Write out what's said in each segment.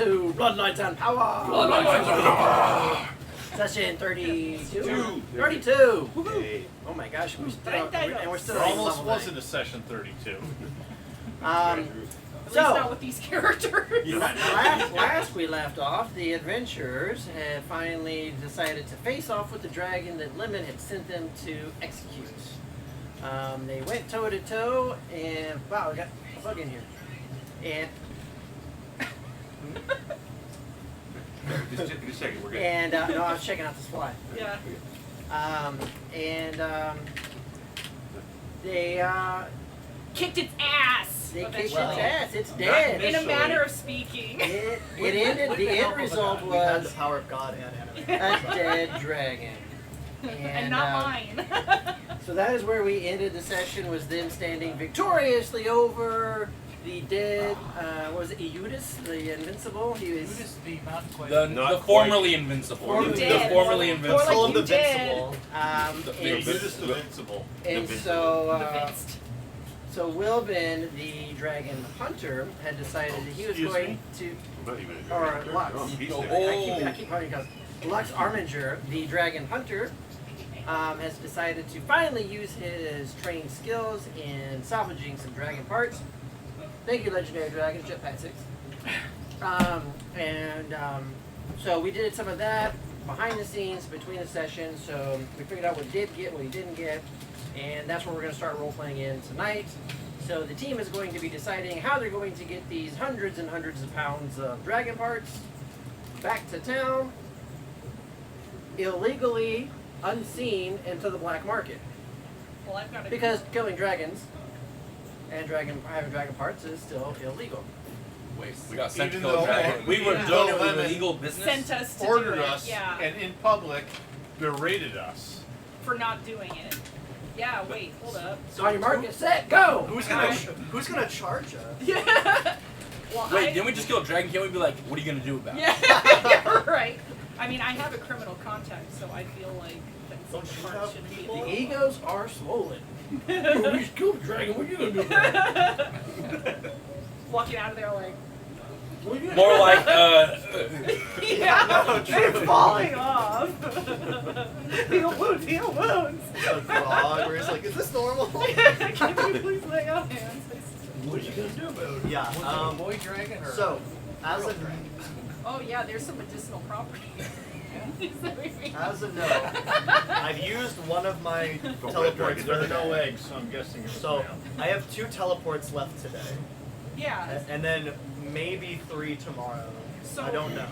to Bloodlines Power. Bloodlines Power. Session 32. 32. 32. Hey. Oh my gosh, we're still It almost level wasn't 9. a session 32. At least not with these characters. Last we left off, the adventurers had finally decided to face off with the dragon that Lemon had sent them to execute. They went toe to toe, and wow, we got a bug in here. And Just a second, we're good. and no, I was checking out this fly. Yeah. They Kicked its ass. kicked its eventually. ass. It's dead. In a manner of speaking. It ended. The end result We had the was power of God and a anime. dead dragon. And not mine. So that is where we ended the session, was them standing victoriously over the dead, what was it, Eudis, the invincible? He was... The formerly invincible. The dead. The formerly More invincible. like Call him you the did. Vincible. and, Just invincible. and The so, Convinced. so Wilbin, the dragon hunter, had decided that he was Excuse going me? to, I'm not even or Lux. Oh. I keep calling you guys. Lux Arminger, the dragon hunter, has decided to finally use his trained skills in salvaging some dragon parts. Thank you, Legendary Dragons, Jetpack 6. So we did some of that behind the scenes between the sessions. So we figured out what he did get, what he didn't get, and that's where we're going to start role playing in tonight. So the team is going to be deciding how they're going to get these hundreds and hundreds of pounds of dragon parts back to town, illegally, unseen, into the black market. Well, I've got a Because killing dragons and having dragon parts is still illegal. Wait, we got sent to Even kill a though- dragon. We were Yeah. doing it Lemon with illegal business. sent us to Ordered do it. us Yeah. and in public berated us. For not doing it. Yeah, wait, hold up. So on your mark, get set, go! Who's gonna charge us? Yeah. Well, Wait, didn't we just kill a dragon? Can't we be like, what are you gonna do about it? Yeah, yeah, right. I mean, I have a criminal contact, so I feel like Don't that's you part have shouldn't people? The egos are swollen. We just killed the dragon, what are you gonna do about it? Walking out of there like, What are you gonna More do? like, yeah, it's falling off. Heal wounds, heal wounds. A frog where he's like, is this normal? Can you please lay on hands? What are you gonna do about it? Yeah. boy dragon or So, as a Oh yeah, there's some medicinal properties. as a note, I've used one of my teleports. There for are the no day. eggs, so I'm guessing it's So male. I have 2 teleports left today, Yeah. and then maybe 3 tomorrow. So- I don't know.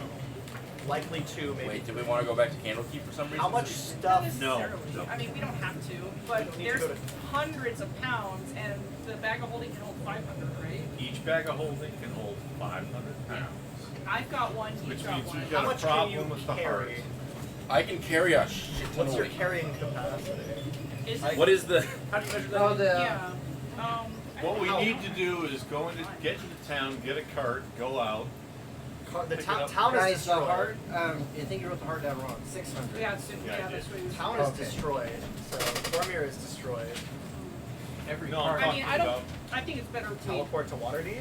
Likely 2, maybe. wait, do we want to go back to Candlekeep for some reason? How much Not stuff? necessarily. No. I mean, we don't have to, We but don't need to there's go to- hundreds of pounds, and the bag of holding can hold 500, right? Each bag of holding can hold 500 pounds. I've got one, Which he's got means one. you've How got a much can you problem with the carry? heart. I can carry a shit ton What's of your weight. carrying capacity? Is it? What is the? How do you measure that? Oh, the, Yeah. What we need to do is go into, get into town, get a cart, go out. The Pick it town, up. town is guys, the destroyed. heart, I think you wrote the heart down wrong. 600. Yeah, it's, Yeah, I that's what he was. Town is Okay. destroyed. So Cormier is destroyed. Every No, cart. I mean, I don't. I think it's better to. Teleport to Waterdeep.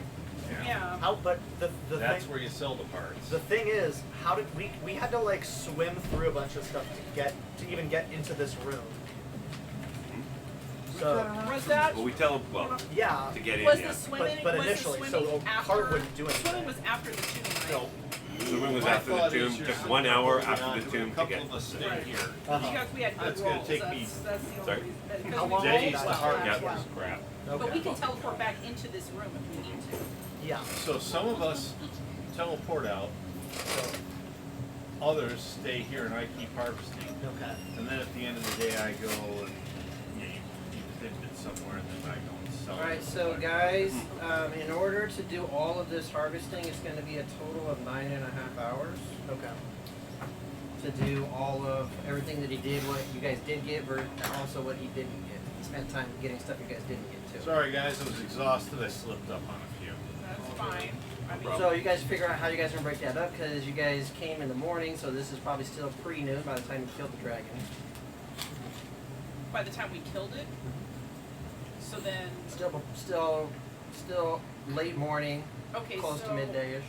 Yeah. How? But the That's thing. where you sell the parts. The thing is, how did we had to like swim through a bunch of stuff to even get into this room. So Was that? Well, we tell yeah, to get in. Was Yeah. the swimming? but was initially, the so swimming a after, cart wouldn't do anything. Swimming was after the tomb, right? No. Swimming was My after the thought tomb. is you're Took saying 1 hour going after on the to tomb a to couple get. of us stay Right. here. Because we had good That's gonna rolls. take me- That's the only Sorry? reason. How Because long we will Days that to rolled take? hard well, get this crap. But we Okay. can teleport back into this room if we need to. Yeah. So some of us teleport out, others stay here and I keep harvesting. Okay. And then at the end of the day I go and you dip it somewhere and then I go and sell it. Alright, so guys, in order to do all of this harvesting, it's going to be a total of 9.5 hours Okay. to do all of everything that he did, what you guys did get, and also what he didn't get. He spent time getting stuff you guys didn't get too. Sorry guys, I was exhausted. I slipped up on a few. That's fine. I mean, So you guys figure out how you guys are going to break that up, because you guys came in the morning, so this is probably still pre-noon by the time you killed the dragon. by the time we killed it. So then, Still late morning, okay, close so to midday-ish.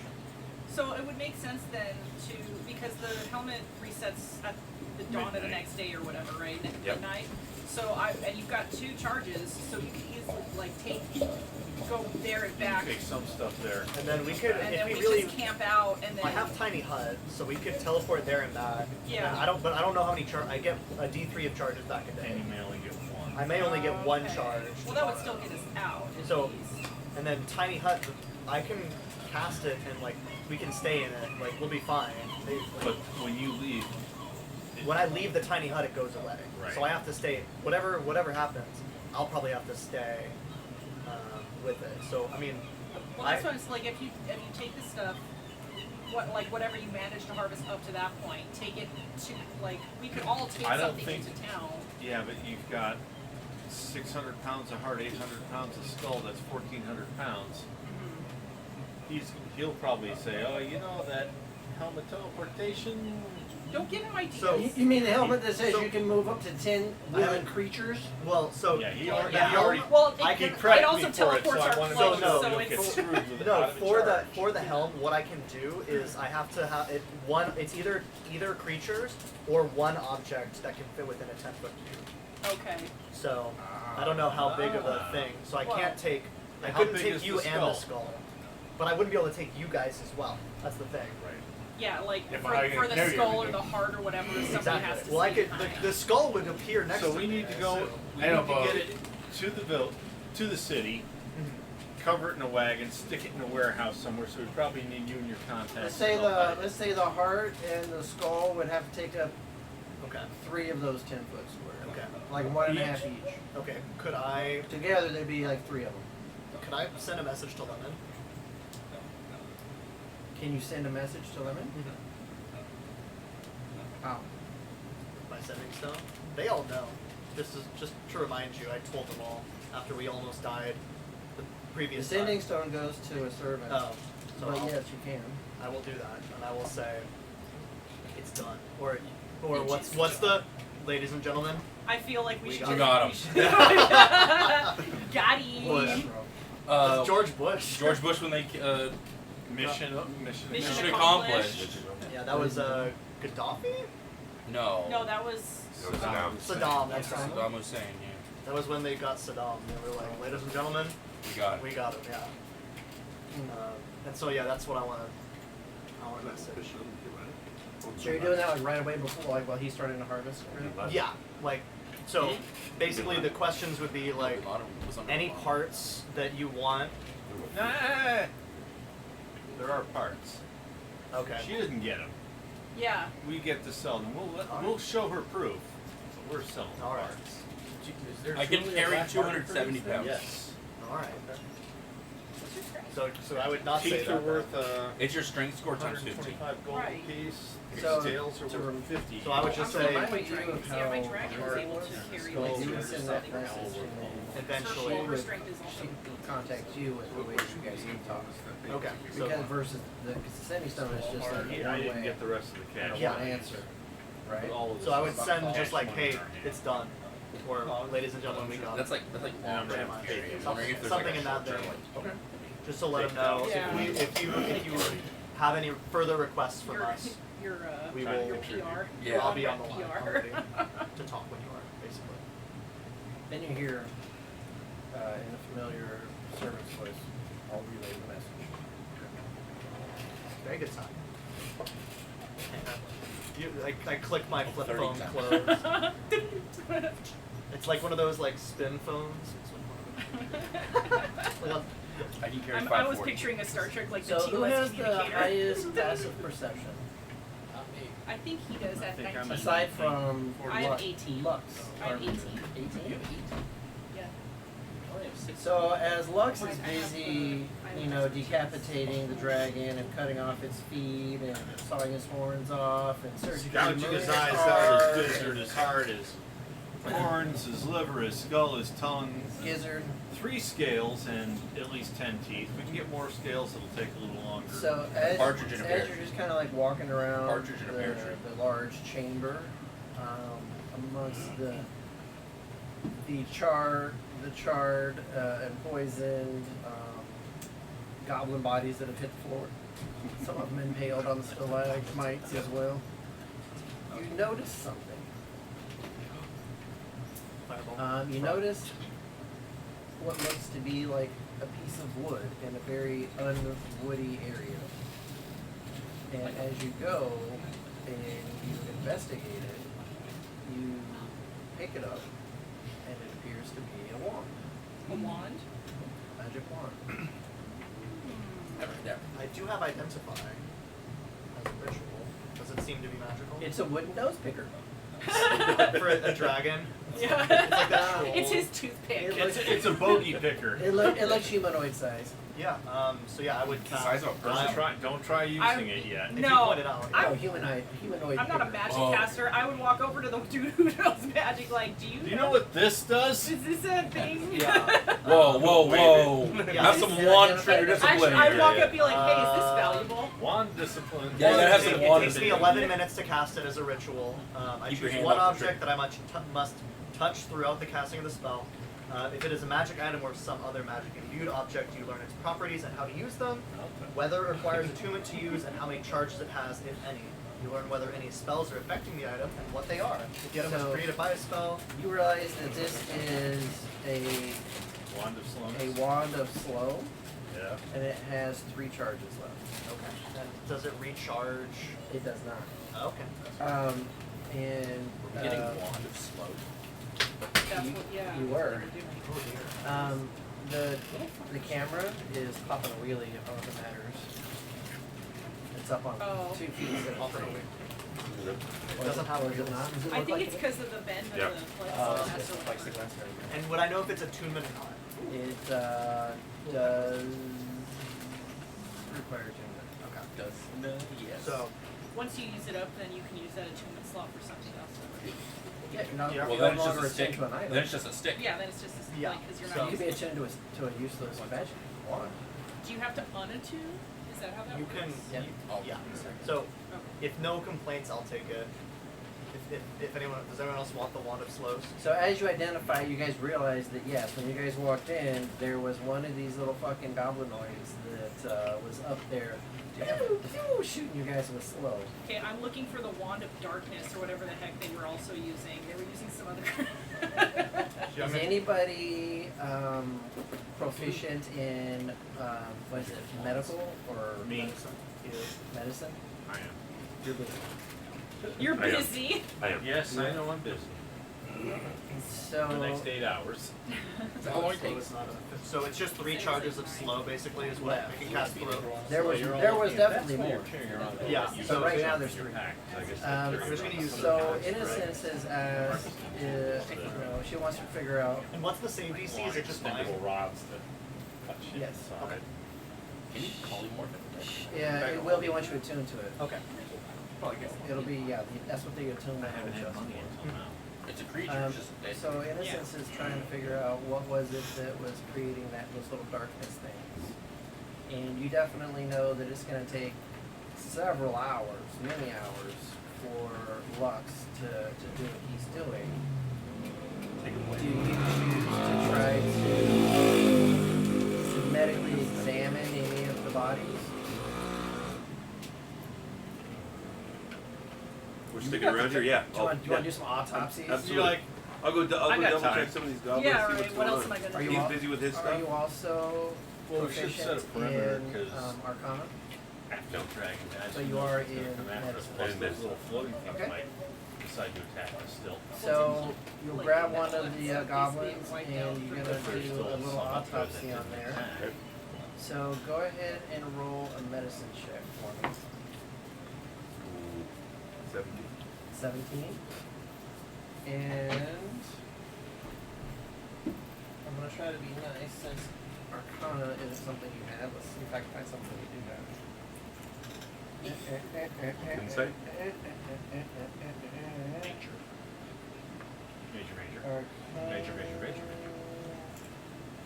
So it would make sense then to, because the helmet resets at the dawn of the Midnight. next day or whatever, right? Yep. Midnight. So and you've got 2 charges, so you can easily like go there and back, Take some stuff there. And then we could, and if then we we really, just camp out and then. I have tiny HUD, so we could teleport there and back. Yeah. And I don't know how many I get a D3 of charges back a day. And you may only get one. I may only get one Okay. charge. Well, that would still get us out. At So- least. And then tiny HUD, I can cast it and like we can stay in it. Like we'll be fine. But when you leave, When I leave the tiny HUD, it goes away. Right. So I have to stay. Whatever happens, I'll probably have to stay with it. So I mean, Well, that's what it's like. If you take the stuff, whatever you manage to harvest up to that point, take it to like we could all take I don't something think- into town. yeah, but you've got 600 pounds of heart, 800 pounds of skull. That's 1,400 pounds. He'll probably say, oh, you know that helmet teleportation. Don't give him ideas. So- You mean the helmet that says So- you can move up to 10 I living haven't- creatures? well, so Yeah, he Well, already. yeah. He already Well, I it, can it prepped also me for it, teleports so I our wanted to clothes, know so you'll get it's screwed with it no, out of charge. for the helm, what I can do is I have to have it one. It's either creatures or one object that can fit within a 10-foot cube. okay. So I don't know how big of a thing. So I Well, can't take. I how couldn't big take is you the and the skull? skull, but I wouldn't be able to take you guys as well. That's the thing. Right. Yeah, like Yeah, but for, how you for gonna the carry skull or everything? the heart or whatever, somebody has Exactly. to Well, I stay could. behind. The skull would appear next So to we me. need to go. We I need know, to but- get it to the to the city. Cover it in a wagon, stick it in a warehouse somewhere. So we probably need you and your contacts. Let's say the heart and the skull would have to take up Okay. 3 of those 10-foot squares. Okay. Like 1.5 each. Okay. Could I Together they'd be like 3 of them. send a message to Lemon? Can you send a message to Lemon? How? By sending stone? They all know. Just to remind you, I told them all after we almost died the The previous sending time. stone goes to a servant. Oh, so but I'll- yes, you can. I will do that, and I will say it's done. Or It what's just- the, ladies and gentlemen? I feel like we We should. got just- him. we should- Got Bush. him. That's George Bush. George Bush when they Mission. Mission accomplished. Yeah, that was Gaddafi. No. No, that was. Saddam. That's right. Saddam Hussein. Yeah. That was when they got Saddam. They were like, ladies and gentlemen, We got it. we got him. Yeah. And so yeah, that's what I want to. I want to message. So you're doing that like right away before, like while he's starting to harvest? Really? Yeah, like so. Basically, the questions would be like any parts that you want. Nah, there are parts. Okay. She didn't get them. Yeah. We get to sell them. We'll show her proof. But we're selling All right. parts. I can carry 270 pounds. Yes. All right. So I would not say Teeth are that. worth It's your strength score times 50. 125 gold Right. a piece. So- Scales are so worth 50. So I would just I'm say remind my you dragon. of See, my how dragon was hard able it to was. carry Skulls like You are would send that something message else. and then eventually. she Her would strength is also. she contact you with the way you guys can talk. Okay. So Because versus the sending stone is just like a I didn't one-way get the rest of the and cash. a one answer, right? But all of So I would this send is just like, cash hey, money in our hand. it's done, or ladies and gentlemen, we got That's it. like And I'm gonna have to pay you. I'm wondering if there's Something like a in that short-term, vein. like, okay. Just to let them know Yeah. if you have any further requests from Your us, we Trying to will. your contribute. PR. Yeah. I'll be on the PR. line already to talk when you are, basically. Then you hear in a familiar servant's voice, I'll relay the message. Very good time. I click my flip 30 phone times. close. It's like one of those like spin phones. It's like a- I can carry I 540. was picturing a Star Trek like the So who has TOS the communicator. highest passive perception? I think he does at think I'm 19. Aside from I have Lux. 18. Lux. I have 18. 18? Yeah. So as Lux is I have, busy, I you know, decapitating the dragon and cutting off its feet and sawing its horns off and surgically Gouging removing his its eyes heart out, his and gizzard, his heart, his horns, his liver, his skull, his tongue. gizzard. 3 scales and at least 10 teeth. We can get more scales, it'll take a little longer. So as Partridge in a pear you're just kind of like walking around Partridge in a pear tree. the large chamber, amongst the charred and poisoned goblin bodies that have hit the floor. Some of them impaled on the stalagmites as well. You notice something. Fireball. You notice what looks to be like a piece of wood in a very unwoody area. And as you go and you investigate it, you pick it up, and it appears to be a wand. A wand? Magic wand. Never. I do have identify as a ritual. Does it seem to be magical? It's a wooden nose picker. For a dragon. Yeah. It's like that troll. It's his toothpick. It It's a bogey picker. It looks humanoid size. Yeah. So yeah, I would. The size of a person. Don't try using it yet. If you No. point it out. Oh, humanoid I'm not a picker. magic Oh. caster. I would walk over to the dude who knows magic. Like, do Do you know what this does? Is this a thing? Yeah. Whoa. Yeah. Have some wand trigger discipline I'd here. walk up and be like, hey, is this valuable? Wand discipline. Yeah, that has it, some it wand takes me discipline. 11 minutes to cast it as a ritual. I Keep your choose hand one off the object that I must touch throughout the casting of the spell. If it is a magic item or some other magic imbued object, you learn its properties and how to use them, whether it requires attunement to use, and how many charges it has, if any. You learn whether any spells are affecting the item and what they are. If the item was So- created by a spell, You realize that this is a Wand of slowness. wand of slow, Yeah. and it has 3 charges left. okay. Then does it recharge? It does not. Okay. And We're getting wand of slow. That's You- what, yeah. you were. Oh dear. The camera is popping a wheelie on the matters. It's up on Oh. 2 feet instead of Popping a 3. It doesn't have Or is it wheels. not? Does it I look think like it's it? because of the bend of Yeah. the plexiglass Oh, or it's just whatever. plexiglass. There you And would I know if it's attunement or not? go. It does require attunement. Okay. Does yes. So, Once you use it up, then you can use that attunement slot for something else. Yeah, you're not, Yeah. you're Well, no then it's longer just a stick. attuned to an item. Then it's just a stick. Yeah, then it's just a, Yeah. like, because you're So- not You could be using attuned to a useless magic wand. Do you have to unattune? Is that how that you works? can. Yeah. Oh, Yeah. sorry. So, Okay. if no complaints, I'll take it. If anyone, does anyone else want the wand of slows? So as you identify, you guys realize that yes, when you guys walked in, there was one of these little fucking goblinoids that was up there, shooting you guys with slow. Okay, I'm looking for the wand of darkness or whatever the heck they were also using. They were using some other. Is anybody proficient in what is it, medical or Me. medicine? I am. You're busy. You're I am. busy. I am. Yes, I know I'm busy. So The next 8 hours. how long it So takes? it's not a. So it's just 3 charges of slow, basically, is what I can cast through. There was definitely more. Yeah, So so right now there's 3. I'm just gonna use So Innocence has asked if she wants to figure out. And what's the save DC? Is it just mine? rods to cut shit Yes. inside. Can you polymorph it? Yeah, it will be once you attune to it. Okay. It'll be that's what the attunement will adjust. It's a creature. It's just dead. So Innocence is trying to figure out what was it that was creating those little darkness things. And you definitely know that it's going to take several hours, many hours, for Lux to do what he's doing. Do you choose to try to medically examine any of the bodies? We're sticking around here, yeah. Do you want to do some autopsies? Absolutely. I'll go I got double time. check some of these goblins. Yeah, see right. what's What going else on. am I gonna Are do? you He's all- busy with his Are stuff. you also Well, we should set a proficient perimeter, in 'cause- Arcana? Don't drag him down. So you are in Plus medicine. those little floating things Okay. might decide to attack us still. So you'll Like grab the one metal of the ones, goblins basically white and out you're for gonna There's do still a little some up there that autopsy can on there. attack. So go ahead and roll a medicine check for me. Ooh, 70. 17. And I'm gonna try to be nice since Arcana isn't something you have. Let's see if I can find something you do have. Insight? Major. Arcana. Major.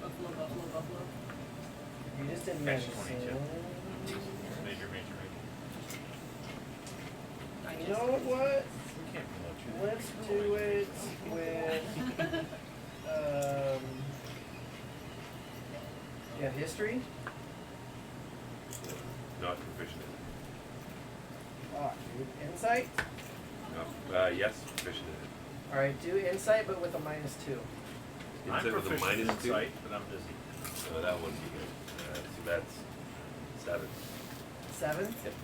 Buffalo. You just did Catch medicine. 22. Major. You know what? We can't promote you. Let's do it with yeah, history. Not proficient. insight? No. Yes, proficient in it. Alright, do insight but with a -2. I'm Insight with a proficient in -2. insight, but I'm busy. Oh, that wouldn't be good. So that's 7. 7? Yep.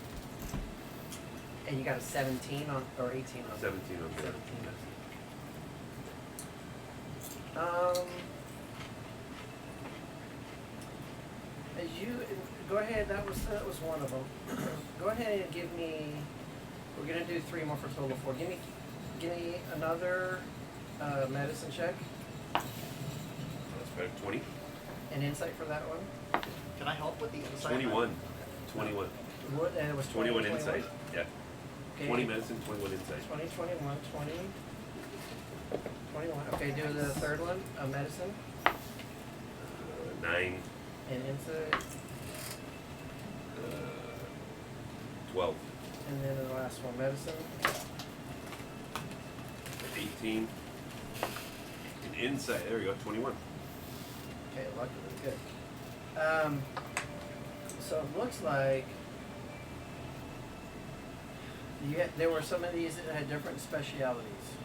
And you got a 17 on, or 18 on 17 on good. 17. As you go ahead, that was one of them. Go ahead and give me. We're gonna do 3 more for total 4. Give me another medicine check. That's better. 20? An insight for that one. Can I help with the insight? 21. 21. What? And it was 20, 21 insight. Yeah. Okay. 20 medicine, 21 insight. 20, 21, 20, 21. Okay, do the third one, medicine 9, and insight, 12, and then the last one, medicine. 18. And insight, there we go, 21. Okay, luckily, good. So it looks like there were some of these that had different specialities.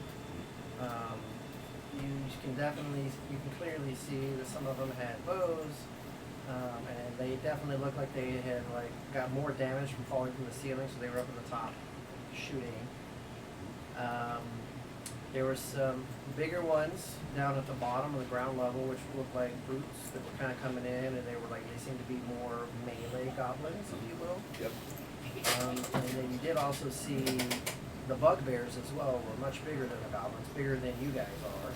You can clearly see that some of them had bows, and they definitely looked like they had got more damage from falling from the ceiling, so they were up in the top shooting. There were some bigger ones down at the bottom of the ground level, which looked like brutes that were kind of coming in, and they seemed to be more melee goblins, if you will. Yep. And then you did also see the bugbears as well were much bigger than the goblins, bigger than you guys are.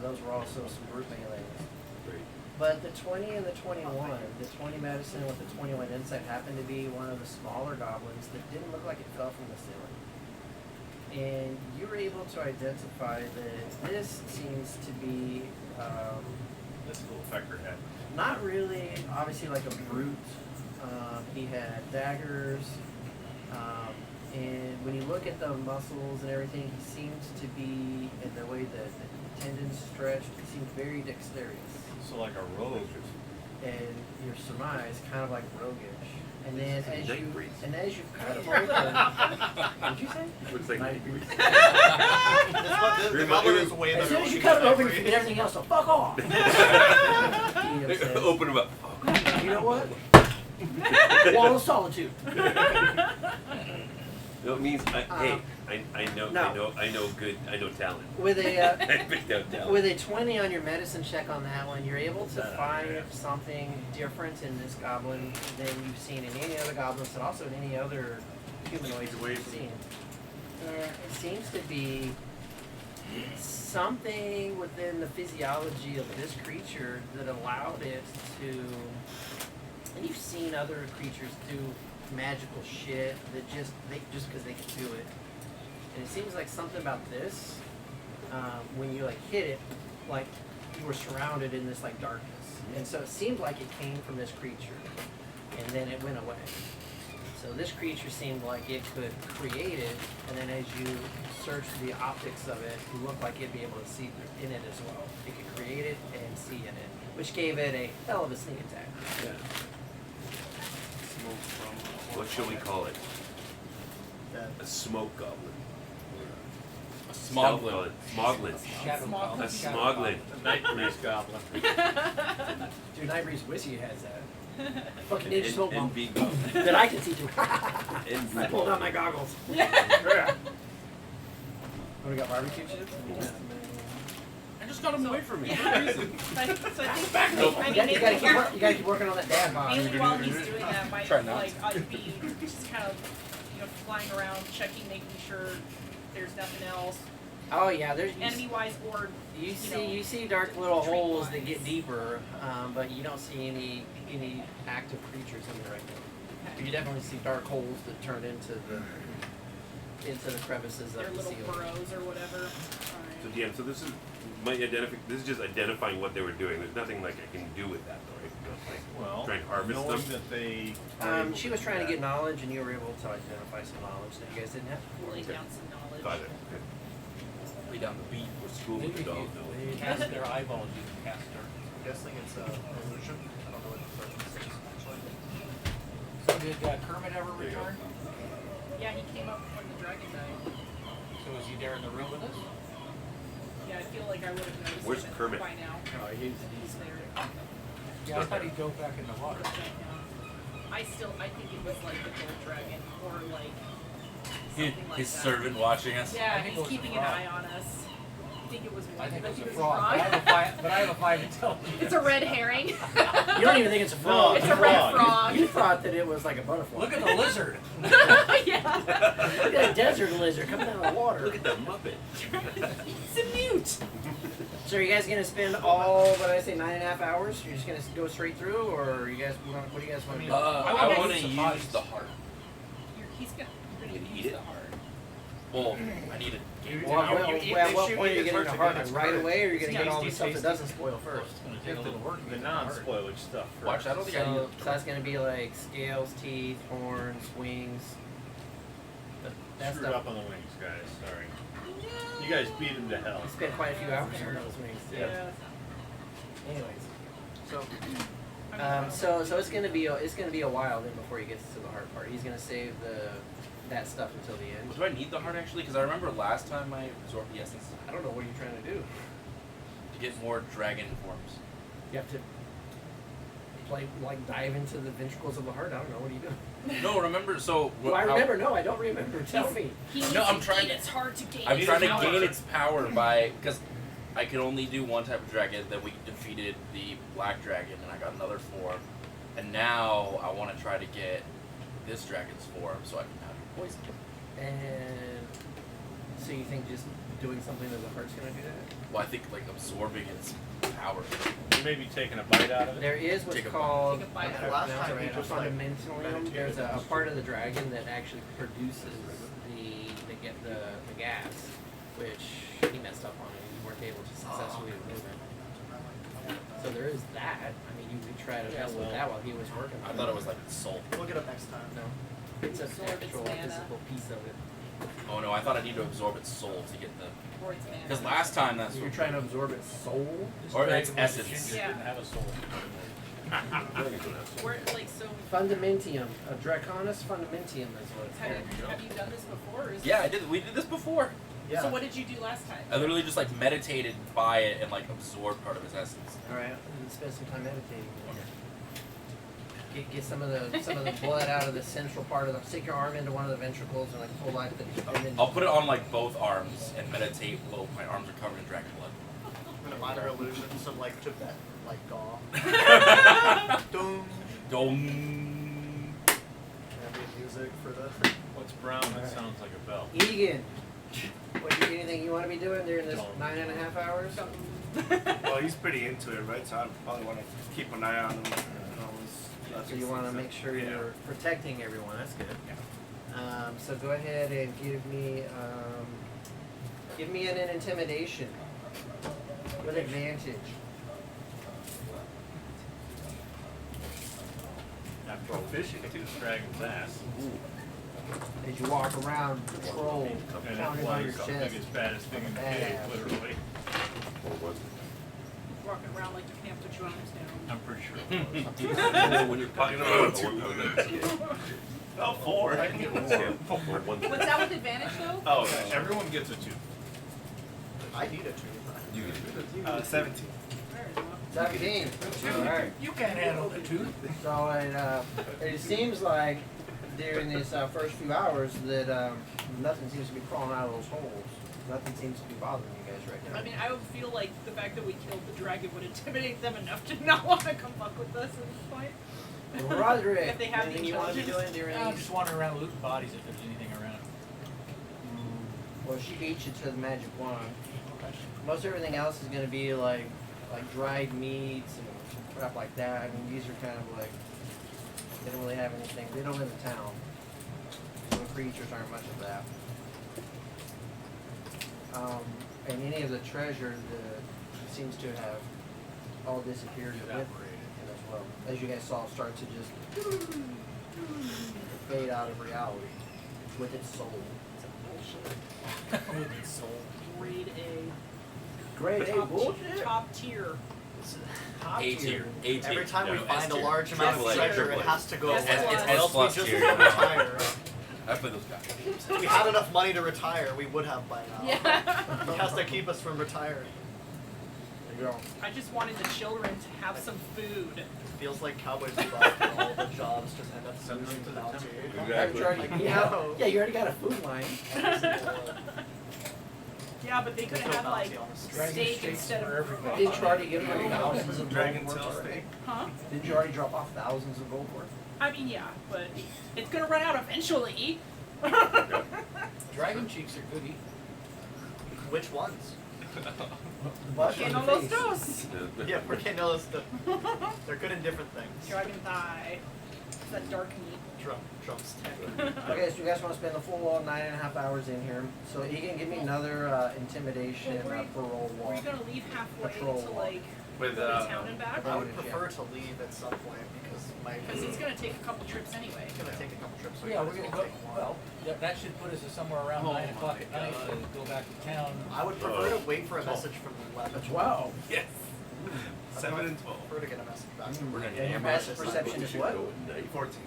Those were also some brute melees. Great. But the 20 and the 21, the 20 medicine with the 21 insight happened to be one of the smaller goblins that didn't look like it fell from the ceiling. And you were able to identify that this seems to be This little fecker head. not really obviously like a brute. He had daggers, and when you look at the muscles and everything, he seems to be, in the way that the tendons stretched, he seemed very dexterous. So like a rogue. And your surmise kind of like roguish. And then as Night you breeze. cut him open, what'd you say? Looks like night breeze. The goblin is way As better soon as you looking cut him than open, you Ivory. forget everything else. So fuck off. He says, Open them up. you know what? Wall of solitude. No, it means hey, I know no. I know talent. With a I picked out talent. with a 20 on your medicine check on that one, you're able to find something different in this goblin than you've seen in any other goblins, and also in any other humanoids that you've seen. And it seems to be something within the physiology of this creature that allowed it to. And you've seen other creatures do magical shit that just because they can do it. And it seems like something about this, when you hit it, you were surrounded in this darkness, and so it seemed like it came from this creature, and then it went away. So this creature seemed like it could create it, and then as you search the optics of it, it looked like it'd be able to see in it as well. It could create it and see in it, which gave it a hell of a sneak attack. Yeah. What shall we call it? A smoke goblin. A Smoglin. smoglin. Smoglin. A smoglin. The night breeze goblin. Dude, Night Breeze Whiskey has that. Fucking ninja smoke bomb And big goblin. that I can see through. And I pulled out my goggles. What, we got barbecue chips? I just got him away from me. Yeah. For a reason. So I think I mean, you gotta keep working on that dad bod. mainly while he's doing that, might Try not I'd be just kind of flying around, checking, making sure there's nothing else, Oh yeah, there's enemy wise or you know, see dark little tree holes that lines. get deeper, but you don't see any active creatures in there right now. You definitely see dark holes that turn into the crevices their of the little ceiling. burrows or whatever. So DM, so this is just identifying what they were doing. There's nothing I can do with that though, right? Well, Try and harvest knowing them. that they. are able She to was do trying to that. get knowledge, and you were able to identify some knowledge that you guys didn't have before. Lay down some knowledge. Got it. Lay down the beat. Or school with the dog though. Cast their eyeballs, you can cast their. I'm guessing it's a illusion. I don't know what the purpose is actually. So did Kermit ever There you go. return? Yeah, he came up when the dragon died. So is he there in the room with us? Yeah, I feel like I would have noticed Where's him Kermit? by now. Oh, he's He's there. Yeah, I thought he dove back in the water. I think it was like the gold dragon or like His, something like his that. servant watching us. I Yeah, think it he's was a keeping an frog. eye on us. I think it was I think it was a frog. frog. But I have a 5 intelligence. It's a red herring. You don't even think it's a frog. It's a red frog. You thought that it was like a butterfly. Look at the lizard. Yeah. Look at a desert lizard coming out of the water. Look at that Muppet. It's a mute. So are you guys gonna spend all, what did I say, 9.5 hours? You're just gonna go straight through, or are you guys, what do you guys want to do? I guess want to it's use the heart. You're gonna Eat use it? the heart. Well, I need it. Well, at what point are you it's getting hard the to heart? get Like its right courage. away, or are you gonna It's get all the tasty, stuff that tasty. doesn't spoil first? It's gonna You take a have little work. to the get the heart. non-spoiler stuff first. Watch, I don't think I need So, it. so that's gonna be like scales, teeth, horns, wings. That Screwed stuff. up on the wings, guys. Sorry. You guys beat him to hell. I spent quite a few hours on those wings. Yeah. Anyways, so I mean, so it's gonna be a while then before he gets to the hard part. He's gonna save that stuff until the end. Well, do I need the heart actually? Because I remember last time I absorbed the essence I don't know what you're trying to do. to get more dragon forms. You have to dive into the ventricles of the heart. I don't know. What are you doing? No, remember? So Do I how- remember? No, I don't remember. Tell me. He needs No, I'm to trying eat, to- It's hard to gain. I'm its trying to power. gain its power by because I could only do one type of dragon. Then we defeated the black dragon, and I got another form. And now I want to try to get this dragon's form so I can have poison. And so you think just doing something to the heart's gonna do that? Well, I think like absorbing its power. You may be taking a bite out of it. There is what's Take a called Take a bite. I don't Last know, time he right, just, like, fundamentalium. meditated There's a and part of the dragon that actually produces the gas, which he messed up on and you weren't able to successfully remove it. So there is that. I mean, you could try to mess with that while he was working. I thought it was like its soul. Look it up next time. No, it's an Absorb its actual mana. physical piece of it. Oh no, I thought I needed to absorb its soul to get the. Or its mana. Because last time that's You're what. trying to absorb its soul. This Or dragon its was a essence. ginger, Yeah. didn't have a soul. Where, like, so Fundamentium, a Draconis fundamentium is what it's called. have you done this before? Or is Yeah, I this- did. We did this before. Yeah. So what did you do last time? I literally just like meditated by it and like absorbed part of its essence. All right, and spend some time meditating. Get some of the blood out of the central part of the. Stick your arm into one of the ventricles and like pull like the. And then I'll put it on like both arms and meditate while my arms are covered in dragon blood. And a minor illusion, some like Tibet, like gong. Doom. Dong. Ambient music for the. What's brown? That sounds like a bell. Egan, anything you want to be doing during this Don't. 9.5 hours? Well, he's pretty into it, right? So I probably want to keep an eye on him. So you want to make sure you're protecting everyone. That's good. So go ahead and give me an intimidation with advantage. Not proficient to this dragon's ass. As you walk around, patrol, And pounding it on your was something chest. as bad as thing in the cave, literally. Walking around like you can't put your arms down. I'm pretty sure. When you're talking about Oh, 4. I can get one. Was that with advantage though? Oh, everyone gets a 2. I need a two. You can do it. 17. 17. Alright. You can't handle the tooth. So it seems like during these first few hours that nothing seems to be crawling out of those holes. Nothing seems to be bothering you guys right now. I mean, I would feel like the fact that we killed the dragon would intimidate them enough to not want to come fuck with us at this point. Well, Roderick, If they have the anything you want to be doing intelligence. during I'm these? just wandering around looting bodies if there's anything around. Well, she beat you to the magic wand. Most everything else is going to be like dried meats and crap like that. I mean, these are kind of like, they don't really have anything. They don't live in town. So the creatures aren't much of that. And any of the treasure that seems to have all disappeared with it as well. As you guys saw, start to just fade out of reality with its soul. With its soul. Grade A. Great, hey, bullshit. Top tier. Top A tier. A tier. Every time we No, find S a tier. large amount of Triple A, treasure, triple it A. has to go S away, plus. or else we S+ just tier. retire. I play those guys. If we had enough money to retire, we would have by now. Yeah. He has to keep us from retiring. There you go. I just wanted the children to have some food. Feels like Cowboys Bebop and all the jobs just end up Send them losing to to the bounty. temple. Haven't you already, Like, yeah, no. yeah, you already got a food line. Yeah, but they could There's no have like bounty on the street. Dragon steak steaks instead for of everybody. Didn't you already give them thousands of Dragon gold tail worth already? steak. huh? Didn't you already drop off thousands of gold worth? I mean, yeah, but it's gonna run out eventually. Dragon cheeks are goody. Which ones? Bush Que on no the los face. dos. Yeah, porque no los They're good in different things. Dragon thigh. It's that dark meat. Drumstick. Okay, so you guys want to spend the full 9.5 hours in here. So you can give me another intimidation Well, parole Were walk. you gonna leave halfway Patrol to walk. like With go to town and back? I would prefer to leave at some point because Because it's gonna take a couple trips anyway. it's gonna take a couple trips. So Yeah, we we're might as gonna go. take one. Well, that should put us at somewhere around 9 o'clock at night to go back to town. I would prefer to wait for a message from 11. 12. Yes. I'd 7 and 12. prefer to get a message back. We're gonna And get your hammered. best perception is what? 14.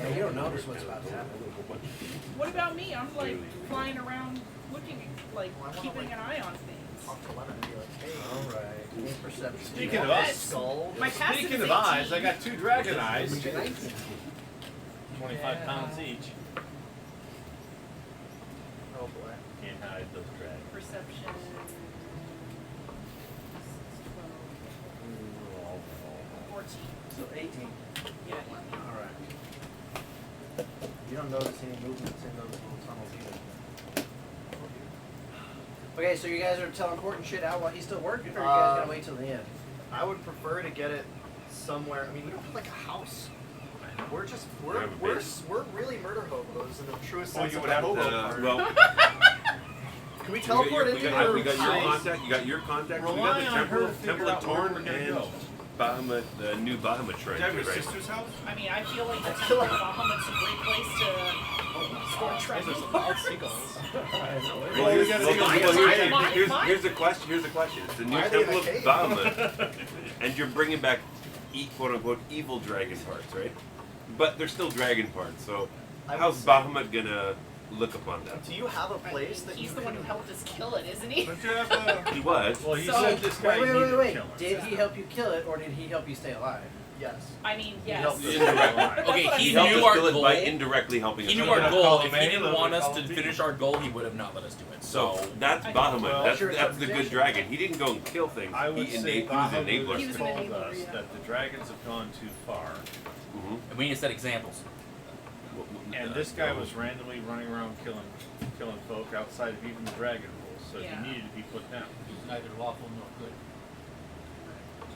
Yeah, you don't notice what's about to happen. What about me? I'm like flying around looking, like Well, I wanna, keeping like, an eye on things. Talk to Lemon and be like, hey, Alright, give me perception. Speaking of Yes. us, skull. My passive speaking is of eyes, 18. I got 2 dragon eyes, 19. 25 pounds each. Oh boy. Can't hide those dragons. Perception. 14. So 18. Yeah. Alright. You don't notice any movements in those little tunnels either. Okay, so you guys are teleporting shit out while he's still working, or are you guys gonna wait till the end? I would prefer to get it somewhere. I mean, we don't have like a house. We're just We have a base. we're really murder hobos in the truest Well, sense you of would the have hobo to- part. Well, Can we teleport into your we got your house? contact. You got your contact. We got Rely the on temple, her to figure temple of out where we're Torn gonna and go. Bahamut, the new Bahamut shrine. Do you have your right? sister's house? I mean, I feel like the Temple of Bahamut's a great place to store Those treasure. are some wild seagulls. Well, we gotta see what- here's the question. Here's the question. It's the new Why are they in temple a of cave? Bahamut, and you're bringing back quote unquote evil dragon parts, right? But they're still dragon parts. So I how's would say- Bahamut gonna look upon that? Do you have a place that He's you the one can- who helped us kill it, isn't he? Don't you have a... He was. Well, he So- said this guy Wait, needed wait. to kill her. Did he help you kill it, or did he help you stay alive? Yes. I mean, He yes. helped us Indirect. stay alive. Okay, what he He I'm helped knew us our kill it goal. by indirectly helping us. He knew kill our it. goal. call If him he A, didn't let want me us call to him B. finish our goal, he would have not let us do it. So So that's I- Bahamut. Well, that's sure, that's the good reputation. dragon. He didn't go and kill things. I would he say he was an Bahamut enabler. He was an told enabler, us yeah. that the dragons have gone too far. Mhm. and we need to set examples. And this guy was randomly running around killing folk outside of even the dragon rules, so Yeah. he needed to be put down. He's neither lawful nor good.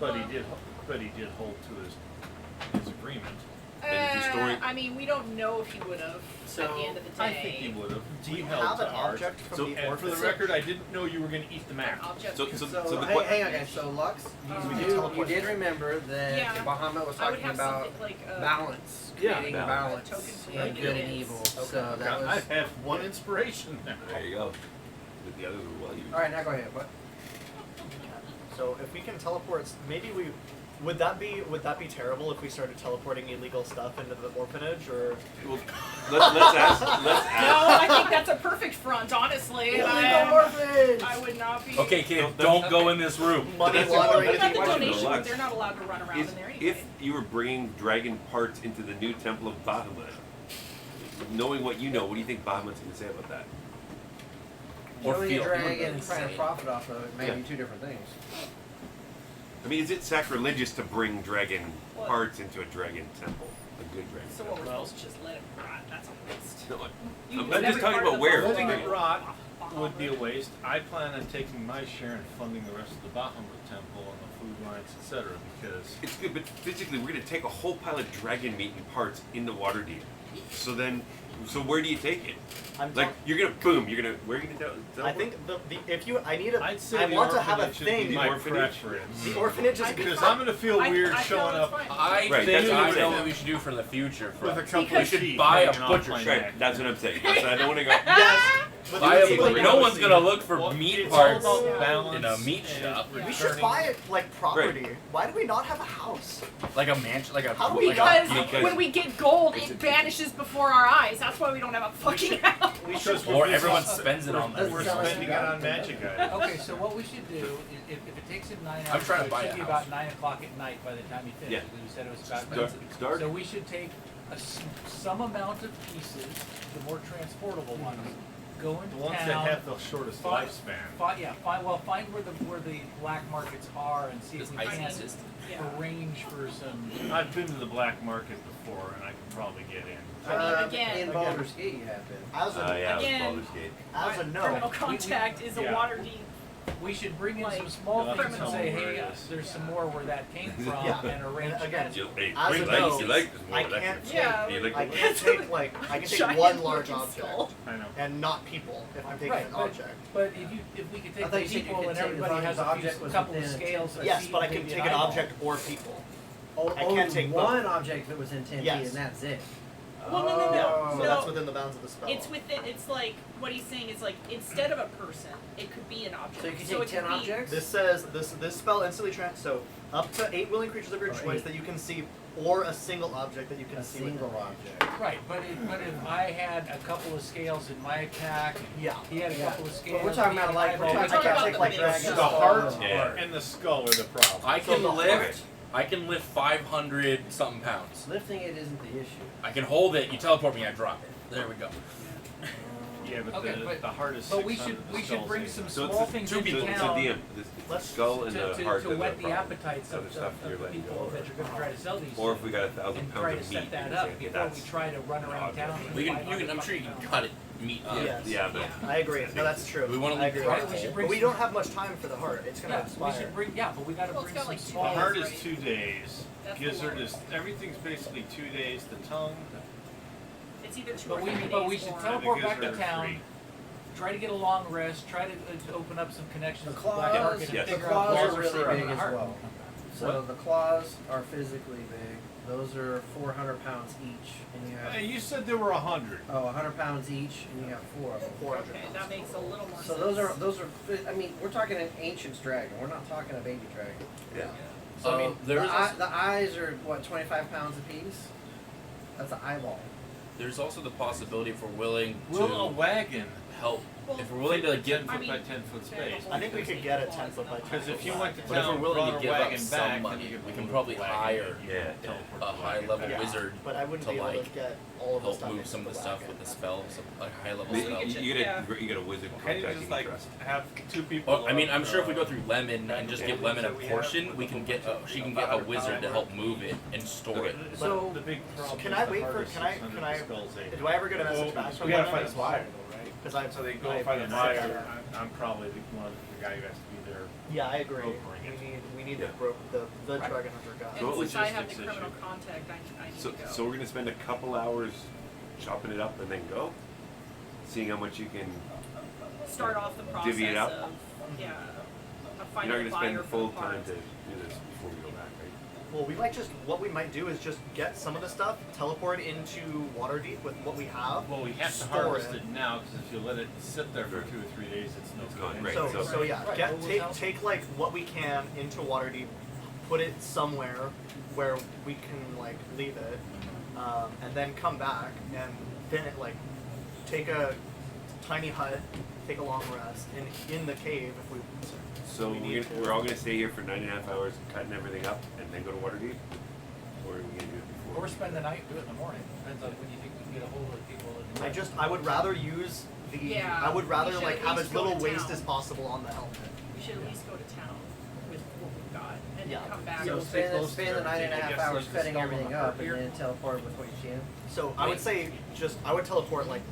But he did hold to his agreement. And his story- I mean, we don't know if he would have So, at the end of the day. I think he would have. Do He you held have to an ours. object from So- the And for the orphanage? record, I didn't know you were going to eat the map. Object. So So, the hang on, guys. So Lux, we you, can you teleport did there. remember that Yeah. Bahamut was I would talking have about something like balance, Yeah, creating balance. balance, Token for of good and evidence. evil. Okay. So that was. I have one inspiration now. There you go. But the others were well used. All right, now go ahead. What? So if we can teleport, maybe we would that be terrible if we started teleporting illegal stuff into the orphanage, or Well, let's ask. Let's No, ask. I think that's a perfect front, honestly. Illegal I orphanage. would not be. Okay, kid, Don't- don't go in this room. money That's laundering? What is about the question. donation? Lux. They're not allowed to run around in there anyway. If you were bringing dragon parts into the new temple of Bahamut, knowing what you know, what do you think Bahamut's going to say about that? Or Killing a feel. dragon Really and trying to say. profit off of it may Yeah. be two different things. I mean, is it sacrilegious to bring dragon What? parts into a dragon temple? A good dragon So what temple? we're supposed to just let it rot? That's a waste. No, You I'm use just every talking part about of the where. buffer. Letting it rot Bahamut. would be a waste. I plan on taking my share and funding the rest of the Bahamut temple and the food lines, etc. Because It's good, but physically, we're going to take a whole pile of dragon meat and parts in the water deep. So then, so where do you take it? I'm Like, talk- you're going to, boom, you're going to, where are you going to I think the if you I need a I'd say I the want to have a orphanage would be thing. my orphanage? preference. The orphanage is I Because fine. I'm gonna feel I weird feel showing it's up fine. I Right, think that's what I I'm know saying. what we should do for the future. For with a us. couple We of should sheep buy a hanging off butcher my shed. neck. That's what I'm saying. That's, I don't want to go. Yes. viable. No one's gonna look for Well, meat it's parts all about in balance a meat and shop. We should buy it like property. Right. Why do we not have a house? Like a mansion, like a. How do we like Because Because when we get gold, it's it a- vanishes before our eyes. That's why we don't have a fucking house. Because Or we're everyone busy- spends it on that. We're spending it on magic items. Okay, so what we should do is if it takes him 9 hours, I'm trying to it buy should a be house. about 9 o'clock at night by the time he finishes. Yeah. Because we said it was about Start. So we should take some amount of pieces, the more transportable ones, go into The ones town. that have the shortest Find- lifespan. Find where the black markets are and see if This we ice can system. Yeah. arrange for some. I've been to the black market before, and I can probably get in. Again. in Baldur's Gate, you have been. As a, Yeah, it was Again. Baldur's Gate. as a Criminal no. contact is a Yeah. water deep. We should bring in Like, some small You'll things have to and tell say, me where hey, it is. there's some more where that came from, Yeah. and arrange And again, that. Hey, As you a like, no, you like this more. I That's can't your- take, Yeah. You like I the can't take like I can take Giant one large fucking object skull. I know. and not people if I'm taking Right, an but- object. But if we could I take thought the you said you people could and take everybody as long has as the a object few, was couple of within scales. that Yes, see but I can maybe take an eyeball. object or people. Oh, I can't take both. one object that was in 10 Yes. feet, and that's it. Well, no. Yeah, so No. that's within the bounds of the spell. It's within. It's like what he's saying is like instead of a person, it could be an object. So you can So take it 10 could be- objects? This says this spell instantly so up to 8 willing creatures of your Or choice 8. that you can see, or a single object that you can A see. within single range. object. Right, but if I had a couple of scales in my attack, Yeah. he had a Yeah. couple of scales. But we're talking he about had like, an we're eyeball. talking We're talking about about like the dragons. big The heart Yeah. and the skull are the problem. I So can the lift. heart- I can lift 500 something pounds. Lifting it isn't the issue. I can hold it. You teleport me. I drop it. There we go. Yeah, but Okay, the heart is But we 600, should the we should skull's bring 800. some So small it's things two into people. It's a town DM. The Let's- skull and the heart. to are whet the problem. appetites Other of stuff you're the letting people go. that you're going to try to sell these Or to, if we got 1,000 and pounds try of to meat, set that you can up say, okay, before we that's try to run around town. We can. I'm sure you can cut it meat up. Yes. yeah, but Yeah. I agree. No, that's true. We wanna I leave agree. the Right, heart we should whole. bring But we some- don't have much time for the heart. It's gonna Yeah, we expire. should bring. Yeah, but we got to Well, it's bring got some like two small. The heart Right. is 2 days. That's the Gizzard one. is everything's basically 2 days. The tongue, It's either 2 But or we 3 but we days should or- teleport the back to gizzard are town. 3. Try to get a long rest. Try to open up some connections The with the black claws, market Yes. and the figure out claws where are we're really throwing big the as heart. well. So the claws are physically big. Those are 400 pounds each, and you have Hey, you said there were 100. 100 pounds each, and you have 4 of them. 400 Okay, pounds. that makes a little more So sense. those are. I mean, we're talking an ancient dragon. We're not talking a baby dragon. yeah. So I mean, there the, is eye, also, the eyes are what 25 pounds apiece. That's an eyeball. there's also the possibility if we're willing Will a to wagon help. Well, If we're willing to give, 10 I foot mean, by 10 foot space? I think we could get a 10 foot by 10 Because if you foot went to wagon. but if we're town, willing brought to a give up wagon some back, then money, you could we move can probably the wagon hire and you Yeah. teleport a the high wagon level back. wizard But I wouldn't to be able like to get all of the help stuff move into some of the stuff wagon. with the spells, like high level We spells. could You Yeah. get a wizard Can you contact just you like can trust. have 2 people? Well, I mean, I'm of, sure if we go through Lemon and just give Lemon a that we have portion, with we a can whole get bunch of she can get a wizard to power. help move it and store it. But So- the big problem Can is I the wait heart for- is can I- 600, can I- the skull's 800. Do I ever get a message back from We gotta them? find this wire though, right? Because I So they go I- find a I- buyer. I'm probably the one, the guy who has to be there. Yeah, I agree. Brokering it. We need Yeah. the Right. dragon hunter guy. And What since I have the logistics criminal issue? contact, I need So, to go. so we're gonna spend a couple hours chopping it up and then go, seeing how much you can. Start off the process Divvy it up. of, yeah, of You're finding not a gonna buyer spend for full the time parts. to do this before we go back, right? Well, what we might do is just get some of the stuff, teleport into Waterdeep with what we have. Well, we have to Store harvest it. it now because if you let it sit there for 2 or 3 days, it's no It's good. gone, right. So yeah, Right. get, Well, we'll take tell- take like what we can into Waterdeep, put it somewhere where we can like leave it, and then come back and then like take a tiny hut, take a long rest in the cave if we. So We need to- we're all gonna stay here for 9.5 hours, cutting everything up, and then go to Waterdeep? Or are we gonna do it before? Or spend the night, do it in the morning. Depends on when you think we can get a hold of the people. I would rather use the. Yeah, I would we rather should like at have least as go little to waste town. as possible on the helmet. We should at least go to town with what we've got and Yeah. then come back. So You'll stay close to spend the 9.5 everything. hours Just leave the setting skull on everything the up, heart and here. then teleport with what you can. So I would say I would teleport like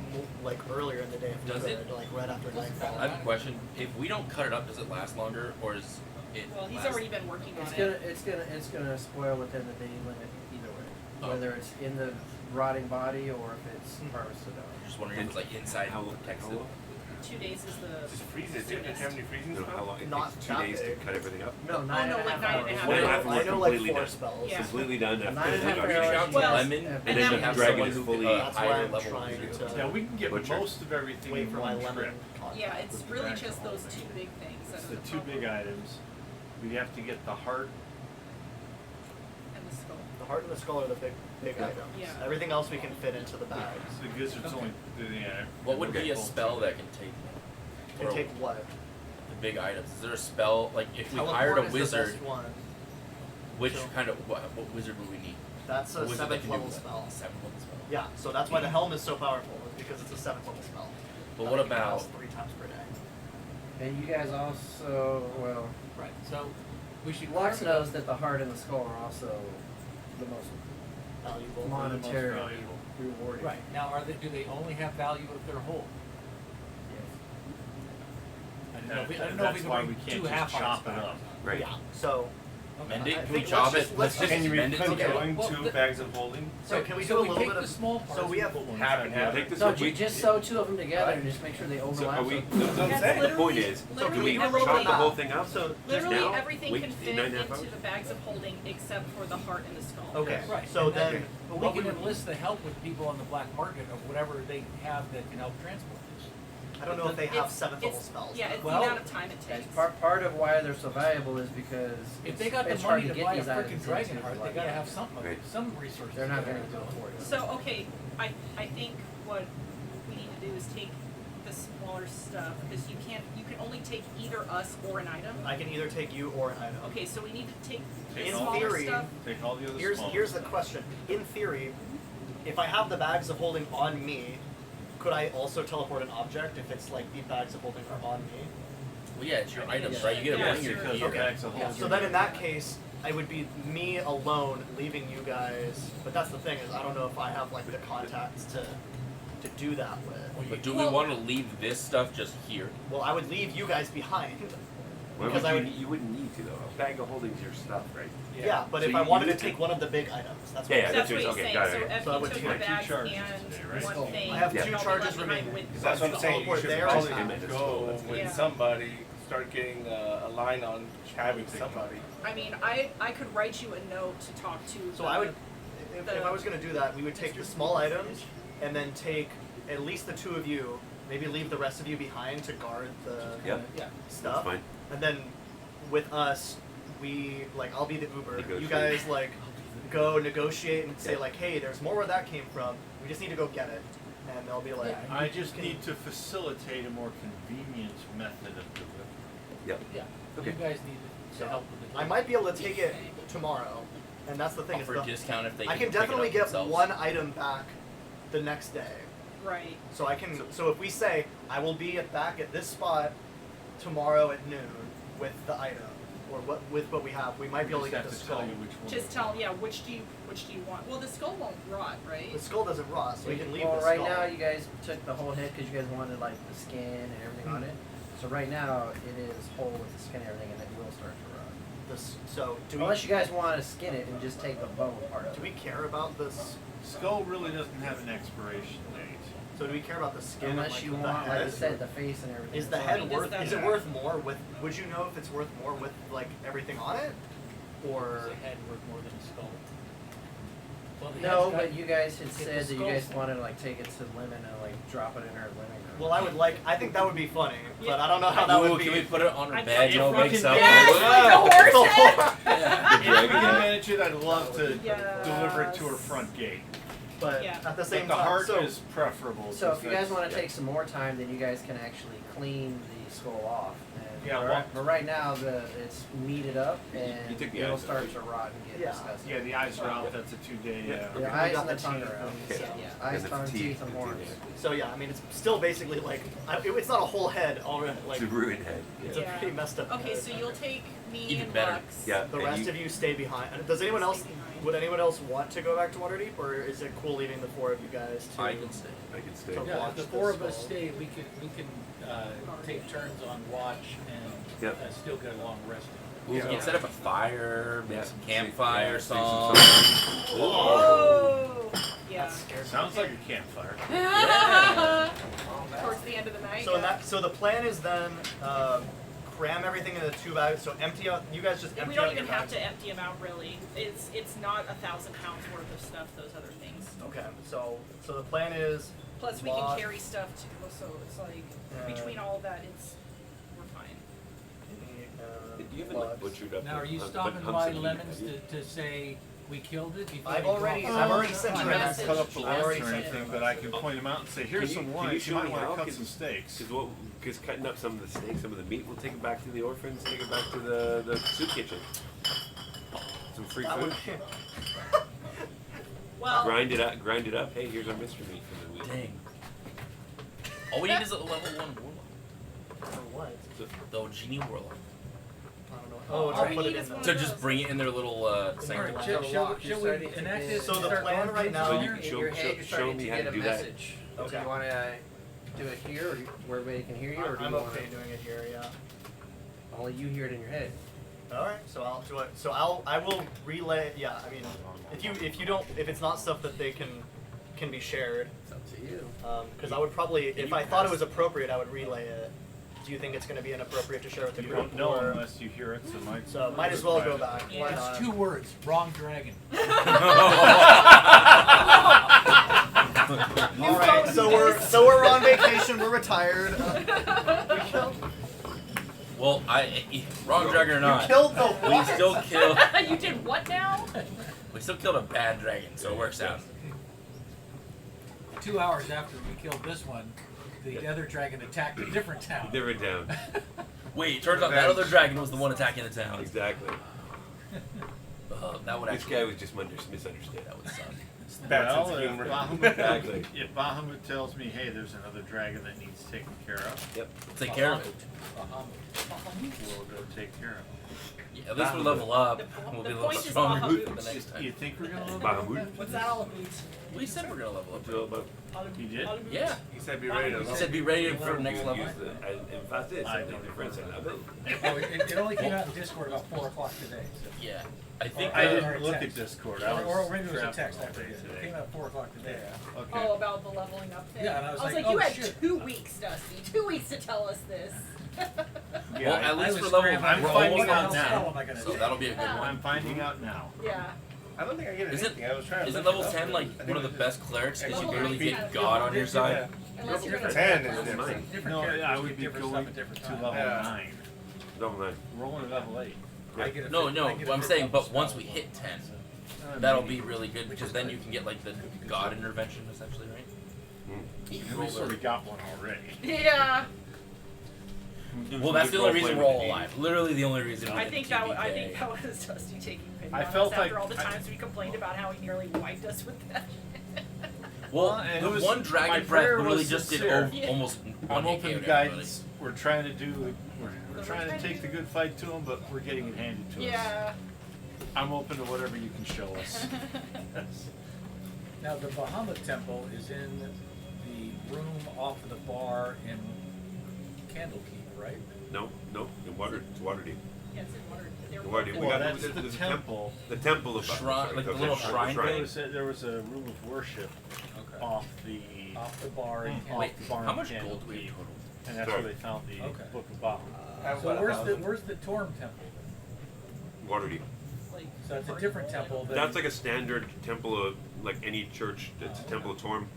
earlier in the day if we Does could, it? like right after nightfall. I have a question. If we don't cut it up, does it last longer, or is it? Well, he's last- already been working on It's gonna spoil within the day limit either way, Oh. whether it's in the rotting body or if it's harvested out. I'm just wondering if it's like inside How, protects how, it. 2 days is the Just freeze it. Didn't it have any freezing You know how spells? long it Not takes 2 that days to big. cut everything up? No, nine no, and a like half 9.5 hours. hours. One and a half I hours know like completely 4 done. spells. Yeah. Completely done. Nine After and a half the hours. shop. Well, Lemon, And and then that the would- dragon someone is who fully. could, That's higher why I'm level trying wizard. to Yeah, we can get Butcher. most of everything wait in for my one lemon trip. contact. Yeah, it's With the really back just of the those whole 2 thing. big things that It's are the the two big problem. items. We have to get the heart. And the skull. The heart and the skull are the big items. Yeah. Everything else we can fit into the bags. The gizzard's only. Yeah. What would be Okay. a spell that can take Can or take what? the big items? Is there a spell like if we Teleport hired a is the wizard, best one. which So- kind of what wizard would we need? That's a wizard that 7th can level do that. spell. 7th level spell. Yeah, so that's why the helm is so powerful, is because it's a 7th level spell. But That what can about cast 3 times per day. And you guys also, well, Right. So we should Lux clarify- knows that the heart and the skull are also the most Valuable. monetarily valuable. rewarding. Right. Now, do they only have value if they're whole? I don't know if we That's can why bring we can't 2 just half chop hearts it back. up. Right. Yeah, so mend I it? Can we think chop let's it? Let's just- just Can you mend it put together. going Well, 2 the- bags of holding? So can we do so a we little take bit the of small parts? so we have Half and half. Take this No, one. you just sew 2 of them together and just make sure they So overlap. are we? That's what I'm That's saying. The point literally- is, can literally we do a little chop bit the of whole that? thing up? So Literally now? everything Wait can 9 fit and a half into hours? the bags of holding except for the heart and the skull. okay. Right. So and then then but we what can we would- enlist the help with people on the black market of whatever they have that can help transport this. I don't know if they have It's- 7th level it's- spells. Yeah, it's Well, the amount of time it That's takes. part of why they're so valuable is because If they got the it's hard money to get buy a these freaking items dragon into heart, they like- gotta have something, Right. some resources. They're not there. going to do it for you. So okay, I think what we need to do is take the smaller stuff because you can only take either us or an item. I can either take you or an item. Okay, so we need to take the In smaller theory, stuff. Take all the other Here's small here's the stuff. question. In theory, if I have the bags of holding on me, could I also teleport an object if it's like the bags of holding are on me? Well, yeah, it's your items, yes. right? You get to Yeah, bring your sure. Because gear. the bags of Yeah, holding. so then in that case, I would be me alone leaving you guys. But that's the thing is I don't know if I have like the contacts to do that with. But do we Well- want to leave this stuff just here? Well, I would leave you guys behind. Why Because would I you, would- you wouldn't need to though. A bag of holding's your stuff, right? Yeah, but So if I you wanted to would take take- one of the big items, that's what Yeah, I'm yeah, saying. That's what okay, he's saying. got it. So if So I you would took take the two bags charges and today, right? one thing, I have Yeah. 2 I'll be charges left behind remaining. with Because that's what I'm I'll saying. You teleport should there. probably Him and his go skull, that's with Yeah. somebody, start getting a line on having somebody. I mean, I could write you a note to talk to. So the- I would, if I was going to do that, we would take the small items and then take at least the 2 of you, maybe leave the rest of you behind to guard the Yep. Yeah. stuff. Fine. And then with us, I'll be the Uber. You Negotiate. guys go negotiate and say Yeah. hey, there's more where that came from. We just need to go get it. And they'll be like, Yeah. I just need to facilitate a more convenient method of delivery. Yep. Yeah. Okay. You guys need to help with the. I might be able to take it tomorrow. And that's the thing. is Offer a the- discount if they I can pick it definitely up get themselves. one item back the next day. Right. So I can. So if we say I will be back at this spot tomorrow at noon with the item, or with what we have, we might be able to Just get have the to skull. tell you which one. Just tell, yeah, which do you want? Well, the skull won't rot, right? The skull doesn't rot, so we can leave well, the right skull. now you guys took the whole head because you guys wanted like the skin and everything on it. So right now it is whole with the skin and everything, and it will start to rot. So do we? Unless you guys want to skin it and just take the bone part of Do it. we care about this? Skull really doesn't have an expiration date. So do we care about the skin? and, Unless you the want, like head? I said, the face and everything. Is the as head well. Does worth? that- Is it worth more with? Would you know if it's worth more with everything on it, or? Does the head worth more than the skull? Well, the No, head's got- but you guys had Get said the that you guys skull. wanted to like take it to Lemon and like drop it in her living room. Well, I think that would be funny, but I don't know how that Ooh, would be. can we put it on her I'd bed? like You know, if we wakes can up. get- Yes, and- like a horse head. Yeah. If we can manage it, I'd love to Yes. deliver it to her front gate. But Yeah. at the same But the time, heart so is preferable. So if because you guys that's- want to take some more time, then you guys can actually clean the skull off. And Yeah, but, well- but right now it's meated up and You took the it'll eyes start out. to rot and get Yeah. disgusting. Yeah, the eyes are out. That's a 2-day. Yeah. The we eyes got and the the tongue teeth are out. and Okay. so- Yeah, eyes, And the tongue, teeth, and horns. So yeah, I mean it's still basically it's not a whole head already. Like It's a ruined head. it's Yeah. a pretty messed up. Okay, head. so you'll take me Even and better. Lux. Yeah. The and rest you- of you stay behind. Does anyone else? Would anyone else want to go back to Waterdeep, or is it cool leaving the 4 of you guys to? I can stay. I can stay. To Yeah, watch if the the 4 of us skull. stay, we can take turns on watch and Yep. still get along resting. Ooh, we Yeah. can set up a fire, make Yeah. some campfire Yeah, sing some song. songs. Whoa! Yeah. That scares me. Sounds like a campfire. Yeah. towards the end of the night. So so the plan is then cram everything into the 2 bags. So empty out. You guys just empty we don't out even your have bags. to empty them out really. It's not 1,000 pounds worth of stuff. Those other things. Okay. So the plan is. Plus we log- can carry stuff too. So it's like between all of that, we're fine. You haven't like butchered up. Now, are you the stopping hunks by of meat, Lemons have you? to say we killed it? Before I've you already drop it? sent you you a a message. Cut up the I've already lunch or sent it. anything, but I can point them out and say, here's some Can lunch. you You show might me want how? to cut some steaks. Because cutting up some of the steaks, some of the meat, we'll take it back to the orphans, take it back to the soup kitchen. Some free That food. would Well, Grind it up. Hey, here's our mystery meat for the week. Dang. All we need is a level 1 warlock. For what? The genie warlock. I don't know. Oh, all to we put need it is in one the. of To just bring it in their little Alright, sanctum. shall we enact this? So and the start plan going right through now- some So you here? can In your head, you're show starting me to how to get a do that. message. Okay. Do you want to do it here, or where everybody can hear you, or do I'm you want okay doing it here. Yeah. only you hear it in your head? All right. So I'll do it. So I will relay. Yeah. I mean, if it's not stuff that they can be shared, It's up to you. because I would probably, if I thought it was appropriate, I would relay it. Do you think it's going to be inappropriate to share with the You group? don't know or- unless you hear it, So might as well go back. Why It's not? 2 words. Wrong dragon. All right. So we're on vacation. We're retired. We killed. Well, wrong dragon or not, Killed the we what? still killed. you did what now? We still killed a bad dragon, so it works out. 2 hours after we killed this one, the other dragon attacked a different town. Different down. Wait, turns out that other dragon was the one attacking the town. Exactly. That would This actually. guy was just misunderstood. That would suck. Bad sense Well, of if humor. Bahamut, if Bahamut tells me, hey, there's another dragon that needs taken care of, Yep. Take care of it. we'll go take care of it. Yeah, at least we'll level up. The We'll the be a little point is stronger Bahamut. the next time. You think we're gonna level up? Bahamut. What's that all about? We said we're gonna level up. What's it all about? You did? Yeah. He said be ready to He said be ready for the next level. Use the emphasis. I The don't difference. remember I love it. Oh, it only came out in Discord about 4 o'clock today. So. Yeah. I think. I Or didn't look text. at Discord. I Or was maybe it was a trapped text. all I day forget. It today. came out at 4 o'clock today. Okay. Oh, about the leveling up thing. Yeah, and I was like, you oh, had shit. 2 weeks, Dusty. 2 weeks to tell us this. Yeah, Well, I- at least I for was level scrambling. I'm we're finding almost out on now. now. Am I gonna So do? that'll be a good one. I'm finding out now. Yeah. I don't think I get Isn't- anything. I was trying to Isn't look level it up, 10 but like I think one of the it best clerics because you Level can really 9 get is God on your side? Unless you're gonna 10 take is that. different. Different No, characters I do would be different going stuff at different to times. level Yeah. 9. Double 9. Rolling to level 8. I get a No, fifth- no. I get a What I'm fifth saying, level but once spell we as hit well. 10, that'll be really good because then you can get like the God intervention essentially, right? You We roll sort the- of got one already. Yeah. Well, that's the only reason we're all alive. Literally the only reason. I we think did that I TBK. think that was Dusty taking pity I on felt us after like- all the times we complained about how he nearly wiped us with that. Well, and the it was- one my dragon breath prayer really was just did sincere. almost I'm 1 open AK to to everybody. guidance. We're trying to do. We're trying to take the good fight to them, but we're getting it handed to us. Yeah. I'm open to whatever you can show us. Now, the Bahamut Temple is in the room off of the bar in Candlekeep, right? No, in water. It's Waterdeep. Yes, it watered. They were The Waterdeep. both- We Well, got that's there's the a temple. The temple of Shrine- sorry, like the okay, little the shrine There was a room of worship Okay. off the Off the bar in off Candlekeep. Wait, the barn how much candle gold do we keep, have total? and that's Sorry. where they found the Okay. Book of Bahamut. So where's the Torm Temple? Waterdeep. like, So it's a different temple than. That's like a standard temple of like any church. It's a temple of Torm.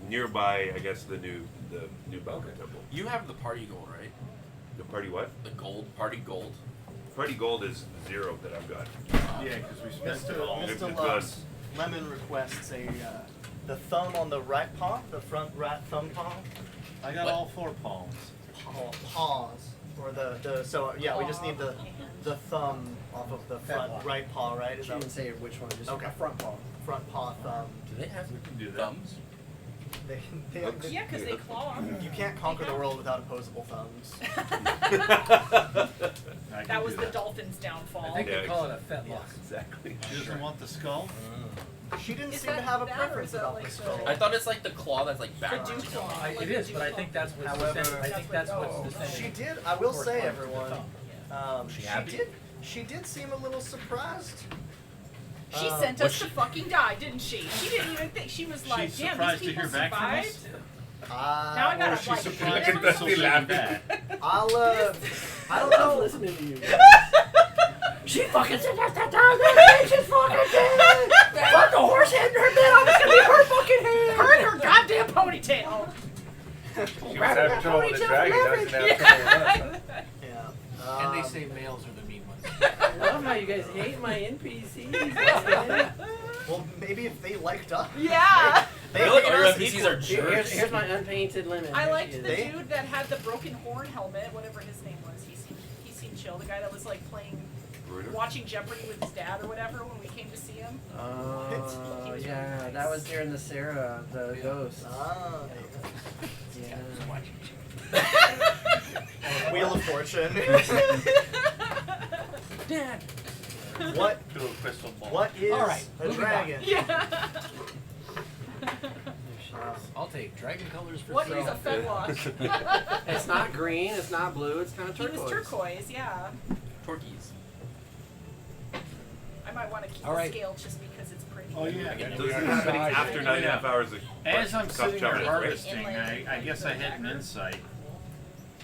Nearby, I guess the new Balkan Okay. temple. You have the party gold, right? The party what? The gold party gold. Party gold is 0 that I've got. Yeah, because we spent it all. It's Mr. good. Lux, Lemon requests the thumb on the right paw, the front right thumb paw, I got What? all 4 palms. paws, or the so yeah, we just need the thumb off of the front Fetlock. right paw, right? Is She that didn't say which one, just Okay. a front paw. front paw thumb? Do they have We can do that. thumbs? They, yeah, because they claw. you can't conquer the world without opposable thumbs. I can That was do the dolphin's downfall. I think Yeah, they call it a fetlock. Exactly. She doesn't want the skull? She didn't Is seem to that have a that, or preference is that about like the the- skull. I thought it's like the claw that's like backwards. Dew claw. It Like is, the but I dew think claw. that's what's However, descending. I think that's what's descending. She did. I will say, corresponds with the everyone. thumb. She happy? She did seem a little surprised. She Um, sent was us she- to fucking die, didn't she? She didn't even think. She was like, She's damn, surprised these to people hear back from us. survived. Now I gotta She's like. surprised never- that's still laughing. I don't know. Listening to you. She fucking said that down there. She's fucking dead. Fuck the horse head in her mouth. It's gonna be her fucking head. Her and her goddamn ponytail. She was having trouble with the dragon, doesn't have trouble with us. Yeah. And they say males are the mean ones. I love how you guys hate my NPCs. Well, maybe if they liked us. Yeah. They I feel like hate all your us NPCs equal. are jerks. Here's my unpainted lemon. I Here liked she the is. dude that had the broken horn helmet, whatever his name was. He seemed chill. The guy that was like playing, watching Jeopardy with his dad or whatever when we came to see him. Oh, He was yeah, really nice. that was during the Sarah, the ghost. Ah. Yeah. Wheel of Fortune. Dad. What? Through a crystal ball. What is All right, a moving on. dragon? Yeah. I'll take dragon colors for What sale. is a fetlock? It's not green, it's not blue, it's kind of He turquoise. was turquoise, yeah. Torquies. I might want to keep All right. the scale just because it's pretty. Oh yeah. Those are happening after 9.5 hours of As I'm cup sitting there chocolate. harvesting, I guess I had an insight.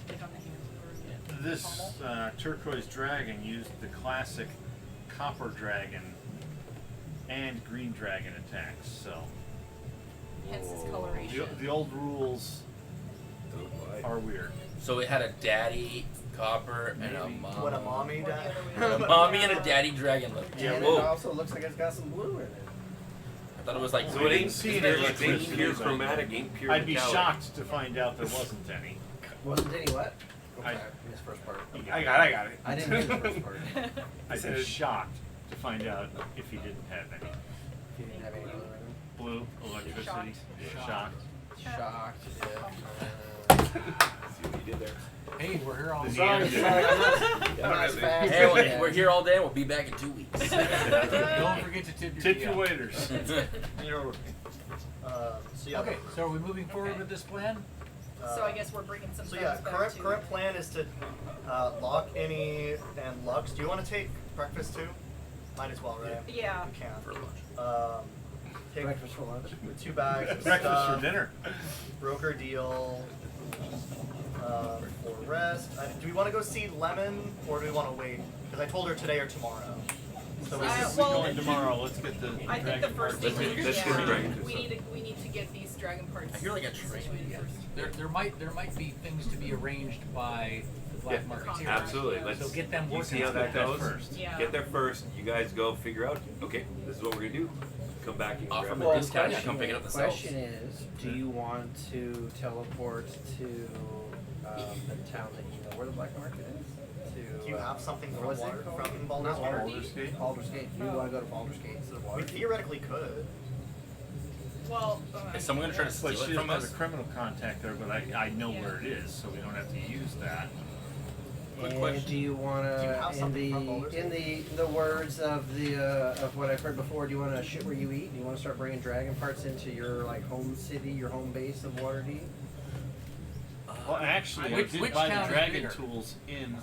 Like on the hand or This pommel. turquoise dragon used the classic copper dragon and green dragon attacks. So Hence his coloration. the old rules are weird. So it had a daddy copper and a mom. What a mommy Or the dad. other way A around. mommy and a daddy dragon look. And it Whoa. also looks like it's got some blue in it. I thought it was like So it ain't see it any ain't electricity, pure but chromatic, ain't pure I'd be metallic. shocked to find out there wasn't any. Wasn't any what? I- This first part. I got it. I didn't hear the first part. I'd said be it- shocked to find out if he didn't have any. You didn't have any other Blue, electricity, shocked. Shocked, See what you did there. Hey, we're here all Does day. he have Sorry, any- I'm not as fast. Hey, we're here all day. We'll be back in 2 weeks. Don't forget to tip your Tip your GM. waiters. So yeah. Okay, so are we moving forward with this plan? So I guess we're bringing some. So yeah, thumbs back current to- current plan is to lock any and Lux. Do you want to take breakfast too? Might as well, right? Yeah. You can. For lunch. Take Breakfast for lunch. 2 bags of Breakfast stuff, for dinner. broker deal for rest. Do we want to go see Lemon or do we want to wait? Because I told her today or tomorrow. So we Uh, just, well- Going tomorrow, let's get the I think the dragon first parts. thing Let's we, get the dragon we stuff. need to get these dragon parts. I hear like a train. situated first. There might be things to be arranged by the black Yeah, marketeers. Absolutely. So Let's get them you working see how on that that goes. first. Yeah. Get there first. You guys go figure out. Okay, this is what we're gonna do. Come back and Offer grab me it. a discount. Come pick it up themselves. Question is, do you want to teleport to the town that you know where the black market is? To, do you have something from what was it water called? from Baldur's Not Gate? Baldur's Gate? Baldur's Gate. Do you want to go to Baldur's Gate instead of We Waterdeep? theoretically could. Well, Is someone gonna try to steal But she it from doesn't have us? a criminal contact there, but I know where it is, so we don't have to use that. Quick And question. do you want Do you have to, in something from Baldur's the words of the of what I've heard before, do you want to shit where you eat? Do you want to start bringing dragon parts into your like home city, your home base of Waterdeep? Well, actually, Which I did town buy is the dragon bigger? tools in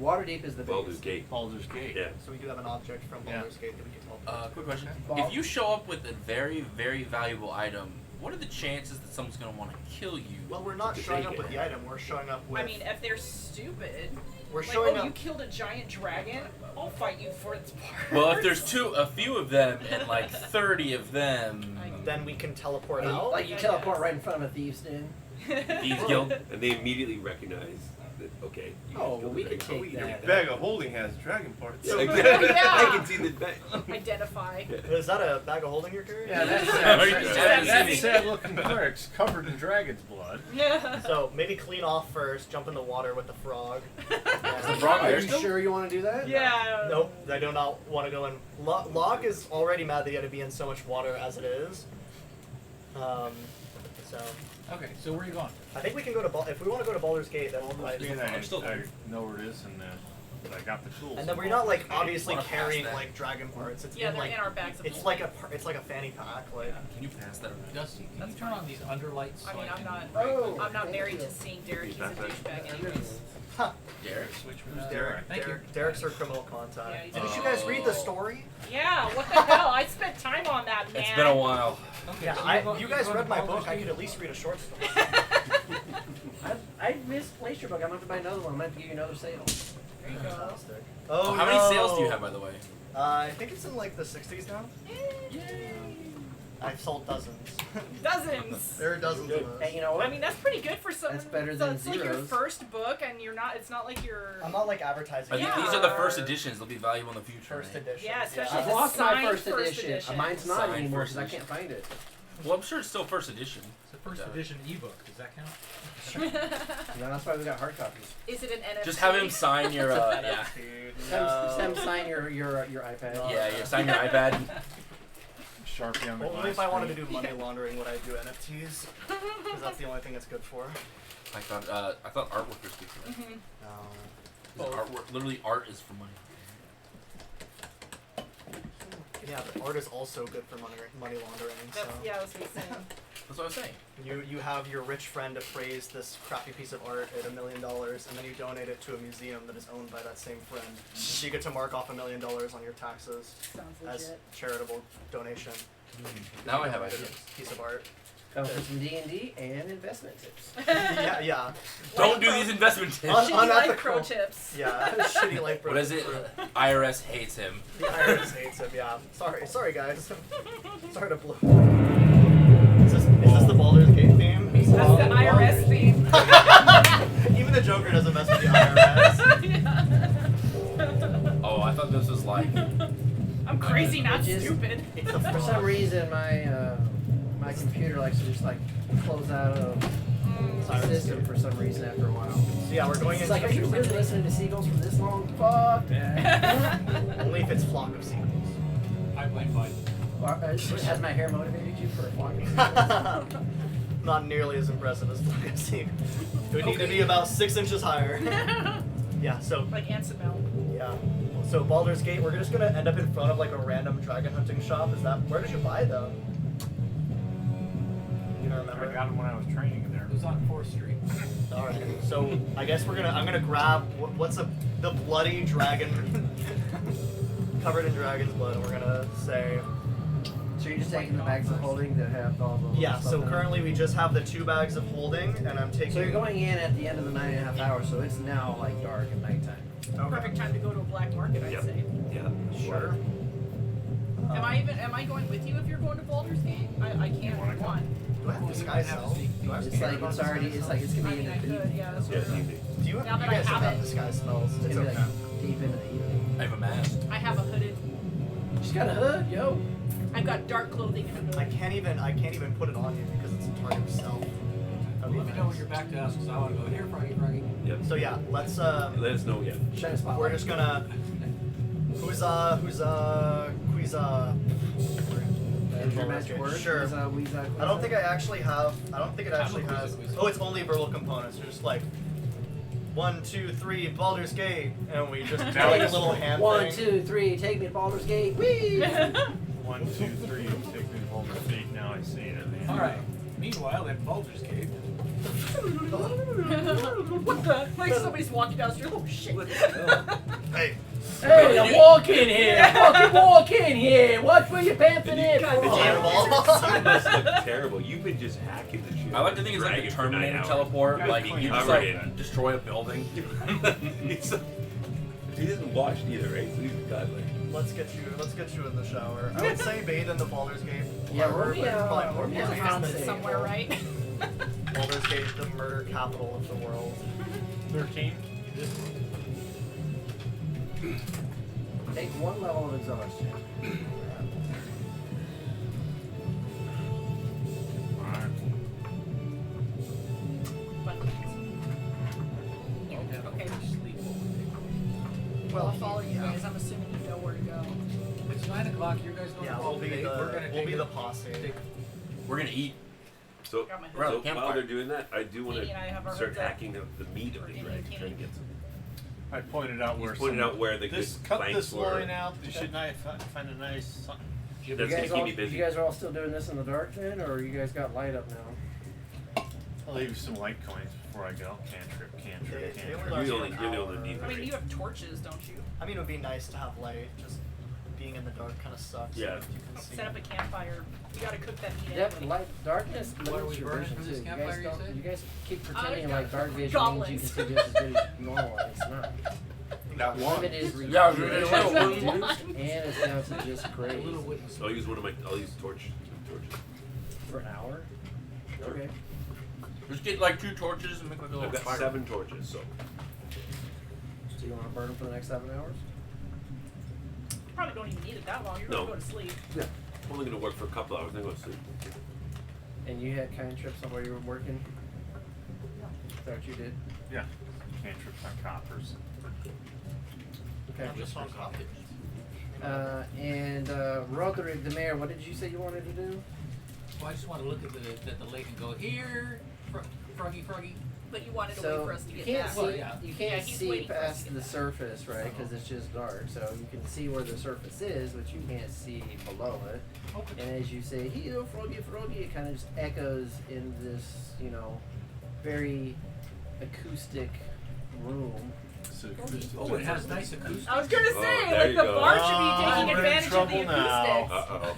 Waterdeep is the Baldur's biggest. Gate. Baldur's Gate. Yeah. So we do have an object from Yeah. Baldur's Gate that we can teleport. Quick question. Okay. If you show up with a very, very valuable item, what are the chances that someone's gonna want to kill you? Well, we're not to showing take up it. with the item. We're showing up with. I mean, if they're stupid, we're like, showing oh, up. you killed a giant dragon, I'll fight you for its parts. Well, if there's a few of them, and like 30 of them, Then we can teleport Like, out. like you teleport right in front of a thief's den. thieves guild. And they immediately recognize that. Okay. You Oh, guys well, we killed could the dragon. take Oh, that. Bag of holding has dragon parts. Yeah, exactly. Yeah. I can see the bag. Identify. Is that a bag of holding you're carrying? Yeah, that's Are you sad. sad? That sad-looking cleric's covered in dragon's blood. So maybe clean off first, jump in the water with the frog. Is the frog Are there you still? sure you want to do that? Yeah. Nope, I do not want to go in. Locke is already mad that he had to be in so much water as it is. So Okay, so where are you going? I think we can go to if we want to go to Baldur's Gate. That's Baldur's Gate, I'm still I there. know where it is, and But I got the tools. And then we're not like obviously Wanna pass carrying that? like dragon parts. It's Yeah, in, they're like in our bags of it's holding. like a fanny pack. Like Can you pass that around? Dusty, can That's you turn fine. on these underlights? I mean, I'm not. Oh, I'm not thank married you. to seeing Derek. He's a Back there. douchebag, anyways. Derek. Switch who's Derek? Thank you. Derek's our criminal contact. Yeah, he's Didn't you guys read the story? Yeah. What the hell? I spent time on that, man. It's been a while. Okay, Yeah, so you guys read my book. I could at least read a short story. I misplaced your book. I'm gonna have to buy another one. I'm gonna have to give you another sale. There you go. Fantastic. Oh, How many no. sales do you have, by the way? I think it's in like the 60s now. Yay! I've sold dozens. Dozens. There are dozens of those. Hey, you know what? I mean, that's pretty good for someone. That's better than it's like your zeros. first book, and you're not. It's not like you're. I'm not like advertising. I think Yeah. these are the first editions. They'll be valuable in the future. First right? edition. Yeah, especially I've the lost my signed first edition. edition. Mine's not Signed anymore first because I can't find it. Well, I'm sure it's still first edition. It's a first edition ebook. Does that count? No, that's why we got hard copies. Is it an NFT? Just have him sign your. Yeah. Stem sign your iPad. Yeah. You sign your iPad. Sharpie on the Only glass if I wanted to screen. do money laundering would I do NFTs, because that's the only thing it's good for. I thought artwork was good for that. No. Because artwork, literally, art is for money. Yeah, but art is also good for money laundering. So Yeah, that's what he's saying. That's what I was saying. you have your rich friend appraise this crappy piece of art at $1 million, and then you donate it to a museum that is owned by that same friend. So you get to mark off $1 million on your taxes Sounds as legit. charitable donation. Now I have Donated ideas. a piece of art. Come for some D&D and investment tips. Yeah, yeah. Don't do these investment tips. Un- Shitty life unethical. pro tips. Yeah, shitty life. What is it? IRS hates him. The IRS hates him. Yeah. Sorry guys. Sorry to blow. Is this the Baldur's Gate theme? That's the IRS theme. Even the Joker doesn't mess with the IRS. Oh, I thought this was like. I'm crazy, not Just- stupid. It's the For some fraud. reason, my computer likes to just like close out of the system for some reason after a while. So yeah, we're going It's into like, are you really listening to Seagulls for this long? Fuck that. only if it's flock of seagulls. I blame Biden. Has my hair motivated you for a flock of seagulls? Not nearly as impressive as flock of seagulls. It would need to be about 6 inches higher. Yeah. So Like Ansabel. yeah. So Baldur's Gate, we're just gonna end up in front of like a random dragon hunting shop. Is that where did you buy them? You don't remember? I got them when I was training there. It was on 4th Street. All right. So I guess I'm gonna grab the bloody dragon covered in dragon's blood, and we're gonna say So you're just taking the bags of holding that have all the yeah. stuff So in it? currently we just have the 2 bags of holding, and I'm taking. So you're going in at the end of the 9.5 hours, so it's now like dark and nighttime. Okay. Perfect time to go to a black market, I'd Yep. say. Yeah. Sure. Am I going with you if you're going to Baldur's Gate? I can't. wanna come? One. Do I have disguise have spell? to see- Do I have It's like spell it's disguise already it's like it's I gonna be mean, I in the could. Yeah, that's Yeah, true. maybe. Do you? Now You that I guys don't have have it. disguise spells. it's It's gonna be okay. like deep into the evening. I have a mask. I have a hooded. She's got a hood, yo. I've got dark clothing and a hood. I can't even put it on you because it's a target of self. That'd be Let me know when you're back to us, because I want to go here, Froggy. Yep. So yeah, let's Let us know. Yeah. Shine a spotlight. we're just gonna who's Your magic word? Sure. Weeza, I don't think it actually has. Quiza. Oh, it's only verbal components. We're just like 1, 2, 3, Baldur's Gate, and we just do like a little hand 1, thing. 2, 3, take me to Baldur's Gate. Whee! 1, 2, 3, take me to Boulder Feet. Now I see it. All right. Meanwhile, in Baldur's Gate, What the? Like somebody's walking down the street. Oh shit. Hey, Hey, I'm walking here. Fucking walking here. Watch where you're panting in. the for. cannonball. You must look terrible. You've been just hacking the shit. I like to think it's like Dragon the for 9 Terminator hours. teleport. Like you just I'm like ready. destroy a building. He doesn't wash either, right? So he's got like. Let's get you in the shower. I would say bathe in the Baldur's Gate. Yeah, harbor, we're but it's probably more yeah, safe we're Found than it the somewhere, right? Baldur's Gate, the murder capital of the world. 13. Take 1 level of exhaustion. Alright. Okay. Well, I'll follow you guys. I'm assuming you know where to go. it's 9 o'clock. You guys know Yeah, the we'll be Gate. the posse. We're gonna eat. So, Got my hood. We're on so a campfire. while they're doing that, I do want Katie and I have to our start hoods up. hacking the meat of the Katie, dragon, Katie. trying to get some. I pointed out where. He's pointed out where the this good cut flanks this were. line out. You should find a nice. You That's guys, gonna keep me busy. you guys are all still doing this in the dark then, or you guys got light up now? I'll leave you some light coins before I go. Cantrip, cantrip, They cantrip. only You're last the you an only hour. need I mean, you have torches, don't you? I mean, it would be nice to have light. Just being in the dark kind of sucks. Yeah. If you can see. Set up a campfire. You gotta cook that meat Yep, anyway. light, darkness What are limits we your burning vision for too. this You campfire, guys you don't. said? You guys keep we pretending got like dark vision means goblins. you can see just as good as normal. and It's not. Not one. Limit is Yeah, reduced, and it's down to just A crazy little wooden So I'll use one of my. I'll use torches. for an hour. Okay. Just get like 2 torches and make like a little I've got fire. 7 torches, so So you want to burn them for the next 7 hours? Probably don't even need it that long. You're No. gonna go to sleep. I'm only gonna work for a couple hours. Then go to sleep. And you had kind trips on while you were working. Is that what you did? Yeah, cantrips on coppers. Okay. Just on coffee. And Roderick, the mayor, what did you say you wanted to do? Well, I just want to look at the lake and go, here, froggy, froggy. But you wanted to So wait for us to you get can't back. see, Well, yeah. you can't he's see waiting for us to past get the back. surface, right? Because it's just dark. So you can see where the surface is, but you can't see below it. Okay. And as you say, "Hello, froggy, froggy," it kind of just echoes in this, very acoustic room. So Oh, it has nice acoustics. I was gonna Oh, say, there like you the go. bar should Oh, be taking we're in advantage of the trouble now. acoustics. Uh-oh.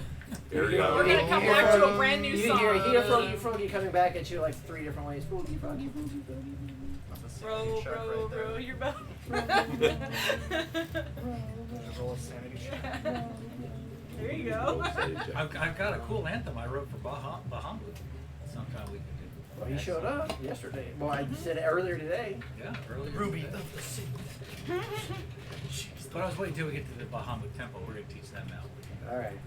Here we We're go. We're gonna come back to a brand new You song. can hear "Hello, froggy, froggy" coming back at you like 3 different ways. Froggy, froggy, froggy, froggy. That's a Bro, sanity check bro, right bro, there. you're about. Just roll a sanity check. There you go. I've got a cool anthem I wrote for Bahamut. Sometime we can do. Well, he showed up yesterday. Well, I said earlier today. Yeah, earlier. Ruby today. of the sea. But I was waiting till we get to the Bahamut temple. We're gonna teach them now. All right.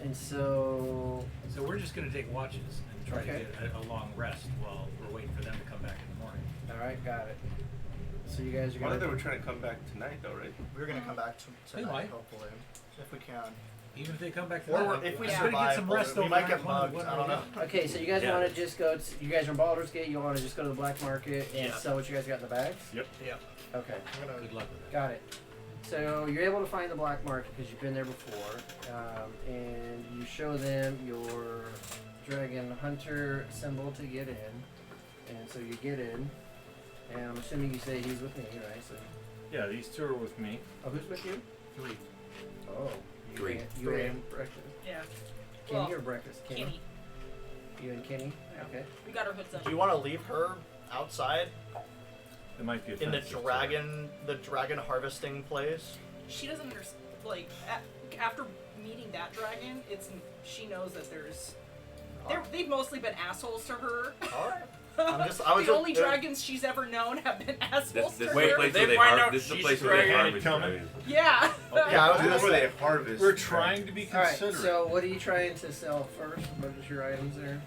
And so So we're just gonna take watches and try Okay. to get a long rest while we're waiting for them to come back in the morning. all right, got it. So you guys are One of them gonna. were trying to come back tonight, though, right? We're gonna come back to They tonight, might. hopefully, if we can. Even if they come back Or tonight, if we I'm gonna survive, get some rest we over might night. get bugged. I don't know. Okay, so you guys Yeah. want to just go. You guys are in Baldur's Gate. You want to just go to the black market and Yeah. sell what you guys got in the bags. Yep. Yeah. Okay, I'm gonna Good luck with that. got it. So you're able to find the black market because you've been there before, and you show them your dragon hunter symbol to get in, and so you get in, and I'm assuming you say he's with me, right? So, Yeah, these 2 are with me. oh, who's with you? 3. Oh, you 3. and- You Three. and breakfast. Yeah. Kenny Well, or breakfast? Kenny. You and Kenny. Yeah. Okay. We got our hoods up. Do you want to leave her outside It might be in the offensive to her. dragon harvesting place? She doesn't understand. Like after meeting that dragon, she knows that they've mostly been assholes to her. All right. I was The only just- dragons she's ever known have been assholes This to is the her. place they where they find harvest. out This is the she's place where they dragon harvest coming. dragons. Yeah. Yeah, I was This gonna is where say. they harvest. We're trying to be All right. considerate. So what are you trying to sell first? What is your items there?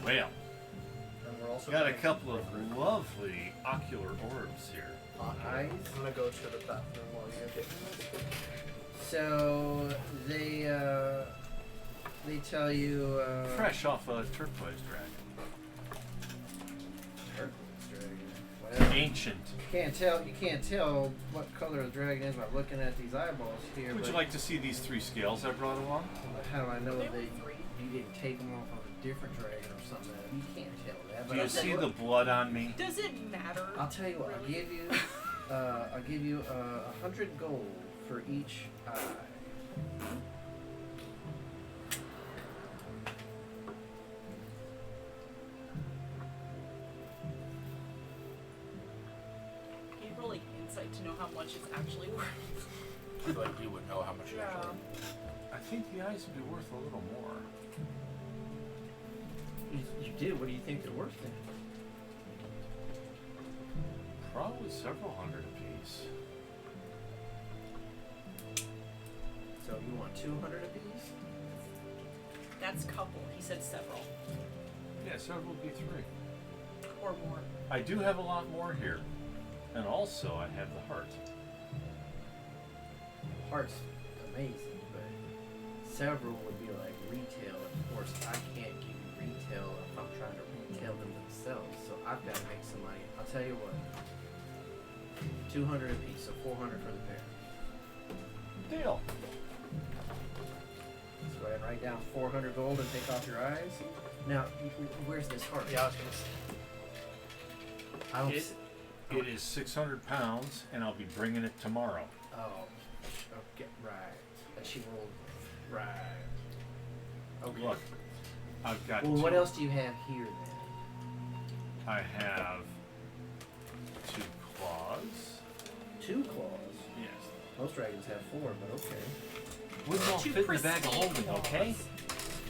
Well, And we're also got a gonna- couple of lovely ocular orbs here. Eyes. I'm gonna go to the bathroom while you get. So they tell you Fresh off a turquoise dragon. Well, Ancient. you can't tell what color the dragon is by looking at these eyeballs here. Would but you like to see these 3 scales I brought along? how do I know They that were you three. didn't take them off of a different dragon or something? You can't tell that. Do But you I'll tell see you the what, blood on me? Does it matter? I'll tell you what. I'll give you 100 gold for each eye. Can you roll like insight to know how much it's actually worth? I feel like you would know how much it Yeah. actually. I think the eyes would be worth a little more. You did. What do you think they're worth then? Probably several hundred apiece. So you want 200 apiece? That's couple. He said several Yeah, several would be 3. or more. I do have a lot more here. And also, I have the heart. Heart's amazing, but several would be like retail. Of course, I can't give you retail if I'm trying to retail them themselves. So I've got to make some money. I'll tell you what. 200 apiece, so 400 for the pair. Deal. So go ahead and write down 400 gold and take off your eyes. Now, where's this heart? Yeah, I was gonna say. I don't. It is 600 pounds, and I'll be bringing it tomorrow. Oh. Okay. Right. And she rolled. Right. Okay. Look, I've got. Well, two. what else do you have here then? I have 2 claws. 2 claws. Yes. Most dragons have 4, but okay. Wouldn't all Two fit in the bag of pristine holding, claws. okay?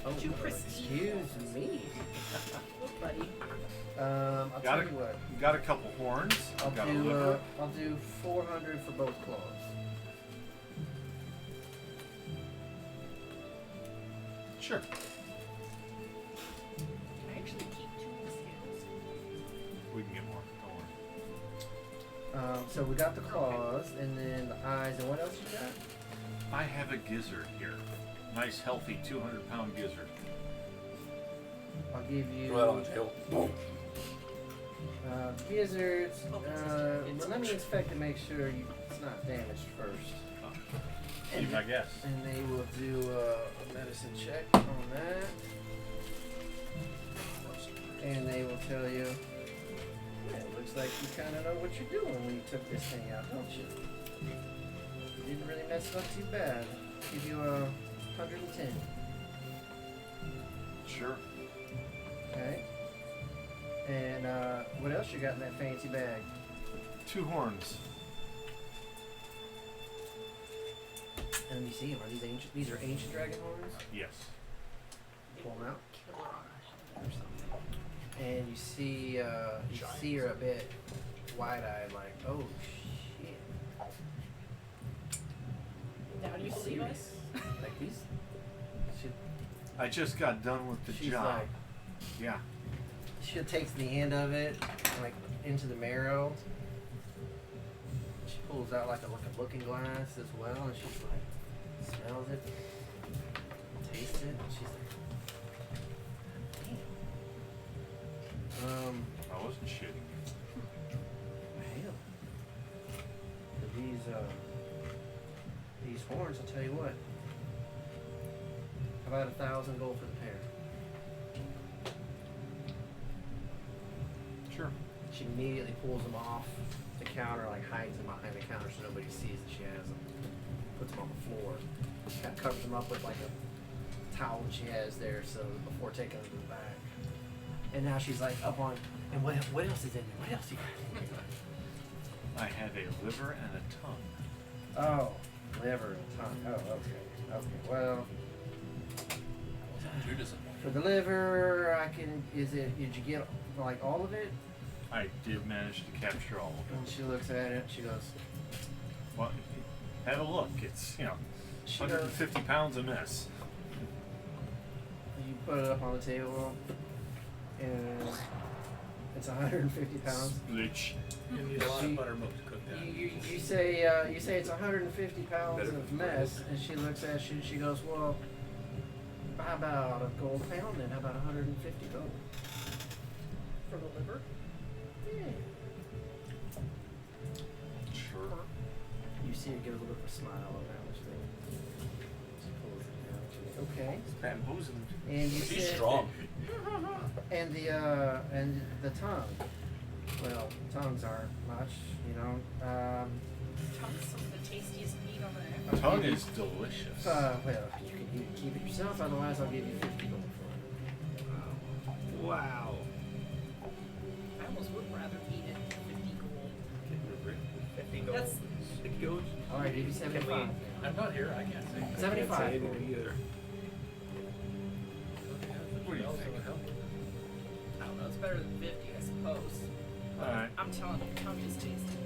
Oh, Too pristine. excuse me. Look, buddy. I'll Got tell it. you what. Got a couple horns. I've got a liver. I'll do 400 for both claws. Sure. Can I actually keep 2 of the scales? We can get more. Don't worry. So we got the claws, and then the eyes, and what else you got? I have a gizzard here. Nice, healthy 200-pound gizzard. I'll give you Throw that on the table. gizzards. Oh, But let me inspect to make sure it's not damaged first. Leave my guess. And they will do a medicine check on that. And they will tell you, yeah, it looks like you kind of know what you're doing when you took this thing out, don't you? You didn't really mess it up too bad. Give you a 110. Sure. Okay. And what else you got in that fancy bag? 2 horns. And let me see them. Are these ancient? These are ancient dragon horns. Yes. Pull them out. And you see her a bit wide-eyed, like, oh shit. Now do you believe us? Like these? She, I just got done with the she's job. like, Yeah. she takes the end of it, like into the marrow. She pulls out like a looking glass as well, and she's like, smells it, tastes it, and she's like, damn. I wasn't shitting. Hell. But these horns, I'll tell you what. How about 1,000 gold for the pair? Sure. She immediately pulls them off the counter, like hides them behind the counter so nobody sees that she has them. Puts them on the floor. Kind of covers them up with like a towel that she has there, so before taking them to the back. And now she's like up on. And what else is in there? What else you got? I have a liver and a tongue. Oh, liver and tongue. Oh, okay. Okay. Well, Too disappointed. for the liver, I can. Is it? Did you get like all of it? I did manage to capture all of And she looks at it. She goes. it. Well, have a look. It's, She goes. 150 pounds a mess. You put it up on the table, and it's 150 pounds. Splitch. You need a lot She- of buttermilk to cook that. You say it's 150 pounds Better of than mess, and she looks at you. She goes, well, how about a gold a pound then? How about 150 gold? For the liver? Yeah. Sure. You see her give a little bit of a smile on that which thing. She pulls it down. She's like, okay. Bamboozled. And you She's said- strong. And the tongue. Well, tongues aren't much, Tongue's some of the tastiest meat on the Tongue is delicious. well, you can keep it yourself. Otherwise, I'll give you 50 gold for it. Wow. I almost would rather eat it than 50 gold. 50 gold. That's All right, give you 75. I'm not here. I can't say. 75. either. What do you think? I don't know, it's better than 50, I suppose. Alright. I'm telling you, tongue is tasty.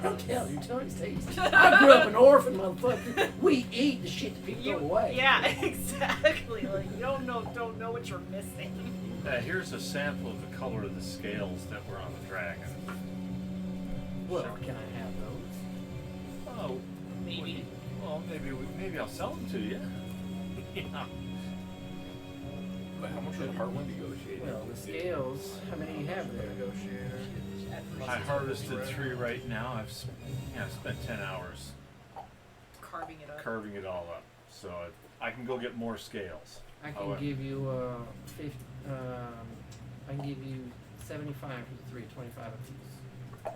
I'm telling you, tongue's tasty. I grew up an orphan, motherfucker. We eat the shit that people throw away. Yeah, exactly. Like you don't know what you're missing. Here's a sample of the color of the scales that were on the dragon. Well, can I have those? Oh, Maybe. well, maybe I'll sell them to you. Yeah. But how much would Heartland negotiate? Well, the scales, how many do you have there? Negotiator. at I harvested 3 right now. I've spent 10 hours carving it up. carving it all up. So I can go get more scales. I can However- give you I can give you 75 for the 3, 25 a piece.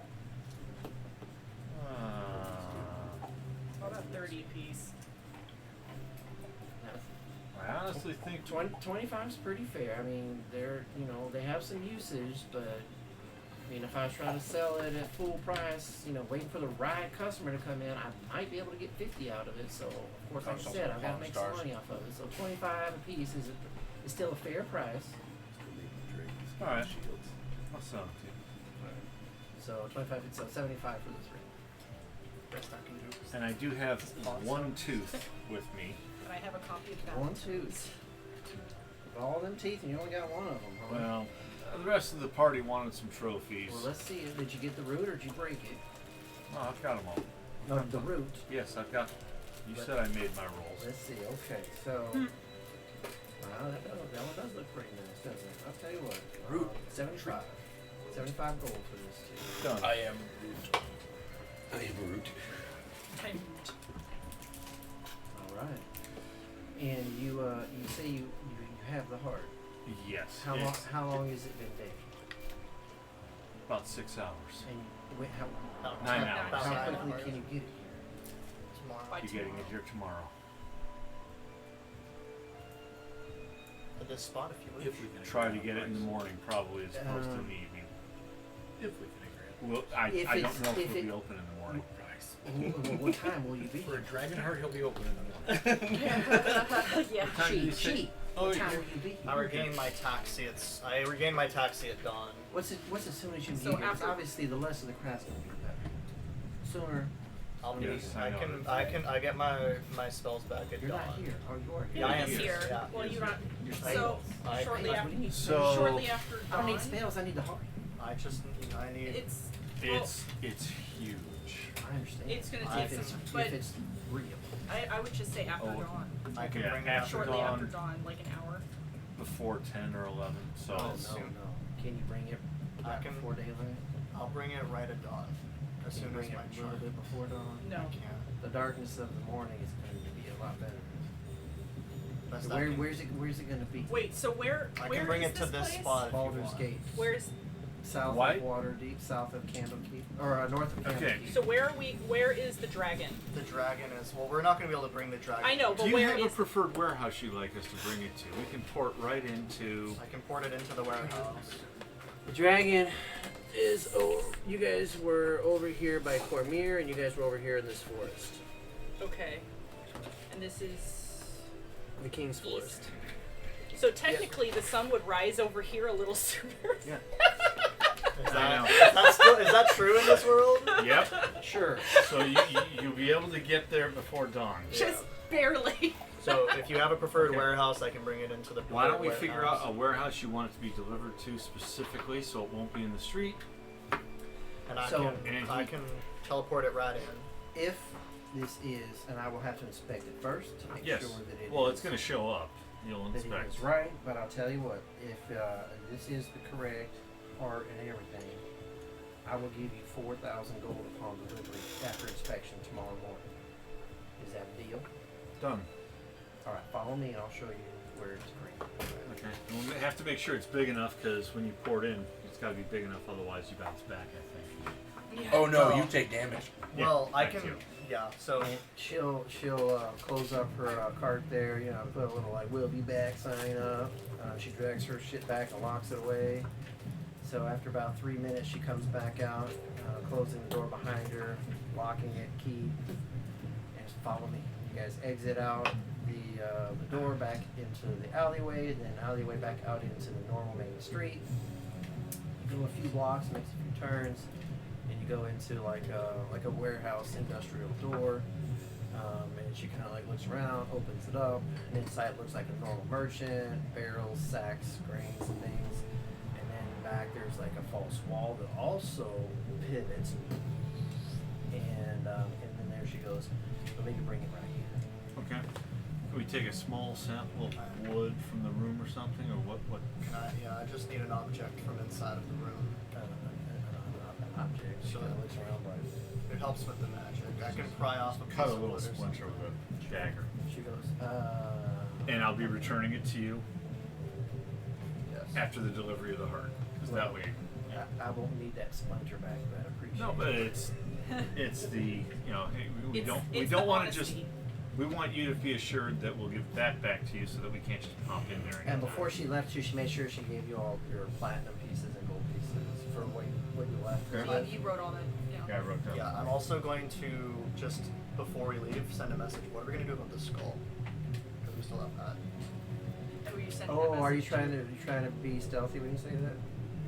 How about 30 a piece? I honestly think 25 is pretty fair. I mean, they're, they have some usage, but I mean, if I was trying to sell it at full price, waiting for the right customer to come in, I might be able to get 50 out of it. So, of course, like I said, I've got to make some money off of it. So 25 a piece is still a fair price. all right. I'll sell it to you. So 25, so 75 for the 3. Best I can do. And I do have one tooth with me. And I have a copy of that. 1 tooth. With all them teeth, and you only got one of them. Huh? Well, the rest of the party wanted some trophies. Well, let's see. Did you get the root or did you break it? Oh, I've got them all. No, the root. Yes, I've got. You said I made my rolls. Let's see. Okay, so. Wow, that one does look pretty nice, doesn't it? I'll tell you what. Root. 75. 75 gold for this too. Done. I am Root. I am Root. All right. And you say you have the heart. Yes. How it's long has it been dead? About 6 hours. And wait, how 9 hours. About how 9 quickly hours. can you get it here? Tomorrow. By You're getting it tomorrow. here tomorrow. At this spot, if you wish. If we can Try to agree get on it in the price. morning, probably as opposed to in Um, the evening. If we can agree. Well, If I don't it's- know if if we'll be it- open in the morning. What time will you be For a here? dragon heart, he'll be open in the morning. Yeah. Time did you say- Cheat. Oh, What time you're- will you be here? I regain my taxi. I regain my taxi at dawn. What's as soon as you So get here? 'Cause after- obviously, the less of the crowd's gonna be better. Sooner. I'll be. Yes, I know. I get my spells back at You're dawn. not here. Or you are here. Yeah, I am He's here. here. Yeah. Well, you're not. You're So I- shortly What after. do you need? So- Shortly after I dawn. don't need spells. I need the heart. I need. It's huge. I understand. It's gonna take if it's, some- but- if it's real. I would just say after Oh, dawn. I can Yeah, bring it after after Shortly dawn. after dawn, like an hour. Before 10 or 11. So Oh it's, no. Can you bring it I right can- before daylight? I'll bring it right at dawn. As Can you soon as bring it my a little chart. bit before dawn? No. I can. The darkness of the morning is going to be a lot better. Best I can. Where's it going to be? Wait. So where? I where can bring is it to this place? spot if you Baldur's want. Gate, Where's? south White? of Waterdeep, south of Candlekeep, or north of Candlekeep. Okay. So where are we? Where is the dragon? The dragon is. Well, we're not going to be able to bring the dragon. I know, do but you where have a is? preferred warehouse you'd like us to bring it to? We can port right into. I can port it into the warehouse. The dragon is you guys were over here by Cormier, and you guys were over here in this forest, Okay. And this is. the King's East. Forest. So technically, the sun would rise over here a little sooner. Yeah. Is I know. is that true in this world? Yep. Sure. So you'll be able to get there before dawn. Just barely. So if you have a preferred Okay. warehouse, I can bring it into the. Why don't we warehouse. figure out a warehouse you want it to be delivered to specifically, so it won't be in the street? And I So- I can teleport it right in. If this is, and I will have to inspect it first to make Yes. sure that it Well, is- it's going to show up. You'll that it inspect. is right. But I'll tell you what, if this is the correct art and everything, I will give you 4,000 gold upon delivery after inspection tomorrow morning. Is that a deal? Done. All right, follow me, and I'll show you where it's green. Okay. And we'll have to make sure it's big enough because when you pour it in, it's got to be big enough. Otherwise, you bounce back. I think. Yeah. Oh no, Oh. you take damage. Yeah, Well, I thank can. you. Yeah. So And she'll close up her cart there, put a little like "We'll be back" sign up. She drags her shit back and locks it away. So after about 3 minutes, she comes back out, closing the door behind her, locking it, key, and just follow me. You guys exit out the door back into the alleyway, then alleyway back out into the normal main street. You go a few blocks, makes a few turns, and you go into like a warehouse industrial door. And she kind of like looks around, opens it up, and inside looks like a normal merchant, barrels, sacks, grains, and things. And then back there's like a false wall that also pivots. And then there she goes. Let me bring it right here. Okay. Can we take a small sample of wood from the room or something, or what? I just need an object from inside of the room. object. She So- kind of looks around like. It helps with the magic. I can pry off a piece Cut a of little wood or splinter something. with a dagger. She goes, And I'll be returning it to you Yes. after the delivery of the heart. Because that way. I won't need that splinter back, but I appreciate No, it. but it's the, you know, hey, we don't it's don't the want to just. honesty. We want you to be assured that we'll give that back to you so that we can't just pop in there. And anytime. before she left you, she made sure she gave you all your platinum pieces and gold pieces for what you left. Okay. You wrote all that. Yeah, I wrote down. Yeah, I'm also going to, just before we leave, send a message. What are we going to do about the skull? Because we still have that. Oh, you sending Oh, that are you message trying to be stealthy when you say that?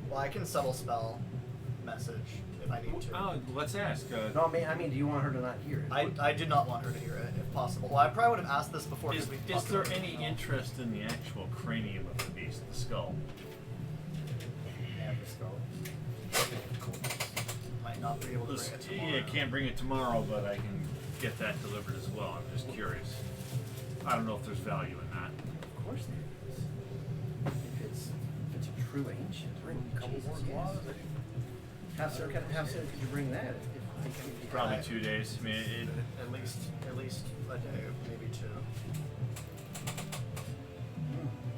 Well, I can subtle spell message if I need to. Oh, let's ask. No, I mean, do you want her to not hear it? I did not want her to hear it, if possible. Well, I probably would have asked this before. Is, 'cause we is talked there about it any now. interest in the actual cranium of the beast, the skull? Have the skull. Might not be able to bring it tomorrow. Yeah, can't bring it tomorrow, but I can get that delivered as well. I'm just curious. I don't know if there's value in that. Of course there is. If it's a true ancient ring, Jesus, yes. How soon could you bring that? If Probably 2 days. I mean, At least a day, maybe two.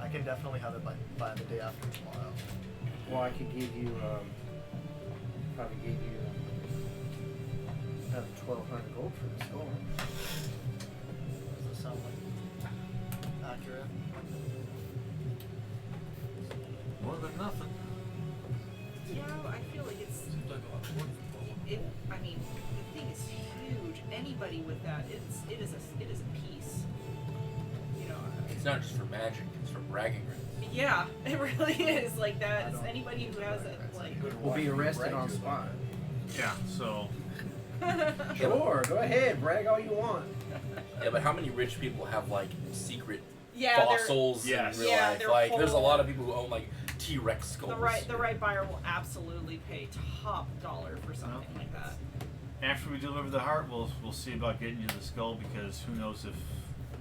I can definitely have it by the day after tomorrow. Well, I could give you, probably give you another 1,200 gold for the skull. Does this sound like accurate? more than nothing. Yeah, I feel like it's. I mean, the thing is huge. Anybody with that, it is a piece. You know. It's not just for magic; it's for bragging rights. Yeah, it really is. Like I that. don't Anybody who has it, think like. that's Will be arrested on spot. Yeah, so Sure, go ahead, brag all you want. Yeah, but how many rich people have like secret Yeah, they're- fossils Yes. in real Yeah, life? they're Like, there's a full- lot of people who own like T-Rex skulls. The right buyer will absolutely pay top dollar for something like that. after we deliver the heart, we'll see about getting you the skull because who knows if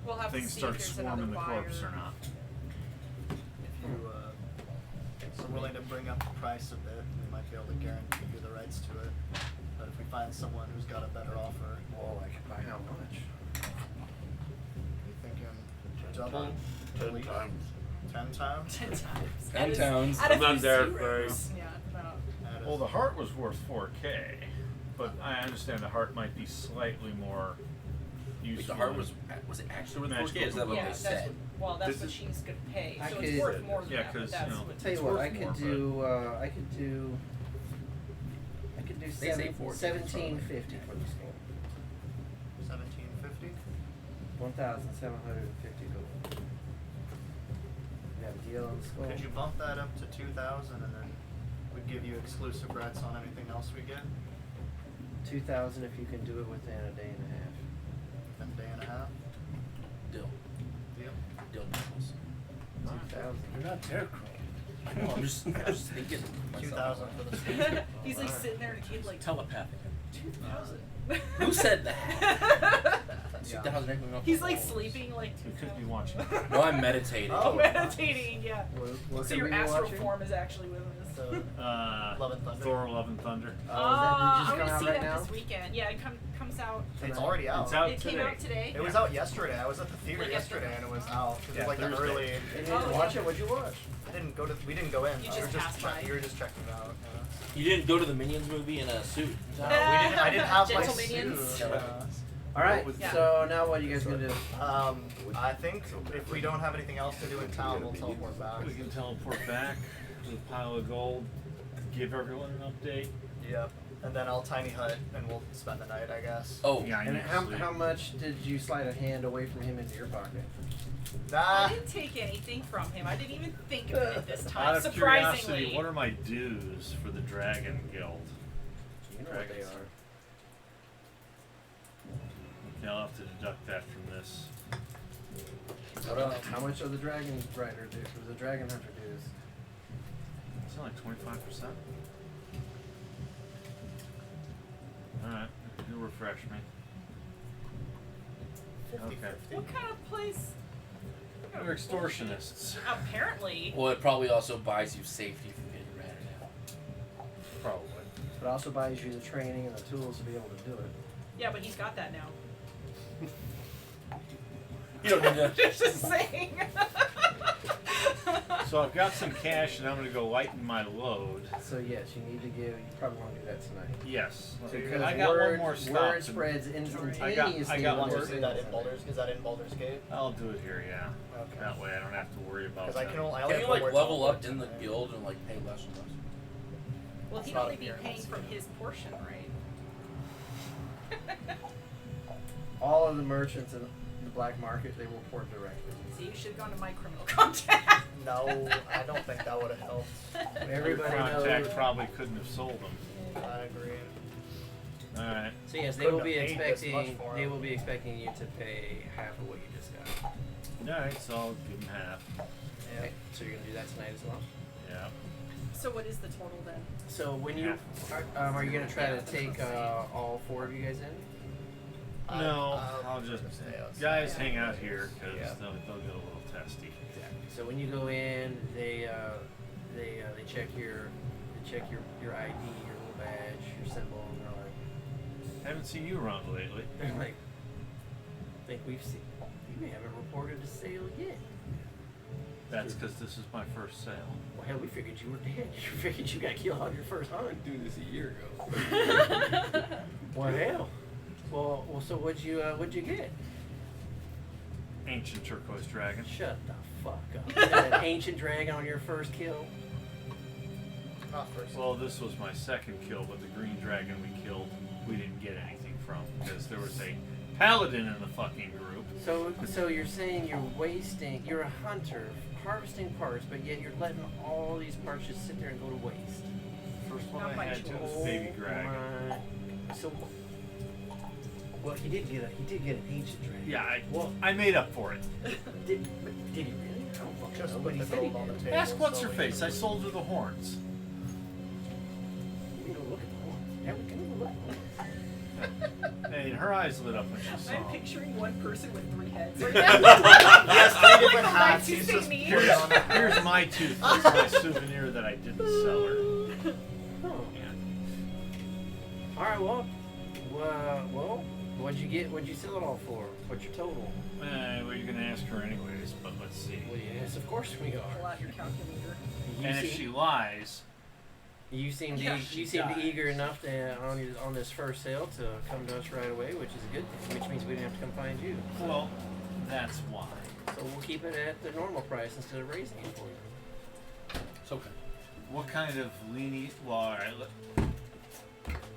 We'll have things to see start if there's swarming the another corpse buyer. or not. If you are willing to bring up the price a bit, we might be able to guarantee you the rights to it. But if we find someone who's got a better offer, Well, like, by how much? you thinking double? 10 times. 10 times? 10 times. And Add a- towns. add a I'm not few there, zeros. Yeah, no. That is- Well, the heart was worth 4K, but I understand the heart might be slightly more useful. Wait, the heart was it actually worth Magical 4K? Is that what Yeah, they that's said? what, that's This what is- she's gonna pay. I So could- it's worth more than Yeah, that, but 'cause, that's you know, what. Tell you It's what, worth I could more, do. I could do They say 4K, 1750 for the skull. 1750? 1,750 gold. You got a deal on the skull? Could you bump that up to 2,000 and then we'd give you exclusive rights on anything else we get? 2,000 if you can do it within a day and a half. In a day and a half? Dill. Deal? Dill nipples. 2,000. You're not there, Crow. I know, I'm just thinking to myself. 2,000 for the skull. He's like Alright. sitting there and he's like Telepathic. 2,000. Who said that? Yeah. 2,000 echoing off He's the like walls. sleeping like We 2,000. could be watching. No, I'm meditating. Oh. Meditating, yeah. What So could your we be astral watching? form is actually with us. Love and Thunder. Thor: Love and Thunder. Oh, is that, did it I'm just come gonna out see right that now? this weekend. Yeah, it comes out. It's already out. It's out It today. came out today. It was out yesterday. I was at the theater Like yesterday and it was out. It was Yeah, like an Thursday. early. And you Oh, didn't watch yeah. it? What'd you watch? We didn't go in. You We just were passed by. You were just checking it out. You didn't go to the Minions movie in a suit. I didn't have my Gentle minions. suit. All right. Yeah. So now what are you guys gonna do? I think if we don't have anything else to do in town, we'll teleport back. We can teleport back with a pile of gold, give everyone an update. Yep. And then I'll tiny hut and we'll spend the night, I guess. Oh, Yeah, I And need to how, sleep. how much did you slide a hand away from him into your pocket? Nah. I didn't take anything from him. I didn't even think of it this time. Out of Surprisingly. curiosity, what are my dues for the Dragon Guild? You know what they are. Okay, I'll have to deduct that from this. How much are the dragon rider dues? Or the dragon hunter dues? It's only 25%. Alright, you refresh me. 50, Okay. 50. What kind of place? what kind They're of bullshit? extortionists. Apparently. well, it probably also buys you safety from getting ratted out. Probably. It also buys you the training and the tools to be able to do it. Yeah, but he's got that now. You don't need to. Just saying. So I've got some cash, and I'm going to go lighten my load. So yes, you need to give. You probably want to do that tonight. Yes. Because I got one more stop. Word and spreads instantaneously. I got Want more. to do that in Baldur's? Is that in Baldur's Gate? I'll do it here, yeah. Okay. That way I don't have to worry about Because I that. can only. I Can only you have like one level more up in the tonight. guild and like pay less and less? Well, It's he'd not only be appearance. paying from his portion, right? All of the merchants in the black market, they will report directly. See, you should have gone to my criminal contact. No, I don't think that would have helped. Everybody Your contact knows. probably couldn't have sold them. I agree. All right. So yes, they Couldn't will be have paid this much expecting. for They him. will be expecting you to pay half of what you just got. All right, so I'll give them half. Okay. So you're gonna do that tonight as well. Yeah. So what is the total then? So when you are you gonna try to take all 4 of you guys in? No, I'll just stay outside. guys hang out here because Yeah. they'll get a little testy. Exactly. So when you go in, they check your ID, your little badge, your symbol, and Haven't seen you around lately. they're like, think we've seen. You haven't reported a sale yet. That's because this is my first sale. Well, hell, we figured you were dead. You figured you got killed on your first hunt. Do this a year ago. Well, hell. Well, so what'd you get? Ancient turquoise dragon. Shut the fuck up. You got an ancient dragon on your first kill. Not first. Well, this was my second kill, but the green dragon we killed, we didn't get anything from because there was a paladin in the fucking group. So you're saying you're a hunter, harvesting parts, but yet you're letting all these parts just sit there and go to waste. First one Not I my had to choice. was baby dragon. So, well, he did get an ancient dragon. Yeah, I made up for it. Did he really? I don't fucking Just know, put but he the said he gold on the did. table. Ask what's so her we face. can- I sold her the horns. We don't look at the horns. Yeah, we can even look at the horns. Hey, her eyes lit up when she saw I'm him. picturing one person with 3 heads. Right Yes, 3 Like different the hats. lights you He's say just me. putting on that. Here's my tooth. That's my souvenir that I didn't sell her. Oh. Yeah. All right, well, what'd you get? What'd you sell it all for? What's your total? Well, you're gonna ask her anyways, but let's see. Well, yes, of course we Pull are. out your calculator. And if she lies, You seemed Yeah, you seemed eager enough to on this first sale to come to us right away, which is a good thing. Which means we didn't have to come find you. well, that's why. So we'll keep it at the normal price instead of raising it for you. It's okay. What kind of lenient? Well, all right.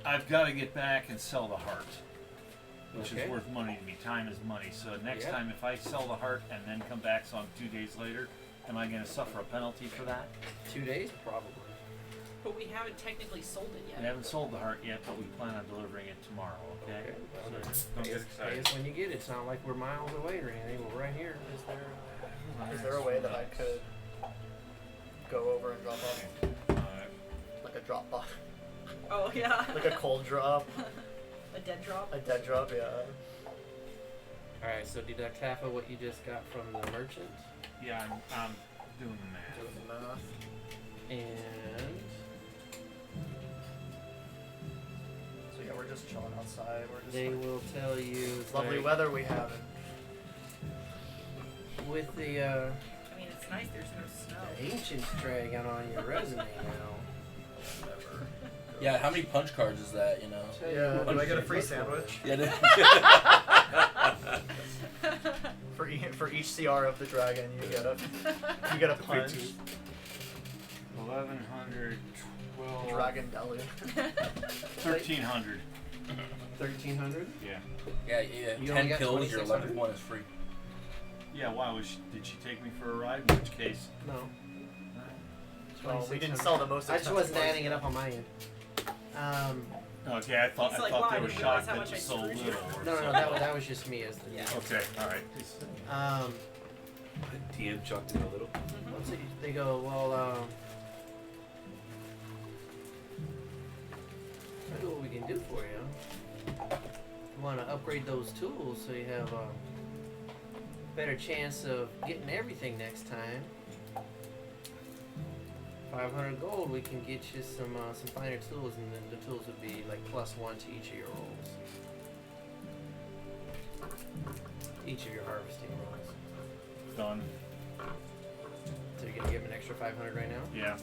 I've got to get back and sell the heart, which Okay. is worth money to me. Time is money. So next Yeah. time, if I sell the heart and then come back some 2 days later, am I going to suffer a penalty for that? 2 days, probably. But we haven't technically sold it yet. I haven't sold the heart yet, but we plan on delivering it tomorrow. Okay. Well, So then don't pay get us excited. when you get it. It's not like we're miles away or anything. We're right here. Is there a way that I could go over and drop off like a drop off, Oh yeah. like a cold drop, A dead drop. a dead drop? Yeah. All right. So deduct half of what you just got from the merchant, Yeah, I'm doing the math. Doing the math. and So yeah, we're just chilling outside. We're just they like, will tell you it's lovely like, weather we have. with the I mean, it's nice. There's no snow. ancient dragon on your resume now. Yeah, how many punch cards is that, you know? Tell you Yeah. what Do I you get a should free look for. sandwich Yeah. for each CR of the dragon? You get a punch. 1100, 12, Dragon deli. 1300. 1300. Yeah. Yeah, You 10 only got kills, your 11th 2600? one is free. Yeah. Why did she take me for a ride? In which case, No. Well, we didn't 2600. sell the most. I just expensive wasn't ones. adding it up on my end. okay. I thought He's I like, thought wow, I they were didn't realize shocked how that much you I sold screwed you. little. Or No, something. that was just me as the. Yeah. Okay. All right. TM chucked in a little. Let's see. They go, well, I know what we can do for you. You want to upgrade those tools so you have a better chance of getting everything next time. If 500 gold, we can get you some finer tools, and then the tools would be like +1 to each of your rolls. Each of your harvesting rolls. Done. So you're gonna give them an extra 500 right now? Yeah.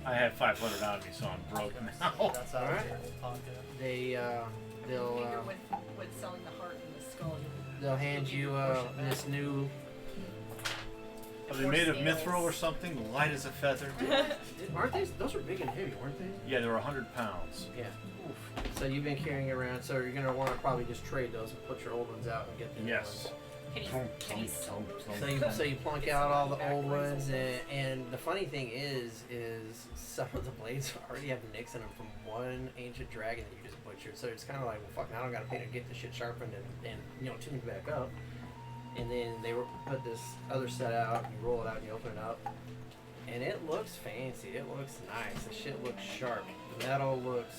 I had 500 on me, so I'm broke now. That's out Alright. of your pocket. They'll Figure with selling the heart and the skull. they'll hand you this new. Are they made of mithril or something? Light as a feather? Aren't they? Those were big and heavy, weren't they? Yeah, they were 100 pounds. Yeah. So you've been carrying around. So you're gonna want to probably just trade those and put your old ones out and get the new Yes. ones. Can he sell those? So you plunk out all the old ones, and the funny thing is some of the blades already have nicks in them from one ancient dragon that you just butchered. So it's kind of like, well, fuck, now I don't gotta pay to get the shit sharpened and tuned back up. And then they put this other set out, and you roll it out, and you open it up, and it looks fancy. It looks nice. The shit looks sharp. The metal looks,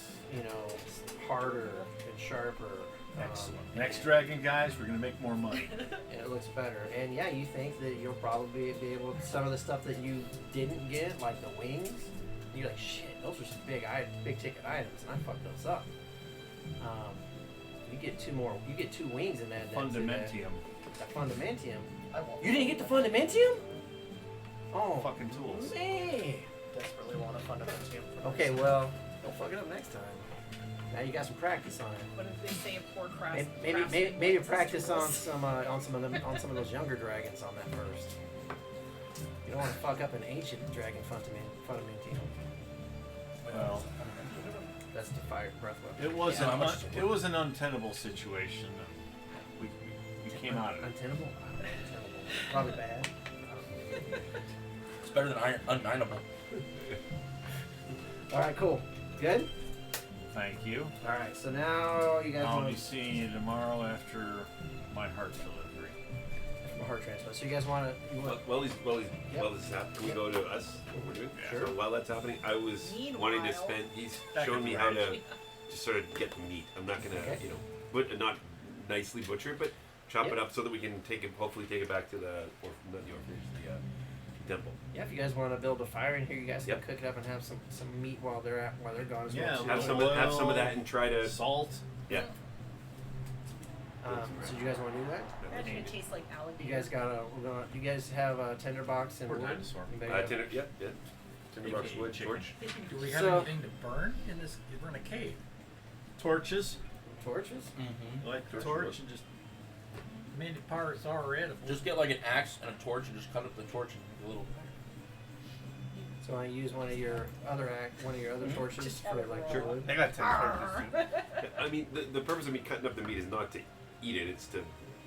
harder and sharper. Excellent. Next dragon, guys, we're gonna make more money. And it looks better. And yeah, you think that you'll probably be able to, some of the stuff that you didn't get, like the wings, you're like, shit, those are some big ticket items, and I fucked those up. You get two wings in that. Fundamentium. That fundamentium. I won't. You didn't get the fundamentium? Oh, Fucking tools. man. Desperately want a fundamentium. For Okay, myself. well, don't fuck it up next time. Now you got some practice on it. What if they say poor craft? Maybe practice on some of those younger dragons on that first. You don't want to fuck up an ancient dragon fundamentium. Well, That's the fire breath weapon. it was an untenable situation. We came out of it. Untenable? Untenable. Probably bad. It's better than unnineable. All right, cool. Good. Thank you. All right, so now you guys I'll want be seeing you tomorrow after my heart delivery. to heart transplant. So you guys want to? While this is happening, can we go to us? What we're doing? Sure. So while that's happening, I was Meanwhile- wanting to spend. He's Back shown at me the how ranch. to just sort of get the meat. I'm not gonna, Okay. not nicely butcher it, but chop Yep. it up so that we can hopefully take it back to the not the orphanage, the temple. Yeah, if you guys want to build a fire in here, you guys Yep. can cook it up and have some meat while they're gone as Yeah, well. Have too. some of that and try to Salt. yeah. So you guys want to do that? Imagine it tastes like alligator. You guys you guys have a tinderbox and Or wood? dinosaur. Anybody have- Tinderbox wood, Chicken. torch. Do we have So- anything to burn in this? We're in a cave. Torches. torches? Mm-hmm. Like the Torch torch wood. and just Many parts are edible. Just get like an axe and a torch and just cut up the torch into little. So I use one of your other torches Just for have it like roll. wood. I got 10 torches too. I mean, the purpose of me cutting up the meat is not to eat it; it's to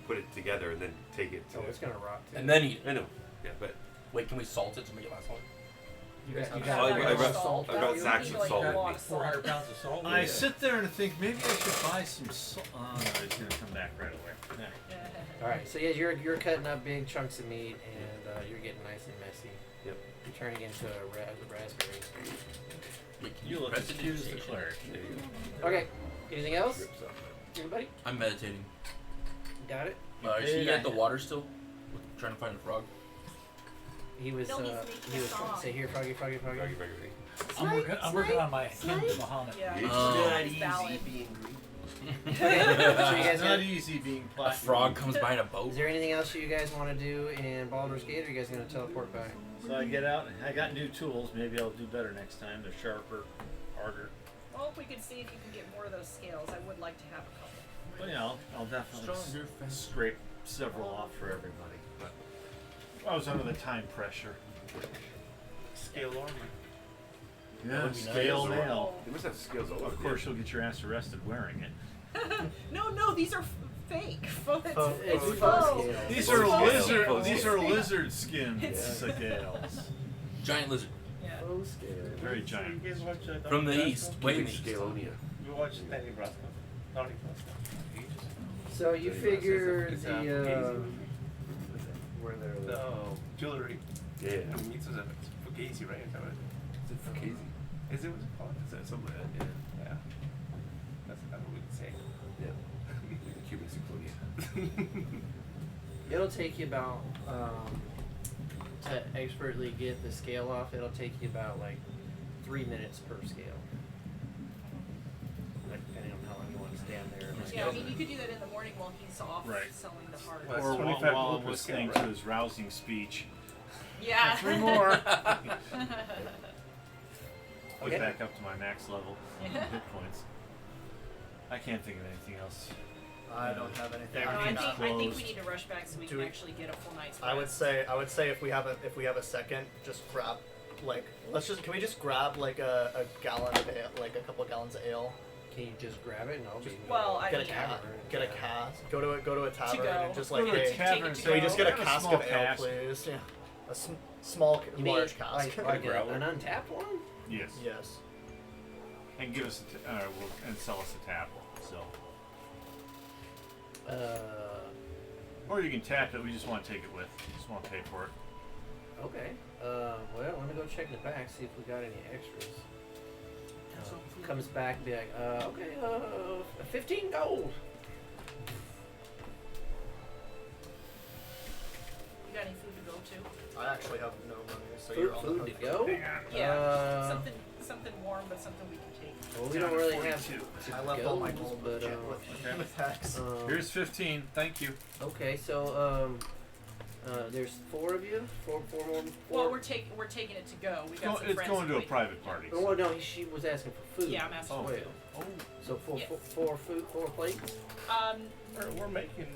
put it together and then take it to. Oh, it's gonna rot too. And then eat I it. know. Yeah, but Wait, can we salt it to make it last longer? you got I you brought- salt. I brought You sacks need, of like, salt a with lot me. of salt. 400 pounds of salt. I sit there and think maybe I should buy some salt. Oh no, it's gonna come back right away. Yeah. All right, so yeah, you're cutting up big chunks of meat and you're getting nice and messy. Yep. You're turning into a raspberry. Wait, can You look as cute as the prestidigitation? cleric. There you go. Okay, anything else? Rips off that. Anybody? I'm meditating. Got it? Is he at the water still? Trying to find a frog. He was. No, he's making a song. Say here, froggy, froggy, froggy. Froggy, froggy, froggy. I'm working on my hymn to Muhammad. Yeah. Oh. It's valid. Okay, so you guys It's not got, easy being A plastic. frog comes by in a boat. is there anything else you guys want to do in Baldur's Gate, or are you guys gonna teleport back? So I get out. I got new tools. Maybe I'll do better next time. They're sharper, harder. Well, if we could see if you can get more of those scales, I would like to have a couple. But yeah, I'll definitely Stronger, faster. scrape several off for everybody. But I was under the time pressure. Scale armor. Yeah, would be scale nice. nail. They must have skills all over. Of course, you'll get your ass arrested wearing it. No, these are fake. It's Faux. faux. These Faux are scale. lizard. Faux These scale. are lizard skin It's- scales. Giant lizard. Yeah. Very giant. You guys watch From the east. Way in the east. Scalonia. We watched Danny Brasco. Not even So you figure It's the where they're. the jewelry. Yeah. And meets us at Fugazi, right? Is that what Is it Fugazi? Is it what's it called? Is that something like that? Yeah. That's what we can say. Yeah. Yeah. Cuban Cyclonia. It'll take you about to expertly get the scale off, it'll take you about like 3 minutes per scale. Like, depending on how long you want to stand there. and, like, Yeah, I mean, you could do that in the morning while he's off Right. selling the parts. Or while 25 I'm gold per listening scale, to his rousing speech. Yeah. 3 more. Okay. Get back up to my max level hit points. I can't think of anything else. I don't have anything. No, I Everything's think we closed. need to rush back so we Do can we- actually get a full night's I would rest. say if we have a second, just grab can we just grab like a gallon of ale, like a couple of gallons of ale? Can you just grab it? No. Well, I Get a mean, cask. Get a cask. Go to a tavern go. and just Go like to a hey, tavern, to so you go. just get a Have a cask small of ale, cask. please. Yeah, a small, You mean large cask. like growler. an untapped one? Yes. Yes. And give us and sell us a tap. So. Or you can tap it. We just want to take it with. Just want to pay for it. Okay. Well, let me go check the back, see if we got any extras. Comes back and be like, okay, 15 gold. You got any food to go to? I actually have no money, so you're on the Food hook. to go? Hang on. Yeah. Something warm, but something we can take. Well, we Down don't to really have 42. I left all my goals, gold but with tax. Here's 15. Thank you. okay, so there's 4 of you, four more. Well, we're taking it to go. We got some It's friends going to a waiting. private party. Oh, well, no, she was asking for food. Yeah, I'm asking Oh. for food. Oh. So Yes. four plates. We're making.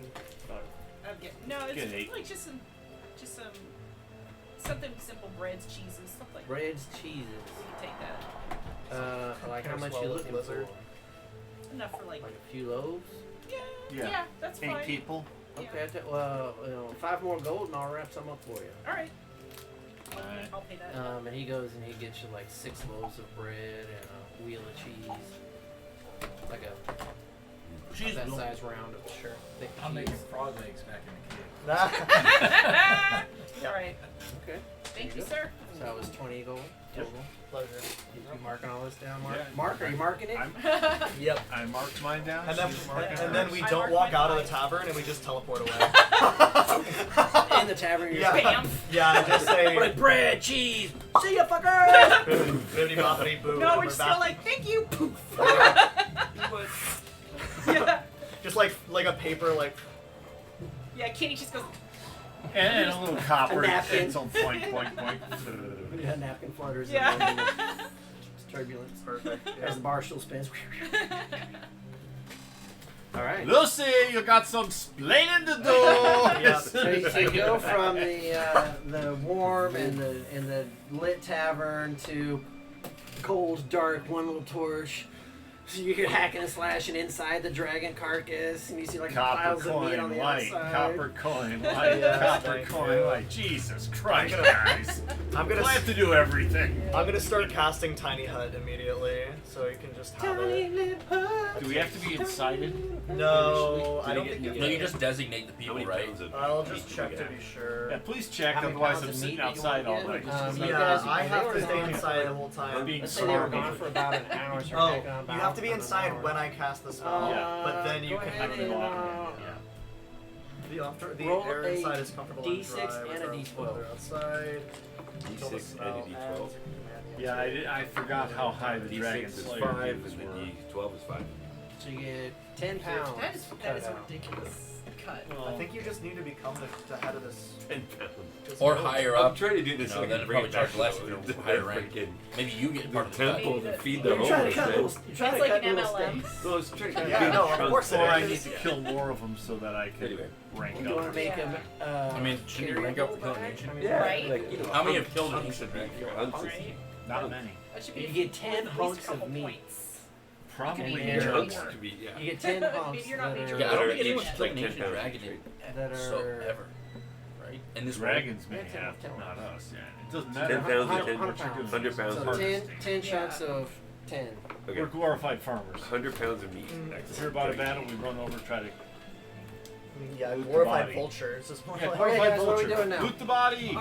No, it's Get 8. like just some something simple, breads, cheeses, stuff like that. Breads, cheeses. We can take that. Like how Pairs much well you with looking lizard. for? Enough for like Like a few loaves. yeah, that's 8 fine. people. Yeah. Okay, well, 5 more gold and I'll wrap some up for you. All right. Alright. I'll pay that. And he goes and he gets you like 6 loaves of bread and a wheel of cheese. Like a Cheese that wheel. size round of thick I'm cheese. making frog legs back in the cave. All right. Okay. Thank There you, go. sir. So that was 20 gold total. Pleasure. You marking all this down, Mark? Yeah. Mark, are you marking it? Yep. I marked mine down. And then, She's marking and then hers. we I don't marked walk my out of the 5. tavern and we just teleport away. In the tavern, you're Yeah. Bam. Yeah, and just say like bread, cheese. See ya, fucker. boom, boopity boppity boo. No, and we're just back. still like, thank you. Poof. Yeah. yeah. Just like a paper like Yeah. Kitty just goes. And a little copper. A napkin. It's on point. Yeah, napkin flutters. Yeah. And then it's turbulence. perfect. As Yeah. the bar still spins. All right. Lucy, you got some splaining to do. Yeah. So you go from the warm and the lit tavern to cold, dark, one little torch. So you're hacking and slashing inside the dragon carcass, and you see like Copper piles of meat on coin, the light. outside. Copper coin, light. Yeah, Copper thank coin, you. light. Jesus Christ, I'm gonna- guys. I'm Do gonna I have to do everything? I'm gonna start casting Tiny Hut immediately, so you can just have it. Do we have to be incited? No, Do I don't they think get- you No, you just designate the How people, many right? pounds of I'll meat just do check we to have? be sure. Yeah, please check. How many Otherwise, pounds I'm of sitting meat do you outside want all to get? night. You Yeah, guys- I they have were to stay gone inside for- the whole I'm time. being Let's say they were starved. gone for about an hour. So Oh, taking about you have to be an inside hour. when I cast the spell, Yeah. but then you Go can ahead I'm have gonna and, go out. the roll air a inside is comfortable D6 and dry. and a whether D12. outside. Until the D6 smell and a D12. ends. Yeah, I forgot how high the Dragon D6 is Slayer 5 views and were. the D12 is 5. So you get 10 pounds. That is cut a out. ridiculous cut. I think you just need to become the head of this. 10 pounds. this Or group. higher I'm up. trying to do this No, so I then can it bring probably it back charge less to if the you're higher rank. freaking Maybe you get the part of the cut. temple to feed the You're trying to cut little. homeless. You're trying It's to like cut an little MLM. steaks. No, I was trying to cut Yeah, big no, of chunks course it Or I is. need to kill more of them so that I can Anyway. rank Do you want up. to make them? I mean, should you rank up for killing back? ancient? I mean, Yeah, Right. like, you know, How many have killed hunks ancient of meat, dragon? hunks of- Right? Not many. That should be You get 10 at least hunks a couple of meat. points. Probably Okay, yeah. Chunks more. to be, yeah. You get 10 hunks Maybe you're not that major. are, Yeah, I don't That think are anyone's each killed like an 10 ancient pounds dragon straight. that so are ever. Right? In this Dragons may Yeah, 10 have, pounds. not us. Yeah, it doesn't 10 matter. pounds or 100 10 pounds. 100 pounds So of 10 chunks of 10. We're Okay. glorified farmers. 100 pounds of meat. If you're about a battle, we run over, try to Yeah, Loot the glorified body. vultures is more Yeah, like. Okay, glorified guys, what are we vulture. doing now? Loot the body.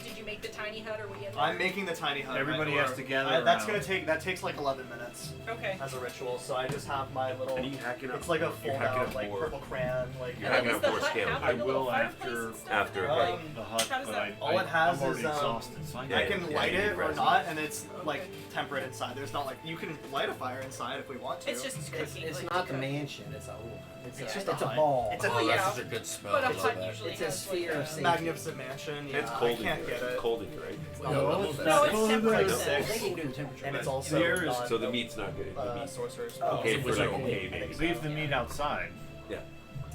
Did you make the tiny hut? Are we in there? I'm making the tiny hut. Everybody right, has or- to gather That's around. that takes like 11 minutes Okay. as a ritual. So I just have my little. And are you hacking up? It's like a you're fold hacking out up like more purple crayon like. You're And having then a does the more hut scale. have I like a little will fireplace after- and stuff? after, Um, like, the hut, how does but that- all it has I'm already is, exhausted, so I I Yeah, can yeah, light you it need or rest. not, and it's Okay. like temperate inside. There's not like you can light a fire inside if we want to. It's just It's, cooking. it's like, not the cook. mansion. It's a whole. It's It's a, just it's a a hut. ball. It's a Oh, Oh, yeah. that's such a good smell. But a I love hut that. usually It's a has sphere like of a... safety. magnificent mansion. Yeah, It's cold I in can't here. get It's it. cold in here, right? It's No, not No, it's it's like temperate. six. I think you can do the temperature. And it's but- also There is- not So the meat's not good. The meat's sorcerer's. Oh, okay so for was like it a okay? day, maybe. Leave the meat outside. Yeah.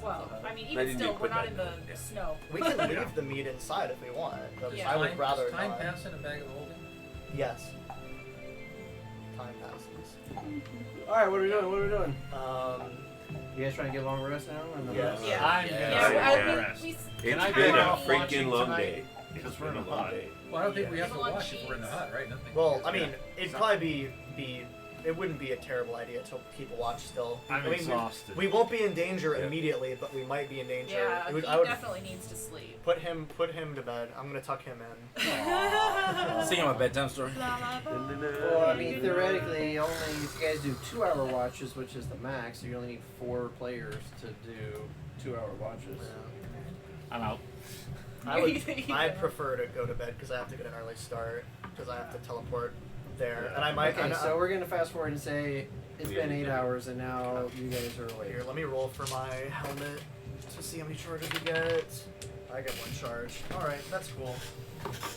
Well, I mean, I even didn't still, put we're not that in the in. Yeah. snow. We can leave the meat inside if we want. But Yeah. I would rather Does time not. pass in a bag of holding? Yes. Time passes. All right, what are we doing? What are we doing? Um, You guys trying to get a long rest now? And then Yes. Yeah. I'm Yeah. gonna Yeah, take I- a we- rest. It's Can I been be a off freaking watching long tonight? day. Because It's we're in been a a long hut. day. Well, I don't think we Yeah. have to Lunch watch if we're in the eats. hut, right? Nothing. well, I mean, it'd probably be it wouldn't be a terrible idea to people watch still. I'm I mean, exhausted. we won't be in danger Yeah. immediately, but we might be in danger. Yeah, It would- he I would definitely needs to sleep. put him to bed. I'm gonna tuck him in. Sing him a bedtime story. Well, I mean, theoretically, only if you guys do 2-hour watches, which is the max, so you only need 4 players to do 2-hour watches. I'm out. I'd prefer to go to bed because I have to get an early start because I have to teleport there, and I might. Okay, and so we're gonna fast forward and say it's Yeah. been 8 hours and now you guys are awake. Here, let me roll for my helmet to see how many charges we get. I get 1 charge. All right, that's cool.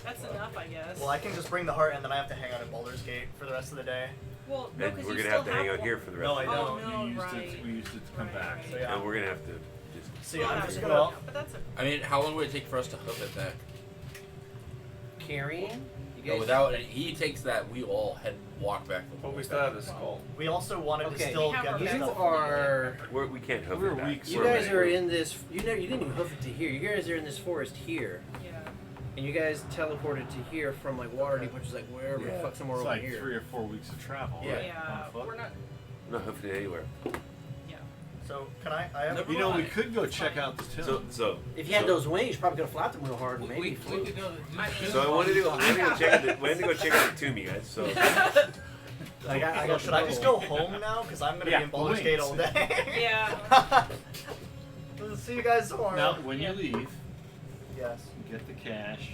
That's enough, I guess. Well, I can just bring the heart, and then I have to hang out at Baldur's Gate for the rest of the day. Well, no, And 'cause we're you gonna still have to hang out one- here for the rest No, of I the know. Oh, no, we used right. it. We used it to come Right, back. right. So yeah. And we're gonna have to just. So yeah, Well, I'm just yeah, gonna. but that's a... I mean, how long would it take for us to hoof it back? Carrying? You No, guys without he takes that, we all head walk back. The But we still have the skull. We also wanted to Okay. still We have get our the you beds. stuff. are. We can't hoof We're it back. weeks You We're guys ready. are in this. You didn't even hoof it to here. You guys are in this forest here, Yeah. and you guys teleported to here from like Waterdeep, which is like wherever the Yeah. fuck somewhere It's over like here. 3 or 4 weeks of travel. Yeah. right? Yeah, On foot. we're not... I'm not hoofing it anywhere. Yeah. So can I have Never You know, we mind. could go check out the tomb. So If you had those wings, you probably could have flapped them real hard and maybe we flew. could go. I mean- So I wanted to go. I wanted to go check out the. Wanted to go check out the tomb, you guys. So I got So should I just go home now? Because I'm gonna Yeah, be in Baldur's wings. Gate all day. Yeah. We'll see you guys tomorrow. Now, when Yeah. you leave, Yes. you get the cash,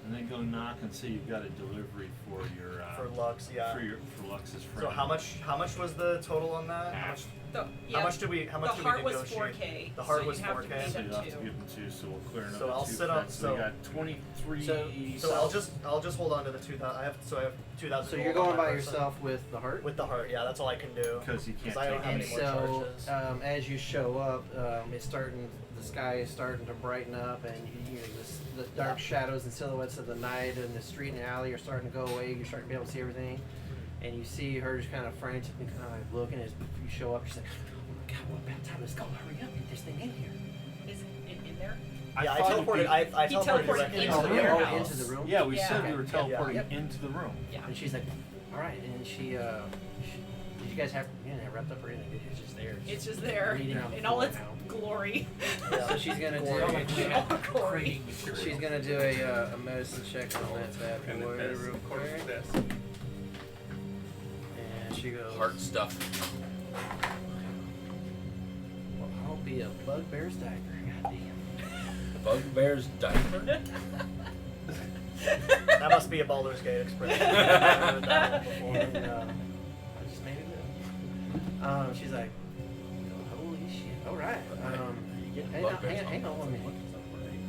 and then go knock and say you've got a delivery for your For Lux, yeah. for Lux's friend. So how much was the total on that? How much? Yeah. How much did we the negotiate? heart was 4K. The heart so was you'd have to 4K. pay So them you'll have to too. give them 2, so we'll clear another So I'll 2 sit up- friends. So you so- got 23. So I'll just hold on to the 2,000. I have 2,000. So you're gold on going my by person. yourself with the heart? With the heart, yeah. That's all I can do. Because you can't I don't take have And any more so, charges. as you show up, it's starting. The sky is starting to brighten up, and you know the dark shadows and silhouettes of the night and the street and the alley are starting to go away. You're starting to be able to see everything, and you see her just kind of frantically kind of like looking as you show up. She's like, "Oh my God, what about time? Let's go! Hurry up! Get this thing in here!" Is it in there? Yeah, I thought it'd teleported. be- I He teleported teleported directly into into the the warehouse. warehouse. Into the room. Yeah, we Yeah. said we were Okay. teleporting Yep. into the room. Yeah. And she's like, "All right," and did you guys have wrapped up or anything? It's just there. It's just there Bleeding on the in all floor its now. glory. Yeah. So she's gonna Glory. do. All glory. Creating material. She's gonna do a medicine check on that bad And boy this, real according quick. to this. And she goes, Heart stuff. Well, I'll be a bugbear's dagger. Goddamn. Bugbear's diaper. That must be a Baldur's Gate expression. I've heard that one before. And I just made it up. She's like, holy shit. All right. Hang on one minute.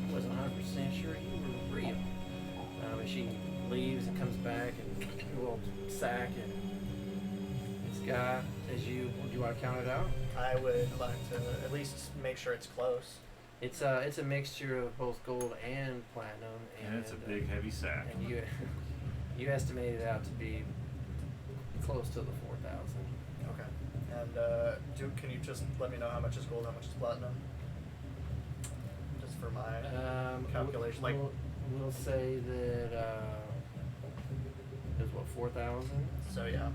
I wasn't 100% sure you were real. And she leaves and comes back and a little sack and this guy, as you, do you want to count it out? I would like to at least make sure it's close. It's a mixture of both gold and platinum, And it's a big, heavy sack. And you estimate it out to be close to the 4,000. Okay. And can you just let me know how much is gold, how much is platinum? Just for my calculation. Like, We'll say that it was what 4,000. so yeah.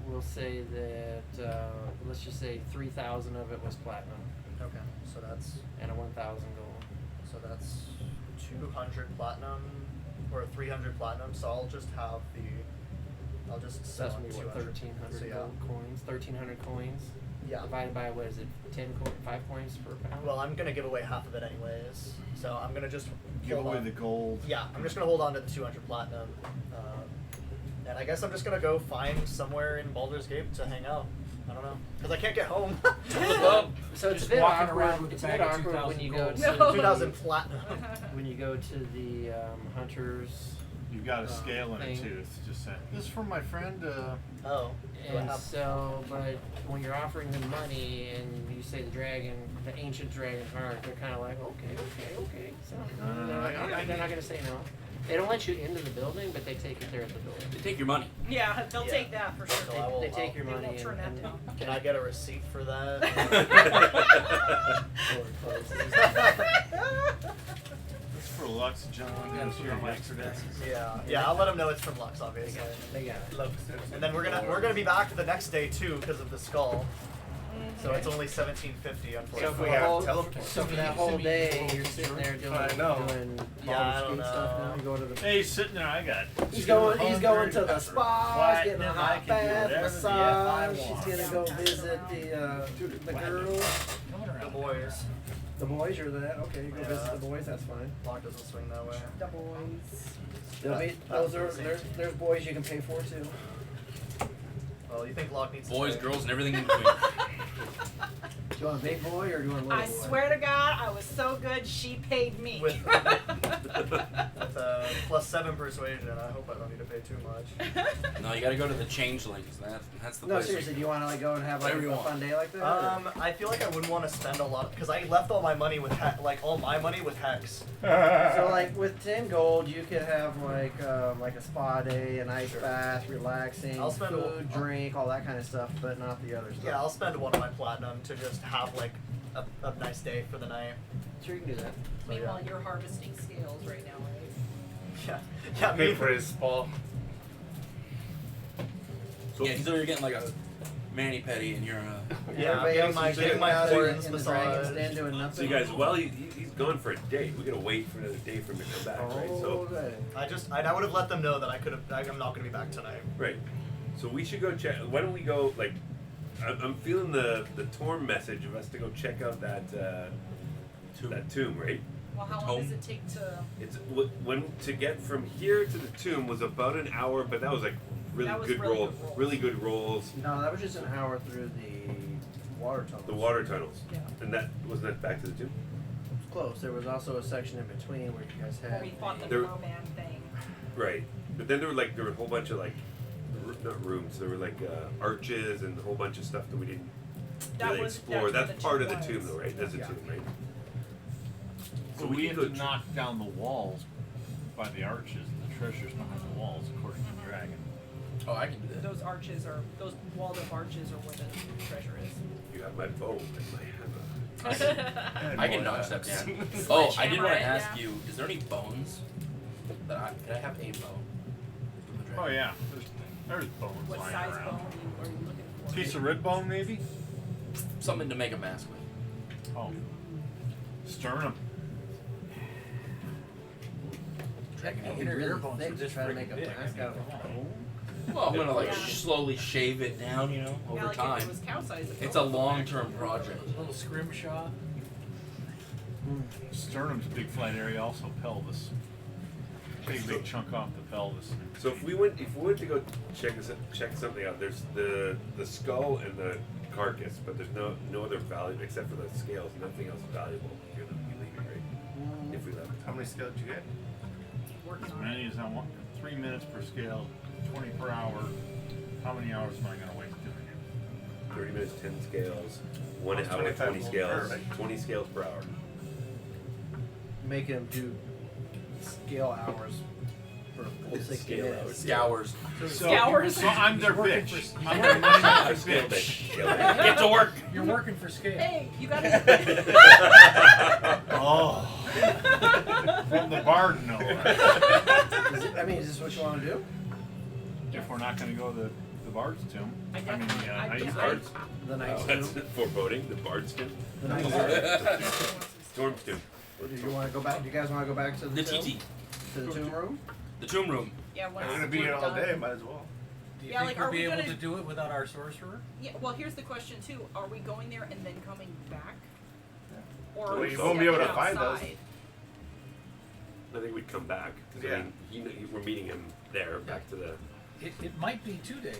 We'll say that let's just say 3,000 of it was platinum. Okay, so that's and a 1,000 gold. 200 platinum or 300 platinum. So I'll just have the. I'll just So sell that's gonna be what, 200. 1,300 So, yeah. gold coins, 1,300 coins. Yeah. Divided by what is it? 5 coins per pound. Well, I'm gonna give away half of it anyways, so I'm gonna just Give hold away on. the gold. Yeah, I'm just gonna hold on to the 200 platinum, and I guess I'm just gonna go find somewhere in Baldur's Gate to hang out. I don't know, cause I can't get home. Well, so it's a Just bit walking awkward. around with a It's a bag bit of awkward when 2,000 you go gold. to No. 2,000 platinum. when you go to the hunters. You've got a scale in it thing. too. It's just saying. This is from my friend. Oh. Do I And have- so, but when you're offering them money and you say the ancient dragon heart, they're kind of like, okay. So No, they're not gonna say no. They don't let you into the building, but they take it there at the building. They take your money. Yeah, they'll Yeah. take that for sure. So I will- They take your They money won't turn that and down. Can I get a receipt for that? It's for Lux, gentlemen. Gotta Goes put here on my yesterday. Yeah, I'll let them know it's from Lux, They obviously. got it. They got it. And then we're gonna be back the next day too because of the skull. So it's only 1750, So unfortunately. for, we the have whole, teleport. so for that whole day, you're sitting there doing I know. doing Yeah, I Baldur's don't Gate stuff know. now. You go to the Hey, he's sitting there. I got. He's going to the Platinum, spa, getting a I hot can do bath, whatever the F massage. I She's want. gonna go visit the girls. The boys. The boys are that okay? You go Yeah. visit the boys. That's fine. Locke doesn't swing that way. The boys. There'll be That's those are the same there's team. there's boys you can pay for too. Well, you think Locke needs to Boys, stay? girls, and everything in between. Do you want a big boy or do you want a little I boy? swear to God, I was so good, she paid me. With +7 persuasion, I hope I don't need to pay too much. No, you gotta go to the changelings. That's the No, place. seriously. Do you want to like go and have like Whatever you a want. fun day like that? or- I feel like I wouldn't want to spend a lot because I left all my money with all my money with Hex. So like with 10 gold, you could have like a spa day, an ice Sure. bath, relaxing, I'll spend food, drink, all that kind of stuff, but not the other stuff. Yeah, I'll spend one of my platinum to just have like a nice day for the night. Sure, you can do that. Meanwhile, you're harvesting scales right now, right? Yeah, Pay for his spa. So Yeah, he's over here getting like a mani pedi, and you're Yeah, Everybody getting else my- is getting sitting my out in horns the dragon's massaged. den doing nothing. So you guys, while he's gone for a day, we gotta wait for another day for him to come back, right? So Okay. I would have let them know that I'm not gonna be back tonight. right. So we should go check. Why don't we go? Like, I'm feeling the Torm message of us to go check out that tomb, right? Well, how long does it take to? It's when to get from here to the tomb was about an hour, but that was like really That was good really roll, good rolls. really good rolls. No, that was just an hour through the water tunnel. The water tunnels, Yeah. and that wasn't that back to the tomb. Close. There was also a section in between where you guys When had. we fought the There- merman thing. Right, but then there were a whole bunch of like, not rooms. There were like arches and a whole bunch of stuff that we didn't That really was- explore. that's where That's the part of tomb the tomb, was. though, right? That's Yeah. a tomb, right? So we have to knock down the walls by the arches and the treasures behind the walls, according to the dragon. Oh, I can do that. Those arches are those walled up arches are where the treasure is. You have my bow and my hammer. I can notch that down. Oh, I did want Sledgehammer, to ask yeah. you: is there any bones that could I have a bow? Oh yeah, there's bones What lying size around. bone are you looking for? Piece of rib bone, maybe? Something to make a mask with. Oh, sternum. That could be Inner ear really bones thick are to just try to freaking make a big. mask out of a bone. Well, I'm gonna like Yeah. slowly shave it down, you know, Yeah, over like time. If it was cow size, It's a long-term project. A little scrimshaw. Sternum's a big flat area, also pelvis. Take a big chunk off the pelvis. So if we went to go check something out, there's the skull and the carcass, but there's no other value except for the scales. Nothing else valuable. You're gonna be leaving, right? If we left. How many scales did you get? working As on many it. as I want. 3 minutes per scale, 20 per hour. How many hours am I going to waste doing it? 30 minutes, 10 scales. 1 That's hour, 20 25 scales. per- 20 scales per hour. Make him do scale hours for a full 60 Scale minutes. hours. Scours. Scours. So I'm their Working bitch. for- I'm their money maker Scale bitch. bitch. Scale bitch. Get to work. You're working for scale. Hey, you gotta. Oh. From the barn, no. Is this what you want to do? If we're not going to go the the Bard's Tomb. I I mean, definitely- I Knight's def- Bard's. The Oh, Knight's that's Tomb. foreboding. The Bard's Tomb. The Knight's Tomb. Storm's Tomb. Do you want to go back? Do you guys want to go back to The tomb? TT. To the tomb room? The tomb room. Yeah, when I'm it's gonna be here all done. day. Might as well. Do you Yeah, think like, we'll are be we able gonna- to do it without our sorcerer? Yeah, well, here's the question too. Are we going there and then coming back? Or Well, are we you won't be able to stepping find us. outside? I think we'd come back. 'Cause, Yeah. I mean, we're meeting him there, back to the. It might be 2 days.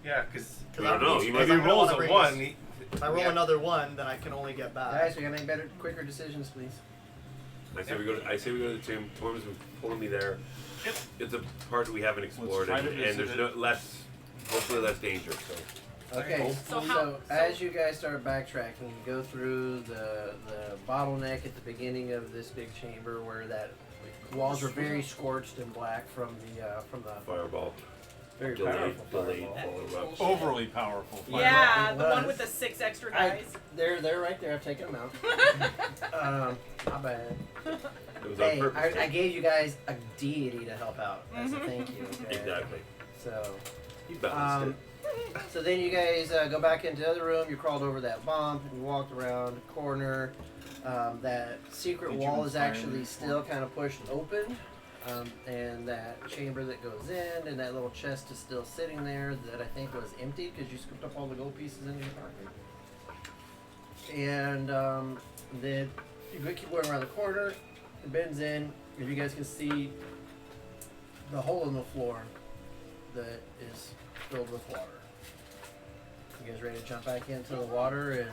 Yeah, because We don't know. Because He might if he I'm gonna rolls wanna a bring one, this- If I roll yeah. another 1, then I can only get back. Guys, we gotta make better, quicker decisions, please. I say we go. I say we go to the tomb. Torm's been pulling me there. Yep. It's a part we haven't explored, try and, to visit there's it. no less, hopefully less danger. So Okay, So so, how- as you guys start backtracking, you go through the bottleneck at the beginning of this big chamber where that walls are very scorched and black from the fireball, very delayed, powerful delayed fireball. fall That's erupts. bullshit. Overly powerful. Fireball. Yeah, It the one was. with the 6 extra I, guys. they're right there. I've taken them out. Not bad. It was Hey, on purpose. I gave you guys a deity to help out as a Mhm. thank you. Okay? Exactly. So. You balanced Um, so then you guys go back into the other room. You crawled over that bump and you walked around the corner. That secret Did you wall is inspire actually me? still kind of pushed open. And that chamber that goes in and that little chest is still sitting there that I think was empty because you scooped up all the gold pieces into your pocket. And then you go keep going around the corner. It bends in. If you guys can see the hole in the floor that is filled with water. You guys ready to jump back into the water and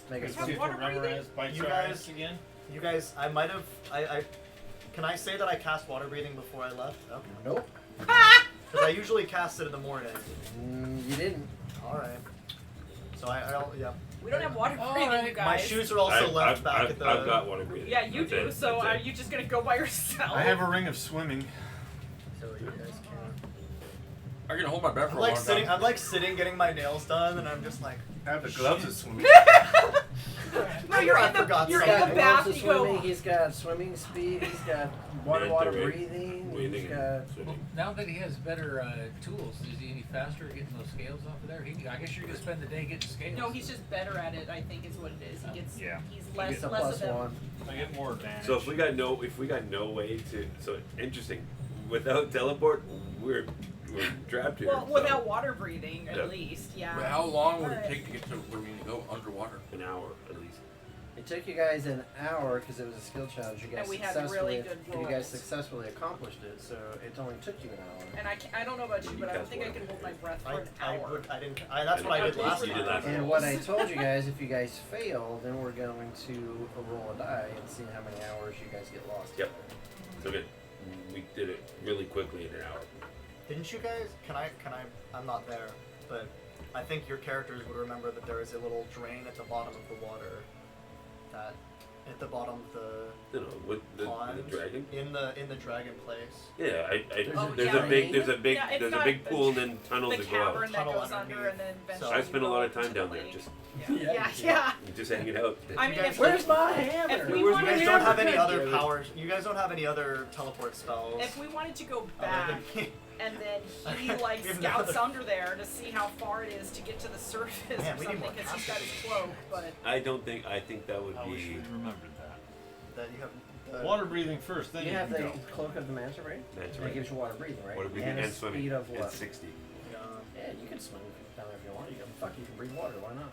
make a Let's have see if water the river breathing? has bites You our guys- ass again. You guys, I might have. Can I say that I cast water breathing before I left? Okay. Nope. Because I usually cast it in the morning. You didn't. All right. So yeah. We don't have water All breathing, right. you guys. My shoes are also left back at the. I've got water breathing. Yeah, you That's do. it, So that's are it. you just gonna go by yourself? I have a ring of swimming. So you guys can. I can hold my breath I'm for a like long sitting. time. I'm like sitting, getting my nails done, and I'm just like. I have the gloves of swimming. No, you're I in the forgot you're He's in got the gloves bath. of You go. swimming. He's got swimming speed. He's got water Mental breathing. breathing He's got. and Well, swimming. now that he has better tools, is he any faster at getting those scales off of there? I guess you're gonna spend the day getting scales. No, he's just better at it. I think is what it is. He gets. Yeah. He's It's less a less plus of them. one. I get more advantage. So if we got no way to, so interesting. Without teleport, we're trapped here. Well, so without water breathing, at Yeah. least, yeah. But how long would it But- take to get to where we need to go underwater? an hour at least. It took you guys an hour because it was a skill challenge. You guys And we had successfully, really good you guys rolls. successfully accomplished it, so it only took you an hour. And I don't know about you, You but I don't cast think I water. can hold my breath for I an hour. that's what I did last You did time. last And what I told you guys, if you guys fail, then we're going to roll a die and see how many hours you guys get lost. Yep. So good. We did it really quickly in an hour. Didn't you guys? Can I? I'm not there, but I think your characters would remember that there is a little drain at the bottom of the water. That at the bottom of the You know, with the pond dragon. in the dragon place. Yeah, Oh, there's yeah. a big Yeah, it's there's a not big the- pool and then tunnels The that go out. cavern that Tunnel goes underneath. under and then So eventually I spent a you lot go of time to down the there lake. just Yeah. just hanging out. I mean, guys- if Where's my If hammer? we You wanted guys to don't have any could other do- powers. You guys don't have any other teleport spells. If we wanted to go other back than me. and then he like We have scouts no- under there to see how far it is to get to the surface Man, or we need more something because he's got his capsules. cloak, but I think that would I wish be we'd remembered that. That you have. Water breathing first, then You you have can the go. cloak of the manta ray. Manta It ray. gives you water breathing, right? water breathing a and swimming. speed of It's what? 60. Yeah, you can swim down there if you want. You can fuck. You can breathe water. Why not?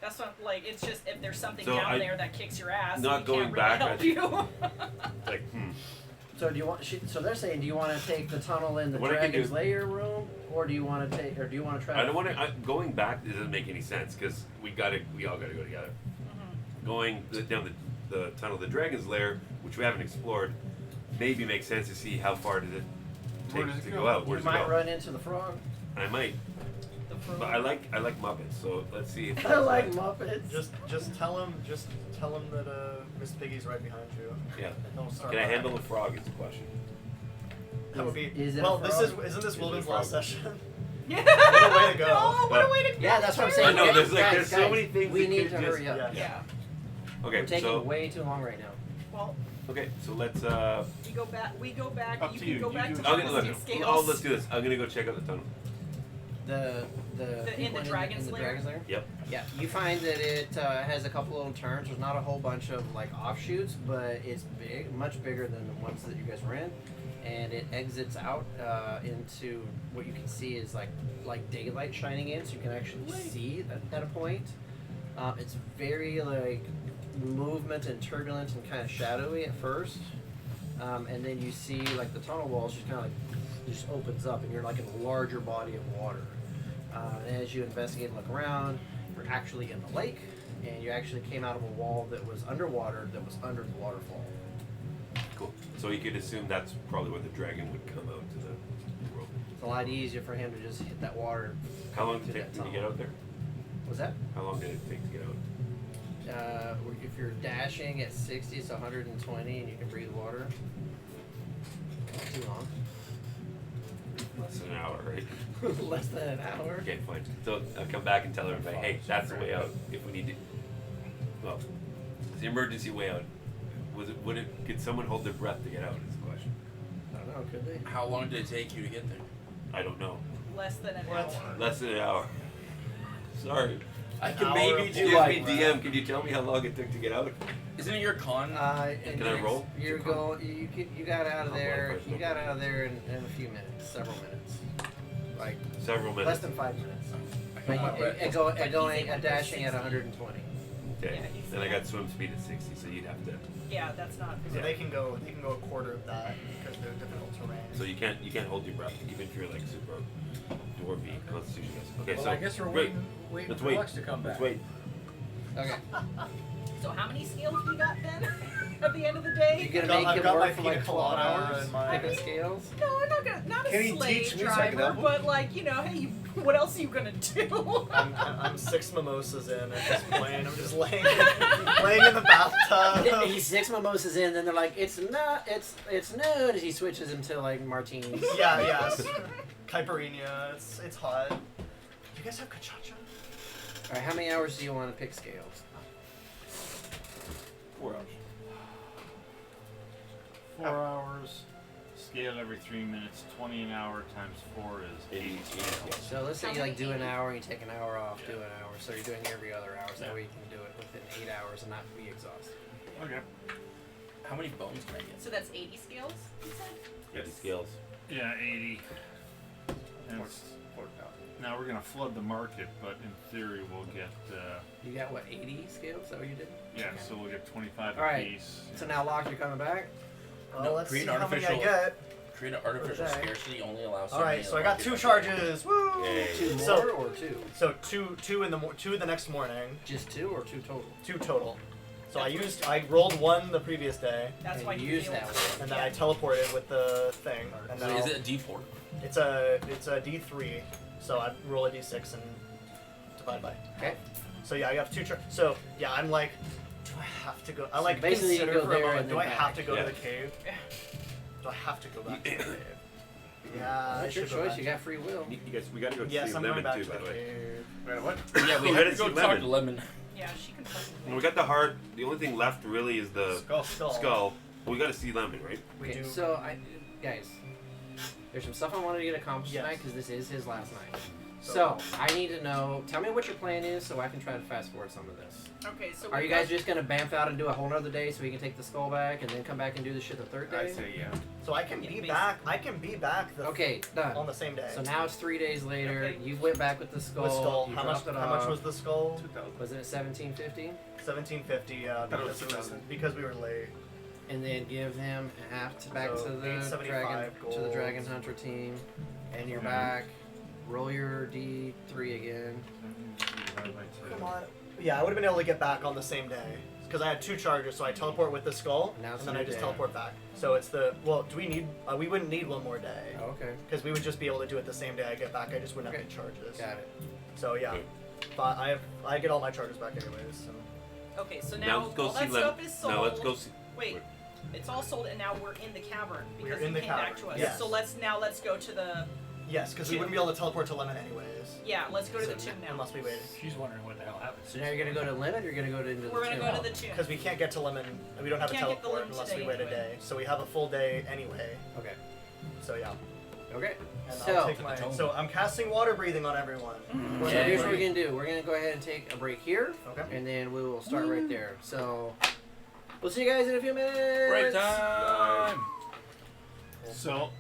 that's not like it's just if there's something So down I- there that kicks your ass, not we going can't really back, help I- you. Like, So do you want? So they're saying, do you want to take the tunnel in the What I can dragon's do- lair room, or do you want to take, or do you want to try? I don't want to. Going back doesn't make any sense because we all gotta go together. Going down the tunnel, the dragon's lair, which we haven't explored, maybe makes sense to see how far does it Where take does it to go? go out. You Where does it might go? run into the frog. I might, The frog. but I like Muppets, so let's see. If I like Muppets. Just tell him that Miss Piggy's right behind you. Yeah. And don't start Can I laughing. handle a frog? Is the question. That would be. Is it a well, frog? isn't this it a Wilden's frog? last session? Yeah. What a way to go. No, what a But- way to go. Yeah, that's what I'm I saying. know, there's Guys, so guys, many things we that need could to just- hurry up. Yeah. Yeah. Okay, We're taking so way too long right now. Well, let's We go back. Up You to can you. go You back do to it. I'm gonna harvesting look. scales. Oh, let's do this. I'm gonna go check out the tunnel. The in the Dragon's Lair? Dragon's Lair? Yep. Yeah, you find that it has a couple little turns. There's not a whole bunch of like offshoots, but it's big, much bigger than the ones that you guys were in, and it exits out into what you can see is like daylight shining in, so you can actually see at a point. It's very like movement and turbulent and kind of shadowy at first, and then you see like the tunnel walls just kind of like just opens up, and you're like in a larger body of water. And as you investigate and look around, you're actually in the lake, and you actually came out of a wall that was underwater, that was under the waterfall. Cool. So you could assume that's probably where the dragon would come out to the world. It's a lot easier for him to just hit that water. How long did through it take that to get out there? Was that? How long did it take to get out? If you're dashing at 60, it's 120, and you can breathe water. Not too long. Less than an hour, right? Less than an hour. Okay, fine. So I'll come back and tell everybody, hey, that's the way out. If we need to, well, it's the emergency way out. Could someone hold their breath to get out? Is the question. I don't know, could they? How long did it take you to get there? I don't know. Less than an What? hour. Less than an hour. Sorry. I An can hour maybe of do like- like DM. Can you tell me how long it took to get out? Isn't it your con? And Can I roll? You got out of I'll there. roll first, You no got out of there in a few minutes, several minutes, like Several minutes. less than 5 minutes. I But got my breath. going at dashing at 120. Okay. Yeah, he's- Then I got swim speed at 60, so you'd have to. Yeah, that's not. So Yeah. they can go a quarter of that because they're difficult terrain. So you can't hold your breath even if you're like super dwarfy constitution. Okay, Well, so I guess we're great. waiting Let's for wait. Lux to come back. Let's wait. Okay. So how many scales we got then? At the end of the day? You're gonna make I've him got my work for like pina 12 colada hours and my- picking scales. No, I'm not gonna. Not Can a he slave teach me so I can driver, help him? but like hey, what else are you gonna do? I'm 6 mimosas in at this point. I'm just laying in the bathtub. He's 6 mimosas in, then they're like, it's noon. As he switches into like martinis. Yeah. Caipirinha. It's hot. Do you guys have cachaça? All right, how many hours do you want to pick scales? 4 hours. 4 hours. Scale every 3 minutes. 20 an hour times 4 is 80 scales. So let's say How you like many? do an hour and you take an hour off, Yeah. do an hour. So you're doing every other hour, so that way you can do it within 8 hours and not be exhausted. Okay. How many bones can I get? So that's 80 scales, you said? Yeah, the scales. Yeah, 80. And now we're gonna flood the market, but in theory we'll get You got what, 80 scales? Is that what you did? yeah, Okay. so we'll get 25 All right. apiece. So now, Locke, you're coming back. Well, No, let's see create how many I artificial- get. Create an artificial Okay. scarcity only allows. All right, so I got 2 charges. Woo! Yay. 2 more So or 2? so two the next morning. Just 2 or 2 total? 2 total. So I rolled 1 the previous day, That's And why you you use that one. and then I teleported with the thing, and So then is I'll- it a D4? it's a D3. So I roll a D6 and divide by. Okay. So yeah, I have 2 So yeah, I'm like, do I have to go? I like basically you consider go for a there moment. and Do then I have back. to go Yeah. to the cave? Do I have to go back to the cave? Yeah, I That's your should go choice. back. You got free will. You guys, we gotta go Yes, see I'm Lemon going back too, to by the the way. cave. Wait, what? Yeah, we Go have ahead to and go see talk Lemon. to Lemon. Yeah, she can fucking And we got the heart. The only thing left really is the skull. We gotta see Lemon, right? We Okay, do. so guys, there's some stuff I wanted to get accomplished Yes. tonight because this is his last night. So I need to know. Tell me what your plan is, so I can try to fast forward some of this. Okay, so Are we you guys just gonna bamf out and do a whole nother day so we can take the skull back and then come back and do the shit the third day? I say yeah. So I can Yeah, be basically. back. I can be back Okay, done. on the same day. So now it's 3 days later. Okay. You went back with the skull. the skull. You How much? dropped it How much off. was the skull? 2,000. Was it at 1750? 1750. Yeah, Thought it was because it was 2,000. because we were late. And then give him half back So to the 875 dragon gold. hunter team, and you're Okay. back. Roll your D3 again. Come on. Yeah, I would have been able to get back on the same day because I had 2 charges. So I teleport with the skull, Now it's and then a I new just day. teleport back. So it's the Do we need? We wouldn't need 1 more day Oh, okay, because we would just be able to do it the same day I get back. I just wouldn't have Okay. any charges. got it. So yeah, Okay. but I get all my charges back anyways. So. Okay, so Now now let's go all see that Lemon. stuff is sold. Now let's go see. Wait, it's all sold, and now we're in the cavern We're because in he the came back cavern, to us. yes. So let's go to the Yes, because we Tomb. wouldn't be able to teleport to Lemon anyways. let's go to So the tomb now. Unless we waited. She's wondering what the hell happened. So now you're gonna go to Lemon, or you're gonna go into We're the gonna tomb? go to the tomb. Because we can't get to Lemon, we don't have a Can't get the teleport limb unless we today wait a anyway. day. So we have a full day anyway. Okay. So yeah. Okay. And So, I'll take my. So I'm casting water breathing on everyone. so Yeah. here's what we're gonna do. We're gonna go ahead and take a break here, Okay. and then we will start right there. So we'll see you guys in a few minutes. Break time. So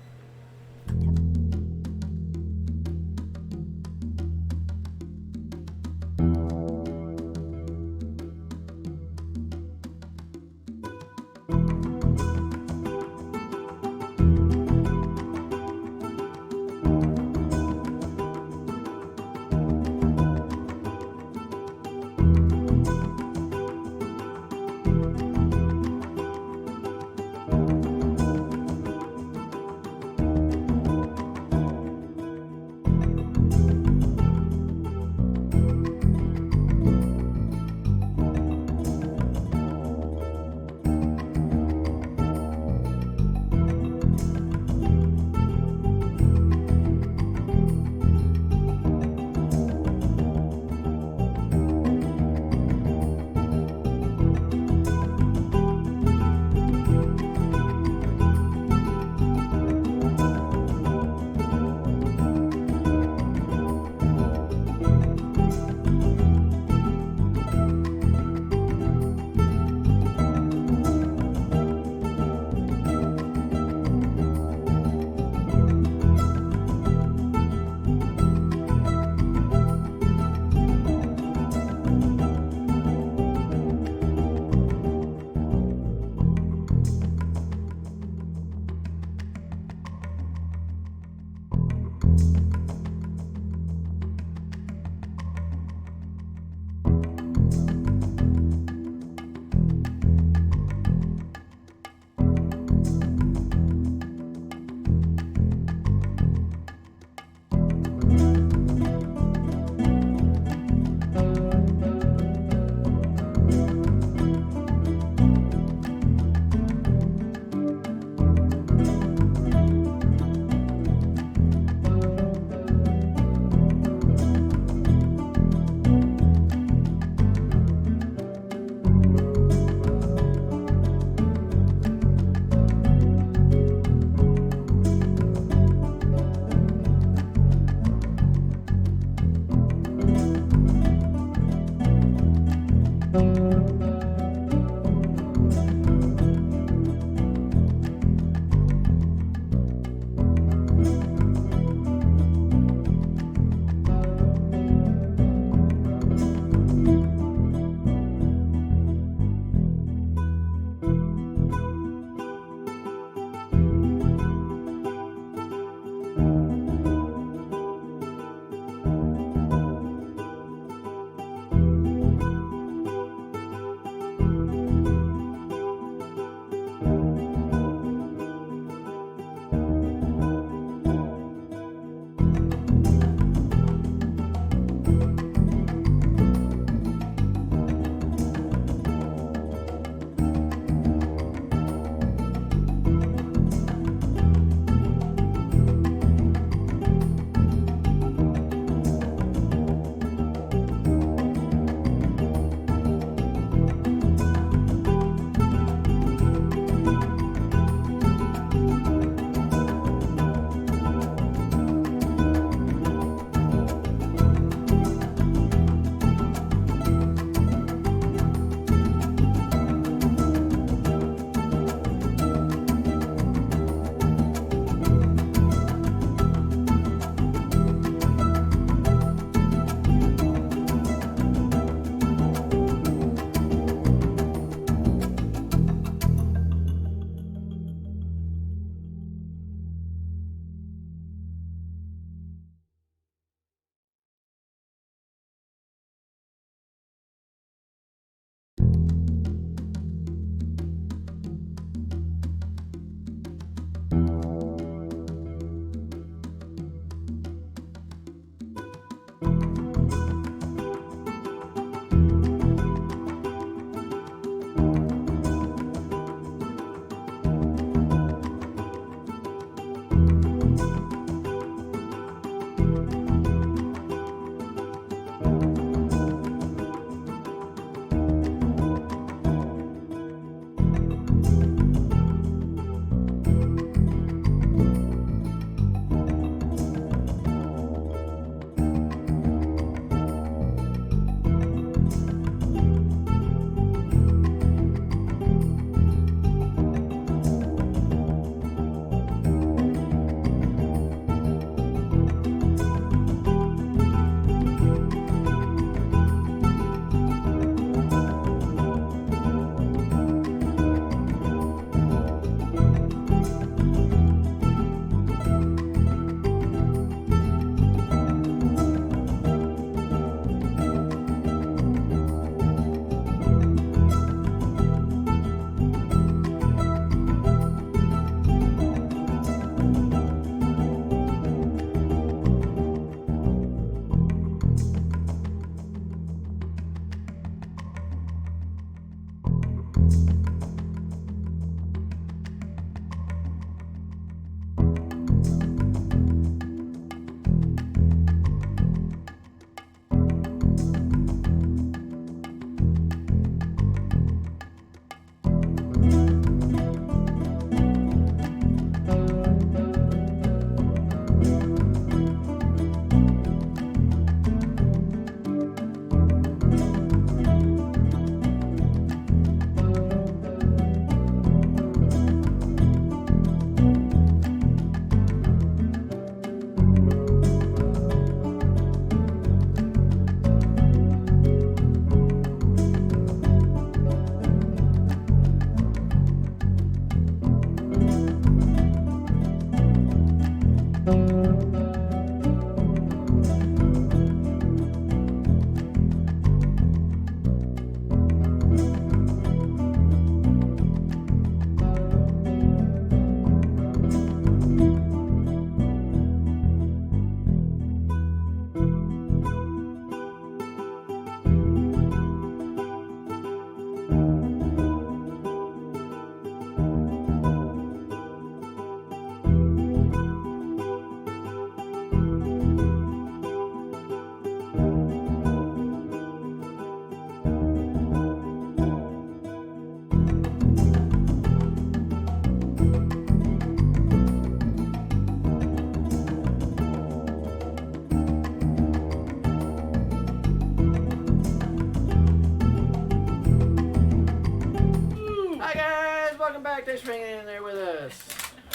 Thanks for hanging in there with us.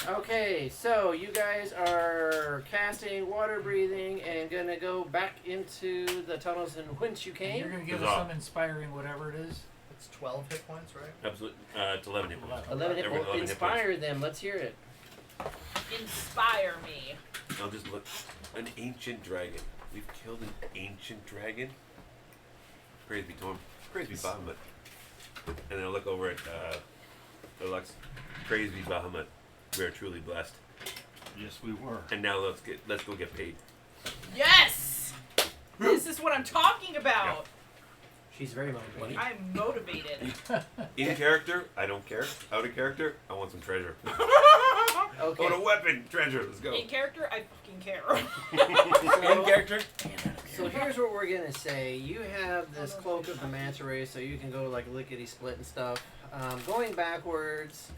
Okay, so you guys are casting water breathing and gonna go back into the tunnels in whence you And came. you're gonna give us some inspiring whatever it is. It's 12 hit points, right? Absolutely. It's 11 hit points. 11 hit Every points. 11 hit Inspire them. Let's hear it. Inspire me. I'll just look. An ancient dragon. We've killed an ancient dragon. Praise be Torm. Praise be Bahamut. And then I'll look over at Lux. Praise be Bahamut. We are truly blessed. Yes, we were. And now let's go get paid. Yes! This is what I'm talking about. She's very motivated. I'm motivated. In character, I don't care. Out of character, I want some treasure. Okay. I want a weapon, treasure. Let's go. In character, I fucking care. In character. So here's what we're gonna say. You have this cloak of the manta ray, so you can go like lickety split and stuff. Going backwards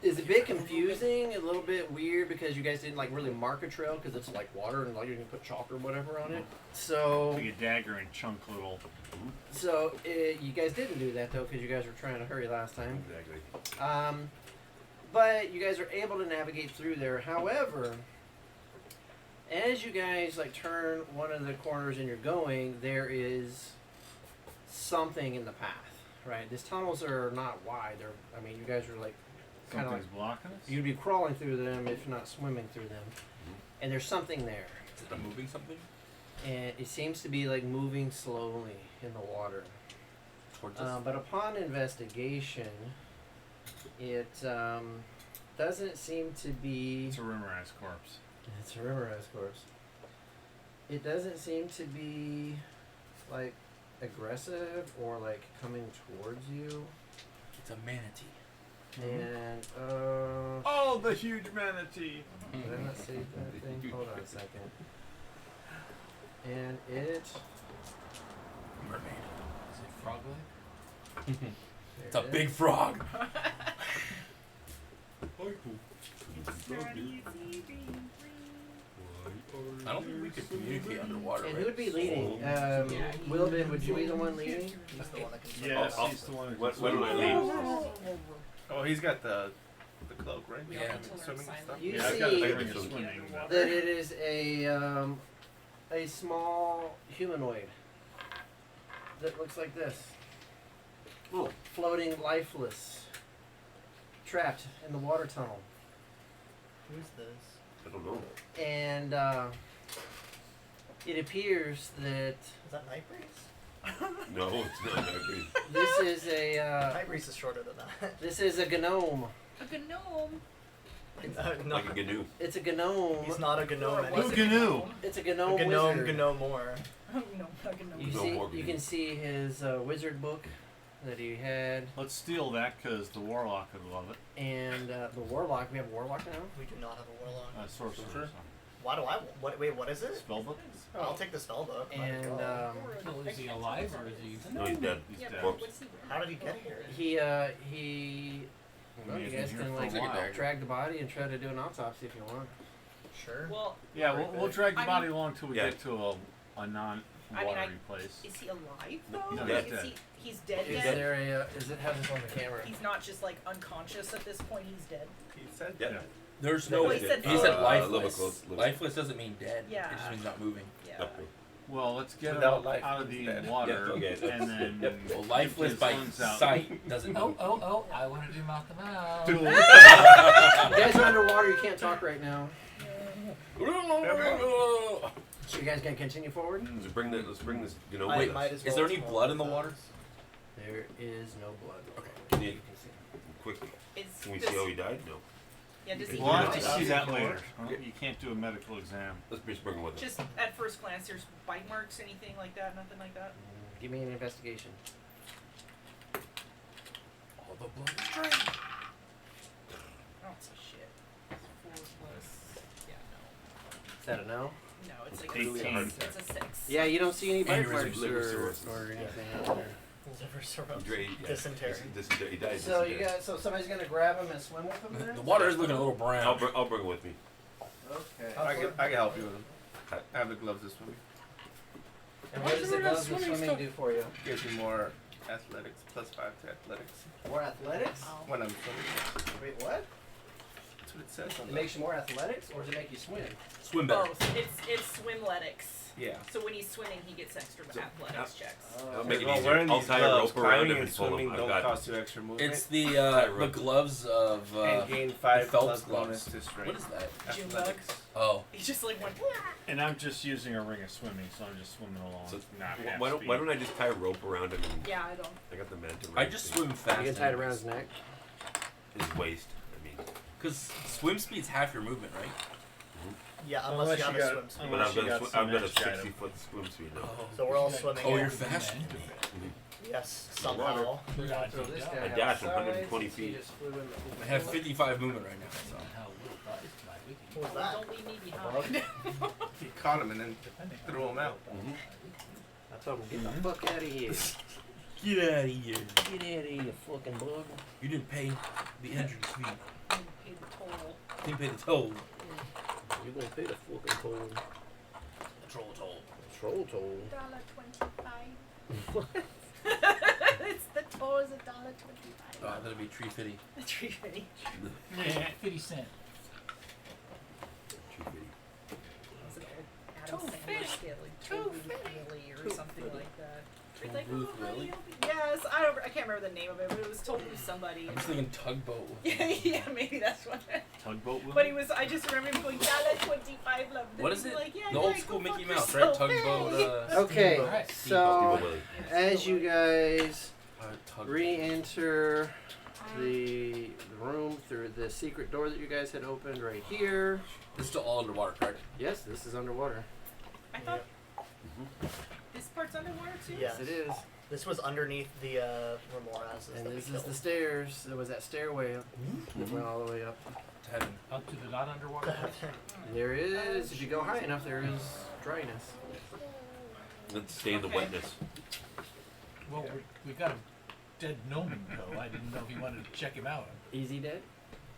is a bit confusing, a little bit weird because you guys didn't like really mark a trail because it's like water and like you can put chalk or whatever on it. So Like a dagger and chunk little. you guys didn't do that though because you guys were trying to hurry last time. Exactly. But you guys are able to navigate through there. However, as you guys like turn one of the corners and you're going, there is something in the path. Right, these tunnels are not wide. I mean, you guys are like kind of like Something's blocking us? you'd be crawling through them if not swimming through them. And there's something there, Is it a moving something? and it seems to be like moving slowly in the water. Towards us? But upon investigation, it doesn't seem to be. It's a rumorized corpse. It's a rumorized corpse. It doesn't seem to be like aggressive or like coming towards you. It's a manatee. And Oh, the huge manatee! did I not save that thing? Hold on a second. And it. Mermaid. Is it frog-like? It's a big frog. I don't think we could communicate underwater, And right? who would be leading? Wilbin, would you be the one leading? He's the one that can Yes, I'll- he's the one who What can do I swim. lead? Oh, he's got the cloak, right? Yeah. Swimming and stuff. You Yeah, I've see got the I ring got of the swimming. but- that it is a small humanoid that looks like this. Oh. Floating lifeless. Trapped in the water tunnel. Who's this? I don't know. And it appears that Is that Nightbreeze? No, it's not. I agree. this is a Nightbreeze is shorter than that. this is a gnome. A gnome. No, Like a canoe. It's a gnome. he's not a gnome. Or Blue was it canoe! It's a A gnome gnome, wizard. gnome more. Oh, no, not a gnome. You No see, more you gnome. can see his wizard book that he had, Let's steal that because the warlock would love it. and the warlock. We have a warlock now. We do not have a warlock. Sorcerer. Sure. Why do I? Wait, what is it? Spellbook. I'll take the spell book. And Well, is he alive or is he? No, he's dead. He's Yeah, dead. Corpse. what's he How did he get here? he. Well, He you hasn't guys been can here like for a while. drag the body and try to do an autopsy if you want. Sure. Well, Yeah, we'll drag the I body mean- along till we Yeah. get to a non-watery place. is he alive though? No, Like, he's is dead. he's dead Is dead? there is it has this on the camera? He's not just like unconscious at this point. He's dead. He said Yeah. Yeah. There's Well, no. he said he said lifeless. lifeless. Lifeless. Lifeless doesn't mean dead. Yeah. It just means not moving. Yeah. Up. Well, let's get him Without up life, out of he's the dead. water, Yeah, okay. and then Yep. Well, empty lifeless his by lungs out. sight doesn't mean. Oh! I want to do mouth to mouth. You guys are underwater. You can't talk right now. So you guys gonna continue forward? Let's bring this. You know, I with might us. as Is well there any roll blood in the that. water? There is no blood. Okay. Can you quickly? Is Can we this, see how he died? No. Yeah. Does he We'll have to die? see that later. You can't do a medical exam. Let's just bring him with us. Just at first glance, there's bite marks, anything like that? Nothing like that. Give me an investigation. All the blood is drained. I don't see shit. 4 plus. Yeah. Is that a no? No, it's like 18. a 6. It's a 6. Yeah, you don't see any bite Aneurysm, marks liver or cirrhosis. anything out there. Liver cirrhosis. Dysentery. Dysentery. He died. So you dysentery. guys, so somebody's gonna grab him and swim with him then? The water is looking a little brown. I'll bring him with me. Okay. I can help you with him. I have the gloves this one. And what does the gloves and swimming do for you? Gives you more athletics, +5 to athletics. More athletics? When I'm swimming. Wait, what? That's what it says on It the. makes you more athletics, or does it make you swim? Swim better. Both. It's swimletics. Yeah. So when he's swimming, he gets extra athletics checks. I'll make it Well, easier. wearing I'll these tie a gloves, rope around climbing him and and pull swimming him. I've don't got. cost you extra movement. It's the gloves of and gain 5 Phelps plus gloves. bonus to strength. what is that? June Athletics. Oh, He just like went. And I'm just using a ring of swimming, so I'm just swimming along. So, not half why speed. don't I just tie a rope around him and Yeah, I don't. I got the mantle. I just swim fast. You can tie it around his neck. His waist. I mean, Because swim speed's half your movement, right? Yeah, Unless unless you have you a got- swim speed. but Unless I've you got got a, some I've got a magic item. 60-foot swim speed now. So we're all swimming. Oh, in. you're faster than me. Yes, somehow. We're gonna throw this guy I dash outside, 120 since he feet. just flew in the- I have 55 movement right now. So. What was that? Don't leave me behind. He caught him and then threw him out. I told him, get the fuck out of here. Get out of here. Get out of here, you fucking bug. You didn't pay the entrance fee. Pay the toll. Didn't pay the toll. You're gonna pay the fucking toll. Troll toll. Troll toll. $1.25. It's the toll is $1.25. Oh, that'd be tree fitty. The tree fitty. Yeah, 50 cents. It's an old Adam Sandler scale, like Ruth Willie or something like that. It's like, Ruth oh, honey, Willie? yes, I can't remember the name of it, but it was told to somebody. I'm just thinking tugboat. Yeah, maybe that's what. Tugboat with But him? I just remember him going $1.25. Love. What is it? Like, yeah, The yeah, old go school fuck Mickey Mouse, yourself, right? Tugboat. hey. Okay, Alright. so Willie. as you guys Tugboat. re-enter the room through the secret door that you guys had opened right here. This is still all underwater, correct? Yes, this is underwater. I thought this part's underwater too. Yes. Yes, it is. This was underneath the remoras And that we this is killed. the stairs. There was that stairway up that went all the way up. To heaven. Up to the not underwater. There is, if you go high enough, there is dryness. Let's stay in the Okay. wetness. Well, we got a dead gnome though. I didn't know if you wanted to check him out. Easy dead?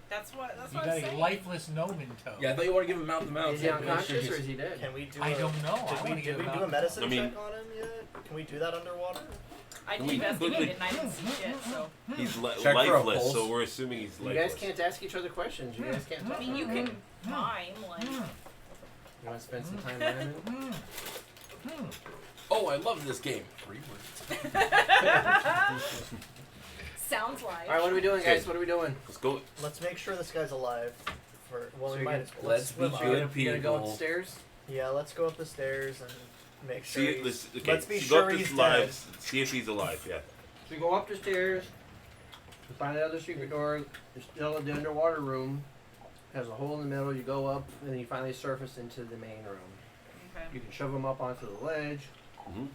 That's what I'm You got a saying. lifeless gnome in tow. Yeah, I thought you want to give him mouth to mouth. Is he Yeah, make sure unconscious or he's- is he dead? Can we do? I don't know. I Did wanna we, get did we him do a out. medicine I mean- check on him yet? Can we do that underwater? I We- investigated and I didn't see shit. So He's Check for a lifeless, pulse. so we're assuming he's You lifeless. guys can't ask each other questions. You guys can't talk. I mean, you can mime like. You want to spend some time miming? Oh, I love this game. 3 words. Sounds like. All right, what are we doing, guys? What are we doing? Let's go. Let's make sure this guy's alive. Well, So we you're might. gonna- as well. Let's be swim up. good You gonna go up the people. stairs? Yeah, let's go up the stairs and make sure. See, he's- let's be go sure up he's this dead. alive. See if he's alive. Yeah. So you go up the stairs, you find another secret door. There's still the underwater room. Has a hole in the middle. You go up, and then you finally surface into the main room. Okay. You can shove him up onto the ledge. Mm-hmm.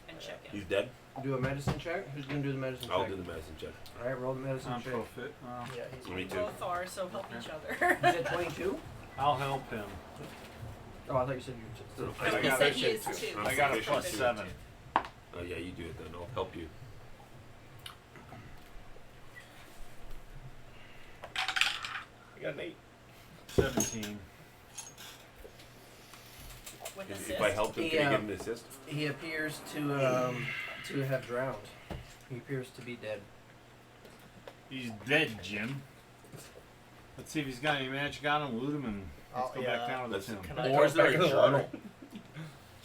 And check in. He's dead. do a medicine check. Who's gonna do the medicine I'll check? do the medicine check. All right, roll the medicine I'm check. profit. Yeah, he's Me too. Both are, so help Okay. each other. You said 22? I'll help him. Oh, I thought you said you just. No, I He got said a he is two. too. I'm I got a proficient plus too. 7. Oh yeah, you do it then. I'll help you. I got an 8. 17. With If assist. I help him, can Yeah. I give him an assist? He appears to have drowned. He appears to be dead. He's dead, Jim. Let's see if he's got any magic on him. Loot him and let's Oh, go yeah. back down to the Let's- tomb. Can I Or is there a back in the journal? water?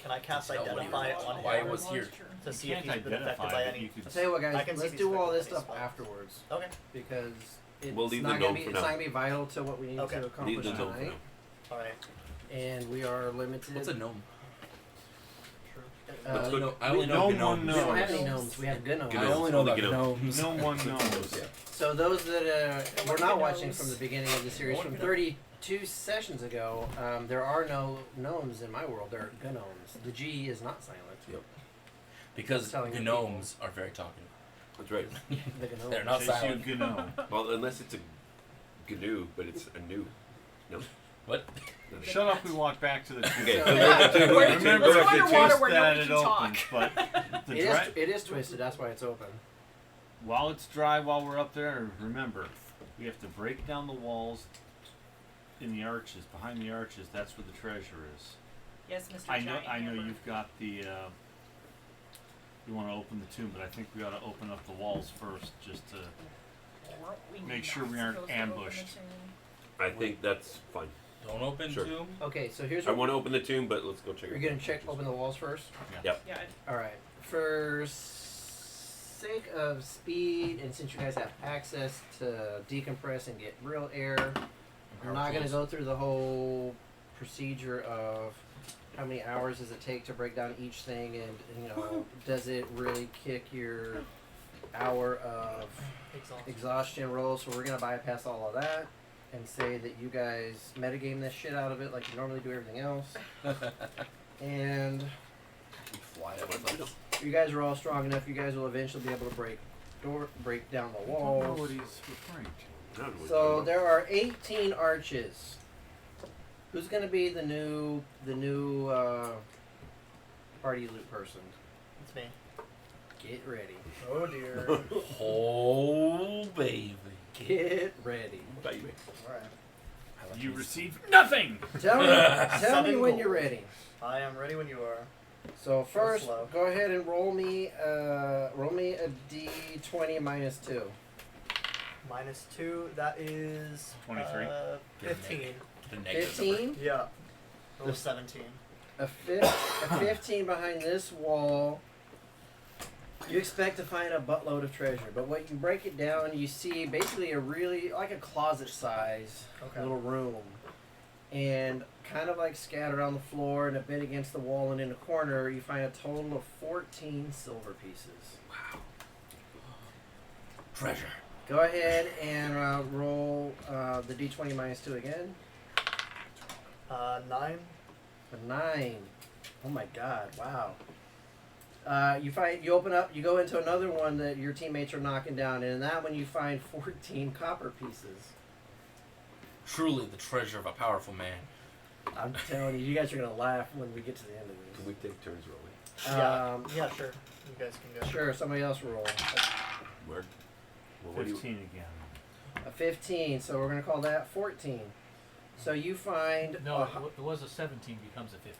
Can I cast Tell what he identify was- on why him he was here. to see You if can't he's been affected identify, by but any? you could. I'll tell you what, I guys. can see Let's if do he's all this affected by stuff spell. afterwards Okay. because it's We'll leave the not gonna gnome be. for It's now. not gonna be vital to what we need Okay. to Leave accomplish the gnome for tonight, now. All right. and we are limited. What's a gnome? True. Let's go- I only know No one gnomes. We don't have knows. any gnomes. We have gnomes. I only know Only about gnomes. gnomes. No one knows. Yeah. So those that were not watching gnomes. from the beginning of the series, No one from can- 32 sessions ago, there are no gnomes in my world. There are gnomes. The G is not silent. Yep. Because Telling the gnomes are very talkative. That's right. The gnomes. They're not Chase you silent. gnome. Well, unless it's a GNU, but it's a new. No. What? No. Shut up. We walk back to the tomb. Okay. So- so go back to- go back to- Remember go the back to underwater twist where that nobody it can talk. opens, but the It is twisted. That's why it's open. while it's dry, while we're up there, remember, we have to break down the walls in the arches, behind the arches. That's where the treasure is. Yes, Mr. I know Giant you've got the. You want to open the tomb, but I think we ought to open up the walls first, just to. make sure we aren't ambushed. I think that's fine. Don't open Sure. tomb. Okay, so here's I what want to open the tomb, but let's go check. you're it gonna out. check. Open the walls first. Yeah. All right. For sake of speed, and since you guys have access to decompress and get real air, I'm not gonna go through the whole procedure of how many hours does it take to break down each thing, and does it really kick your hour of exhaustion roll? So we're gonna bypass all of that and say that you guys metagame this shit out of it like you normally do everything else, and We fly out of us. you guys are all strong enough. You guys will eventually be able to break down the I don't know walls. what he's referring to. I don't know what So you're talking there are 18 arches. Who's gonna be the new party loot person? It's me. Get ready. Oh dear. Oh baby. Get ready. about. Baby. All right. I like You these. receive nothing. Tell me when 7 you're gold. ready. I am ready when you are. So first, slow. go ahead and roll me a d20 minus 2. -2. That is 23. 15. The negative number. 15. Yeah. Roll 17. A 15 behind this wall. You expect to find a buttload of treasure, but when you break it down, you see basically a really like a closet size Okay. little room, and kind of like scattered on the floor and a bit against the wall and in a corner, you find a total of 14 silver pieces. Treasure. Go ahead and roll the d20 minus 2 again. 9. A 9. Oh my god! Wow. You open up, you go into another one that your teammates are knocking down, and in that one you find 14 copper pieces. Truly the treasure of a powerful man. I'm telling you, you guys are gonna laugh when we get to the end Can of we take turns rolling? this. Yeah, sure. You guys can go. Sure. Somebody else roll Mark? Well, what do you? 15 again. a 15. So we're gonna call that 14. So you find No, it was a 17 becomes a 15.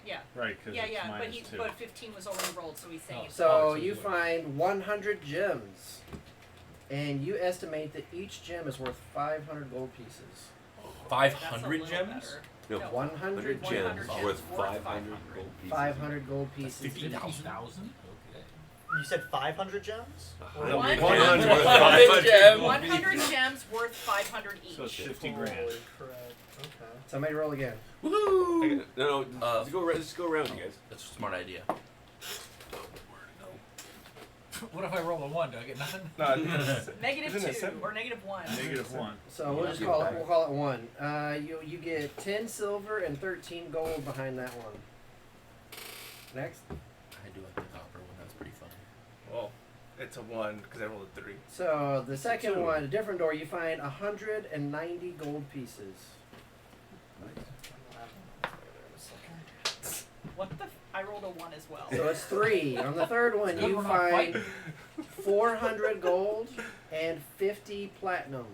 Yeah. Right, because Yeah, it's yeah, minus 2. but 15 was already rolled, so he's saying it's So Oh, so you it's find 100 gems, and you estimate that each gem is worth 500 gold pieces. that's a 500 little gems? better. No, No. 100 100 gems. gems worth 500 gold pieces. 500 gold pieces. 50,000? Okay. You said 500 gems? No, 100 100 worth 500 500 gems. 100 gems worth 500 each. So it's 50 grand. Holy crap. Okay. Somebody roll again. Woohoo! No, let's go around, you guys. That's a smart idea. What if I roll a 1? Do I get nothing? No, Negative Isn't it 2 seven? or negative 1. Negative 1. So we'll just call it 1. You get 10 silver and 13 gold behind that one. Next. I do like the copper one. That's pretty funny. It's a 1 because I rolled a 3. So the second Two. one, a different door, you find 190 gold pieces. What the? I rolled a 1 as well. So it's 3. On the third one, Good, you we're not find fighting. 400 gold and 50 platinum.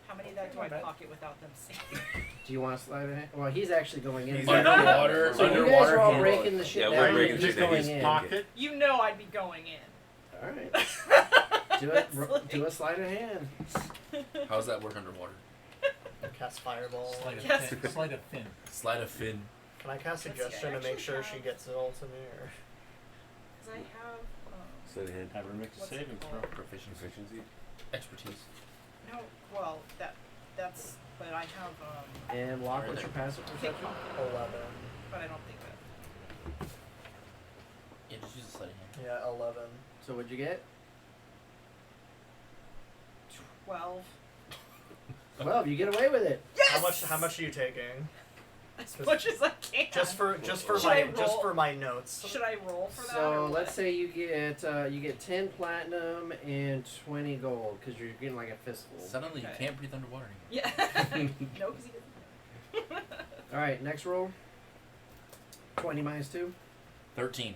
How many of that do I pocket without them seeing? Do you want to slide it? Well, he's actually going in. He's Underwater, So you guys underwater are all hand. breaking the shit Yeah, down. we're breaking and shit he's down. going He's in. Pocket. You know I'd be going in. All right. Do it. That's like- Do a sleight of hand. How does that work underwater? Cast fireball. Sleight of Yes. fin. Sleight of fin. Slide a fin. Can I cast Let's see, I suggestion to make actually sure have- she gets it all to me? Or? Because I have. So the hand Have her make a What's it saving throw. called? Proficiency. efficiency. Expertise. No, well, that's. But I have. And Locke, what's your passive Pick perception? pocket, 11. but I don't think that. Yeah, just use a slide of hand. Yeah, 11. So what'd you get? 12. 12. You get away with it. Yes! How much are you taking? As much as I can. Just for Should I roll? my notes. Should I roll for that? So or let's what? say you get 10 platinum and 20 gold because you're getting like a fistful. Suddenly you Okay. can't breathe underwater anymore. Yeah. No, because he doesn't. All right, next roll. 20 minus 2. 13.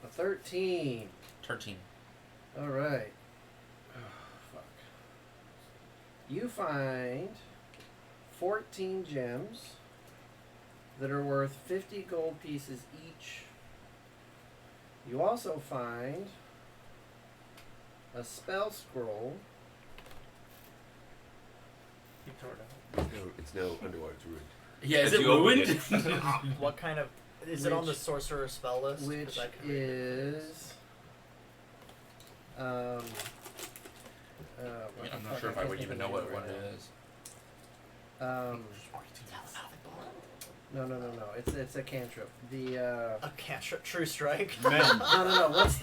A 13. 13. All right. Oh, fuck. You find 14 gems that are worth 50 gold pieces each. You also find a spell scroll. You tore it out. It's no underwater. It's ruined. Yeah, is As it you open ruined? What kind of? Is it on the Which- sorcerer spell list? 'Cause Which I can read it. is I mean, I'm not sure if I would even know what one it is. No. It's a cantrip. The A cantrip, true strike. Men. no. What's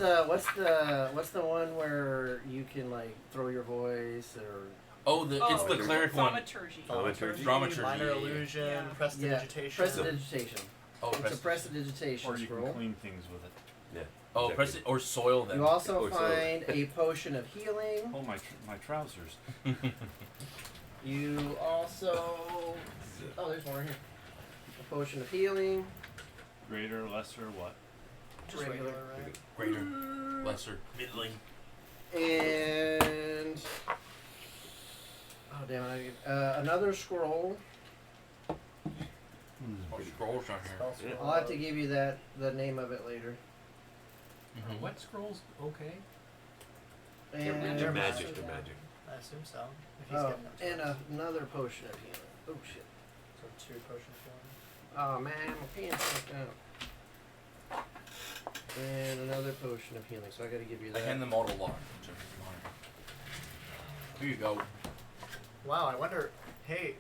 the one where you can like throw your voice or Oh, it's the cleric one. Thaumaturgy. Thaumaturgy. Dramaturgy, Minor yeah. illusion, Yeah. prestidigitation. prestidigitation? Oh, It's a press. prestidigitation Or you can scroll. clean things with it. Yeah. Oh, Exactly. press it or soil them. You also Or so. find a potion of healing. Oh, my trousers. You also there's one right here. A potion of healing. Greater, lesser, what? Just regular. right? Greater, lesser, middling. And oh damn it! Another scroll. Oh, scrolls on here. Spell scroll. I'll have to give you the name of it later. Mhm. What scrolls? Okay. And They're magic. They're magic. I assume so. If he's oh, getting them to and us. another potion of healing. Oh shit! So 2 potions going. Oh man, my pen's stuck out. And another potion of healing. So I got to give you I that. hand them all to Lauren. Here you go. Wow, I wonder. Hey,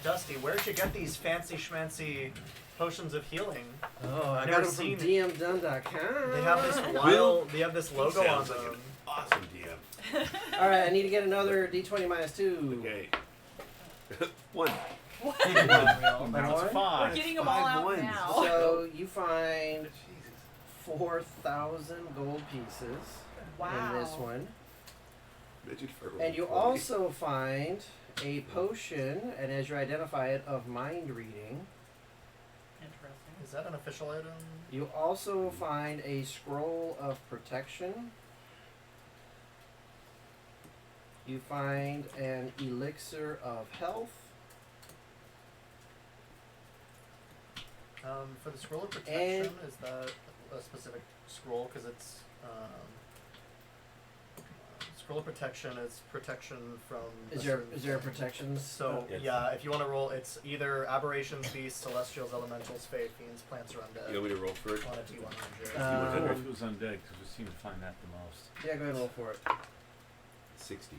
Dusty, where'd you get these fancy schmancy potions of healing? Oh, I I've got never them seen from it. DMDone.com. They have this wild. They have this logo on Sounds like them. an awesome DM. All right, I need to get another D20 minus 2. Okay. 1. Now What? it's 5. We're getting them all out ones. now. So you find 4,000 gold pieces Wow. in this one. Midget for And you 40. also find a potion, and as you identify it, of mind reading. Interesting. Is that an official item? You also find a scroll of protection. You find an elixir of health. For the scroll of protection, is that a specific scroll? Because it's scroll of protection is protection from. Is a there certain is there a thing. protection? So Yes. yeah, if you want to roll, it's either aberrations, beasts, celestials, elementals, fey, fiends, plants, or undead. You want me to roll for it? On a D100. Uh, I wonder cool. if it was undead because we seem to find that the most. Yeah, go ahead and roll for it. 60.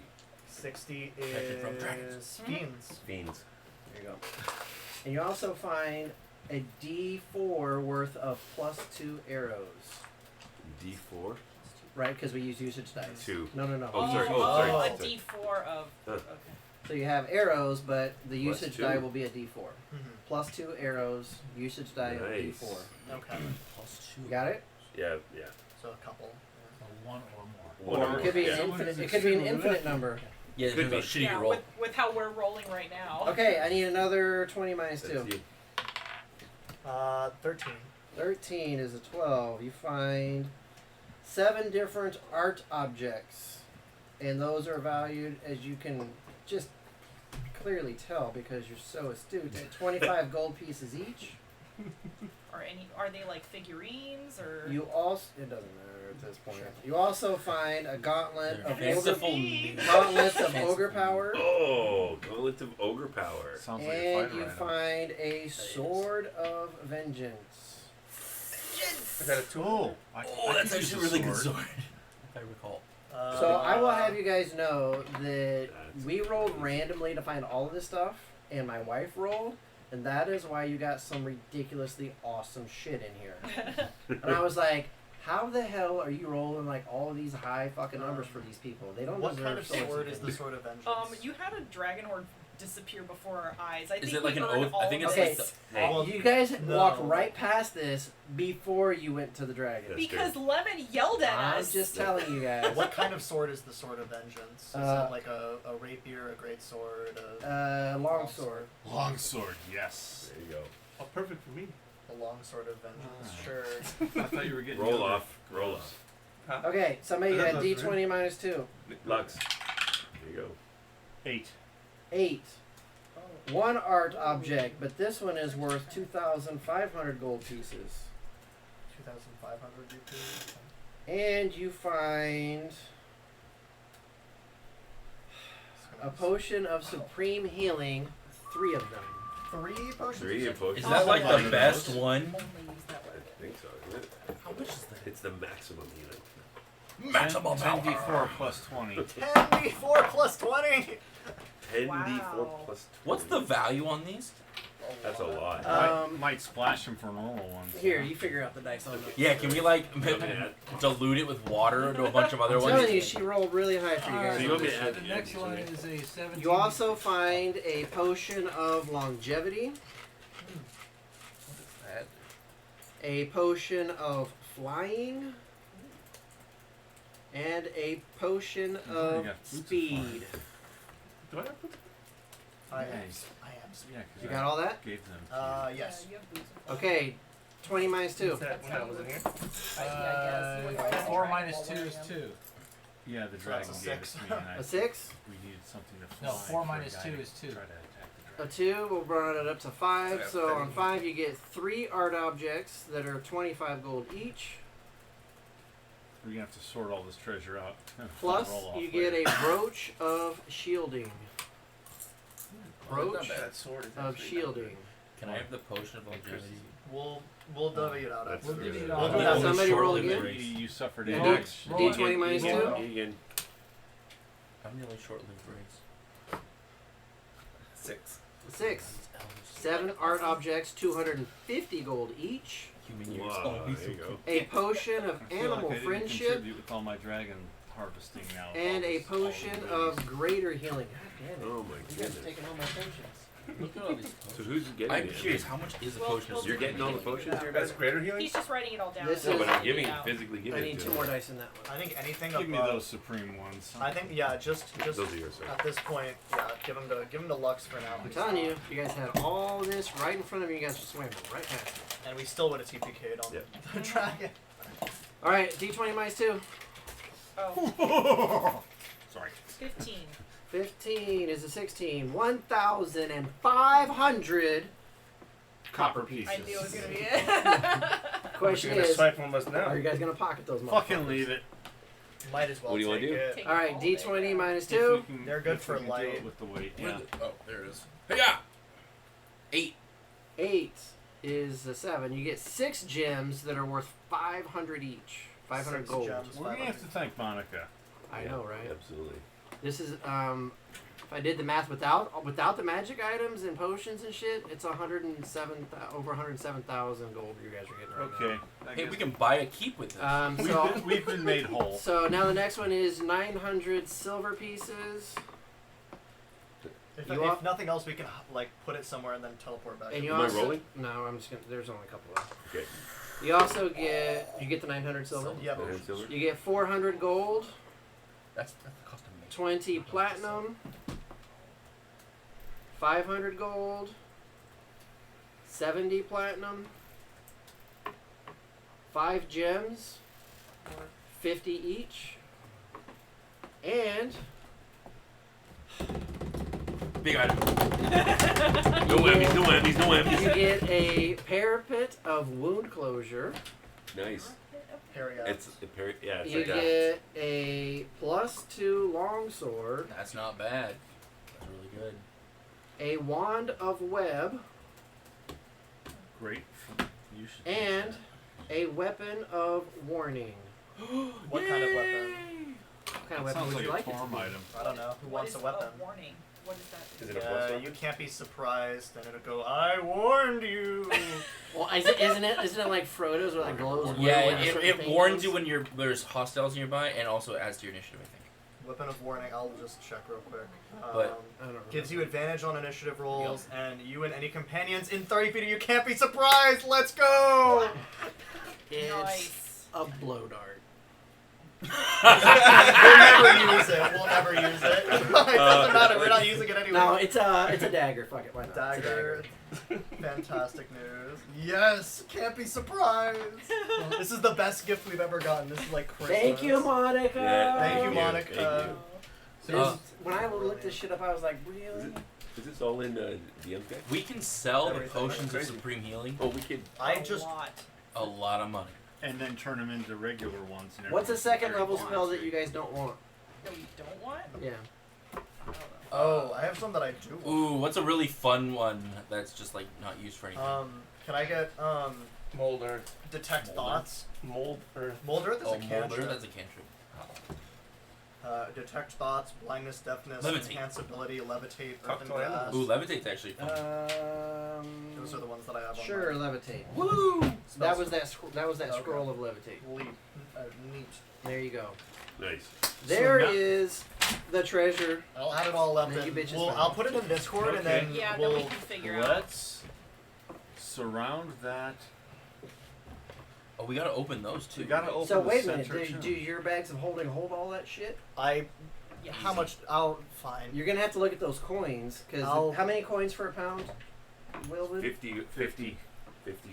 60 Protected from is dragons. fiends. Fiends. There you go. And you also find a D4 worth of +2 arrows. D4. Right, because we use usage dice. 2. No. Oh, sorry. Oh, sorry. A Sorry. D4 of. Huh. Okay. So you have arrows, but the Plus usage 2. die will be a D4. Mm-hmm. +2 arrows, usage die of Nice. D4. Okay, Plus 2. You got it? Yeah. so a couple. So 1 or more. Or- It could be an Yeah. infinite. It could be an infinite number. Yeah, it's Could gonna be a be. shitty Yeah, roll. with how we're rolling right now. Okay, I need another 20 minus That's 2. you. 13. 13 is a 12. You find 7 different art objects, and those are valued, as you can just clearly tell because you're so astute, at 25 gold pieces each. Are they like figurines or? You also, it doesn't matter at this point. You also find a gauntlet of Fanciful ogre, news. gauntlets of ogre power, Oh, Gauntlet of Ogre Power. Sounds like a and fighter you item. find a sword of vengeance. Is that a tool? Oh, Oh, that's could use actually a really good sword. sword. If I recall. So I will have you guys know that That's we rolled randomly to find all of this stuff, and my wife rolled, and that is why you got some ridiculously awesome shit in here. And I was like, how the hell are you rolling like all of these high fucking numbers for these people? They don't What deserve kind of so much sword is thing. the Sword of Vengeance? You had a dragon horde disappear before our eyes. I Is think it like we an earned oath? all I think of it's Okay. this like Well, You guys no. walked right past this before you went to the dragon. That's because Lemon yelled at I'm us. just telling you guys. What kind of sword is the Sword of Vengeance? Is Uh, it like a rapier, a great sword, Long sword. Long sword, yes. There you go. Oh, perfect for me. a long sword of vengeance? Ah. Sure. I thought you were getting Roll younger. off. Roll off. Okay, somebody That got does D20 minus 2. Lux. There you go. 8. 8. One art object, but this one is worth 2,500 gold pieces. 2,500 GP. And you find a potion of supreme healing, 3 of them. 3 potions? 3 and potion. Is that like the Somebody best knows. one? Only use that word. I think so, isn't it? How much is that? It's the maximum healing. Maximum 10d4 plus 20. 10d4 plus 20! 10d4 Wow. plus 20. What's the value on these? That's a lot. Might splash them for normal ones. Here, you figure out the dice on that. Yeah, can we like Yeah. dilute it with water into a bunch of other I'm ones? telling you, she rolled really high for you guys. So you on want me this to add shit. the next edges, one right? is a 17. You also find a potion of longevity, a potion of flying, and a potion You've already of got boots of speed. Do I have to? I am. Nice. I am. Yeah, 'cause You I got all that? gave them to you. Yes. Yeah, you have boots of Okay, 20 minus 2. That when I was in here. I guess. 4 minus 2 is 2. Yeah, the So dragon that's a gave it 6. to me, and I, A 6? we needed something to fly. No, 4 for a minus guy 2 to is 2. Try to attack the A dragon. 2 will run it up to 5. Yeah, So on 30. 5 you get 3 art objects that are 25 gold each. We're gonna have to sort all this treasure out. Plus Roll off you get later. a brooch of shielding. Brooch That sword is of actually shielding. Can I have the potion of longevity? We'll divvy it out. That's We'll good. divvy it We'll out. do Yeah, that. only Somebody short roll lived again? race. You suffered Yeah. damage. Roll D20 minus Egan, 2. Egan. I'm the only short-lived race. 6. 6. 7 art objects, 250 gold each. Human years. Wow, always there you go. A potion of I feel animal like I didn't friendship. contribute with all my dragon harvesting now. with And all a this- all potion the of goodies. greater healing. God damn it. Oh my You guys goodness. are taking all my potions. Look at all these So potions. who's getting I'm it? curious, how much is a Well, potion? we'll of You're do getting all the it. potions here, That's guys? greater healing? He's just writing it all down. This so is- No, but we I'm can giving, read out. physically giving I it need to 2 him. more dice in that one. I think anything Give me above. those supreme ones. I think just Those are yours, sir. at this point, yeah, give him to Lux for now. I'm telling you, you guys had all this right in front of you. You guys just swam right past it. And we still would have TPK'd on Yep. the dragon. All right, D20 minus 2. Oh, Sorry. 15. 15 is a 16. 1,500 copper pieces. I knew it was gonna be it. Question You're gonna is, swipe from us are now. you guys gonna pocket those? Fucking motherfuckers? leave it. Might as well What do you wanna take do? it. Take All right, all day, D20 yeah. minus If you 2. can- They're good if for you can do light. it with the weight. Where Yeah. the- oh, there it is. Hey-ya! 8. 8 is a 7. You get 6 gems that are worth 500 each. 500 6 gold. gems, We're gonna have to 500. thank Monica. I Yeah, know, right? Absolutely. This is if I did the math without the magic items and potions and shit, it's 107 over 107,000 gold you guys are getting right Okay. I Hey, guess we can buy a keep with this. now. we've been made whole. So now the next one is 900 silver pieces, If, You if are- nothing else, we can like put it somewhere and then teleport back. and you Am I also rolling? no, I'm just gonna. There's only a couple left. Okay. You also get the 900 silver. Yep. Silver? You get 400 gold, That's the cost of me. 20 platinum, 500 gold, 70 platinum, 5 gems, 50 each, and Big item. No whammies, no whammies, no you whammies. get a parapet of wound closure. Nice. Harry It's yeah. It's You like get a +2 longsword, That's not bad. That's really good. a wand of web, Great. You should. and a weapon of warning. What kind of weapon? What kind of That weapon sounds would like you a like it to farm be? item. I don't know. Who What wants is a weapon? warning? What does that Is do? it a plus one? You can't be surprised, and it'll go, I warned you. Well, isn't it like Frodo's where it glows blue Yeah, when a certain it thing warns goes? you when there's hostiles nearby, and also adds to your initiative, I think. Weapon of warning, I'll just check real quick. But- I don't know. Gives you advantage on initiative rolls, and you and any companions in 30 feet of you can't be surprised. Let's go! It's Nice. a blow dart. We'll never use it. We'll never use it. It doesn't matter. We're not using it anyway. No, it's a dagger. Fuck it, why not? It's a Dagger. Fantastic news. Yes, can't be surprised. This is the best gift we've ever gotten. This is like Christmas. Thank you, Monica. Yeah, Thank you, Thank Monica. This- when I looked this shit up, I was like, really? Is this all in DM's guy? We can sell the Everything. potions of Crazy. supreme healing Oh, we could. I just a lot of money. And then turn them into regular ones. And What's a everything. second level spell that you guys don't want? No, you don't want? Yeah. I don't know. Oh, I have some that I do want. Ooh, what's a really fun one that's just like not used for anything? Can I get Mold Earth. detect Mold thoughts? Mold Earth. Mold Earth is Oh, a cantrip. Molder, that's a cantrip. Detect thoughts, blindness, deafness, Levitate. enhanceability, levitate, Talk earth and to animals. grass. Ooh, levitate's actually fun. Those are the ones that I have on Sure, my levitate. Woo! That was that Okay. scroll of levitate. leap. Neat. There you go. Nice. There now- is the treasure. I'll add it all up Then and you bitches we'll, find I'll it. put it in Discord and Okay. then Yeah, we'll... then we can figure out. Let's surround that. Oh, we gotta open those too. We gotta open So the wait a minute. center Do too. your bags of holding hold all that shit? Yeah, How easy. much? I'll... Fine. You're gonna have to look at those coins because I'll- how many coins for a pound? Wilbur? 50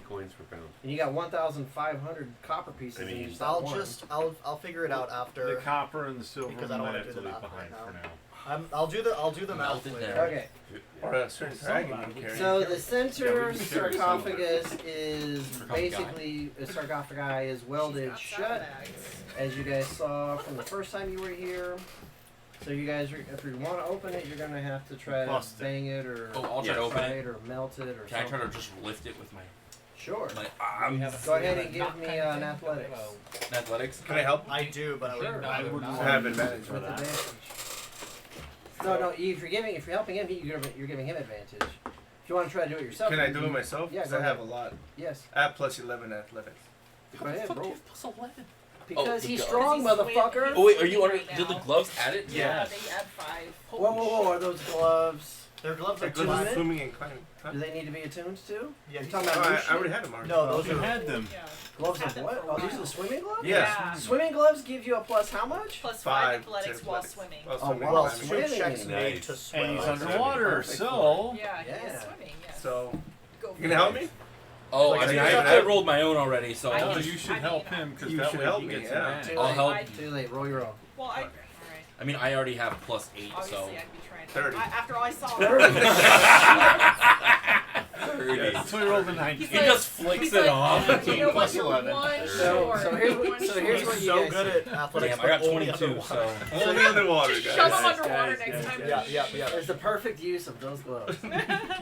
coins per pound. And you got 1,500 copper pieces. I and you mean- just got I'll one. just... I'll figure it out The after. copper and the silver Because we I don't might wanna have do to the leave math behind right for now. now. I'll do the math Melted later. there. Okay. Or a certain dragon you can carry. So the Yeah, center we can carry sarcophagus is Sarcophagi. basically a sarcophagi is welded She's got shut, saddlebags. as you guys saw from the first time you were here. So you guys, if you want to open it, you're gonna have to try to Bust it. bang it or Oh, I'll try to open fry it. or melt it or Can I try something. to just lift it with my Sure. arms? Go ahead and give me an athletics Athletics? Can I help? I do, but Sure. I would I have advantage for with that. advantage. No, if you're helping him, you're giving him advantage. If you want to try to do it yourself, Can I you do it myself? Yeah, 'Cause go I have ahead. a lot. Yes. I have plus 11 athletics. Go ahead, Fuck, roll. you have plus 11. Because Oh, he's God. strong, Because he's motherfucker. swimming. Oh wait, are you Right already? Did the now. gloves add it? Yeah, Yes. they add 5. Whoa, are those gloves? their gloves are Like Good Attunement? for fine. swimming and climbing. Huh? Do they need to be attuned to? Yeah, You're you- talking Oh, about new I shit? already had them already. No, those You are... had them. Yeah. Gloves Had of them what? for a Oh, these are while. the swimming gloves? Yeah. Yeah. Swimming gloves give you a plus how much? Plus 5 5 athletics to while athletics. swimming. While Oh, swimming and while climbing. swimming. Two checks made Nice. to swim. And he's Well, underwater, perfect so Yeah, he Yeah. is swimming, yes. So, Go you gonna help me? Oh, Like, I mean, I I have- rolled my own already, so I no, can- you should I mean, help him because You that should way help he me, gets yeah. advantage. I'll help. Too late, roll your own. Well, alright. I mean, I already have plus 8, Obviously, so. I'd be trying to. 30. After all I saw. 30. So he rolled a 19. He's He like- just flicks He's it like, off. You know what? Plus You're 11. one So- short. so here's what- One so here's short. what He's you so guys good see. at athletics, Damn, I got but only 22, underwater. so. Only underwater, guys. Shove him Guys, underwater guys, next guys, time. guys. Yeah. It's the perfect use of those gloves.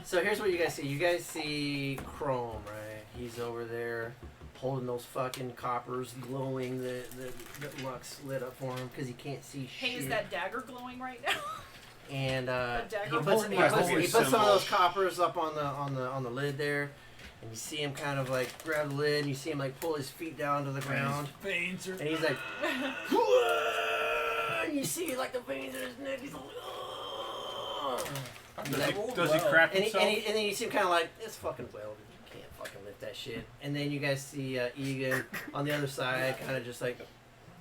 So here's what you guys see. You guys see Chrome, right? He's over there holding those fucking coppers glowing that Lux lit up for him because he can't see Hey, shit. is that dagger glowing right now? And dagger he puts holding he my puts, holy he puts some of symbol. those coppers up on the lid there, and you see him kind of like grab the lid, and you see him like pull his feet down to the ground, Veins are. and he's like, and you see like the veins in his neck. He's like, he's like, Does he crap and, himself? and then you see him kind of like, it's fucking welded. You can't fucking lift that shit. And then you guys see Egan on the other side, kind of just like,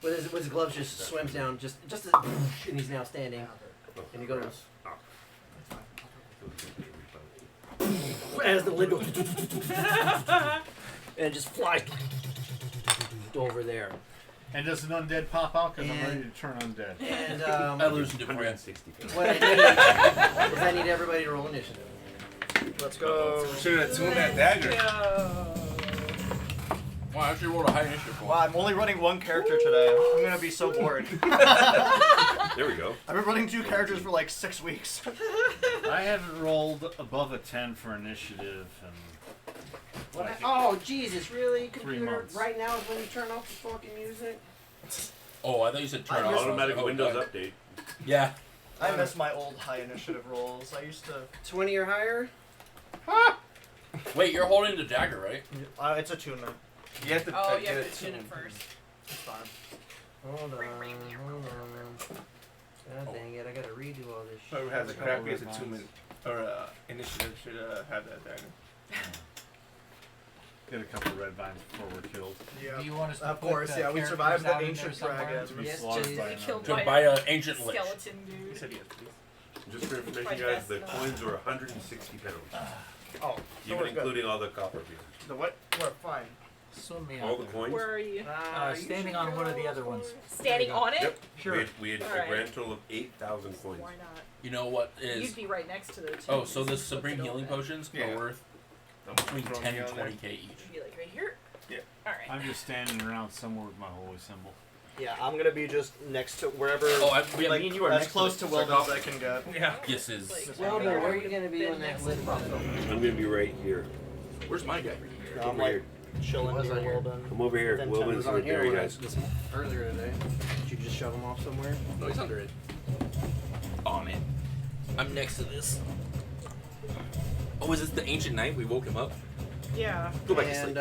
with his gloves, just swims down, just as, and he's now standing, and he goes as the lid goes, and it just flies over there. And does an undead pop out? Because I'm And- ready to turn undead. And I loosened it for you. 160 pounds. what I need is I need everybody to roll initiative. Let's go. Should have tuned that dagger. Well, I actually rolled a high initiative for Wow, I'm only running one character today. I'm gonna be so bored. There we go. I've been running 2 characters for like 6 weeks. I haven't rolled above a 10 for initiative, and Oh Jesus! Really? 3 Computer? months. Right now is when you turn off the fucking music. Oh, I thought you said turn off. Automatic Oh, Windows God. update. Yeah. I miss my old high initiative rolls. I used to. 20 or higher. Wait, you're holding the dagger, right? It's attunement. You have to. Oh, you get have it to tune it tuned. first. It's fine. Hold on. God dang it! I gotta redo all this shit. Whoever has the Couple crappiest red attunement or initiative should have that dagger. get a couple red vines before we're killed. Yeah. Do you want us to Of put course, the yeah. We characters survived the down in there ancient somewhere? dragon. To be Yes, slaughtered Jay. by They an killed undead. To buy an ancient lich. Skeleton He dude. said yes, please. Just for information, Quite guys, fast the enough. coins were 160 pounds, Oh, so even we're good. including all the copper pieces. The what? We're fine. Swim me All out the there. coins. Where are you? Standing on one of the other ones. Standing on it? Yep. Sure. We had Alright. a grand total of 8,000 coins. Why not? You know what is? You'd be right next to the two. Oh, so the Just Supreme flip it Healing over. Potions Yeah. are worth I'm between throwing 10 you and on there. 20k each. You'd be like right here? Yeah. Alright. I'm just standing around somewhere with my holy symbol. Yeah, I'm gonna be just next to wherever. Oh, yeah, like, me and you are as next close to to the Weldon as circle. I can get. Yeah. This is. Like, Well, where are you gonna be when that lid pops open? I'm gonna be right here. Where's my guy? No, I'm Over like here. chilling Was near on here. Weldon. Come over here. Then It Wilbin's was on right here there, you when I guys. was earlier today. Did you just shove them off somewhere? No, he's under it. Oh man, I'm next to this. Oh, is this the ancient knight? We woke him up. Yeah. Go back to And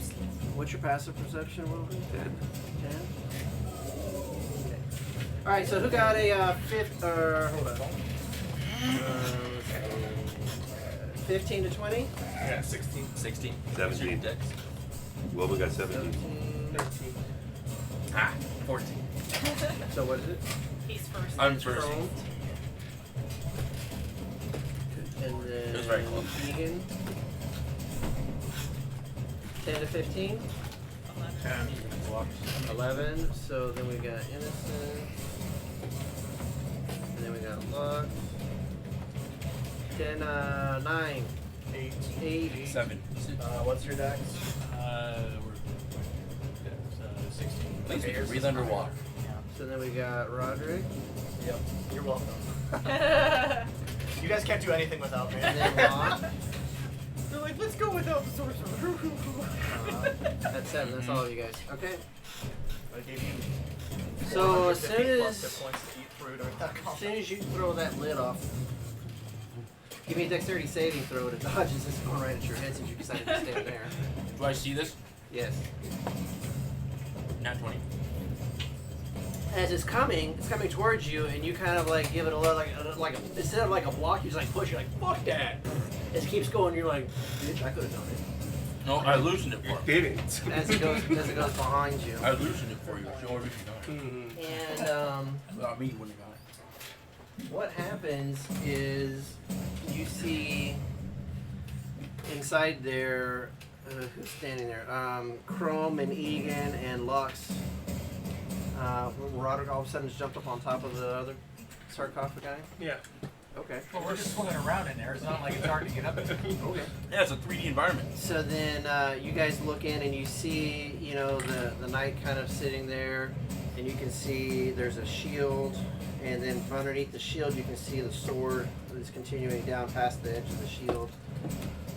sleep. what's your passive perception, Wilbur? 10. Okay. All right. So who got a fifth? Hold on. 15 to 20. Yeah, 16. 16. 17. Dex. Wilbin got 17. 13. Ah, 14. So what is it? He's first. I'm first. Chrome. And then It was very close. Egan. 10 to 15. 10. 11. So then we got Innocent. And then we got Luck. 10, 9. 8. 8. 7. What's your dex? We're 16. At least we Okay, can yours breathe is underwater. So then we got Roderick. Yep. You're welcome. You guys can't do anything without me. And then Locke. They're like, let's go without the sorcerer. That's 7. That's all of you guys. Okay. I gave you. So as 450 soon plus as hit points to eat through during that As combat. soon as you throw that lid off, give me a dexterity saving throw to dodge as it's going right at your head since you decided to stand there. Do I see this? Yes. Nat 20. As it's coming towards you, and you kind of like give it a little, instead of like a block, you just like push. You're like, fuck that. As it keeps going, you're like, bitch, I could have done it. No, I loosened it for You him. didn't. As it goes behind you. I loosened it for you. It's the only reason you got it. And Without me, you wouldn't have got it. what happens is you see inside there, who's standing there? Chrome and Egan and Lux. Roderick all of a sudden just jumped up on top of the other sarcophagi. Yeah. Okay. Well, we're just swimming around in there. It's not like it's hard to get up there. Okay. Yeah, it's a 3D environment. So then you guys look in and you see, the knight kind of sitting there, and you can see there's a shield, and then from underneath the shield you can see the sword that's continuing down past the edge of the shield.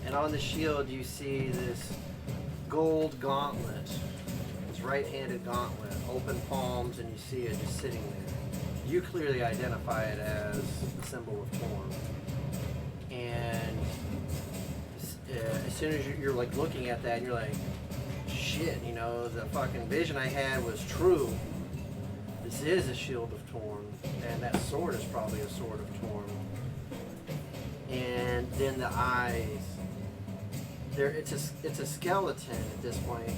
And on the shield you see this gold gauntlet, this right-handed gauntlet, open palms, and you see it just sitting there. You clearly identify it as the symbol of Torm. And as soon as you're like looking at that, and you're like, shit, the fucking vision I had was true. This is a shield of Torm, and that sword is probably a sword of Torm. And then the eyes. It's a skeleton at this point,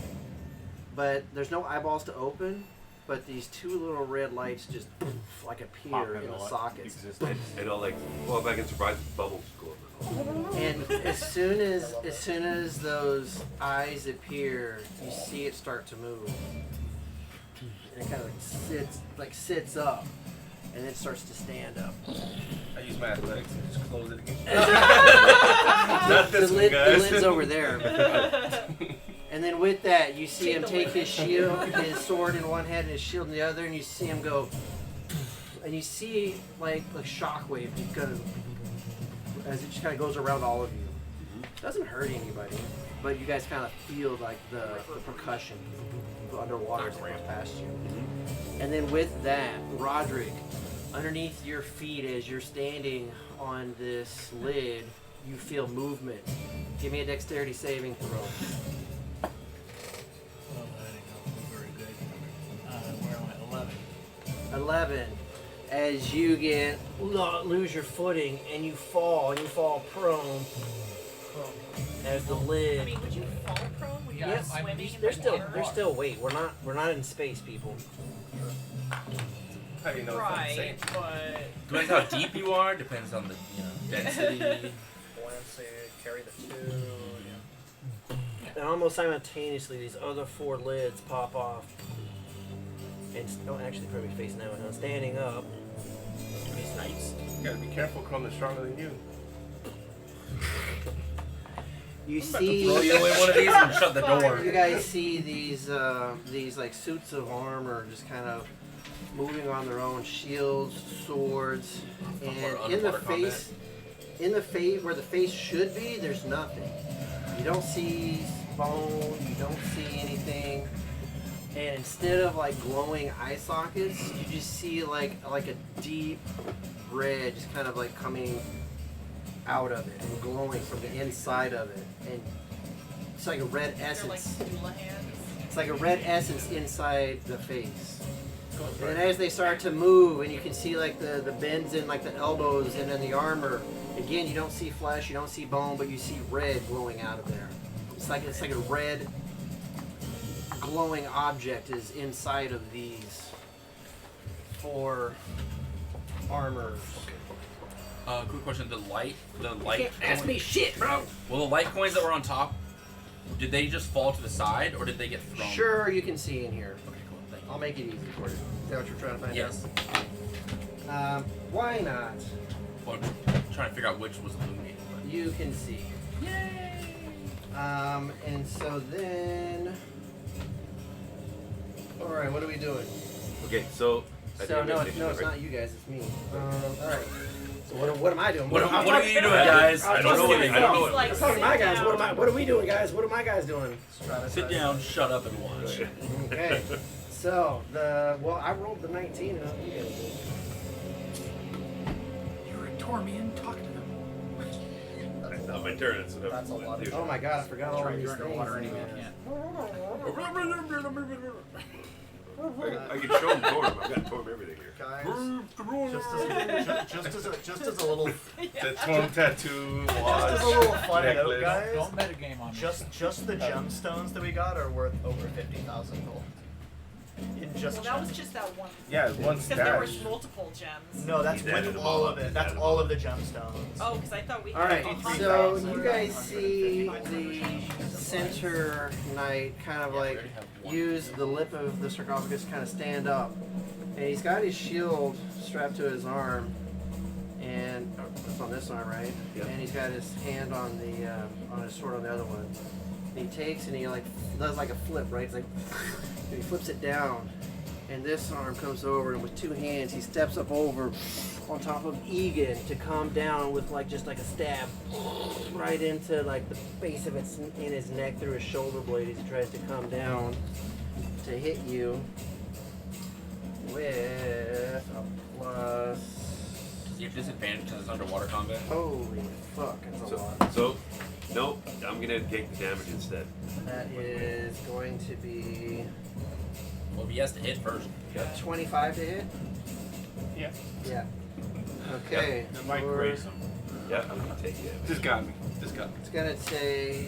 but there's no eyeballs to open. but these two little red lights just like appear in the sockets. And I'll like, well, if I can survive the bubbles going on. And as soon as those eyes appear, you see it start to move. And it kind of sits up, and then starts to stand up. I use my athletics and just close it again. Not this one, guys. The lid's over there. And then with that, you see him take his shield, his sword in one hand and his shield in the other, and you see him go, and you see like a shockwave just kind of, as it just kind of goes around all of you. It doesn't hurt anybody, but you guys kind of feel like the percussion underwater as it goes past you. And then with that, Roderick, underneath your feet as you're standing on this lid, you feel movement. Give me a dexterity saving throw. Oh, that ain't gonna be very good. Where am I? 11. 11. As you lose your footing and you fall prone as the lid. I mean, would you fall prone when you're Yep, swimming in there's the still water? there's still weight. We're not in space, people. How do you know what I'm saying? Right, but Depends how deep you are. Depends on the density. Buoyancy, carry the 2. And almost simultaneously, these other 4 lids pop off. And actually, probably facing that one. Standing up. These knights. You gotta be careful, Chrome is stronger than you. You Throw see. you away one of these and shut the door. You guys see these like suits of armor just kind of moving on their own, shields, swords, and in the face, where the face should be, there's nothing. You don't see bone, you don't see anything, and instead of like glowing eye sockets, you just see like a deep red just kind of like coming out of it and glowing from the inside of it, and it's like a red they're like essence. doula hands. It's like a red essence inside the face. And then as they start to move, and you can see like the bends in like the elbows and in the armor. Again, you don't see flesh, you don't see bone, but you see red glowing out of there. It's like a red glowing object is inside of these 4 armors. Quick question: the light Ask me shit, bro. Well, the light coins that were on top, did they just fall to the side, or did they get thrown? Sure, you can see in here. Okay, cool. Thank you. I'll make it easy for you. Is that what you're trying to find Yes. out? Why not? Well, I'm trying to figure out which was illuminated. But. You can see. Yay! And so then, all right, what are we doing? Okay, so. So no, it's not you guys, it's me. All right. So what am I doing? What are you doing, guys? I don't know what. I don't know what. Like, I'm talking to my guys. What are we doing, guys? What are my guys doing? Sit down, shut up, and watch. Okay. So I rolled the 19. And you guys did. You're a Tormian. Talk to them. It's not my turn. It's That's a lot of Oh my God, I forgot all of these You're things. underwater anyway. You can't. I can show him Torm. I've got Torm everything here. Guys, just as a little The Torm tattoo, just watch, as a little fun note, necklace. guys. Don't metagame on me. Just the gemstones that we got are worth over 50,000 gold. In just Well, that was just that one. Yeah, one Because there were stash. multiple gems. no, that's He's added with them all all of up. it. He's That's added all them of the gemstones. Oh, because I thought we All had right, 100. so you guys see the center knight kind of like use the lip of the sarcophagus, kind of stand up, and he's got his shield strapped to his arm, and it's on this arm, right? Yep. And he's got his hand on his sword on the other one. And he takes and he like does like a flip, right? It's like and he flips it down, and this arm comes over, and with 2 hands he steps up over on top of Egan to come down with like just like a stab right into like the base of its in his neck through his shoulder blade as he tries to come down to hit you with a plus. Does he have disadvantage because it's underwater combat? Holy fuck, it's a lot. So, nope. I'm gonna take the damage instead. That is going to be Well, he has to hit first. 25 to hit. Yeah. Yeah. Okay. It might you're- raise him. Yeah, I'm gonna take it. Just got me. Just got me. It's gonna say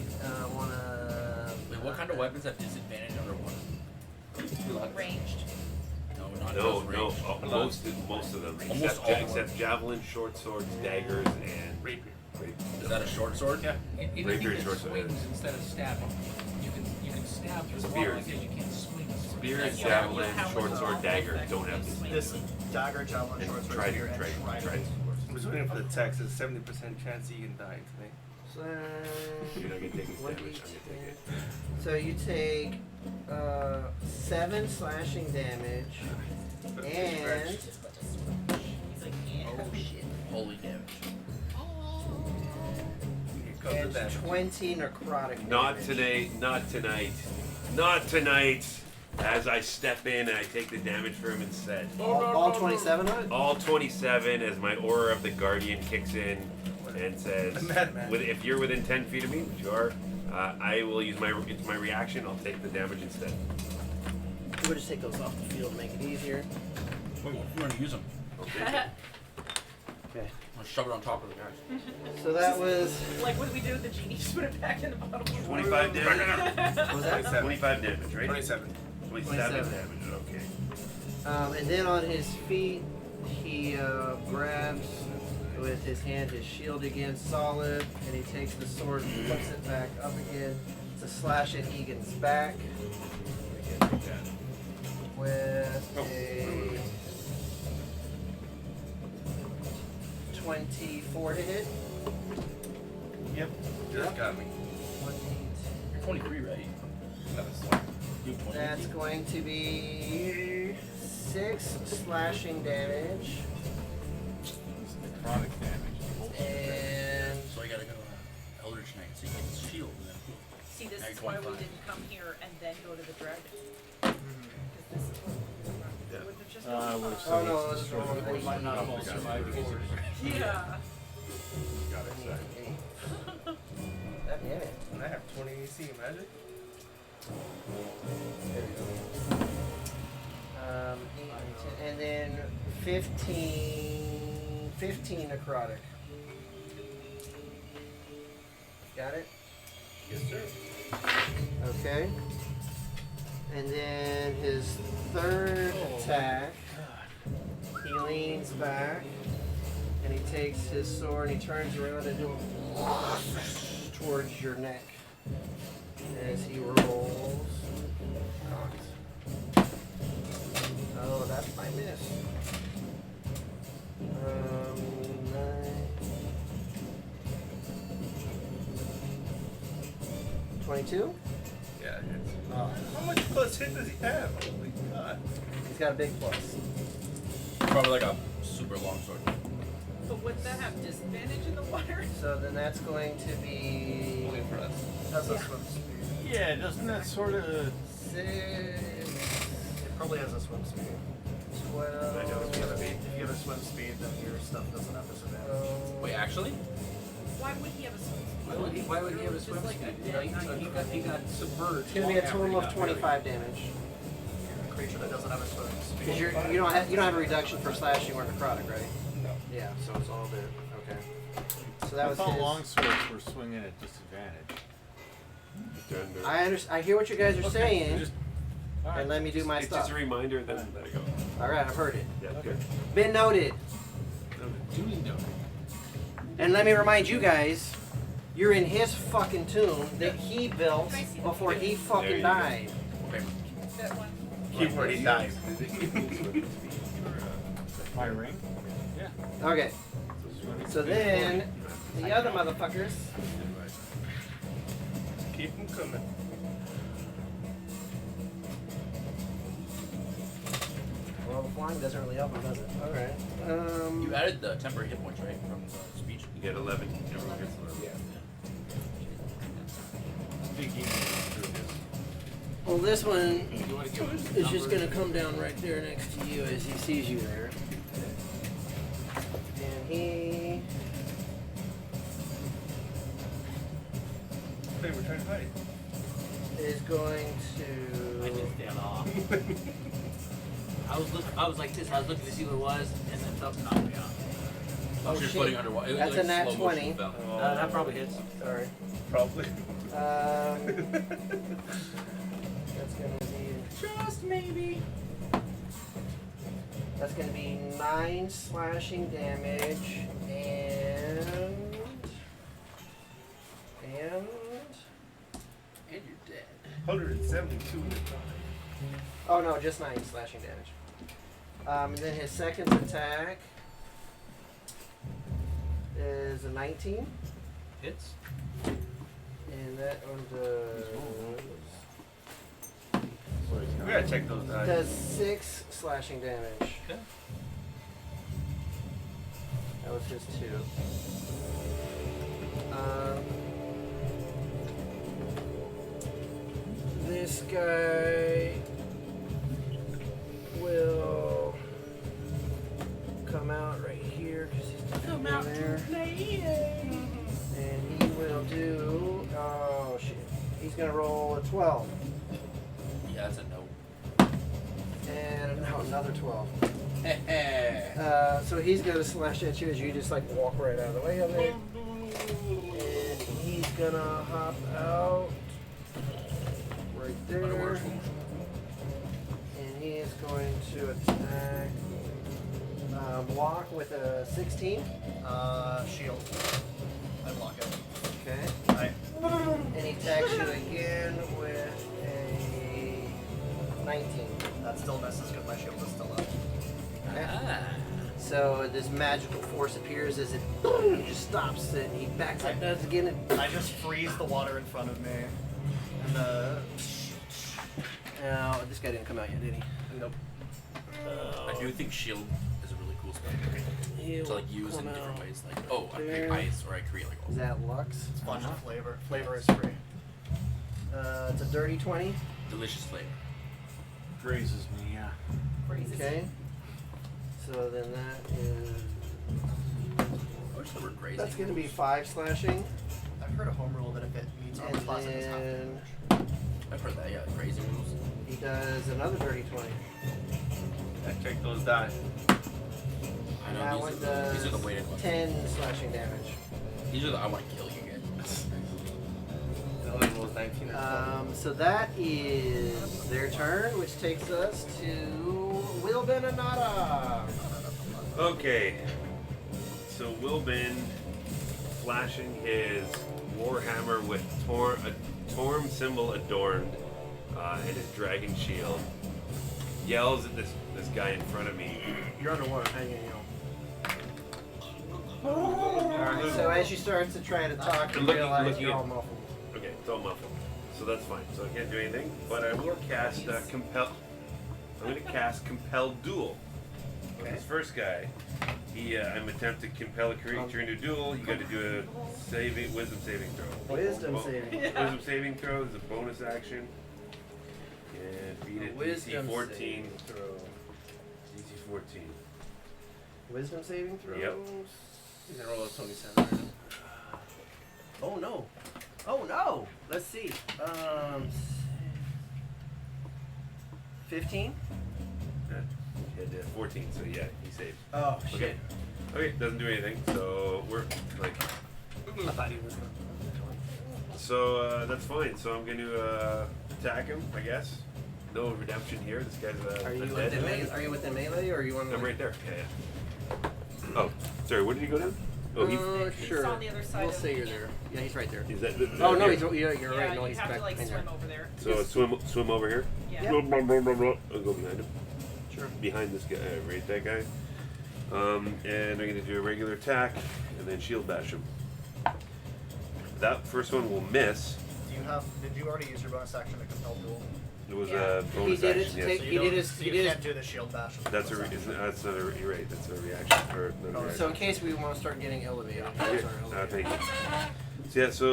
wanna. Wait, what kind of weapons have disadvantage underwater? Ranged. No, does no, range. most of them. Almost Except, all of them. except javelin, short swords, daggers, and Rapier. Is that a short sword? Yeah. Anything Rapier that short sword, swings instead of stabbing. You can stab through the wall Spears. like this. You can't swing a sword. spears, Yeah, javelin, how short much sword, all dagger effect don't have swing. this. This dagger, javelin, And short sword, trident, spear, and trident. trident. I'm just waiting for the text. It's 70% chance you can die today. So, You're not gonna take this damage. I'm 1d10. gonna take it. So you take 7 slashing damage But and He's like, yeah. Oh shit. Holy damage. Here comes the and damage. 20 necrotic Not damage. today. Not tonight. Not tonight. As I step in and I take the damage for him instead. All 27 on it? All 27 as my aura of the guardian kicks in and says, Madman. if you're within 10 feet of me, which you are, I will use my reaction. I'll take the damage instead. We'll just take those off the field to make it easier. Wait, we're gonna use them. I'll take it. Okay. Let's shove it on top of the guys. So that was Like what do we do with the genie? Just put it back in the bottle. 25 damage. what was that? 25 damage, right? 27. 27 27. damage. Okay. And then on his feet, he grabs with his hand his shield again, solid, and he takes the sword and flips it back up again to slash at Egan's back with a 24 to hit. Yep. Just got me. 1d10. You're 23, right? That was You 23. That's going to be 6 slashing damage. Necrotic damage. And So I gotta go Eldritch Knight so you get his shield and then See, this Now is you're why we 25. didn't come here and then go to the dragon. Because this is what we were wrong. Yeah. We would have just I gone would fine. oh no, this is wrong. We might not have all survived because of Yeah. Got excited. Yeah. And I have 20 AC. Imagine. 8 and 10, and then 15 necrotic. Got it? Yes, sir. Okay. And then his third attack, he leans back and he takes his sword and he turns around and does towards your neck as he rolls. Oh, that's my miss. 9. 22? Yeah, it hits. How much plus hit does he have? Holy God. He's got a big plus. probably like a super long sword. But wouldn't that have disadvantage in the water? So then that's going to be Only for us. Has a Yeah. swim speed. Yeah, doesn't that sort of 6, It probably has a swim speed. 12. I know if you have a swim speed, then your stuff doesn't have disadvantage. Wait, actually? Why would he have a swim speed? Why would he have a Just swim like speed? a dead He got submerged. It's going to be a total of 25 damage. A creature that doesn't have a swim speed. Because you don't have a reduction for slashing or necrotic, right? No. Yeah, so it's all there. Okay. So that I was thought his. longswords were swinging at disadvantage. I hear what you guys are saying, Just, all right. and let me do my It's stuff. just a reminder, then let it go. All right, I've heard it. Yeah, good. Been noted. Duly noted. And let me remind you guys, you're in his fucking tomb that he built before he There you fucking go. died. Okay. That one. Keep where he died. My ring? Yeah. Okay. So then, the other motherfuckers. Keep him coming. Well, flying doesn't really help him, does it? All right. You added the temporary hit points, right? From the speech. You get 11. Everyone gets 11. Yeah. Big game through this. Well, this one You want to give us is just gonna come down right there next to you as he sees you there. And he. Hey, we're trying to fight. Is going to. I just got off. I was like this. I was looking to see what it was, and then something knocked me off. Oh, Oh, so you're shit. floating underwater. It was That's like a nat slow 20. motion fell. That probably hits. Sorry. Probably. That's gonna be. Just maybe. That's going to be 9 slashing damage and you're dead. 172 in the time. Oh no, just 9 slashing damage. And then his second attack is a 19, Hits. and that one does We gotta check those dice. 6 slashing damage. Okay. That was his 2. This guy will come out right here because he's Come down out there. to play. And he will do. Oh shit! He's gonna roll a 12, Yeah, that's a no. and no, another 12. Heh. So he's gonna slash at you as you just like walk right out of the way of it, and he's gonna hop out right there, and he is going to attack block with a 16. Shield. I block it. Okay. I And he attacks you again with a 19. that still misses because my shield is still up. Okay. Ah. So this magical force appears as it just stops it. He backs up, does it again, and I just freeze the water in front of me. And oh, this guy didn't come out yet, did he? nope. I do think shield is a really cool spell He'll to like use in come different out. ways. Like, oh, I there. pick ice or I create like Is that Lux? It's fun and flavor. Flavor is free. It's a dirty 20. delicious flavor. Grazes me, yeah. Okay. So then that is. I wish there were grazing. That's going to be 5 slashing. I've heard a home rule that if it meets armor And class, it does half then damage. I've heard that, yeah, grazing rules. he does another dirty 20. I check those die. I And know that these one are the does weighted ones. 10 slashing damage. These are the I want to kill you guys. The other one was 19 or 20. So that is their turn, which takes us to Wilben and Nada. Okay. So Wilbin flashing his warhammer with a Torm symbol adorned and his dragon shield. Yells at this guy in front of me. You're underwater, hanging Alright, so as you start to try to talk, you realize you're all muffled. Okay, it's all muffled. So that's fine. So I can't do anything. But I will cast Compel. I'm going to cast Compel Duel. With this first guy, I'm attempting to compel a creature into a duel. You got to do a wisdom saving throw. Wisdom saving. Wisdom saving throw is a bonus action. And beat it. DC Wisdom 14. saving throw. DC 14. Wisdom saving throws. Yep. He's gonna roll a 27. Oh no. Oh no. Let's see. 15? Yeah, 14. So yeah, he saved. Oh shit. Okay. Okay, doesn't do anything. So we're like. I thought he was. So that's fine. So I'm going to attack him, I guess. No redemption here. This guy's Are you undead. within melee? Are you within melee, or are you on? I'm right there. Yeah. Oh, sorry. Where did he go down? Oh, he's. He's sure. on the other side We'll of- say you're there. Yeah, he's right there. Is that? Oh no, here? he's. You're Yeah, right. No, you he's have back to like behind swim there. over there. So swim over here. Yeah. Blah, blah, blah, blah, blah. I'll go behind him. Sure. Behind this guy, right? That guy. And I'm going to do a regular attack and then shield bash him. That first one will miss. Do you have? Did you already use your bonus action to compel duel? It was Yeah. a bonus He did it action. to Yes. take- So He you did don't- his- so he you did his- can't do the shield bash. with That's bonus a action. that's not a you're right. That's a reaction or another reaction. So in case we want to start getting elevated. Thank you. So yeah. So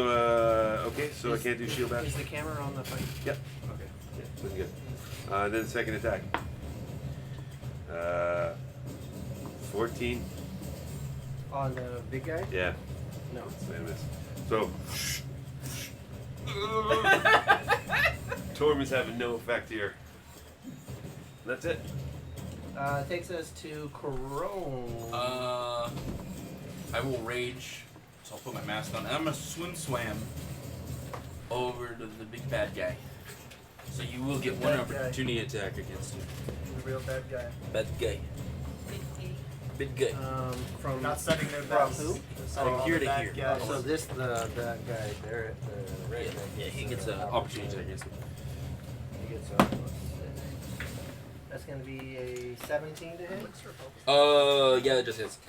okay. So I can't do shield bash. Is the camera on the fight? Yep. Okay. Yeah. Looking good. Then second attack. 14. On the big guy? Yeah. No. It's a miss. So. Torm is having no effect here. That's it. Takes us to Corone. I will rage, so I'll put my mask on, and I'm gonna swam over to the big bad guy. So you will get one Bad guy. opportunity attack against him. The real bad guy. Bad guy. Been good. From Not sending their from best. who? They're sending all here the to bad here. guys. So this the guy there, the red guy. Yeah, he gets an opportunity to get. He gets a. That's gonna be a 17 to hit. Yeah, it just hits.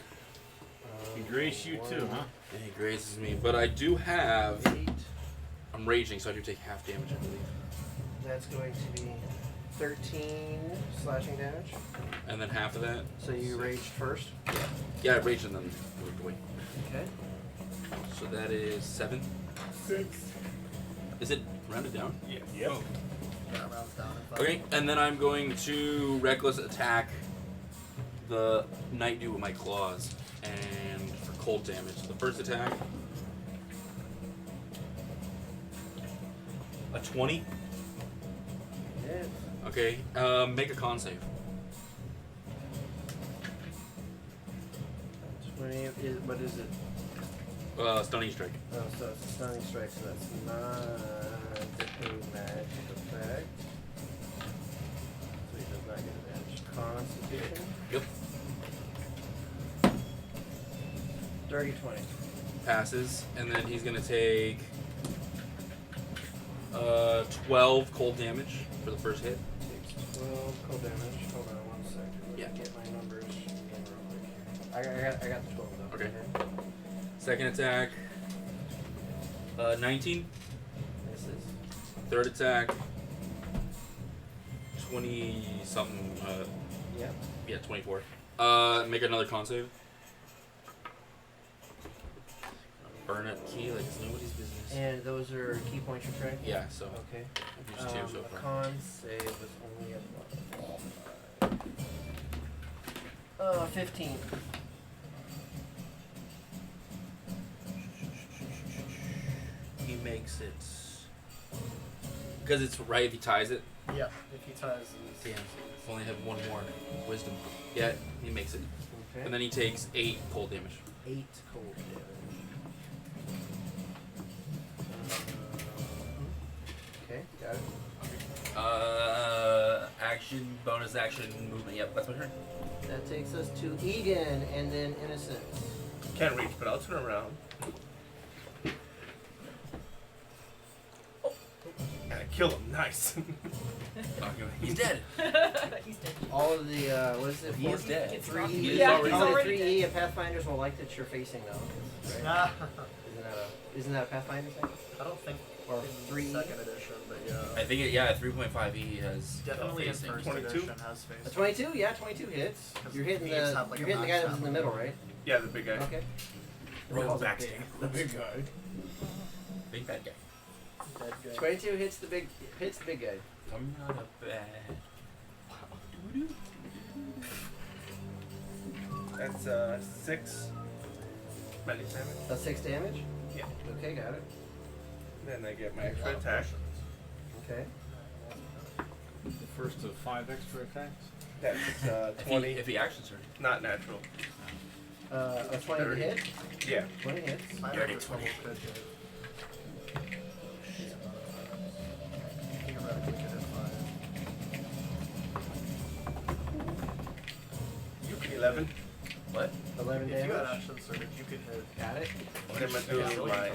He graced you too, huh? Yeah, he grazes me, but I do have. 8. I'm raging, so I do take half damage, I believe. That's going to be 13 slashing damage. And then half of that. So you raged first. Yeah, I raged and then moved away. Okay. So that is 7. 6. Is it rounded down? Yeah. Yep. Oh. Yeah, rounds down in 5. Okay, and then I'm going to reckless attack the Night Dew with my claws, and for cold damage. The first attack, a 20. Hit. Okay, make a con save. 20 is what is it? Stunning strike. Oh, so it's a stunning strike, so that's not a magic effect. So he does not get advantage. Constitution. Yep. Dirty 20. Passes, and then he's gonna take 12 cold damage for the first hit. Takes 12 cold damage. Hold on 1 second. Let me Yeah. get my numbers in real quick. I got the 12 though. Okay. Second attack, 19. Misses. Third attack, 20 something. Yep. Yeah, 24. Make another con save. Burn it key like it's nobody's business. And those are key points you're trying? Yeah, so Okay. I've used 2 so A far. con save was only a 15. He makes it because it's right if he ties it. Yeah, if he ties these. Damn, only have 1 more wisdom. Yeah, he makes it, Okay. and then he takes 8 cold damage. 8 cold damage. Okay, got it. Action, bonus action, movement. Yep, that's my turn. That takes us to Egan and then Innocence. Can't reach, but I'll turn around. And I kill him. Nice. He's dead. He's dead. All of the, what is it? He is dead. It's 3E. rocky. Yeah, he's All the already 3E of Pathfinders will like that you're facing though. 'Cause, right? Ah, Isn't that a Pathfinder thing? I don't think Or in 3E? second edition, but I yeah. think it, yeah, 3.5e has Definitely in facing. first 22? edition has A face. 22? Yeah, 22 hits. You're hitting Thieves the have, like, you're a hitting the guy max that was in the stat middle, limit. right? Yeah, the big guy. Okay. Roll The backstab. big guy. Big bad guy. Dead guy. 22 hits the big guy. I'm not a bad. That's 6 magic damage. That's 6 damage? Yeah. Okay, got it. Then I get my extra attack. Okay. The first of 5 extra attacks. That's If 20. he actions her. Not natural. A 20 to 30. hit? Yeah. 20 hits. My Dirty average 20. level could hit. Theoretically could hit 5. 11. What? 11 If you had damage. action surge, you could hit. Got it. Then I'm gonna do my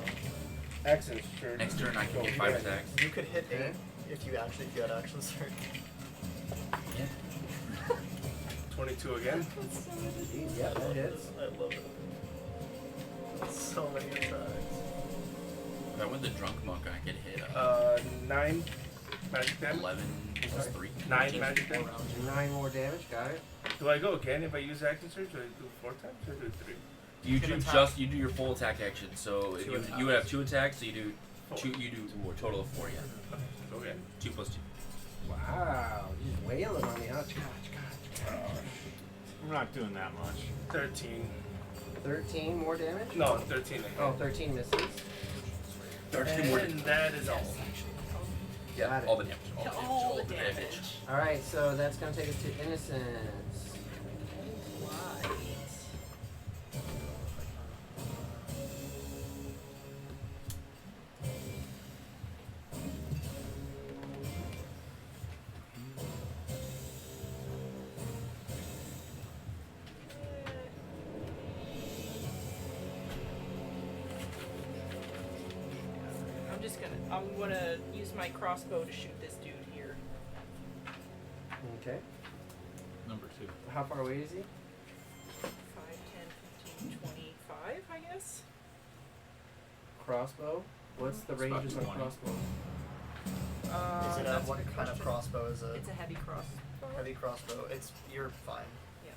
action surge. Next turn I can Go get 5 ahead. attacks. You could hit Okay. 8 if you had action surge. Yeah. 22 again. Yeah, that hits. I love it. So many attacks. If I went the drunk monk, I could hit 9 magic damage. 11 plus 3. 9 magic damage. 9 more damage. Got it. Do I go again if I use action surge? Do I do 4 times or do 3? You can do attack. you do your full attack action. So Two you would have 2 attacks. So you do 4. you do a total of 4. Yeah. Okay. 2 plus 2. Wow. You're just wailing on me, huh? We're not doing that much. 13. 13 more damage? No, 13 again. Oh, 13 misses. 13 more. And that is all. Yeah. Got it. All the damage. All the damage. Alright, so that's going to take us to Innocence. Right. I'm gonna use my crossbow to shoot this dude here. Okay. Number 2. How far away is he? 5, 10, 15, 25, I guess. Crossbow. What's the It's range about of a 20. crossbow? Is it a, That's what a good kind of question. crossbow is it? It's a heavy crossbow. Heavy crossbow. You're fine. Yeah.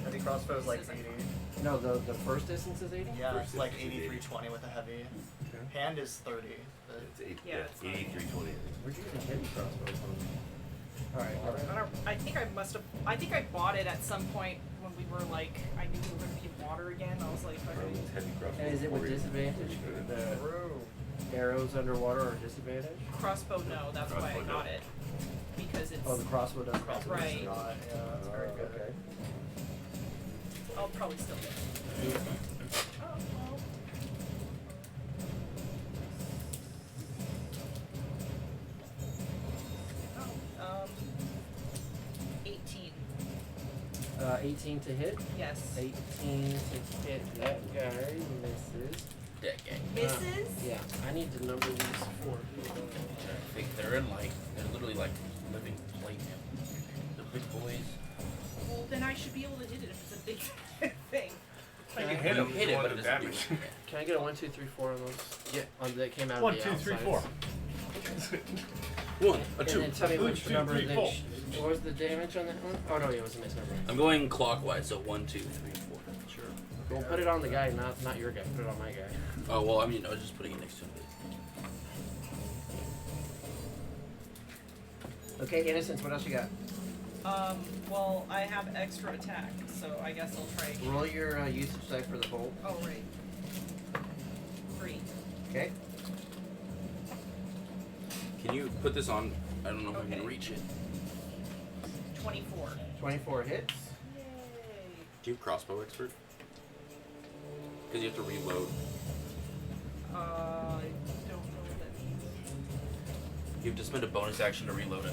Heavy crossbow is like This is 80. No, the first distance is 80? Yeah, First it's like distance is 80. 8320 with a heavy. Okay. Hand is 30. But It's eight, Yeah, yeah, it's not- 8320. Where'd you get a heavy crossbow from? Alright, I think I bought it at some point when we were like, I knew we were gonna be in water again. I was like, Merlin's heavy crossbow. And is it with 40. disadvantage? The arrows underwater are disadvantage? crossbow, no, that's why I Crossbow, no. got it. Because it's, Oh, the crossbow does crossbow. Right. not, yeah, that's very good. Okay. I'll probably still get it. Oh, well. 18. 18 to hit. Yes. 18 to hit. That guy misses. Dead gang. Misses? Yeah, I need to number these 4 people. I think they're literally like living plate now. The big boys. Well, then I should be able to hit it if it's a big thing. You can You hit him. hit it, but it the doesn't do damage. it. Can I get a 1, 2, 3, 4 on those? Yeah, on that came out 1, of 2, the 3, outsides. 4. 1, a And 2. then tell me 1, which 2, number 3, that 4. what was the damage on that one? Oh no, it was a miss number. I'm going clockwise, so 1, 2, 3, 4. Sure. Well, put it on the guy, not your guy. Put it on my guy. Oh well, I mean, I was just putting it next to him. Okay, innocence. What else you got? Well, I have extra attack, so I guess I'll try. Roll your usage die for the bolt. Oh, right. 3. Okay. Can you put this on? I don't know if I Okay. can reach it. 24. 24 hits. Yay. Do you have crossbow expert? Because you have to reload. I don't know what that means. You have to spend a bonus action to reload it.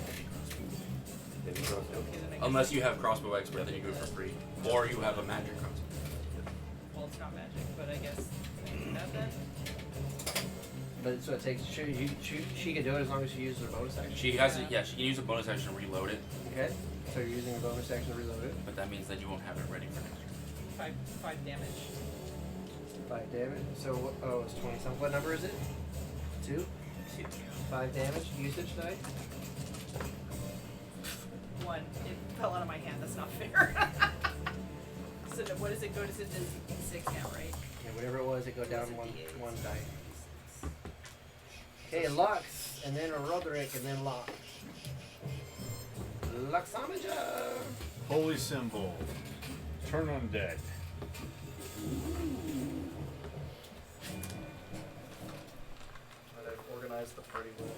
Heavy crossbow. Okay, then I guess. Unless you have crossbow expert, then you do it for free. Or you have a magic crossbow. Well, it's not magic, but I guess. Can I do that then? But so it takes. She can do it as long as she uses her bonus action. She has it. Yeah, she can use a bonus action to reload it, Okay. So you're using a bonus action to reload it. but that means that you won't have it ready for next turn. 5 damage. 5 damage. So oh, it's 20 something. What number is it? 2. 2. 5 damage. Usage die. 1. It fell out of my hand. That's not fair. So what does it go to? It does 6 now, right? Yeah, whatever it was, it go down It's a one D8. die. Okay, Lux, and then Roderick, and then Locke. Luxomager. Holy symbol. Turn on dead. But I've organized the party with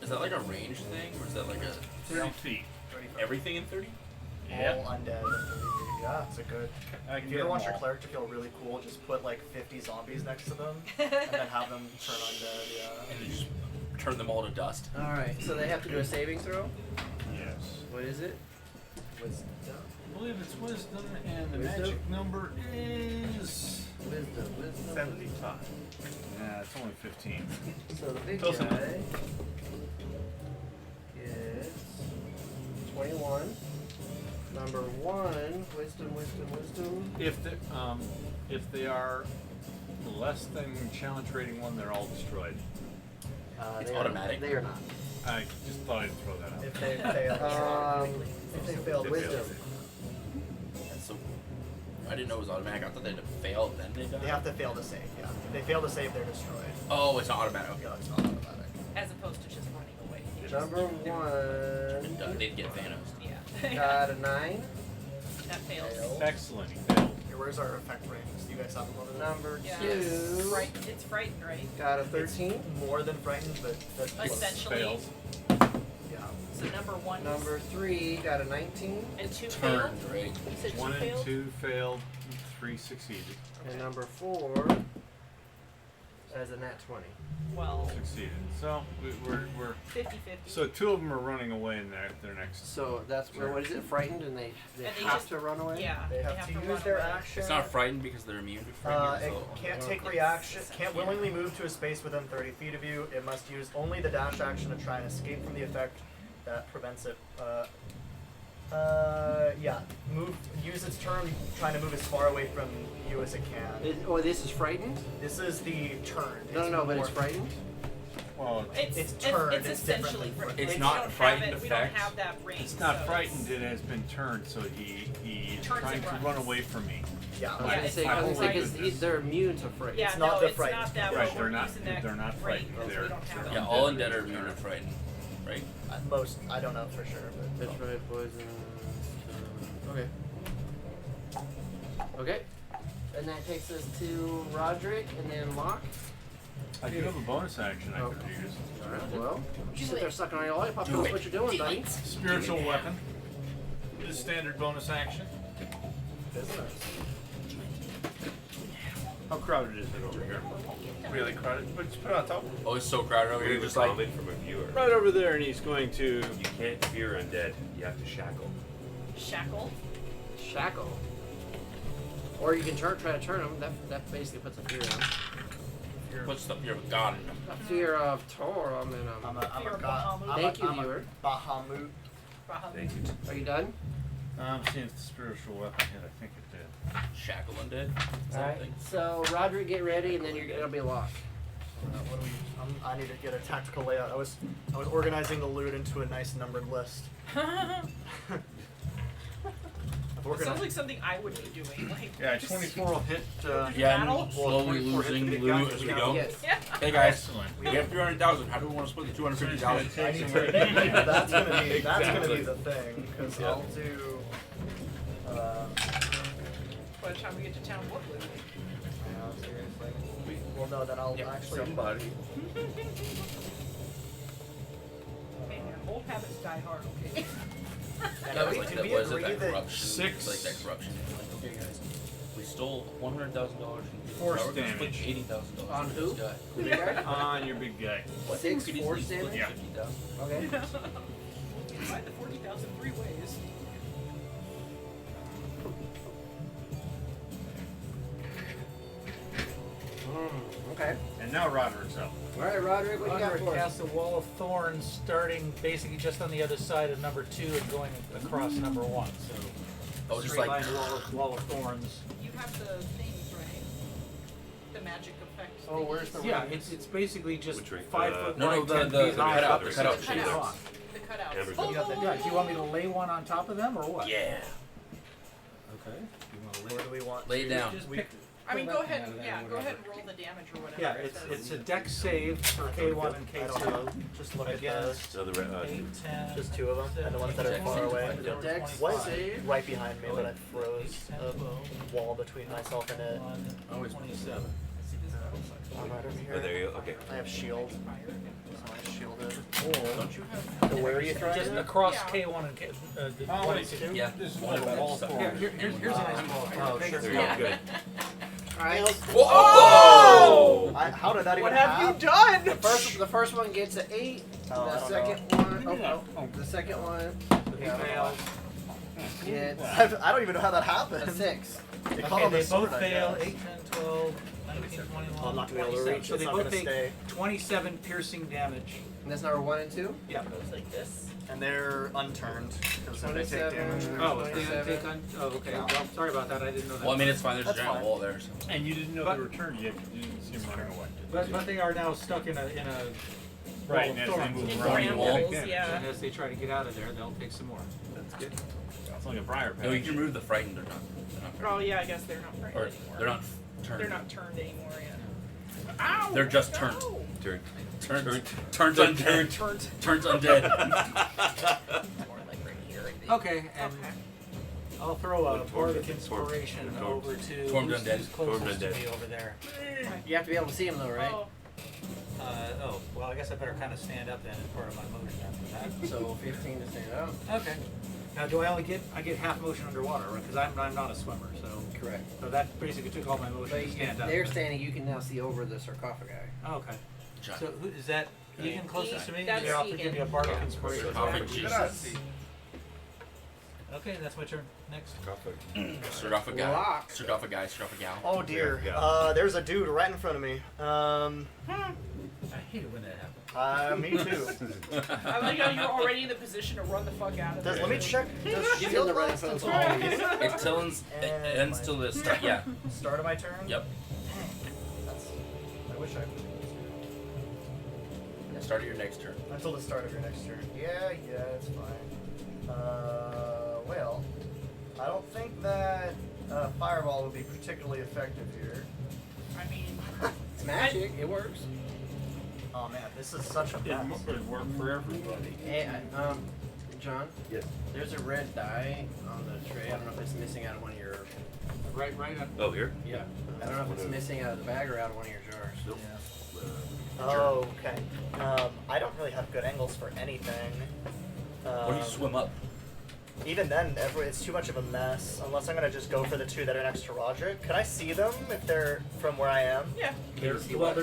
Is that like a range thing, or is that like a 30 feet. 35. everything in 30? All undead. Yeah, it's a good. I If can you get ever them want your all. cleric to feel really cool, just put like 50 zombies next to them, and then have them turn undead. Yeah. And you just turn them all to dust. Alright, so they have to do a saving throw. Yes. What is it? Wisdom. I believe it's wisdom, and the Wisdom? magic number is. Wisdom. 75. Nah, it's only 15. So the big Close guy enough. is 21. Number 1, wisdom. If they are less than challenge rating 1, they're all destroyed. It's They automatic? They are not. I just thought I'd throw that out. If they fail, if they failed wisdom, And so, I didn't know it was automatic. I thought they had to fail, then they die. they have to fail to save. Yeah. If they fail to save, they're destroyed. Oh, it's not automatic. Okay. Yeah, it's not automatic. As opposed to just running away. They Number And, 1 they'd get Thanos. Yeah. got a 9. That fails. Excellent, he failed. Here, where's our effect rings? Do you guys have them over there? Number Yeah. 2 It's frightened, right? got a 13. More than frightened, but that's close. Essentially. Fails. Yeah. So number 1 Number 3 got a 19. and 2 Turned, failed. Right? You said 2 1 and failed. 2 failed, 3 succeeded. And number 4 as a nat 20. Well, Succeeded. So we're 50-50. so 2 of them are running away in their next. So that's what is it? Frightened, and they And they have just- to run away. Yeah, They have to use run their away. action. It's not frightened because they're immune to It frightened. can't take reaction. Can't willingly move to a space within 30 feet of you. It must use only the dash action to try and escape from the effect that prevents it. Yeah. Use its turn trying to move as far away from you as it can. This is frightened. This is the turn. No, but it's more- frightened. Well, It's turned, It's it's essentially different than frightened. It's We not don't have frightened it- We don't effect. have that range. it's not so frightened. It has been turned, so he is Turns trying and to runs. run away from me. Yeah. I was Yeah, gonna it's say, not because frightened. they're immune to frightened. Yeah, It's no, not the it's frightened. not that. Right, but they're we're not- using that they're not range frightened. because They're- we don't have they're- Yeah, that. all undead are immune to frightened, right? Most, I don't know for sure, but Petrified poison. Okay. Okay. And that takes us to Roderick and then Locke. I do have a bonus action I could use. Alright, well, you sit there sucking on your lollipop. Do Tell us it. what you're doing, Do buddy. it. Spiritual weapon. The standard bonus action. business. How crowded is it over here? Really crowded. But just put it on top. Oh, it's so crowded over We here. have a Just like comment from a viewer. Right over there, and he's going to. You can't fear undead. You have to shackle. Shackle. Shackle. Or you can try to turn them. That basically puts a fear in them. put stuff here with God in them. A fear of Torum and I'm Fear a of god. Bahamut. Thank you, viewer. Bahamut. Thank you. Are you done? I'm seeing if the spiritual weapon hit. I think it did. Shackle undead. Alright. Something. So Roderick, get ready, and then it'll be Locke. What do we? I need to get a tactical layout. I was organizing the loot into a nice numbered list. It sounds like something I would be doing. Like, Yeah, just- 24 will hit. Yeah, Battle? and slowly 24 hit losing the loot big as we guy. go. Yes. Yeah. Hey guys, Excellent. we have 300,000. How do we want to split the 250,000? I need to, that's gonna be the thing because I'll do. By the time we get to town, what would we? Seriously. Well, no, then I'll actually. Somebody. Man, old habits die hard. Okay. That was like Did that we was agree that that corruption. six- Like that corruption. Like, okay guys, we stole $100,000 from Force we're gonna split damage. $80,000 On with who? this guy. The big guy? On your big guy. What? 6 We could force easily split damage? Yeah. 50,000. Okay. Find the 40,000 three ways. Okay. And now Roderick's up. Alright, Roderick, what you got Roderick for us? casts a wall of thorns, starting basically just on the other side of number 2 and going across number 1. So Oh, just straight like line wall of thorns. You have the things, right? The magic effect. Oh, where's the Yeah, ring? it's basically just Which ring? 5 foot No, no, wide, the 10 the feet high. cutout, The the cutout cutout. sheet. Cutouts. The cutouts. Amber's You got the, Yeah, do you want me to lay one on top of them or what? Yeah. Okay. You want to Where do we want? Lay it to- down. Just We- pick. I mean, pull go that thing ahead. out of there Yeah, or go ahead whatever. and roll the damage or whatever. Yeah, it it's says. a dex save for K1 and I don't know. K2 Just look at the. against No, the 8, 10. Just 2 of them, and the ones that are Dex far save. away. The Dex What? save. Right behind me, but I froze a wall between myself and it. Oh, it's 27. See, this battle sucks. I'm right over here. Oh, there you go. Okay. I have shield, so I'm shielded. Don't you have? So where are you throwing Just it? across Yeah. K1 and K. The Oh, 1 wait. and 2. Yeah. This is One like a wall of of them. Here, thorns. here's a nice wall. Oh, sure. There you go. Good. Alright. Whoa! How did that even What have happen? you done? The first one gets an 8. Oh, I The don't second one. Oh, the second one He fails. gets I don't even know how that a happened. 6. They call Okay, them they the sword, both I fail. guess. 8, 10, 12, 19, 21, I'm not gonna be able to 27. reach, So it's they not both gonna take stay. 27 piercing damage. And that's number 1 and 2. Yeah. Goes like this. And they're unturned because if they take 27. damage. they're Oh, just they gonna- take on. Oh, okay. Yeah. Well, sorry about that. I didn't know that. Well, I mean, it's fine. There's a That's giant fine. wall there. So. And you didn't know But- they returned yet. You didn't see them running away. But they are now stuck in a Right, wall and of as they thorns. move In around, the wall. brambles, again. yeah. And as they try to get out of there, they'll take some more. That's good. It's like a briar patch. No, you can remove the frightened. They're not. They're Oh yeah, I guess they're not not. frightened Or anymore. they're not turned. They're not turned anymore yet. Ow! They're just turned. No! Turn. Turns undead. Turns undead. More like right here, I think. Okay, and Okay. I'll throw a Formed- bardic formed- inspiration formed- over to formed who's undead. closest Formed to undead. me over there. You have to be able to see them though, right? Oh, Well, I guess I better kind of stand up then as part of my motion after that. So 15 to stand up. Okay. Now, do I only get half motion underwater, right? Because I'm not a swimmer, so. Correct. So that basically took all my motion But to if stand up. they're standing, you can now see over the sarcophagi. Oh, okay. Giant. So who is that? Egan closest to me? That's You're off to give me a bardic Yeah. inspiration. Sarcophagus. Okay, that's my turn. Next. Sarcophagi. Lock. Sarcophagi. Sarcophagi. Oh dear. Yeah. There's a dude right in front of me. I hate it when that happens. Me too. I like how you're already in the position to run the fuck out of Does, there. let me check. Does Give shield him the last right until phone. It ends And till my- the start. Yeah. start of my turn? Yep. That's, I wish I could. Start of your next turn. Until the start of your next turn. Yeah, it's fine. Well, I don't think that Fireball would be particularly effective here. I mean, It's magic. It works. Oh man, this is such a mess. It worked for everybody. Hey, John, Yes. there's a red die on the tray. I don't know if it's missing out of one of your. Right up. Oh, here? Yeah. I don't know if it's missing out of the bag or out of one of your jars. Nope. Oh, okay. I don't really have good angles for anything. When you swim up. Even then, it's too much of a mess. Unless I'm gonna just go for the two that are next to Roderick. Can I see them if they're from where I am? yeah. They're in a The- wall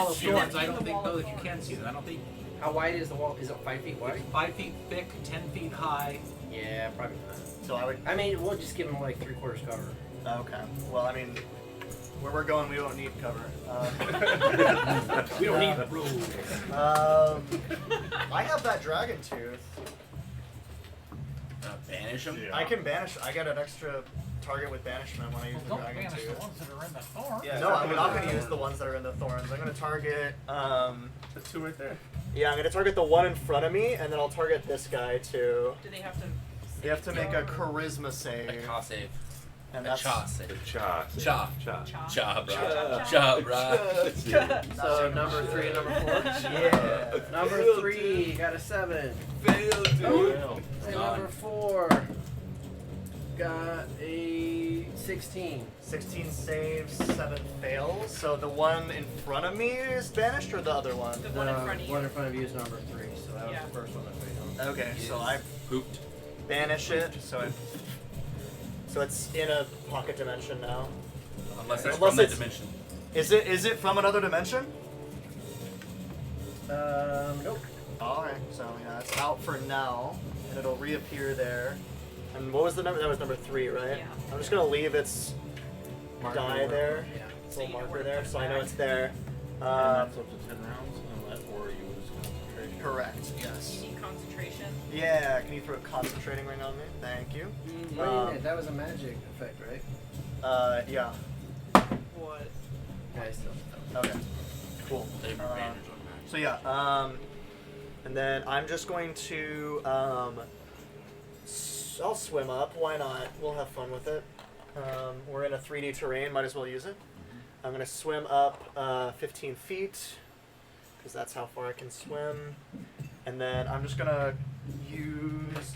of See them thorns. in I the don't think wall though of that you can see them. I don't think How wide is the wall? Is it 5 feet wide? it's 5 feet thick, 10 feet high. Yeah, probably not. So I would. I mean, we'll just give them like 3/4 cover. Okay. Well, I mean, where we're going, we don't need cover. We don't need rules. I have that dragon tooth. Banish him. I can banish. I get an extra target with banishment when I use the Don't dragon banish the tooth. ones that are in the thorn. Yeah, No, I'm not going going to use the ones that are in the thorns. I'm going to target. The two right there. Yeah, I'm going to target the one in front of me, and then I'll target this guy too. Do they have to? They have to make a charisma save. A cha save. And A that's cha The save. cha. Cha. Cha. Cha, bro. Cha. Cha, bro. So number 3 and number 4. Yeah. Number 3 got a 7. Failed, dude. And Gone. number 4 got a 16. 16 saves, 7 fails. So the one in front of me is banished, or the other one? The one in front of you. One in front of you is number 3. So that was Yeah. the first one that failed. Okay, so I Pooped. banish it. So it's in a pocket dimension now. Unless it's Unless from that it's- dimension. Is it from another dimension? Nope. Alright, so yeah, it's out for now, and it'll reappear there. And what was the number? That was number 3, right? Yeah. I'm just gonna leave its die there, Yeah. its So little you know where marker to there, put it so I know back. it's there. And that's up to 10 rounds, unless, or you lose concentration. Correct, You yes. need concentration. Yeah, can you throw a concentrating ring on me? Thank you. Wait a minute, that was a magic effect, right? Yeah. What? Okay, still. Okay. Cool. Save your advantage on that. So yeah, and then I'm just going to, I'll swim up. Why not? We'll have fun with it. We're in a 3D terrain. Might as well use it. I'm gonna swim up 15 feet because that's how far I can swim. And then I'm just gonna use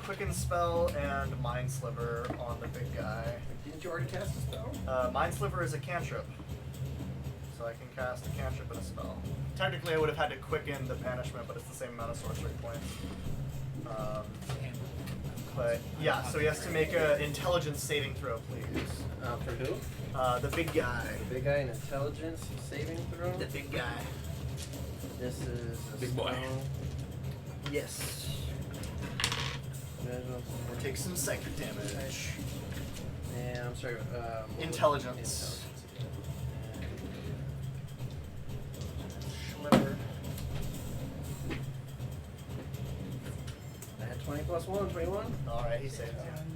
Quicken Spell and Mind Sliver on the big guy. Didn't you already cast a spell? Mind Sliver is a cantrip. So I can cast a cantrip and a spell. Technically I would have had to quicken the banishment, but it's the same amount of sorcery points. But yeah, so he has to make an intelligence saving throw, please. For who? The big guy. The big guy in intelligence saving throw? The big guy. This is a Big boy. spell. Yes. Take some psychic damage. Yeah, I'm sorry. What was it? Intelligence. Schlimmer. I had 20 plus 1, 21. Alright, he saves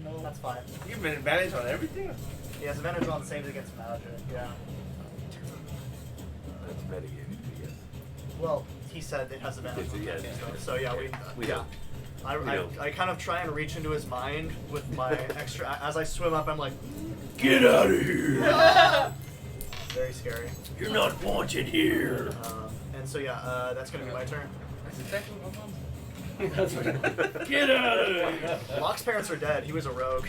you. That's fine. You've been advantage on everything. He has advantage on saves against magic, yeah. That's mitigated, yes. Well, he said it has advantage on Yeah, magic yeah. stuff, so yeah, We yeah. don't. I kind of try and reach into his mind with my extra. As I swim up, I'm like, Get out of here! very scary. You're not wanted here! And so yeah, that's gonna be my turn. That's exactly what I'm Get out of here! Locke's parents are dead. He was a rogue.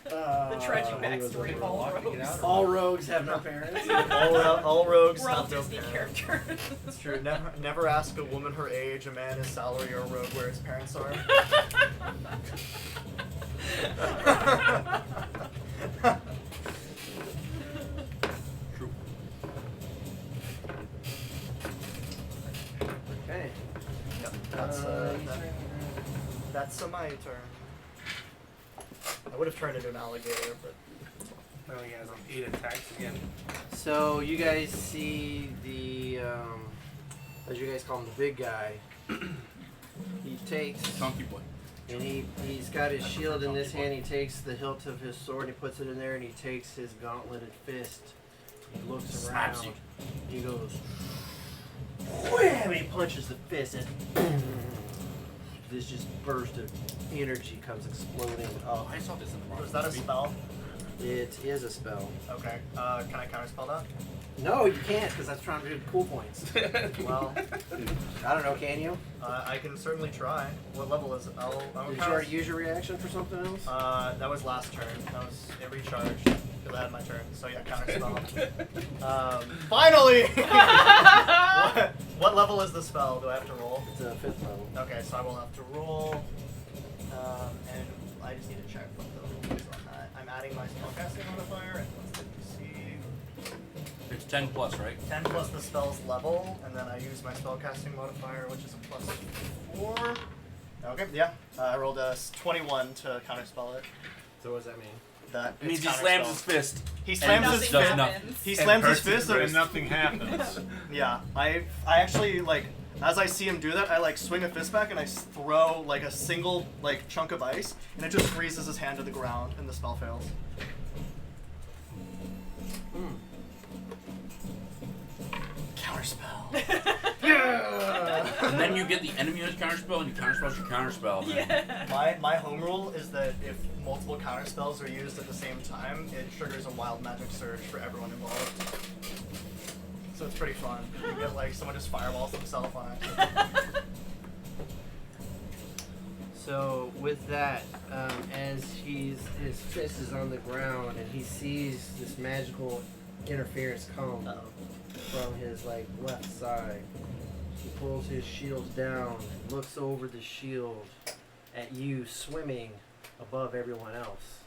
The tragic he was backstory of over all locking it rogues. out. All rogues have no parents. All rogues We're all have no Disney parents. characters. It's true. Never ask a woman her age, a man his salary, or a rogue where his parents are. True. Okay. Yep, that's my turn. I would have turned into an alligator, but Now he has 8 attacks again. So you guys see the, as you guys call him, the big guy. He takes, Chunky boy. and he's got his shield in this hand. He takes the hilt of his sword and he puts it in there, and he takes his gauntleted fist. He looks Slaps around. you. He goes, wham! He punches the fist, and this just burst of energy comes exploding Oh, up. I saw this in the wrong. was that a spell? It is a spell. Okay. Can I counterspell that? No, you can't, because that's trying to do cool points. Well, I don't know, can you? I can certainly try. What level is it? I'll Did you already use your reaction for something else? That was last turn. That was it recharged because I had my turn. So yeah, counterspell. Finally! what level is the spell? Do I have to roll? It's a 5th level. Okay, so I will have to roll. And I just need to check what the rules on that. I'm adding my spellcasting modifier and what's the DC? It's 10 plus, right? 10 plus the spell's level, and then I use my spellcasting modifier, which is a +4. Okay, yeah. I rolled a 21 to counterspell it. So what does that mean? That It means it's he slams counterspell. his fist. He slams and his does fist. nothing. He And slams his hurts his fist wrist. and And nothing happens. yeah. I actually like as I see him do that, I like swing a fist back and I throw like a single like chunk of ice, and it just freezes his hand to the ground, and the spell fails. Counterspell. And then you get the enemy on his counterspell, and you counterspell your counterspell. and then- Yeah. My home rule is that if multiple counterspells are used at the same time, it triggers a wild magic surge for everyone involved. So it's pretty fun. You get like someone just fireballs themselves on accident. So with that, as his fist is on the ground and he sees this magical interference come from his like left side, he pulls his shield down, looks over the shield at you swimming above everyone else.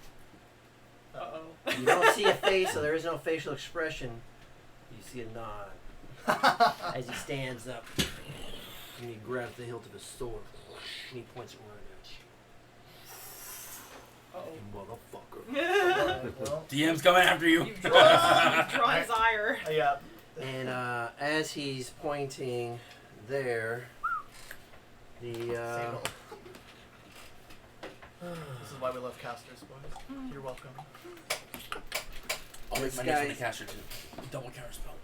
Uh-oh. You don't see a face, so there is no facial expression. You see a nod as he stands up and he grabs the hilt of his sword and he points it right at you. Uh-oh. Motherfucker. Well, DM's coming after you. You've drawn his ire. yeah. And as he's pointing there, the Single. This is why we love casters, boys. You're welcome. I'll make This my next one guy- a caster too. Double counterspell.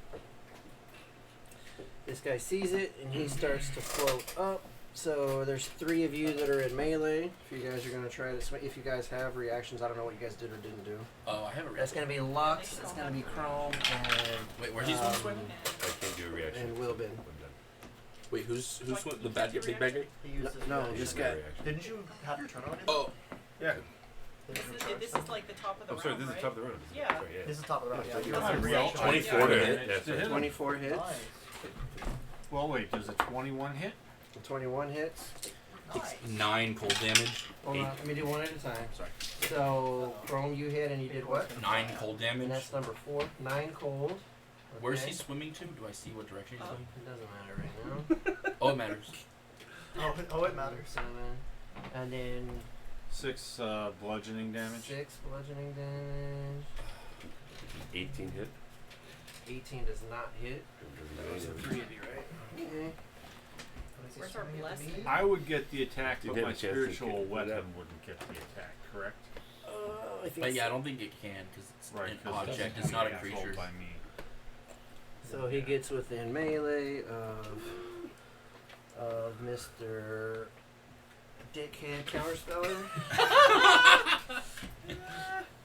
this guy sees it and he starts to float up. So there's 3 of you that are in melee. If you guys are gonna try to swing, if you guys have reactions, I don't know what you guys did or didn't do. Oh, I have a That's gonna be Lux, it's gonna be Chrome, and Wait, where's he swinging? I can't do a reaction. And Wilbin. I'm done. Wait, who's the bad guy, big bad guy? He uses No, reaction. this No guy. reaction. Didn't you have your turn already? Oh, Yeah. This is like the top of the Oh, sorry, round, this is right? top of the round. Yeah. Sorry, yeah. This is top of the round. Yeah, you That's have a your real reaction. 24 to hit. It's Yeah, to sorry. hit. 24 hits. Nice. Well, wait, does a 21 hit? 21 hits. Nice. 9 cold damage. Hold 8. on, let me do one at a time. Sorry. So, Chrome, you hit and you did what? 9 cold And damage. that's number 4. 9 cold. Where's Okay. he swimming to? Do I see what direction he's going? It doesn't matter right now. Oh, it matters. Oh, it matters. 7. And then 6 bludgeoning damage. 6 bludgeoning damage. 18 hit. 18 does not hit. So 3 of you, right? Okay. Where's our blessing? I would get the attack, You but didn't my have a chance to spiritual get weapon that. wouldn't get the attack, correct? I think But yeah, I so. don't think it can because it's Right, an 'cause it object. doesn't It's not a have to be creature. controlled by me. So he gets within melee of Mr. Dickhead Counterspeller.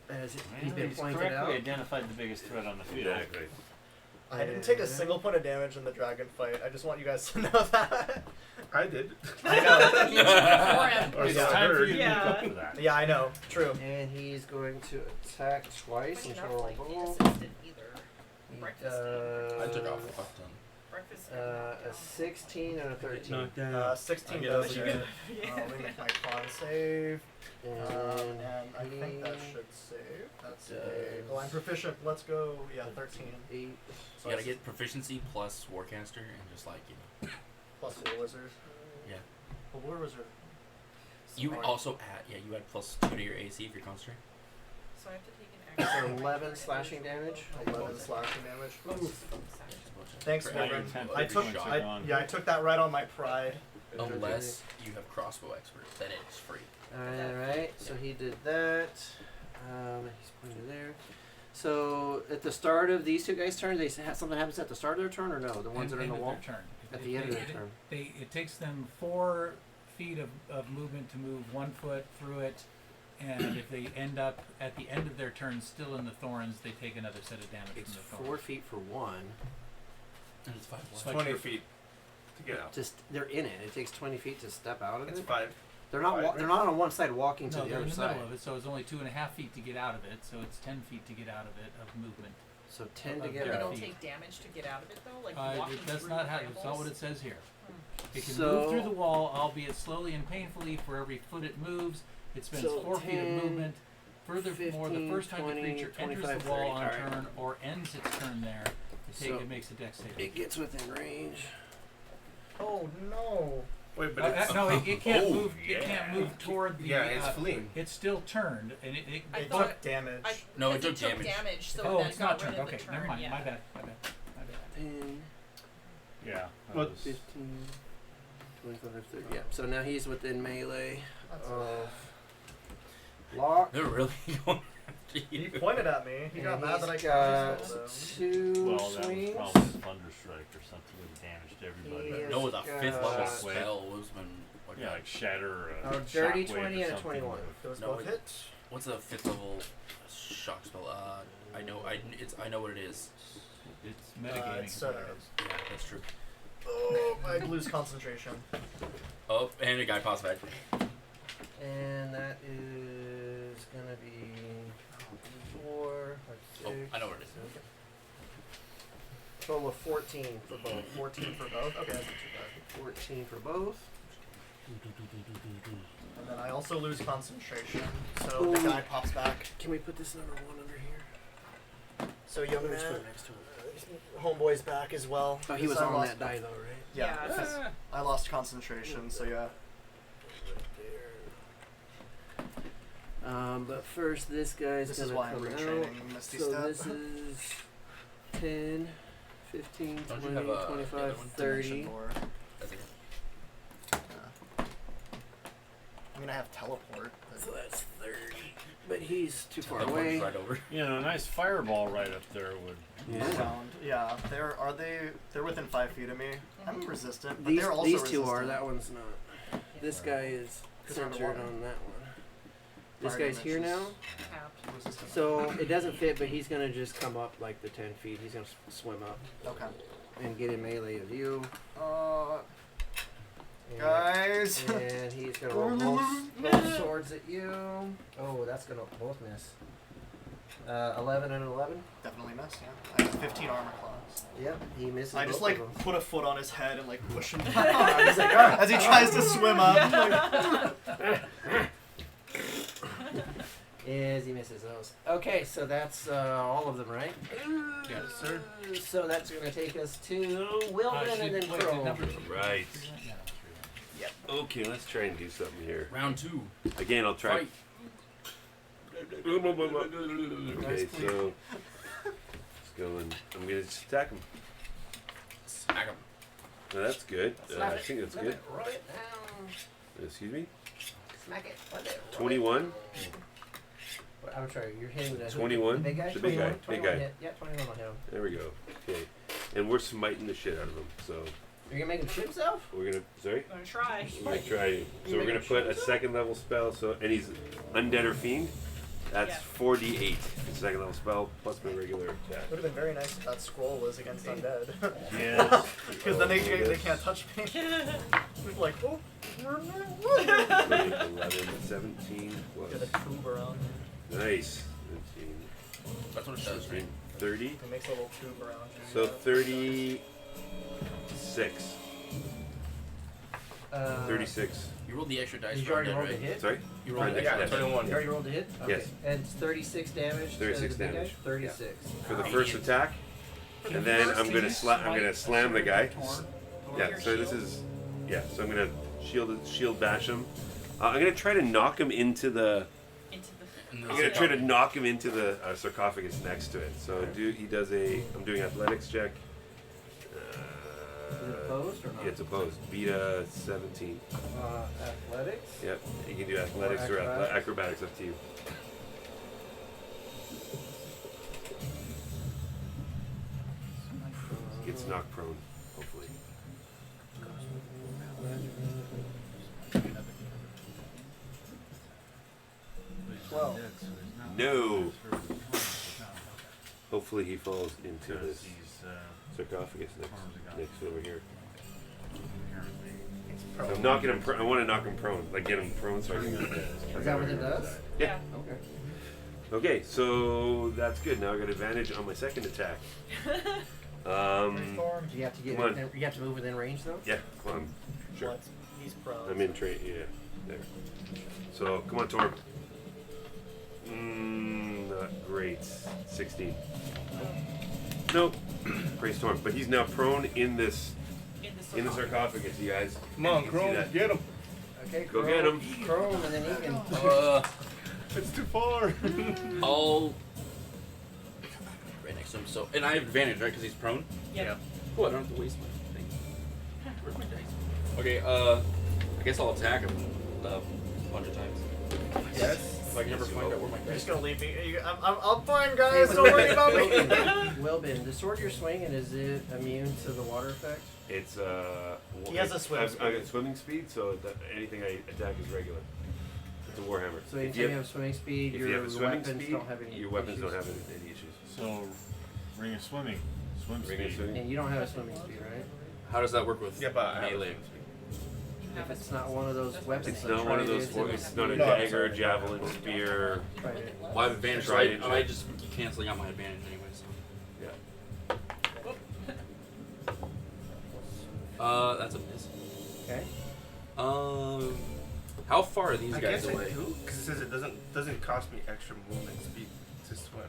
As he's been He's pointed correctly out. identified the biggest threat on the field. Exactly. I didn't take a single point of damage in the dragon fight. I just want you guys to know that. I did. I know. For him. Or It's so I time for heard. you to Yeah. make up for that. Yeah, I know. True. And he's going to attack twice and Funny enough, roll like, the both. assistant either. He Breakfast. I took off does a fuck ton. Breakfast. a 16 and a 13. 16 I does get it. it. Let me make my con save. And And I think that he should save. That's does- a. Well, I'm proficient. Let's go. Yeah, 13. 8. So you gotta get proficiency plus Warcaster and just like, you know. Plus War Wizard. Yeah. A War Wizard. You Sorry. also add, yeah, you add +2 to your AC if you're concentrating. So I have to take an action. So 11 slashing damage. 11 slashing damage. Oof. Section. Thanks, Right, Wilbur. your 10 I took. points are I, gone. yeah, I took that right on my pride. Unless you have crossbow expert, then it's free. Alright, so he did that. He's pointed there. So at the start of these two guys' turns, something happens at the start of their turn, or no? The ones that are in the wall? Turn. At the end of their turn. It takes them 4 feet of movement to move 1 foot through it, and if they end up at the end of their turn still in the thorns, they take another set of damage It's from the 4 thorns. feet for one. And it's 5 It's left. 20 feet to get out. Just they're in it. It takes 20 feet to step out of It's it. 5. They're not. Right. They're not on one side walking to No, the they're other in the side. middle of it, so it's only 2.5 feet to get out of it. So it's 10 feet to get out of it of movement. So 10 to Of get They their out. don't feet. take damage to get out of it though, like walking That's through not how. brambles? It's not what it says here. It can So- move through the wall, albeit slowly and painfully. For every foot it moves, it spends So 4 feet of 10, movement. Furthermore, the 15, first time 20, the creature enters 25, the wall 30. on a Alright. turn or ends its turn there, So- it makes a dex save. It gets within range. Oh no. Wait, but it's. No, it can't Oh, move. yeah. It can't move toward the. Yeah, it's fleeing. It's still turned, and it I It thought- took damage. No, it because took took damage. so oh, then it's it got not rid turned. of the Okay, turn, never mind. yeah. My bad. 10, Yeah. that But was- 15, 25, 30. Yeah. So now he's within melee That's of Lock. They're really going after He you. pointed at me. He got And mad that I he's got got his 2 Well, that was swings. probably Thunder Strike or something with damage to everybody. He No, with a Yes, 5th level God. spell, Woosman. Like Yeah, like Shatter or Oh, a dirty Shockwave 20 or and a something 21. with- Those No, both it- hit. What's a 5th level shock spell? I know. I know what it is. It's metagaming. It's, is what it is. Yeah, that's true. Oh, I lose concentration. Oh, and a guy pops back. And that is gonna be 4, Oh, 6. I know what it is. Total of 14 for both. 14 for both. Okay, that's not too 14 for both. bad. And then I also lose concentration, so the Ooh. guy pops back. Can we put this number 1 under here? So young Let's put man, it next to him. homeboy's back as well. Oh, he was Because I on lost- that die though, right? Yeah, Yeah. because I lost concentration, so yeah. But first, this guy's This gonna is why I'm come out. retraining Misty So Step. this is 10, 15, Don't you 20, have a- 25, the other one? 30. Dimension door. That's it. I mean, I have teleport. But So that's 30. But he's too far That one's away. right over. You know, a nice fireball right up there would. Yeah. around. Yeah, they're within 5 feet of me. I'm resistant, but These, they're also these resistant. two are. That one's not. This guy is 'Cause they're centered underwater. on that one. This Fire guy's here now. dimensions. Tapped. Resistant. So it doesn't fit, but he's gonna just come up like the 10 feet. He's gonna swim up Okay. and get in melee of you. And, Guys. and he's gonna roll both swords at you. Oh, that's gonna both miss. 11 and 11. Definitely miss, yeah. I have 15 armor class. Yep, he misses. I just both like of them. put a foot on his head and like push him down. He's like, as he tries to swim up. Is he misses those? Okay, so that's all of them, right? Yes, sir. So that's gonna take us to Wilden and then wait, Crow. number Right. Yeah, that's Okay, let's try and do something here. Round 2. Again, I'll try. Fight. Okay, so let's go and I'm gonna just attack him. Smack him. No, that's good. Slap I it, think that's slap good. it, rub it down. Excuse me. Smack it. Rub it, rub it. 21. I'm sorry, you're hitting the 21? The big guy. The big guy, 21, big 21 guy. Hit. Yeah, 21 will hit him. There we go. Okay, and we're smiting the shit out of him. So You're gonna make him shoot himself? we're gonna. Sorry. Gonna try. We're gonna try. So we're gonna put a second level spell. So and he's undead or fiend. That's Yeah. 4d8. It's a second level spell plus my regular attack. Would have been very nice if that scroll was against undead. Yeah. Because then they can't touch me. Like, oh. 11, 17 Get a plus. tube around me. Nice. 17. That's what it does, right? 30. It makes a little tube around you. So 36. 36. You rolled the extra dice. Did you for already undead, roll the right? hit? Sorry? You rolled the Yeah, extra dice. 21. You already rolled a hit? Okay. Yes. And it's 36 damage. 36 to the big damage. guy? 36. For the Wow. first attack. And then I'm gonna slam the guy. Yeah, Your so this shield? is so I'm gonna shield bash him. I'm gonna try to knock him into the Into the. And I'm then- gonna try to knock him into the sarcophagus next to it. So I'm doing athletics check. Is it opposed or not? Yeah, it's opposed. Beta 17. Athletics? Yep. You can do athletics or acrobatics? acrobatics, up to you. Gets knocked prone, hopefully. Well. No. Hopefully he falls into Because this he's sarcophagus next over here. It's So prone. I'm knocking him. I want to knock him prone, like get him prone, so I can. Is that what it does? Yeah. Okay. Okay, so that's good. Now I got advantage on my second attack. Do you have to get Come on. you have to move within range though? Yeah, come on. Sure. What? He's prone. I'm in train. Yeah, there. So come on, Torb. Not great. 16. Nope. Praise Torb, but he's now prone in this in the sarcophagus, you guys. Come on, You can see Chrome, that. get him. Okay. Go get him. Chrome, and then he can. It's too far. I'll right next to him. So, and I have advantage, right? Because he's prone. Yep. Cool. I don't have to waste my thing. Where's my dice? Okay. I guess I'll attack him a bunch of times. Yes. If I can never find out where my You're dice just go. gonna leave me. I'm fine, guys. Don't worry about me. Wilbin, the sword you're swinging, is it immune to the water effect? It's He has a swim I speed. got swimming speed, so anything I attack is regular. It's a warhammer. So If anytime you have swimming speed, if your you have a swimming weapons speed, don't have any your weapons issues. don't have any issues. So, ring of swimming. Swim Ring of speed. swimming. And you don't have a swimming speed, right? How does that work with Yeah, but I have melee? If it's not one of those weapons, It's like not one of those. trident, It's not a No, dagger, javelin, spear. trident. Well, I have advantage, so Trident I check. just canceling out my advantage anyway. So. That's a miss. Okay. How far are these I guys guess away? I do, because it says it doesn't cost me extra movement speed to swim.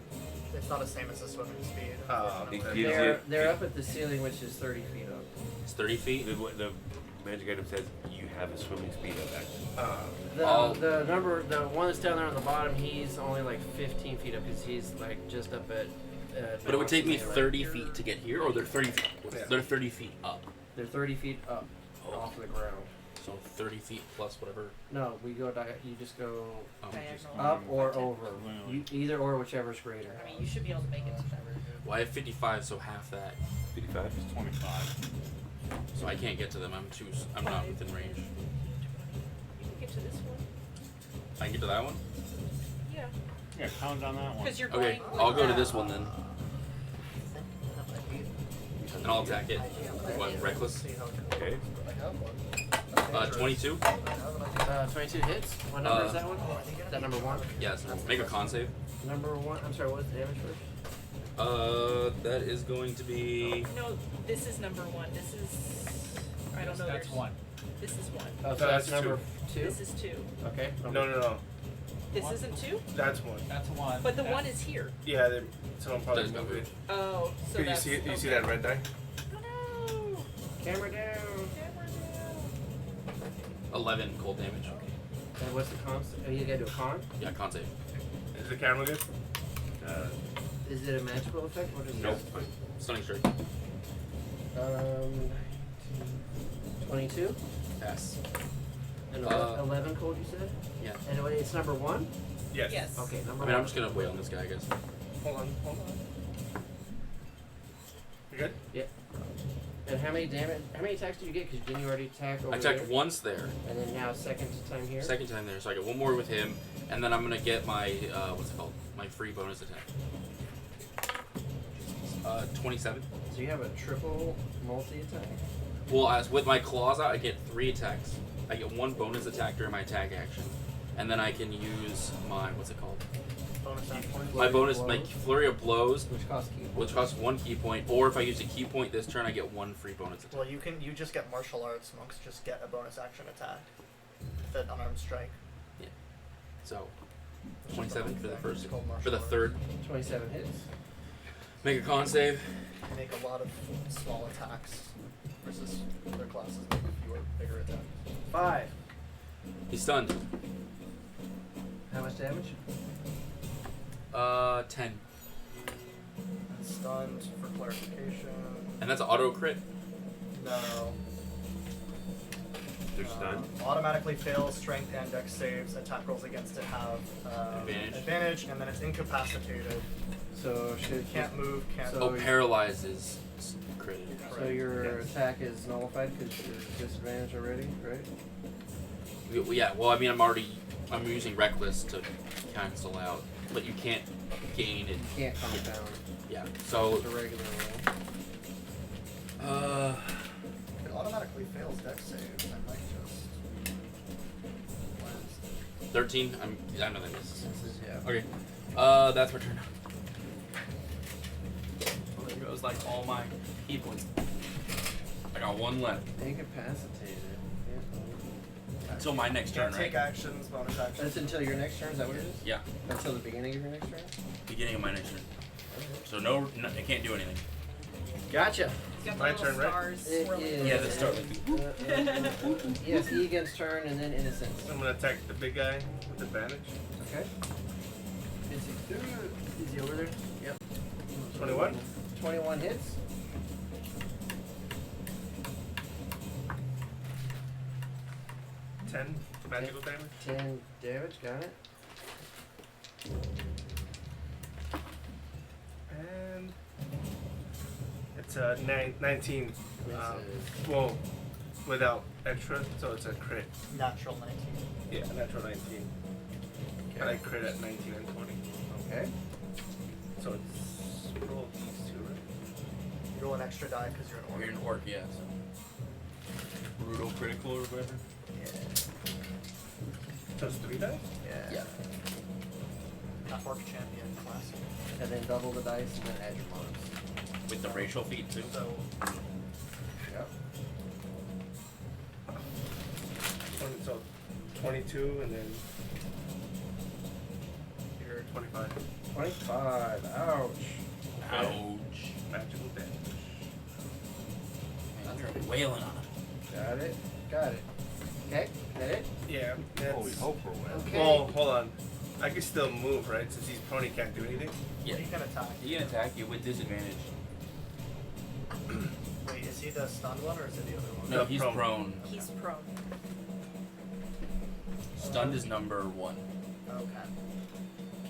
It's not the same as the swimming speed. It gives unfortunately. you- They're up at the ceiling, which is 30 feet up. It's 30 feet. The magic item says you have a swimming speed of X. The one that's down there on the bottom, he's only like 15 feet up because he's like just up at. But it would take me Right. 30 feet to get here, or they're 30 feet. Yeah. They're 30 feet up. They're 30 feet up off the ground. So 30 feet plus whatever. No, we go. You just go Diagonal. up or over. Well, You, either or, whichever's greater. I mean, you should be able to make it. Well, I have 55, so half that. 55. 25. So I can't get to them. I'm not within range. You can get to this one. I can get to that one. Yeah. Yeah, pound on that one. Because you're Okay, going. I'll go to this one then, and I'll attack it. What, reckless? See how it goes. Okay. I have one. 22. 22 hits. What number is that one? Is that number one? Yes. Make a con save. Number one. I'm sorry. What's the damage first? That is going to be. No, this is number one. This is. I don't know. That's there's- one. This is one. Oh, so That's that's number two. This is two. Okay. No. This One. isn't two, That's one. That's one. but the one is here. Yeah, someone probably There's no moved it. Oh, so Could you that's. see it? You see okay. that red die? Oh, no. Camera down. Camera down. 11 cold damage. And what's the con? Oh, you gotta do a con. Yeah, con save. Is the camera good? Is it a magical effect? What is Nope. it? Stunning strike. 22 Pass. and 11 cold. You said. Yeah. And it's number one. Yes. Yes. Okay, number I mean, one. I'm just gonna wait on this guy, I guess. Hold on. You good? And how many damage? How many attacks did you get? Because didn't you already attack over I attacked there? once there, And then now second time here. second time there, so I get one more with him, And then I'm gonna get my what's it called? My free bonus attack. 27. So you have a triple multi-attack. Well, as with my claws out, I get 3 attacks. I get 1 bonus attack during my attack action, and then I can use my what's it called? Bonus action. My bonus, my blows. flurry of blows, Which costs key. which costs 1 key point. Or if I use a key point this turn, I get 1 free bonus attack. Well, you just get martial arts. Monks just get a bonus action attack. That unarmed strike. So 27 for the It's first, called martial for the arts. third. 27 hits. Make a con save. Make a lot of small attacks versus other classes make fewer bigger attacks. 5. He's stunned. How much damage? 10, And stunned for clarification. and that's an auto crit. No. They're stunned. Automatically fails strength and dex saves. Attack rolls against it have Advantage. and then it's incapacitated. So should Can't move. Can't. So- Oh, paralyzes crit. So your Yes. attack is nullified because you're disadvantaged already, right? Yeah. Well, I mean, I'm using reckless to cancel out, but you can't gain it. You can't compound. Yeah. So It's a regular roll. It automatically fails dex saves. I might just. 13. I know that misses. This is yeah. Okay. That's my turn. Well, there goes like all my key points. I got 1 left Incapacitated. Yeah. until my next turn, Can't right? take actions. Bonus actions. That's until your next turn. Is that what it is? Yeah. Until the beginning of your next turn. Beginning of my next turn. So no, I can't do anything. Gotcha. He's got the My little turn, right? stars It swirling. is. Yeah, the start like Yes, Egan's turn and then Innocence. I'm gonna attack the big guy with advantage. Okay. Is he over there? Yep. 21. 21 hits. Ten magical damage. 10 damage. Got it. And it's a 19. Misses. Well, without extra, so it's a crit. Natural 19. Yeah, natural 19. And I crit at 19 and 20. Okay. So it's roll these 2, right? You roll an extra die because you're an orc. you're an orc, yeah. So. Brutal critical or whatever. Yeah. So it's 3 dice? Yeah. Half orc champion classic. And then double the dice and then add your bonus. With the racial feat too. So Yep. So 22 and then you're 25. 25. Ouch. Ouch. Magical damage. Man, you're wailing on him. Got it. Got it. Okay. That it? Yeah, that's... Oh, we hope we're well. Okay. Well, hold on. I can still move, right? Since he's prone, he can't do anything. Yeah. he can attack. He can attack you with disadvantage. Wait, is he the stunned one or is it the other one? No, No, he's prone. prone. He's prone. Stunned is number 1. Okay.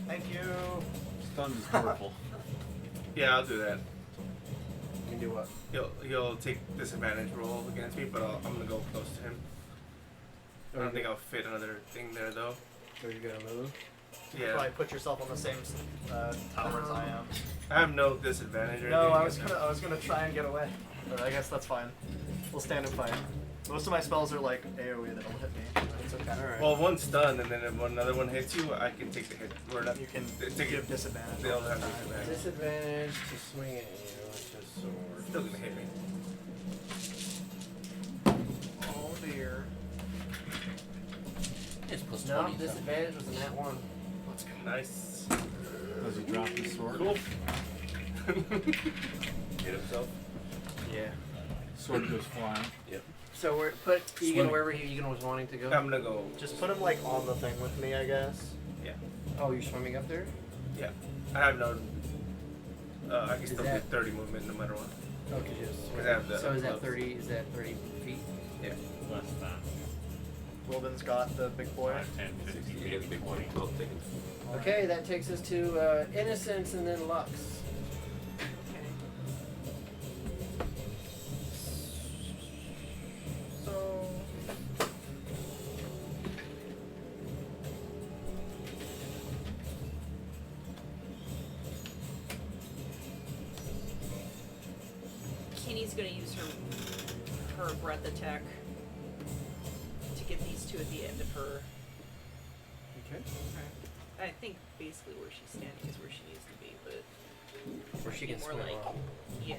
Thank you. Stunned is purple. Yeah, I'll do that. You can do what? He'll take disadvantage roll against me, but I'm gonna go close to him. I don't think I'll fit another thing there though. So you're gonna move? Yeah, Probably put yourself on the same tower as I am. I have no disadvantage or No, anything. I was gonna try and get away, but I guess that's fine. We'll stand and fight. Most of my spells are like AOE that'll hit me. But it's okay. Alright. Well, one's done, and then if another one hits you, I can take the hit. Or not, You can take give it. disadvantage. They'll all the have time. disadvantage. Disadvantage to swing at you with just sword. Still gonna hit me. Oh dear. It's plus No, 20. disadvantage was in that one. Let's go. Nice. Does he drop his sword? Cool. Hit himself. Yeah. Sword goes flying. So we're put Egan Swing. wherever Egan was wanting to go. I'm gonna go. Just put him like on the thing with me, I guess. Yeah. Oh, you're swimming up there? Yeah. I have no. I can Is still that- do 30 movement no matter what. Oh, cause you just. Because I have the So is that gloves. 30? Is that 30 feet? Yeah. Less than. Wilden's got the big boy. 5, 10, 15, 20. Okay, that takes us to Innocence and then Lux. So Tinny's gonna use her breath attack to get these two at the end of her. Okay. I think basically where she's standing is where she needs to be, but Where she be can more swim like off. yeah.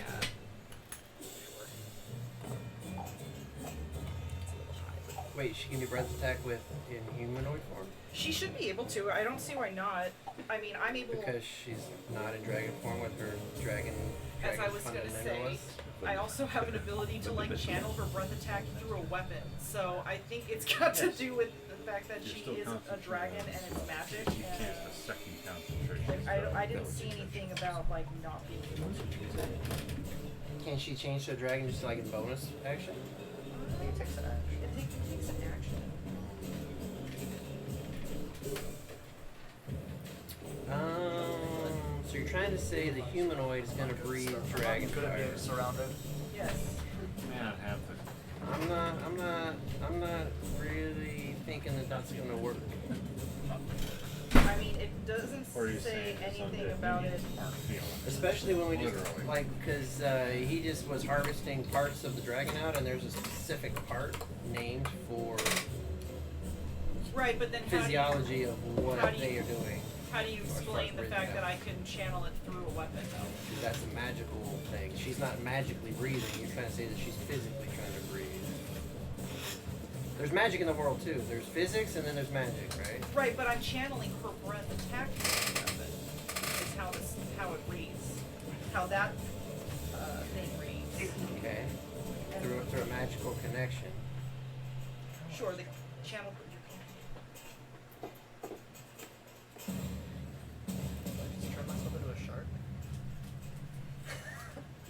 Sure. It's a little high, but Wait, she can do breath attack with in humanoid form? she should be able to. I don't see why not. I mean, I'm able. Because she's not in dragon form with her dragon. As I dragon was gonna fundamentals. say, I also have an ability to like channel her breath attack through a weapon. So I think it's got to do with the fact that You're she still is a concentrating dragon on it. and it's magic. You can't And a second concentration. like, spell. I didn't see anything about like not being able to use it. Can she change to a dragon just like in bonus action? I think it takes an action. It takes an action. So you're trying to say the humanoid is gonna breathe dragon Good at fire? being surrounded. Yes. May not have the. I'm not really thinking that that's gonna work. I mean, it doesn't Or are you say saying it's anything undead about it. minions aren't feeling it? Especially when we just Literally. like because he just was harvesting parts of the dragon out, and there's a specific part named for Right, but then physiology of what how do you- they are doing. how do you explain the breathing fact out. that I can channel it through a weapon though? That's a magical thing. She's not magically breathing. You're trying to say that she's physically trying to breathe. There's magic in the world too. There's physics and then there's magic, right? Right, but I'm channeling her breath attack through the weapon. Is how it reads. How that thing reads. Okay. Through a magical connection. Sure, the channel. Just turn myself into a shark.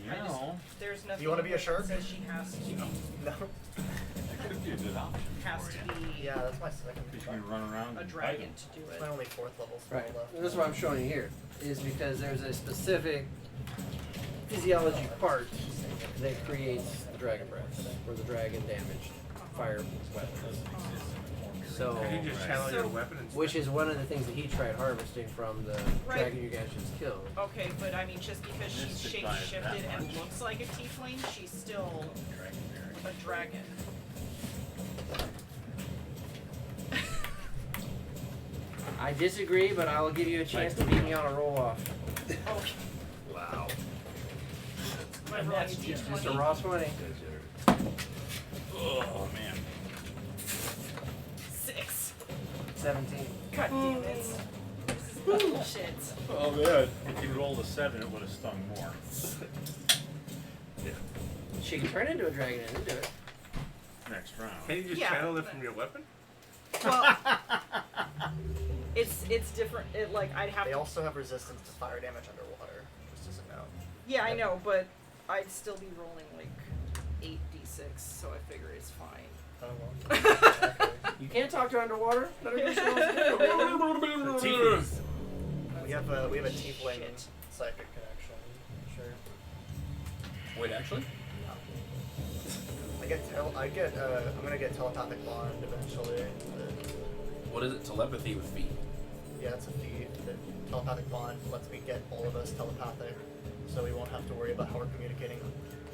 You I just- know, There's nothing. You wanna be a that shark? Says she has to. No. that could be a good option Has for to you. be Yeah, that's my second. Because you can run around a and dragon bite 'em. to do It's it. my only 4th level spell Right. left. This is what I'm showing you here. Is because there's a specific physiology part that creates the dragon breath or the dragon damaged fire weapons. So, Can you just channel your So- weapon instead? which is one of the things that he tried harvesting from the Right. dragon you guys just killed. Okay, but I mean, just because she's Mystic by shape that shifted and much. looks like a tiefling, she's still a dragon. I disagree, but I'll give you a chance to beat me on a roll off. Okay. Wow. Am I rolling a d20? Just a raw 20. Oh man. 6. 17. God damn it. This is bullshit. Oh man. If you rolled a 7, it would have stung more. She can turn into a dragon and into it. Next round. Can you just Yeah. channel it from your weapon? Well, it's different. It like I'd have They to. also have resistance to fire damage underwater, just as a note. Yeah, I know, but I'd still be rolling like 8d6, so I figure it's fine. Oh well. Okay. You can't talk to her underwater. Let her do what she wants to do, baby. The tieflings. We have a tiefling Shit. psychic connection. Sure. Wait, actually? I'm gonna get telepathic bond eventually. What is it? Telepathy with feet. Yeah, it's a feat. The telepathic bond lets me get all of us telepathic, so we won't have to worry about how we're communicating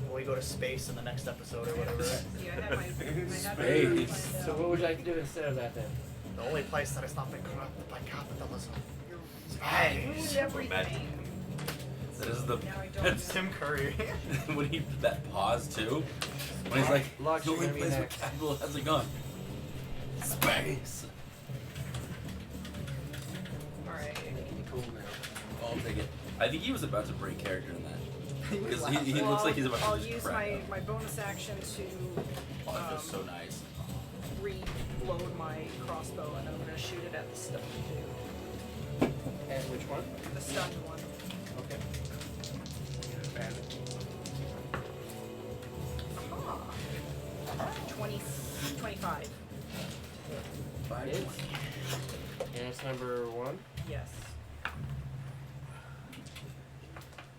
when we go to space in the next episode or whatever. See, I had my. I had Space. my So what would you like to do instead of that then? The only place that has not been corrupted by capitalism. ruined Space. everything. That is the. Now I don't That's know. Tim Curry. when he did that pause too. When he's like, Lux, the you're only gonna be place where next. capital has a gun. Space. Alright. Cool now. I'll take it. I think he was about to break character in that. Because he Well, looks like he's about I'll to just use crack up. my bonus action to Oh, that feels so nice. reload my crossbow, and I'm gonna shoot it at the stunned dude. And which one? The stunned one. Okay. Aha. 25. Hits. And it's number 1. Yes.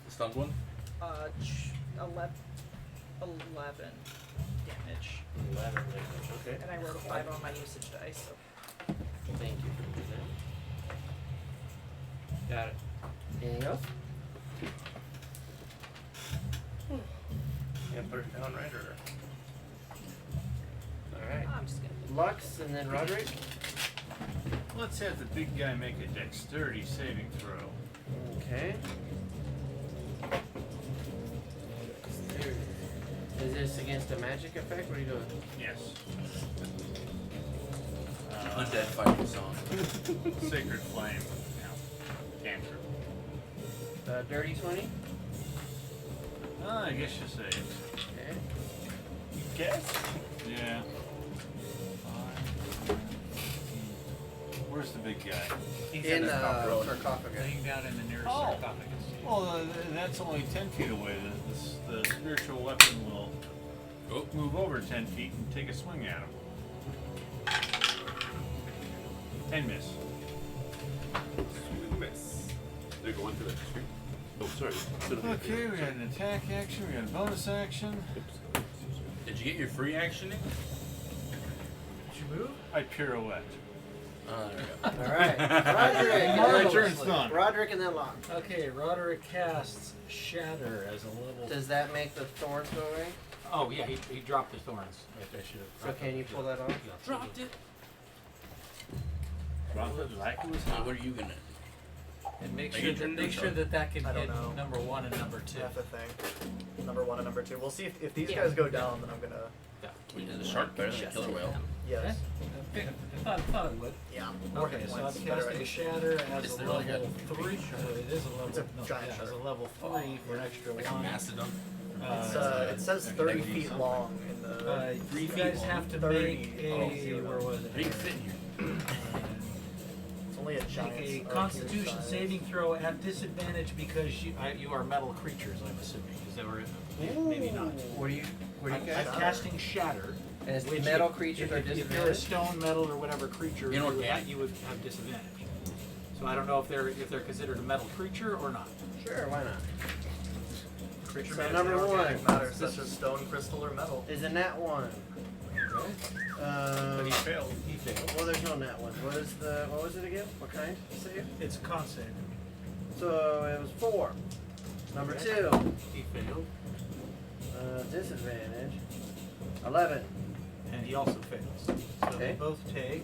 The stunned one? 11 damage. 11 damage. Okay. And I rolled a 5 on my usage dice, so. Thank you for doing that. Got it. Anything else? can't put it down right or. Alright. I'm just gonna. Lux and then Roderick. Let's have the big guy make a dexterity saving throw. Okay. Is this against a magic effect? What are you doing? Yes. Undead fighting song. Sacred flame. Cantrip. Dirty 20. I guess you say it. Okay. Guess? Yeah. Where's the big guy? He's In the the top row. sarcophagus. Laying down in the nearest Oh. sarcophagus. Well, that's only 10 feet away. The spiritual weapon will Oh. move over 10 feet and take a swing at him. 10 miss. Swing miss. They're going to the street. Oh, sorry. Okay, we had an attack action, we had a bonus action. Did you get your free action in? Did you move? I pirouette. There we go. Alright. Roderick. and My then- turn's done. Roderick and then Locke. Okay, Roderick casts Shatter as a level. Does that make the thorns go away? Oh yeah, he dropped the thorns. I should have. So can you pull that off? Dropped it. Drop it like it was So hot. what are you gonna? And make Make sure it that drip or that can I don't hit know. number 1 and number 2. That's the thing. Number 1 and number 2. We'll see if these Yeah. guys go down, then I'm gonna. Wait, is a shark better than a killer whale? Yes. I thought it would. Yeah. More Okay, hit so points, I'm better casting HP. Shatter as Is a there like level a 3. It is a level. It's a no, giant yeah, as a shark. level 3 for an extra Like a 1. mastodon? It says 30 Like feet something. long in the. 3 You feet guys long. have to 30. make a where was it? How do you fit in here? It's only a giant. Make a huge Constitution size. saving throw at disadvantage because you are metal creatures. I'm assuming. Is that where? Maybe not. What do you I'm cast? casting Shatter. And it's which metal if- creatures if, are if you're a disadvantaged? stone, metal, or whatever creature, Inorganic. you would have disadvantage. So I don't know if they're considered a metal creature or not. Sure, why not? Creature So made number of inorganic 1. matter such as stone, crystal, or metal. Is a nat 1. But he failed. He failed. Well, there's no nat 1. What was it again? What kind? Save? It's a con save. So it was 4. Number 2. He failed, Disadvantage. 11. and he also fails. So they Okay. both take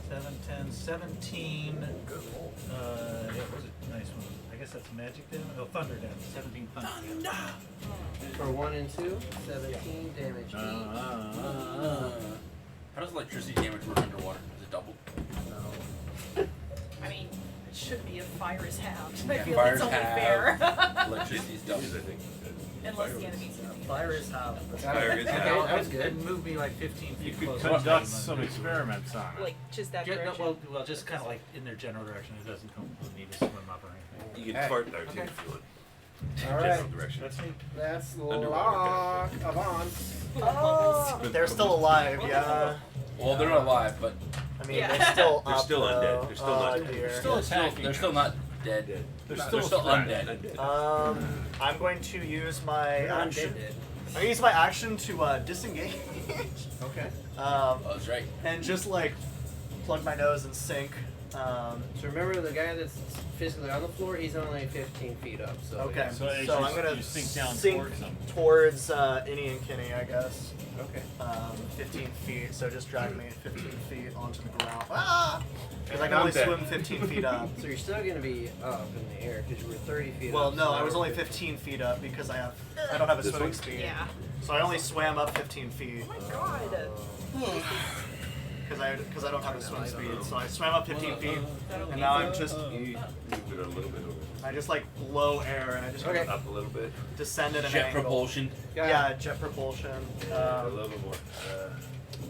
7, 10, 17. Good roll. Yeah, what was it? Nice one. I guess that's magic damage. Oh, thunder damage. 17 thunder damage. For 1 and 2, 17 damage. How does electricity damage work underwater? Is it double? I mean, it should be if fire is halved. I Yeah, feel fire's it's only halved. fair. Electricity's double. I think. Unless the enemy's Fire is half. Fire is Okay, half. that was good. And move me like 15 feet You could closer. conduct some experiments on it. like just that No, direction. well, just kind of like in their general direction. It doesn't need to swim up or anything. You can fart there too if you want. Alright. General direction. That's me. That's Underwater. Locke. Avance. Oh, they're still alive, yeah. Well, they're not alive, but I mean, Yeah. they're still They're up, still though. undead. They're still Oh, not- dear. They're still attacking. they're still not dead. Dead. They're They're still, still threat. undead. I'm going to use my You're not action. dead. I'm gonna use my action to disengage. Okay. Oh, that's right. And just like plug my nose and sink. So remember the guy that's physically on the floor, he's only 15 feet up. So Okay. So as So you- I'm gonna you sink down towards them. towards Innie and Kinney, I guess. Okay. 15 feet. So just drag me 15 feet onto the ground. Ah! Because I can I'm only dead. swim 15 feet up. So you're still gonna be up in the air because you were 30 feet Well, up. no, so I was now only we're 15 feet up because I don't have a This swimming one? speed. Yeah. So I only swam up 15 feet Oh my god. because I don't have a swim speed. So I swam up 15 feet, That'll and be now fun. I'm just You moved it a little bit over. I just like blow air and I just Okay. Up a little bit. descend at an Jet angle. propulsion. Yeah, jet propulsion. A little bit more.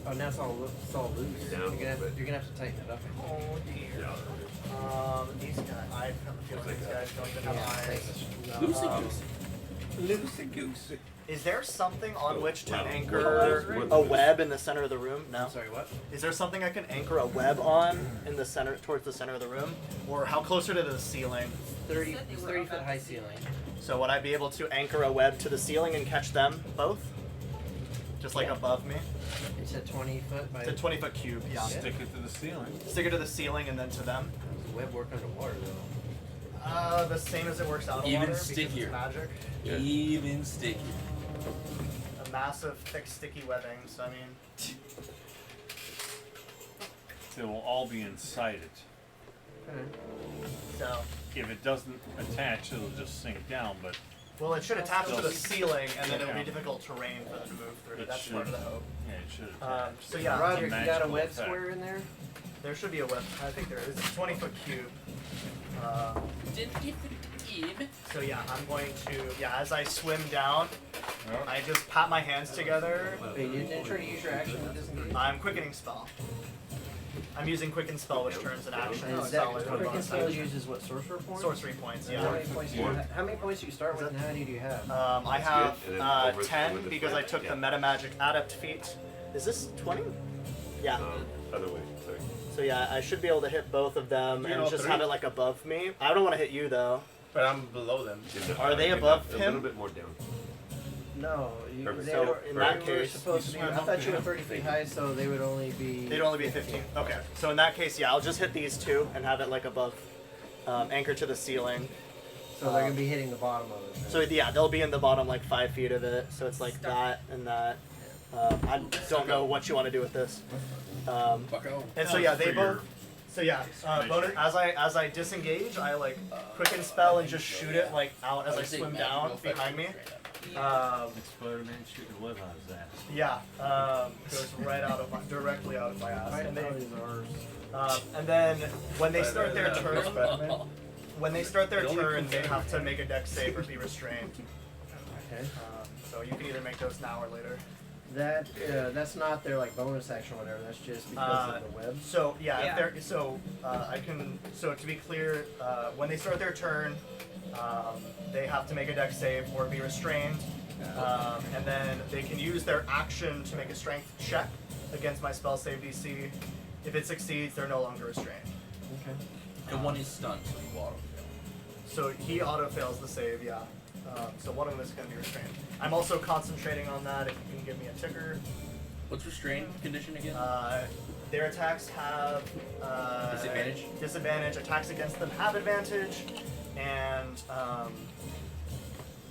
Oh, now it's all loose. Down a You're little gonna bit. have to tighten it up. Oh dear. Yeah. These guys, I have a feeling these guys don't even have eyes. Loosey Um, goosey. Loosey goosey. Is there something on Oh, which to wow. anchor What- a web in the center of the room? No. I'm sorry, what? Is there something I can anchor a web on in the center, towards the center of the room, or how closer to the ceiling? 30 Said they were foot up high at the ceiling. So would I be able to anchor a web to the ceiling and catch them both? Just like Yeah. above me? It's a 20 foot by. It's a 20-foot cube, yeah. Stick it to the ceiling. Stick it to the ceiling and then to them. How does the web work underwater though? The same as it works out of Even water because stickier. it's magic. Yeah. Even stickier. massive, thick, sticky webbing. So I mean, They will all be inside it. Okay. so If it doesn't attach, it'll just sink down, but well, it should attach to the ceiling, and then it'll be Yeah. difficult terrain for them to move through. It That's part of should. the hope. yeah, it should attach. So yeah, Roger, It's a you got a magical web effect. square in there? there should be a web. I think there is. It's a 20-foot cube. So yeah, I'm going to as I swim down, Well, I just pat my hands together. Wait, you didn't try to use your action to disengage? I'm quickening spell. I'm using quicken spell, which turns an action And into is that spell into a quicken bonus spell action. uses what, sorcerer points? Sorcery points, And yeah. how many points do you start with and how many do you have? I That's have good. And then over 10 the because I flip, took yeah. the meta magic adept feat. Is this 20? Yeah. Other way. Sorry. So yeah, I should be able to hit both of them You're and all just three? have it like above me. I don't want to hit you though. But I'm below them. Are they Maybe above a him? little bit more down. No, Perfect. they So, were, in they that were case, supposed to be. I thought you were 30 feet high, so they would only be. They'd only be 15. Okay. So in that case, yeah, I'll just hit these two and have it like above, anchored to the ceiling. So they're gonna be hitting the bottom of it. then. So yeah, they'll be in the bottom like 5 feet of it. So it's like that and that. I don't know what you want to do with this. Bucko. And so yeah, For they your both. So yeah, bonus, as I disengage, I like quicken spell and just shoot it like out as I swim down behind me. Exploder man shooting a web on his ass. Yeah, goes right out of my, directly out of my ass. Right And, now they, is ours. and then when they start their turn, Spider-Man. when they start their turn, they have to make a dex save or be restrained. Okay. So you can either make those now or later. That's not their like bonus action or whatever. That's just because of the web. So yeah, Yeah. if they're I can to be clear, when they start their turn, they have to make a dex save or be restrained, and then they can use their action to make a strength check against my spell save DC. If it succeeds, they're no longer restrained. Okay. And one is stunned, so you auto fail. So he auto fails the save, yeah. So one of them is going to be restrained. I'm also concentrating on that. If you can give me a ticker. What's restrained condition again? Their attacks have Disadvantage? Disadvantage. Attacks against them have advantage, and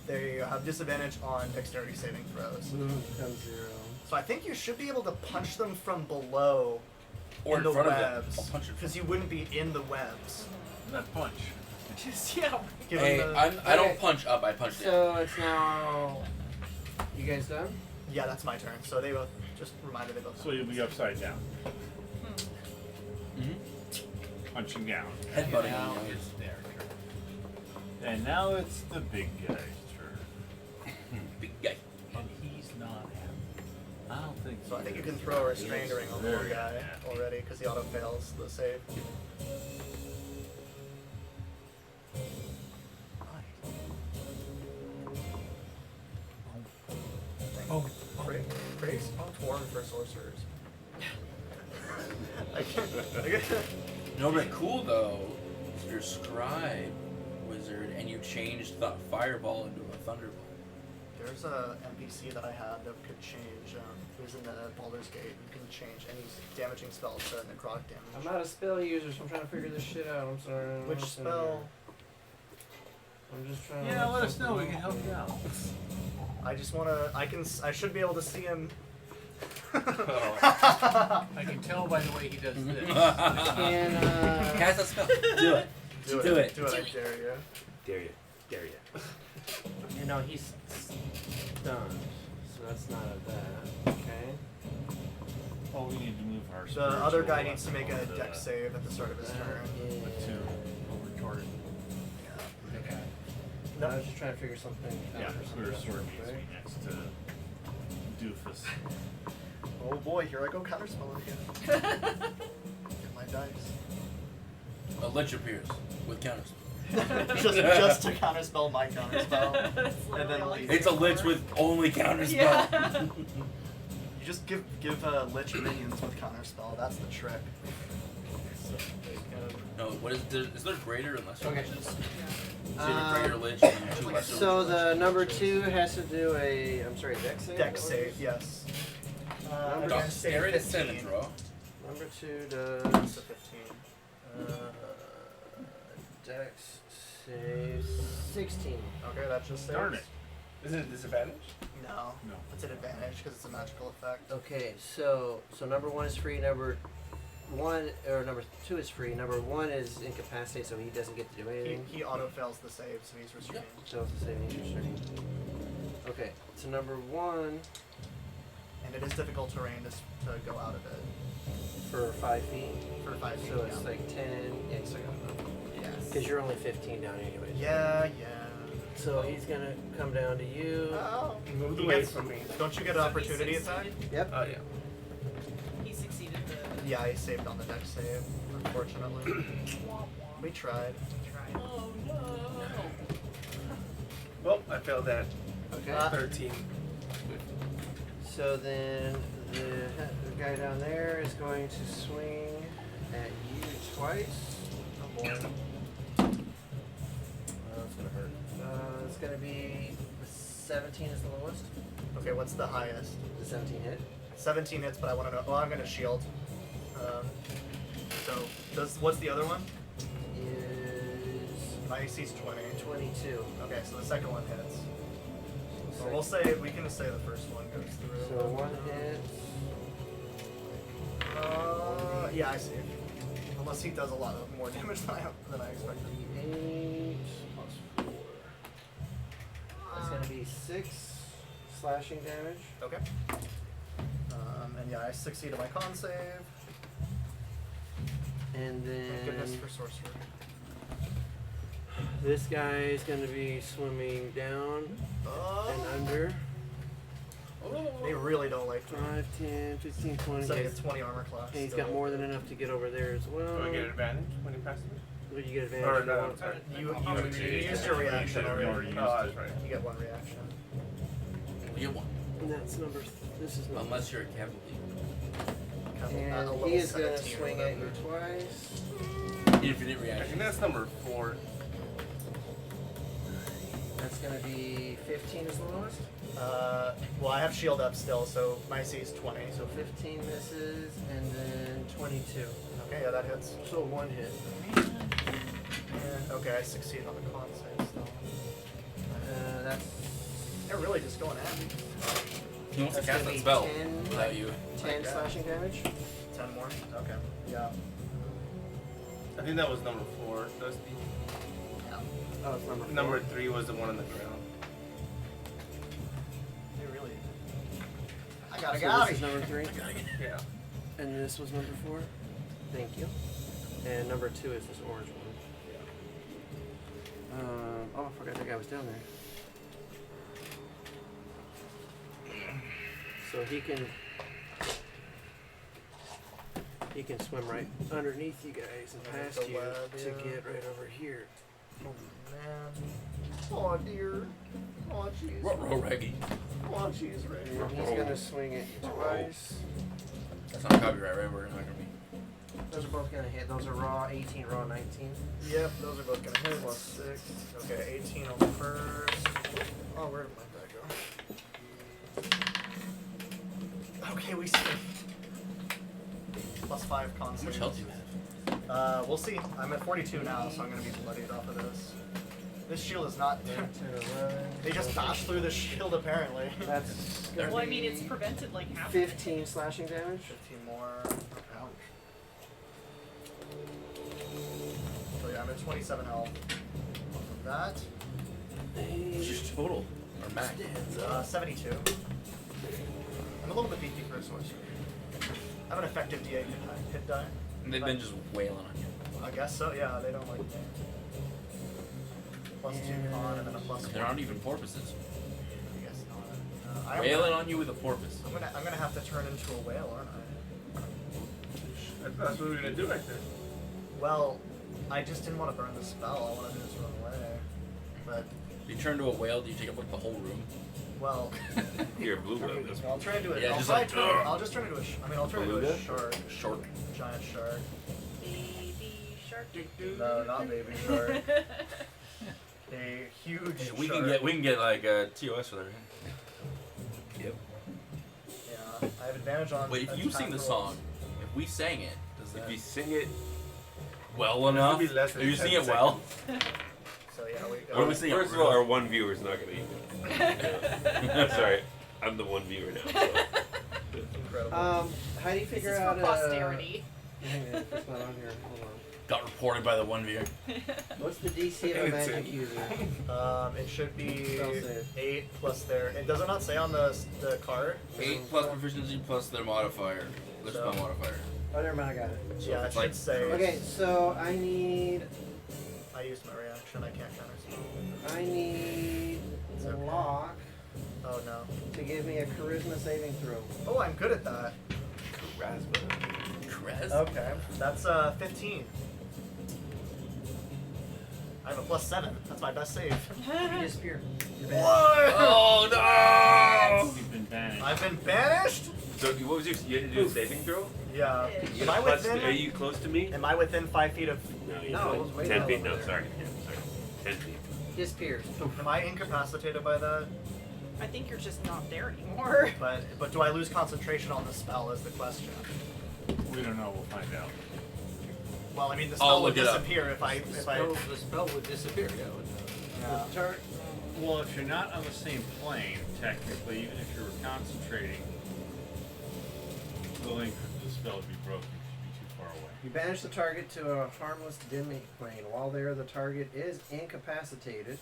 they have disadvantage on dexterity saving throws. Becomes 0. So I think you should be able to punch them from below Or in in the front of them. webs, I'll punch it. because you wouldn't be in the webs. Not punch. Just yeah. Give Hey, them the, I don't Okay. punch up, I punch down. So it's now. You guys done? yeah, that's my turn. So they both just reminder they both. So you'll be upside down, Mm-hmm. punching down. Headbutting Now you. it's their turn. And now it's the big guy's turn. Big guy. And he's not happy. I don't think So I think you can throw a restrained ring on the Very guy happy. already because he auto fails the save. Oh, Praise torn for sorcerers. I can't. No, but cool though. If you're scribe wizard and you changed the fireball into a thunderbolt. There's a NPC that I had that could change. It was in the Baldur's Gate. You can change any damaging spell to necrotic damage. I'm not a spell user, so I'm trying to figure this shit out. I'm sorry. I don't know Which what's in spell? here. I'm just trying to. Yeah, look let us know. We something can help you out. I just wanna. I should be able to see him. I can tell by the way he does this. Can Cast a spell. Do it. Do it. Do it. Do it. I dare you. Dare ya. you know he's stunned, so that's not a that. Okay. Oh, we need to move our. The other guy spiritual needs to make a weapon dex save at the start of his turn. with two. Retarded. Okay. No, I was just trying to figure something out. Yeah, or something clear else sword real needs to quick. be next to Doofus. Oh boy, here I go counterspell again. Get my dice. A lich appears with counters. just to counterspell my counterspell, and then leave. It's a lich with only counterspell. Yeah. You just give lich minions with counterspell. That's the trick. No, what is there? Is there greater and lesser Okay. liches? So you have a greater lich and two lesser So liches. the number 2 has to do a. I'm sorry, dex save. Dex save, yes. Number Against a Stare at 15. Sinatra. Number 2 It's does. a 15. Dex save 16. Okay, that just saves. Darn it. Is it a disadvantage? No. No. It's an advantage because it's a magical effect. Okay, so number 1 is free. Number 2 is free. Number 1 is incapacitated, so he doesn't get to do anything. He auto fails the save, so he's restrained. So it's the same he's restrained. Okay, so number 1 And it is difficult terrain to go out of it for 5 feet. for 5 feet. So it's yeah. like 10. Yeah, so Yes. because you're only 15 down anyways. Yeah. So he's gonna come down to you. Oh. He moved He away gets- from me. Don't you get an So he opportunity attack? succeeded- Yep. Oh yeah. He succeeded the. Yeah, he saved on the deck save, unfortunately. We tried. Tried. Oh no. Well, I failed that. Okay. 13. So then the guy down there is going to swing at you twice. Oh boy. That's gonna hurt. It's gonna be 17 is the lowest. Okay, what's the highest? The 17 hit. 17 hits, but I want to know. Well, I'm gonna shield. So what's the other one? Is My AC's 20. 22. Okay, so the second one hits. So we'll say we can say the first one goes through. So 1 hit. Yeah, I see. Unless he does a lot of more damage than I expected. 8 plus 4. That's gonna be 6 slashing damage. Okay. And yeah, I succeeded my con save. And Thank goodness then for sorcerer. this guy is gonna be swimming down and under. They really don't like me. 5, 10, 15, 20. So he has 20 armor class. And he's still. got more than enough to get over there as well. Do I get advantage when he passes me? But you get advantage. Or if you no, want. sorry. You used your reaction already. Oh, that's right. You get one reaction. You get one. And that's number. This is number. Unless you're a casualty. And A level he is gonna 17 or swing at you whatever. twice. Infinite I reaction. think that's number 4. That's gonna be 15 is the lowest. Well, I have shield up still, so my AC is 20. So 15 misses, and then 22. Okay, yeah, that hits. So 1 hit. And, okay, I succeed on the con save still. That's They're really just going at me. He wants to That's cast gonna that be spell 10. without you. 10 slashing damage. 10 more? Okay. Yeah. I think that was number 4. Dusty. Oh, it's number 4. Number 3 was the one on the ground. They really. I gotta So get out this of is here. number 3, Yeah. and this was number 4. Thank you. And number 2 is this orange one. Oh, I forgot that guy was down there. So he can swim right underneath you guys and Underneath past the you web, to yeah. get right over here. Oh, man. Oh, dear. Oh, jeez. Ruh-roh, Reggie. Oh, jeez, Ray. And he's gonna swing at you twice. That's not copyright, right? We're not gonna be. Those are both gonna hit. Those are raw 18, raw 19. Yep, those are both gonna hit. Plus 6. Okay, 18 on the first. Oh, where did my die go? Okay, we see. Plus 5 con How much save. health do you have? We'll see. I'm at 42 now, so I'm gonna be bloodied off of this. This shield is not. 10, 11. They just dodged through the shield apparently. That's gonna Well, I mean, it's be prevented like half. of it. 15 slashing damage. 15 more. Ouch. So yeah, I'm at 27 health. Off of that. What's your total? Or max? 72. I'm a little bit beefy for a sorcerer. I have an effective DA hit die. And they've been just wailing on you. I guess so, yeah, they don't like me. Plus 2 con and then a plus 1. They're not even porpoises. I guess not. Wailing on you with a porpoise. I'm gonna have to turn into a whale, aren't I? That's what we're gonna do right there. Well, I just didn't want to burn the spell. I wanted to just run away. But, If you turn to a whale, do you take up like the whole room? well, You're a blue whale at this I'll turn into it. Yeah, I'll, just probably like, turn, ugh. I'll just turn into a. I mean, I'll turn into a Beluga? shark. Short. Giant shark. Baby shark. No, not baby shark. A huge Hey, we shark. can get like a TOS for that. Yep. Yeah, I have advantage on. Wait, if you sing the attack song, rolls. if we sang it, does that If you sing it, well enough? be less than If you 10 sing it well, So yeah, we What do we say? First of all, our one viewer is not going to eat it. I'm sorry. I'm the one viewer now. So. incredible. How do you This figure is out for posterity. Hang on, it's not on here. Hold on. Got reported by the one viewer. What's the DC of a magic user? It should be Spell save. 8 plus their. It does it not say on the card? 8 plus proficiency plus their modifier. Their spell modifier. Oh, never mind, I got it. So Yeah, it it's should like say. Okay, so I need I used my reaction. I can't counterspell. I need It's okay. Lock Oh no. to give me a charisma saving throw. Oh, I'm good at that. Crez? Okay, that's 15. I have a +7. That's my best save. You disappear. You're bad. What? Oh no! You've been banished. I've been banished. So what was your? You had to do a saving throw. Yeah. You Am I plus- within? Are you close to me? Am I within 5 feet of? No, you're No, not. it was way 10 down feet. over No, there. sorry. 10 feet. Disappears. Am I incapacitated by that? I think you're just not there anymore. But do I lose concentration on the spell? Is the question. We don't know. We'll find out. Well, I mean, the I'll spell would look it up. disappear if I. The spell would disappear. Yeah. Yeah. Well, if you're not on the same plane, technically, even if you're concentrating, the link of the spell would be broken. You should be too far away. You banish the target to a harmless dim plane. While there, the target is incapacitated.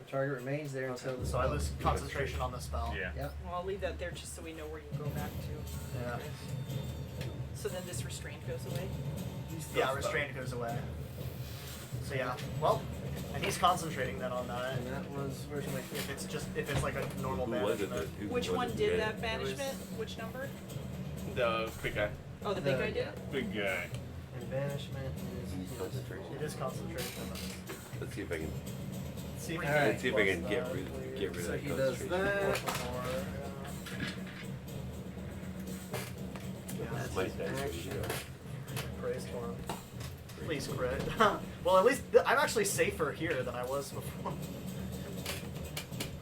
The target remains there until the So I lose concentration on the spell. Yeah. Yep. Well, I'll leave that there just so we know where you can go back to. Yeah. So then this restraint goes away. Yeah, restraint goes away. So yeah, well, and he's concentrating then on that. And that was where's my If it's like a normal Who was it? banishment. Who Which was one it did that- that banishment? Which number? The big guy. Oh, the big guy did? Big guy. And banishment is Concentration. It is concentration. Let's see if I can. See if Alright. Let's see if I can get rid of So that he does concentration. that. That's my dice ready to go. Praise for him. Please crit. Well, at least I'm actually safer here than I was before.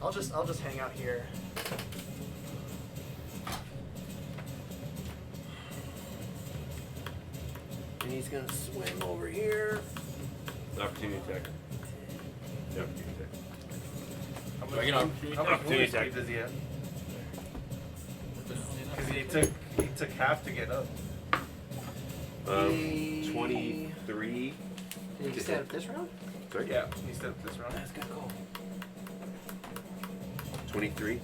I'll just hang out here. And he's gonna swim over here. Opportunity attack. Yeah, opportunity attack. Do I get opportunity? How much Opportunity movement attack. speed does he have? Because he took half to get up. 23. Did he stand up this round? Sorry? Yeah, he stepped this round. That's good call. 23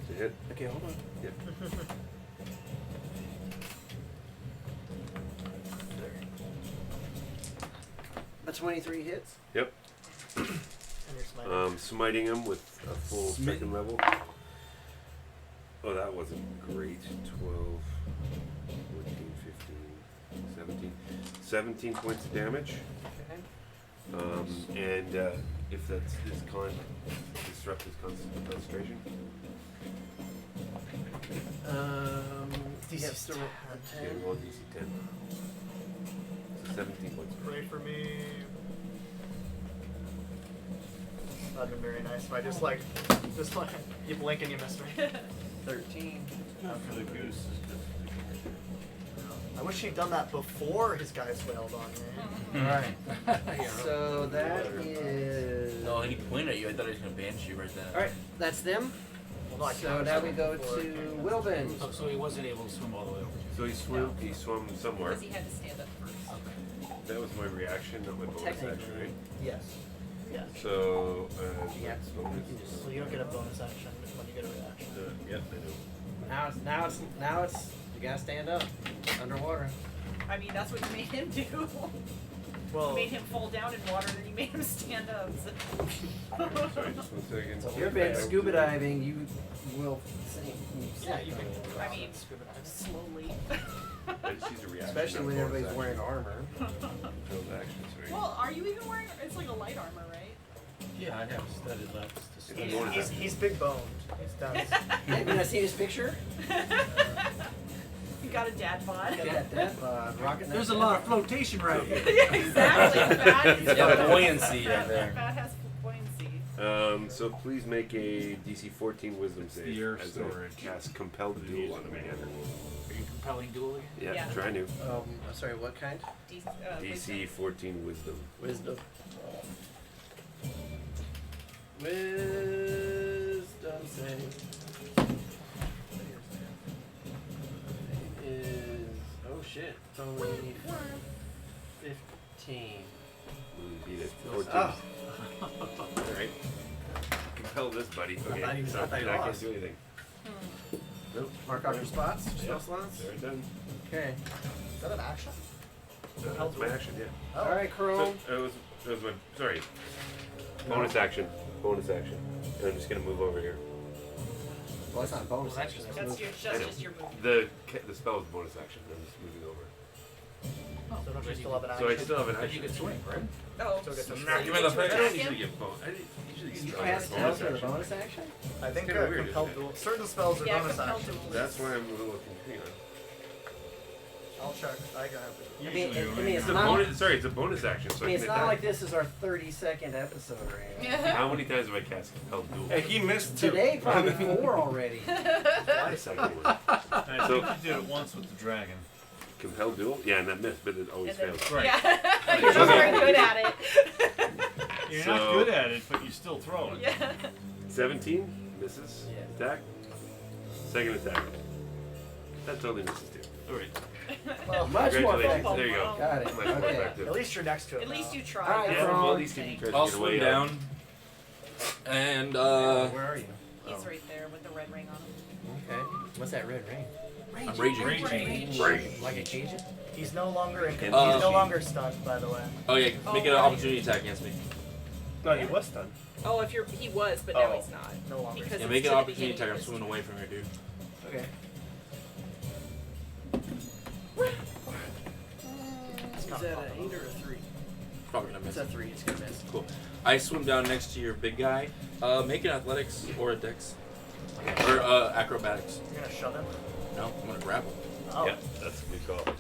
to hit. Okay, hold on. Yep. A 23 hits. Yep. And you're smiting. Smiting him with a full second level. Oh, that wasn't great. 12, 14, 15, 17. 17 points of damage. Okay. And if that's his disrupt his concentration. He has to roll a Yeah, 10. roll DC 10. So 17 points. Pray for me. That'd been very nice if I just like you blink and you miss me. 13. After the goose is I wish he'd done that before his guys wailed on me. Alright. So that is. No, he pointed at you. I thought he was gonna banish you right then. Alright, that's them. Well, no, I So counted now we him go before it to came. Wilbin. Oh, so he wasn't able to swim all the way over. So he swam somewhere. Because he had to stand up first. That was my reaction, not my bonus Technically. action, right? Yes. Yes. So, Yeah. that's bonus. So you don't get a bonus action when you get a reaction. Yep, I know. Now it's you gotta stand up underwater. I mean, that's what you made him do. Well, You made him fall down in water, and you made him stand up. So. Sorry, just 1 second. If you've been scuba diving, you will sink. yeah, you can. I mean, slowly. She's a reaction. Especially not when bonus everybody's action. wearing armor. Controlled actions, right? Well, are you even wearing? It's like a light armor, right? Yeah, I have studded left to Yeah. study. He's big boned. He's done. Have you not seen his picture? You got a dad bod. Got that rocket. There's a lot of flotation right here. Yeah, exactly. Fat is Yeah, fat. buoyancy right there. Fat has buoyancy. So please make a DC 14 Wisdom save. the air as storage. I cast Compelled Duel on him again. Are you compelling duel again? Yeah, Yeah. try new. Sorry, what kind? DC 14 Wisdom. Wisdom. Wisdom save. Is oh shit. It's only 15. We beat it. 14. Oh. Alright. Compel this, buddy. Okay, thought you- so I thought you I can't lost. do anything. Nope. Mark off your spots. Spell Yeah. slots. They're done. Okay. Is that an action? That's my action, yeah. Oh. All right, So, Chrome. it was my, sorry. Bonus action. Bonus action. And I'm just gonna move over here. Well, that's not a bonus Well, that's action. just That's That's move. your, I know. just your movement. The spell is bonus action. I'm just moving over. So don't you still have an So I action? still have an But you action. could swing, right? Oh, So get to Smack him in the I don't face. usually get bonus. I usually You get cast bonus spells for the action. bonus action? I think Kinda weird, compelled isn't it? duel. Certain spells are yeah, bonus compelled actions. duel. That's why I'm a little confused. I'll check. I got it. I mean, it's It's a not. bonus. Sorry, it's a bonus action. So I mean, it's can not attack. like this is our 30-second episode or anything. How many times have I cast compelled duel? Hey, he missed two. Today, probably 4 already. The second one. I So- think you did it once with the dragon. Compelled duel? Yeah, and that missed, but it always And then- fails. Right. Yeah, you're just very good at it. You're So- not good at it, but you still throw it. Yeah. 17 misses. Yeah. Attack. Second attack. That totally misses too. All right. Well, Much more Congratulations. effective. There you go. Got it. Much more Okay. effective. at least you're next to it. At least now. you All tried. right, Yeah, Chrome. well, at least if you try to I'll get swim away. down. And Where are you? He's right there with the red ring on him. Okay. What's that red ring? I'm raging. Rage. Like a Cajun? He's no longer in. He's Uh, no longer stunned, by the way. Oh yeah, make it an right. opportunity attack against me. No, he was done. Oh, if he was, but now Oh. he's not. No longer. Because Yeah, it's make to an the opportunity beginning attack. I'm of his- swimming away from here, dude. Okay. It's Is not that possible. an 8 or a 3? Probably gonna miss. It's a 3. It's gonna miss. Cool. I swim down next to your big guy. Make an athletics or a dex. Or acrobatics. You're gonna shove him. No, I'm gonna grab him. Oh. Yeah, that's a good call.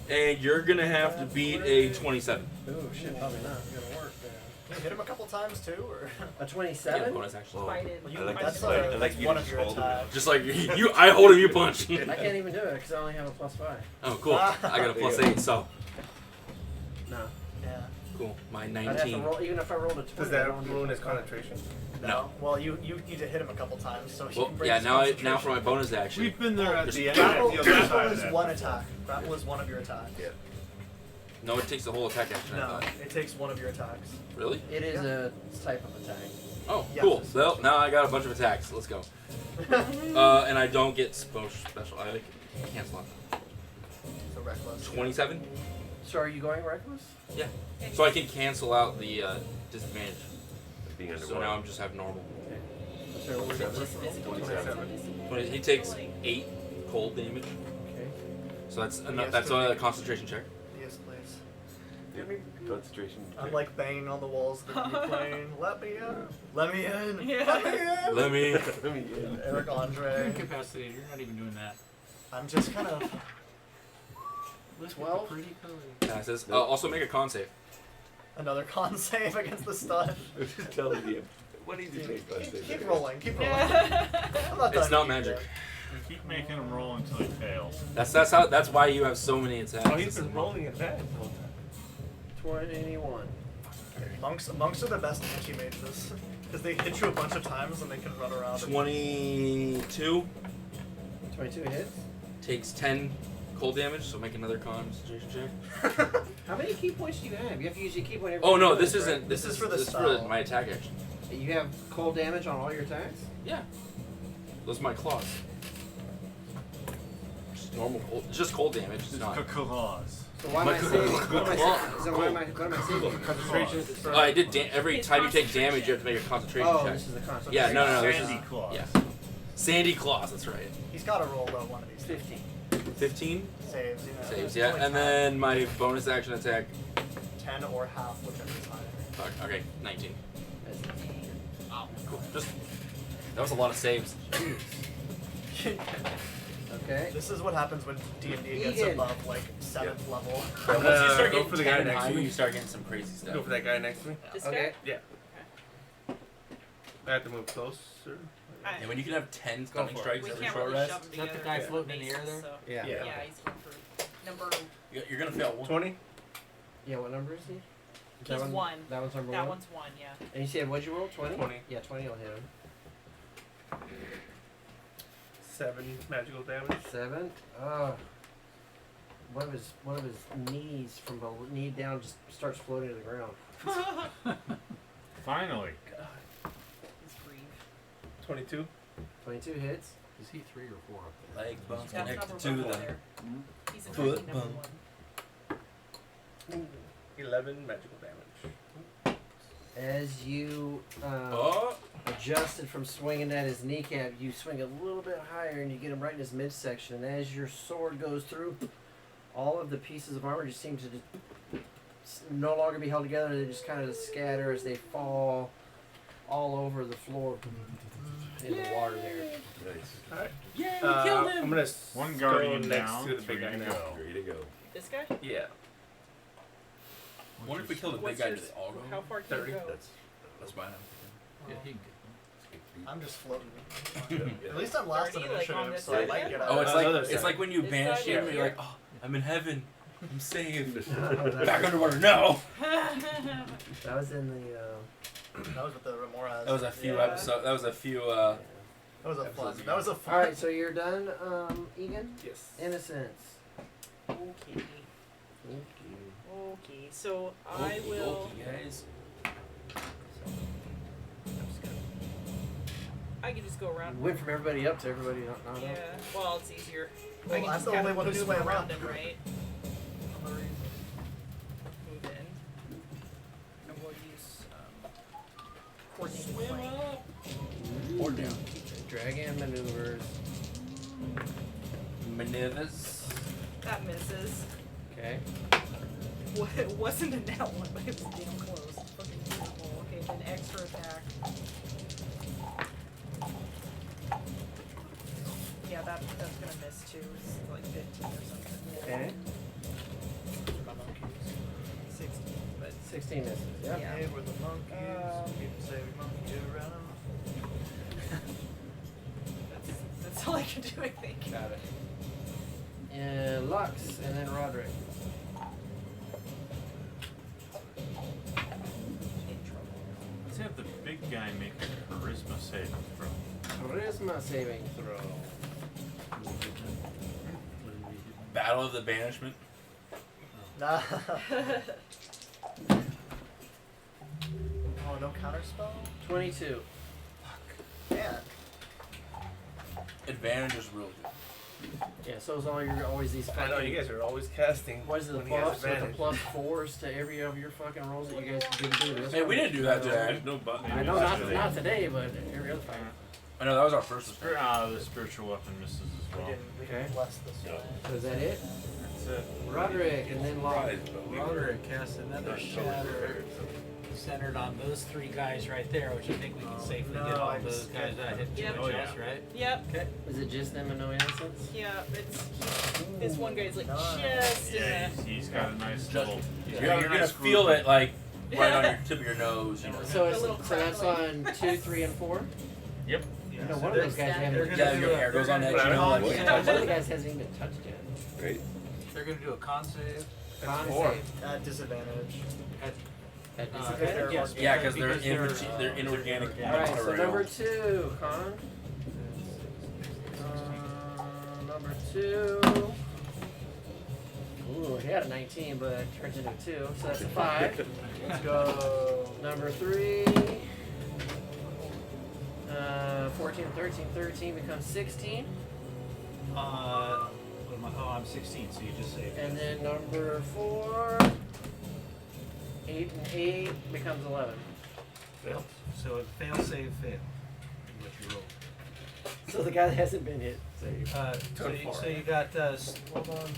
And you're gonna have to beat a 27. Oh shit, probably not. It's gonna work. Can you hit him a couple times too, or? A Yeah, 27? bonus action. Fighted. Well, I like that's that. I like that's you one to of your hold him down. attacks. Just like you, I hold him, you punch. I can't even do it because I only have a +5. Oh, cool. I got a plus 8, so No. Yeah. cool. My I'd have to 19. roll, even if I rolled a 20. Does I that don't do ruin his +5. concentration? No. Well, you need to hit him a couple times, so he Well, breaks yeah. his Now concentration. for my bonus action. We've been there at Just the end. Grapple, At the other side grapple of is that. one attack. Grapple is one of your attacks. Yeah. No, it takes the whole attack action. I No, thought. it takes one of your attacks. Really? It is a type of attack. Oh, Yeah. cool. Well, now I got a bunch of attacks. Let's go. And I don't get special. I like cancel on that. So reckless. 27. So are you going reckless? Yeah. So I can cancel out the disadvantage. Being So underwater. now I'm just have normal. So what was that? Physical 27. 20, he takes 8 cold damage. Okay. So that's enough. Yes, That's but a make- concentration check. Yes, please. Yeah. Concentration. I'm like banging on the walls of the plane. Let me in. Let me in. Yeah. Let me in. Let me. Let me in. Eric You're Andre. incapacitated. You're not even doing that. I'm just kind of. Look at 12? the pretty color. Passes. Also make a con save. Another con save against the stun. I'm just telling you. What do you take? Keep rolling. Keep rolling. Yeah. I'm not It's done not yet. magic. We keep making him roll until he fails. That's why you have so many attacks. Oh, he's been rolling it back the whole time. 21. Monks are the best anti-mages because they hit you a bunch of times and they can run around. 22 22 hits. takes 10 cold damage. So make another concentration check. How many key points do you have? You have to use your key point every Oh time no, you do this right? isn't. This is for the this is spell. for my attack action. You have cold damage on all your attacks? Yeah. Those are my claws. Just normal cold. It's just cold damage. It's not. Claws. So why am I saving? What am I Cool. saving? So what am I saving? Concentration. I did. Every It's time you take concentration. damage, you have to make a concentration Oh, check. this is the concentration. Yeah, no, this is- Sandy claws. Yeah. Sandy claws. That's right. He's got to roll though one of these 15. 15 saves. You know. saves. It's Yeah, only and 10. then my bonus action attack. 10 or half, whichever is higher. Fuck. Okay, 19. Wow. Cool. Just that was a lot of saves. Okay. This is what happens when D&D gets Egan. above like 7th level. Once you start Go getting for the 10 guy and next to higher, me. you start getting some crazy stuff. Go for that guy next to me. This Okay. Yeah. I have to move closer. guy? Yeah, when you can have 10 Go stunning for it. strikes We every can't short really rest, shove them Is that the together guy with floating in the bases, air there? so- Yeah. Yeah, he's going for number. you're gonna fail one. 20? Yeah, what number is he? That He's one- one. That one's number That one. one's one, yeah. And you said what'd you roll? 20? 20. Yeah, 20 will hit him. 7 magical damage. 7. One of his knees from the knee down just starts floating to the ground. Finally. He's free. 22. 22 hits. Is he 3 or 4 up there? Leg bones That's connected number to one the. there. He's Foot attacking number bump. 1. 11 magical damage. As you Oh! adjusted from swinging at his kneecap, you swing a little bit higher and you get him right in his midsection. And as your sword goes through, all of the pieces of armor just seem to no longer be held together. They just kind of scatter as they fall all over the floor in the water there. Nice. Alright. Yeah, I'm gonna One go guardian next down. to the big 3 guy to now. go. 3 to go. This guy? Yeah. What if we kill the big What's guy? Do yours? they all go? How far can 30. you go? That's fine. Yeah, he can I'm just floating. Yeah. At least I'm last on 30, like, on initiative, this so I side might there? get out. Oh, it's Other like side. when you This banish side him. or You're like, here? oh, I'm in heaven. I'm saved. That Back underwater. No. was in the. That was with the Remoras. That was a few Yeah. episodes. That was a few. That was a fun. episodes That was a fun. All right, so you're done, Egan. Yes. Innocence. Okay. Thank you. Okay, so I will. Okay, guys. I can just go around. Went from everybody up to everybody not Yeah. up. Well, it's easier. Well, I can I'm just the kind only of one who move swam around around. him, right? Move in. And we'll use coordinated flank. Or down. Dragon maneuvers. Maneuvers. That misses. Okay. Well, it wasn't a net one, but it was damn close. Fucking beautiful. Okay, then extra attack. Yeah, that's gonna miss too. It's like 15 or something. Okay. 16, but 16 misses. Yep. Yeah. Hey, we're the monkeys. People say we monkey around. that's all I can do, I think. Got it. And Lux, and then Roderick. In trouble. Let's have the big guy make a charisma saving throw. Charisma saving throw. Battle of the Banishment. Nah. Oh, no counterspell? 22. Man. Advantage is real good. Yeah, so is always these I fucking. know you guys are always casting. What is it, the when he has buffs with the advantage. plus 4s to every of your fucking rolls that you guys didn't do this Hey, we one? didn't do that today. There's no button. I know, not today, but every other time. I know that was our first experience. The spiritual weapon misses as We well. can Okay. bless this Yeah. way. So is that it? That's it. Roderick, and then Lux. Surprised, but we were Roderick casts another not shatter prepared, so- centered on those 3 guys right there, which I think we can safely no, get all I those just guys get that hit Yep. too Oh, much yeah. else, right? Yep. Okay. Is it just them and no innocence? Yeah, it's this one guy's like Nice. just in Yeah, the. he's got a nice Just- little. You're gonna feel it like right on your tip of your nose. You know. So, A little so that's crack, on 2, 3, and 4? Yep. Yeah. No, so one of they're- those guys they're haven't. gonna Yeah, do your a- hair goes they're on gonna edge. do You a know, con like. save. One of the guys hasn't even been touched yet. Great. They're gonna do a con save. Con 4. save. At disadvantage. At Uh, disadvantage? Yes. Yeah, because they're Because they're inorganic Alright, so material. number 2, Con. Number 2. Ooh, he had a 19, but it turns into a 2, so that's a 5. Let's go. Number 3. 14, 13, 13 becomes 16. What am I? Oh, I'm 16, so you just saved. And then number 4. 8 and 8 becomes 11. Failed. So it fail, save, fail. is What you rolled. So the guy that hasn't been hit, save. So you got hold on.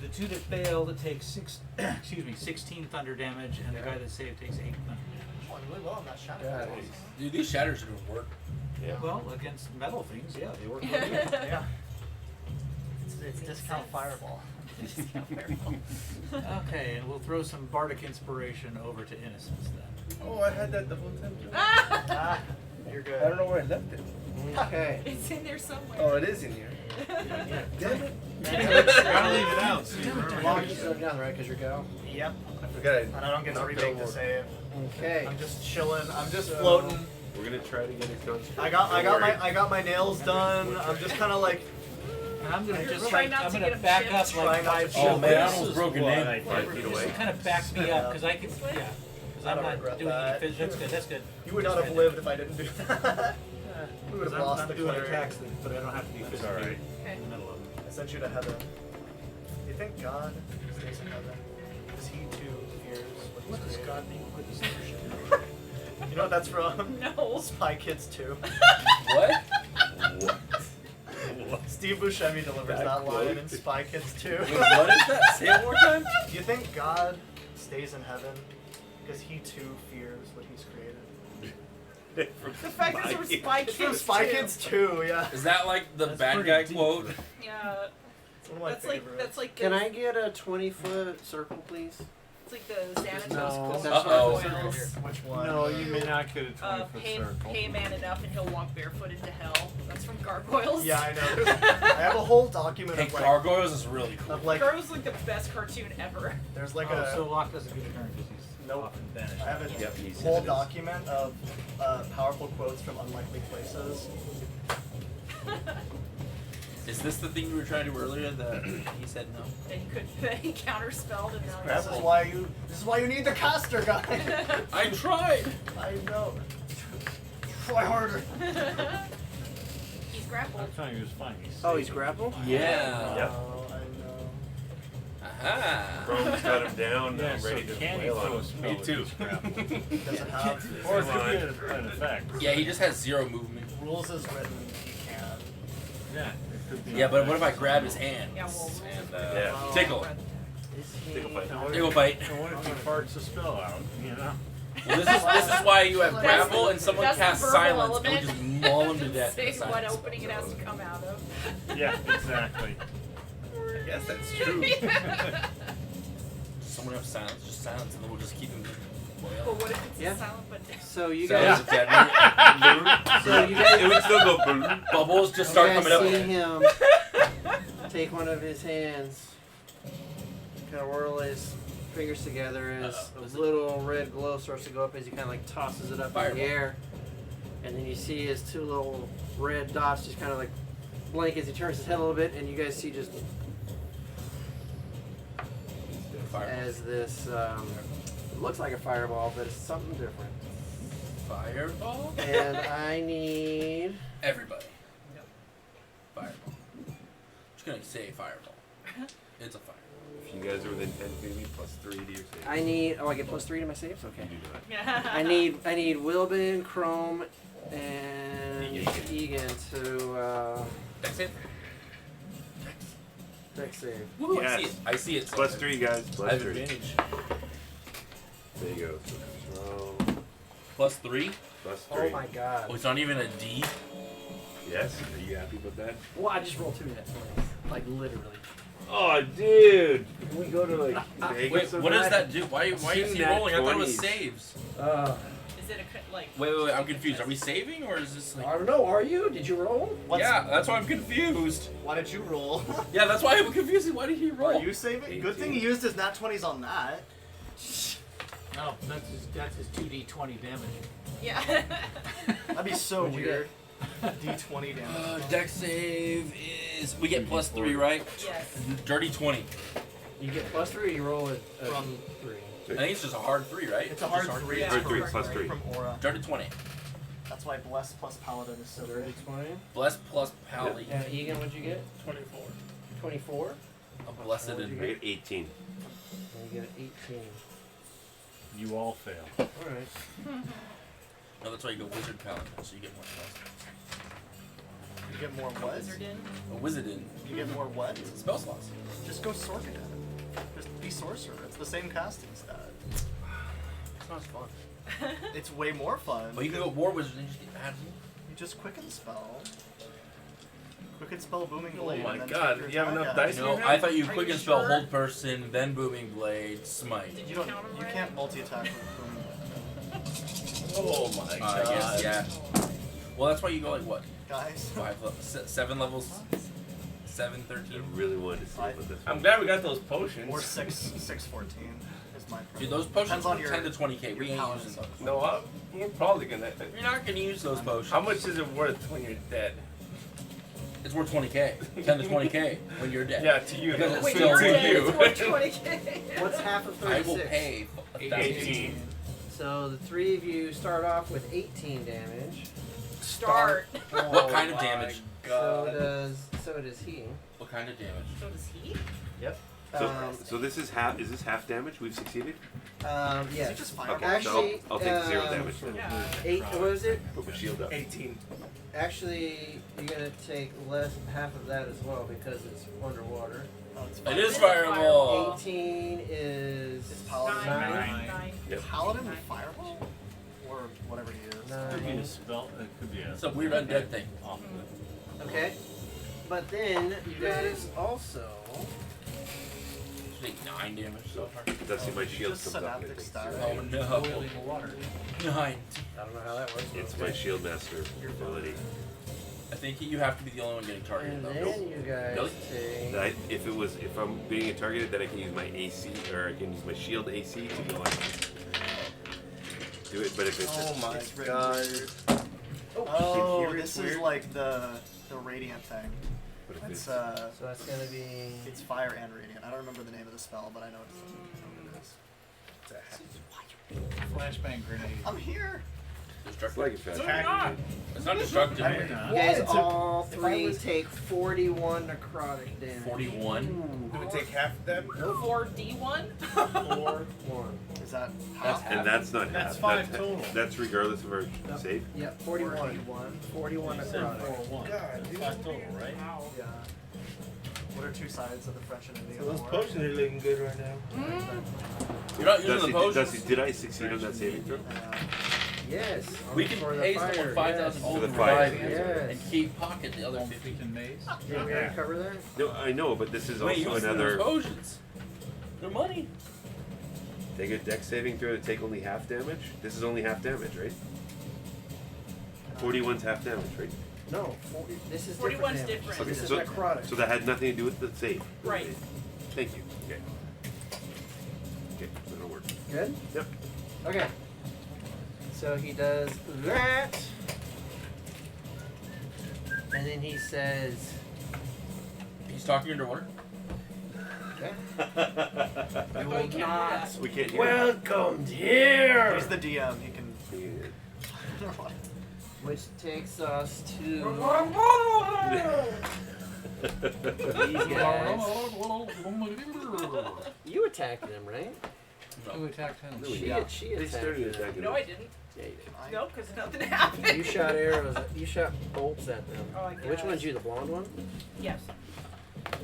The 2 that failed, it takes 16 thunder damage, and the guy that saved takes 8 thunder damage. Oh, really well on that shot. God. Dude, these shatters are gonna work. Yeah. Well, against metal things, yeah, they work. Really good. Yeah. It's discount fireball. Okay, and we'll throw some bardic inspiration over to innocence then. Oh, I had that the whole time too. Ah, you're good. I don't know where I left it. Okay. It's in there somewhere. Oh, it is in here. Gotta leave it out. So you remember. Long as you slow down, right? Because you're go. Yep. I forgot. And I don't get to Not remake the Billboard. save. Okay. I'm just chilling. I'm just So- floating. We're gonna try to get it done. I got my nails done. I'm just kind of like And I'm gonna You're just trying like not I'm to gonna get 'em back chipped. up Trying like not to 5 chip Oh feet. man, I This almost is broke a what nail. I 5 feet away. Just kind of back me up because I can. Yeah. Because I I'm don't not regret doing that. any physics. That's good. That's good. you would not have lived if I didn't do that. We would have lost I'm the doing cleric. attacks, but I don't have to be That's physically alright. Okay. in the middle of them. I sent you to heaven. Do you think God stays in heaven? Because he too fears what he's created. mean? What is You know what that's from? No. Spy Kids 2. What? What? Steve Buscemi delivers That that line quote? in Spy Kids 2. Wait, what is that? Say it one more time. Do you think God stays in heaven because he too fears what he's created? The fact that from Spy It's from Kids Spy 2. Kids 2, yeah. Is that like the That's bad pretty guy deep. quote? Yeah. It's one of my That's like favorites. that's like Can the, I get a 20-foot circle, please? it's like the Xanatos No. quote That's from Uh-oh. Gargoyles. Which one? No, you may not get a 20-foot Pay, circle. pay man enough and he'll walk barefoot into hell. That's from Gargoyles. Yeah, I know. I have a whole document Hey, of like, Gargoyles is really cool. of like, Gargoyles is like the best cartoon ever. there's like Oh, a, so Locke doesn't get a turn because he's Nope. off and vanished. I have a Yep, he's whole in it. document of powerful quotes from unlikely places. Is this the thing you were trying to do earlier that he said no? And he could he counterspelled and now This he's is like, why you need the caster guy. I tried! I know. Try harder. he's grappled. I'm telling you, it was fine. Oh, he's grappled? Yeah. Yep. Oh, I know. Aha! Chrome's got him down. Yeah, I'm so ready to can he wail throw on a him. spell Me with too. this grapple? Doesn't have. Or it Come could on. be an effect. Yeah, he just has 0 movement. Rules is written. He can. Yeah, it could be Yeah, an but what if I effect. grab his hand? Yeah, well, And, Yeah. tickle. Tickle fight. And what if Tickle he- bite. And what if he farts a spell out, you know? Well, this is why you have That's grapple the- and someone that's the casts verbal silence and we element. just maul him to death. Say with what silence. opening it has to come out of. Yeah, exactly. I guess that's true. Someone have silence, just silence, and then we'll just keep him But boiled. what if it's Yeah. a silent but So you Silence guys, is dead. so you guys, It would still go boom. Bubbles just you start guys coming see up. him take one of his hands, kind of whirl his fingers together as Uh-oh. a little red glow starts to go up as he kind of like tosses it up in Fireball. the air, and then you see his 2 little red dots just kind of like blink as he turns his head a little bit, and you guys see just Fireball. as this it looks like a fireball, but it's something different. Fireball? And I need Everybody. Fireball. Just gonna say fireball. It's a fireball. If you guys are within 10 feet of me, +3 to your save. I need I get +3 to my saves. Okay. You do that. I need Wilbin, Chrome, and Egan to That's it. dex save. Woo, Yes. I see it. +3, guys. I have +3. advantage. There you go. So +3? +3. Oh my god. Oh, it's not even a D? Yes. Are you happy with that? Well, I just rolled 2 net 20s. Like literally. Oh, dude. Can we go to like Vegas? Wait, what does that do? Why is he Nat rolling? I thought it was 20s. saves. is it a like Wait, I'm confused. Are we saving or is this I like... don't know. Are you? Did you roll? Yeah, that's why I'm confused. Why did you roll? Yeah, that's why I'm confused. Why did he roll? Are you saving? Good thing he used his nat 20s on that. No, that's his 2d20 damage. yeah. That'd be so What'd you weird. D20 damage. Dex save is... We get +3, right? yes. Dirty 20. You get +3 or you roll a From- 3? I think it's just a hard 3, right? It's a hard Just 3. Yeah. It's Hard 3, from- +3. From Aura. Dirty 20. That's why Bless plus Paladin is so Dirty good. 20. Bless plus Pally. And Egan, what'd you get? 24. 24. A blessed What'd you and... I get 18. And you get 18. You all fail. Alright. No, that's why you go Wizard Paladin, so you get more spells. You get more what? Wizard in. A Wizardin. You get more what? Spell slots. Just go Sorcerer. Just be Sorcerer. It's the same casting stat. It's not as fun. It's way more fun. But you can go War Wizard and just get add more. You just quicken spell. Quicken spell Booming Oh Blade. my and then God, take you have your enough attack. dice? No, your I hand? thought you Are quick you and spell sure? Hold Person, then Booming Blade, Smite. Did You you don't. count 'em You right? can't multi-attack with Booming Blade. Oh my god. I guess, yeah. Well, that's why you go like what? Guys. 7 levels? 7, I 13? really wanted to see what this I'm was. glad we got those potions. Or 614. is my preference. Dude, those potions Depends on are your 10 to 20k. We your ain't paladin using those. No, we're probably gonna. You're not gonna use those potions. How much is it worth when you're dead? It's worth 20k. 10 to 20k when you're dead. Yeah, to you. Because though. it's When still you're to dead, you. it's worth 20k. What's half of I 36? will pay. 18. So the three of you start off with 18 damage. Start. What kind of damage? So does he. What kind of damage? So does he? Yep. So this is half. Is this half damage? We've succeeded. Yes. Is it just fireball? Okay, Actually, so I'll take 0 damage. Yeah. 8. What was it? Put my shield up. 18. Actually, you're gonna take half of that as well because it's underwater. Oh, it's It fine. is fireball. 18 is It's paladin. Nine. Yep. Paladin with fireball? Or whatever he is. Could be a 9. spell. It could be a. It's a weird undead thing. Okay. But then you guys also. Take 9 damage so far. Dusty, my shield Just comes up. and synaptic it takes style. 0. Oh no. Boiling water. 9. I don't know how that works. It's my shield master ability. I think you have to be the only one getting targeted And though. then you guys Really? take. That if I'm being targeted, then I can use my AC or I can use my shield AC to go on. Do it, but if it's Oh my It's written god. weird. Oh, Oh, this is like the radiant thing. but if It's it's So that's gonna be. it's fire and radiant. I don't remember the name of the spell, but I know what it is. Flashbang grenade. I'm here. it's Destructive. like it's So fast. you're not. It's not destructive. You guys What? all If I three was- take 41 necrotic damage. 41. Do we take half of them? 4d1? 4-1. Is that That's half? And that's not That's half. 5 total. That's regardless of our Yep. save. Yep, 41. 41 You said necrotic. 4-1. God, dude. 5 total, right? Yeah. What are two sides of the French and Indian So those War? potions are looking good right now. You're not using Dusty, the potions. Dusty, did I succeed on that saving throw? Yes. We can for the pay fire, someone 5,000 yes. gold For to the fire, revive you yes. and keep pocket the other Home 50. freaking maze. Did we already cover that? No, I know, but this is We ain't also using another. those potions. They're money. Take a dex saving throw to take only half damage. This is only half damage, right? 41's half damage, right? No, 40. This is 41's different. different. Damage. This is so, necrotic. so that had nothing to do with the save. Right. Thank you. Okay. Okay, that'll work. Good? Yep. Okay. So he does that. And then he says, He's talking underwater. okay. I You thought will you can't do not. that. We can't hear. Welcome here! He's the DM. He can. Which takes us to. These guys. You attacked him, right? Who attacked him? No, She, yeah. she They attacked started him. attacking. No, I didn't. Yeah, you I, No, because nothing happened. You shot arrows. You shot bolts at them. Oh, I Which guess. one's you? The blonde one? Yes. can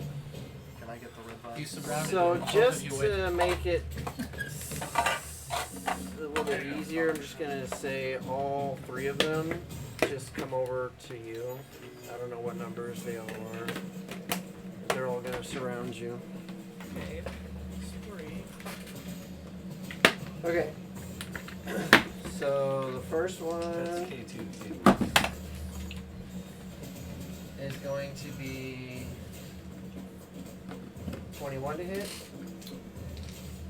I get the red You vibes? surrounded So both of just you with to make it a little bit easier, I'm just gonna say all three of them just come over to you. I don't know what numbers they all are. They're all gonna surround you. Okay. Three. Okay. So the first That's one K2. is going to be 21 to hit,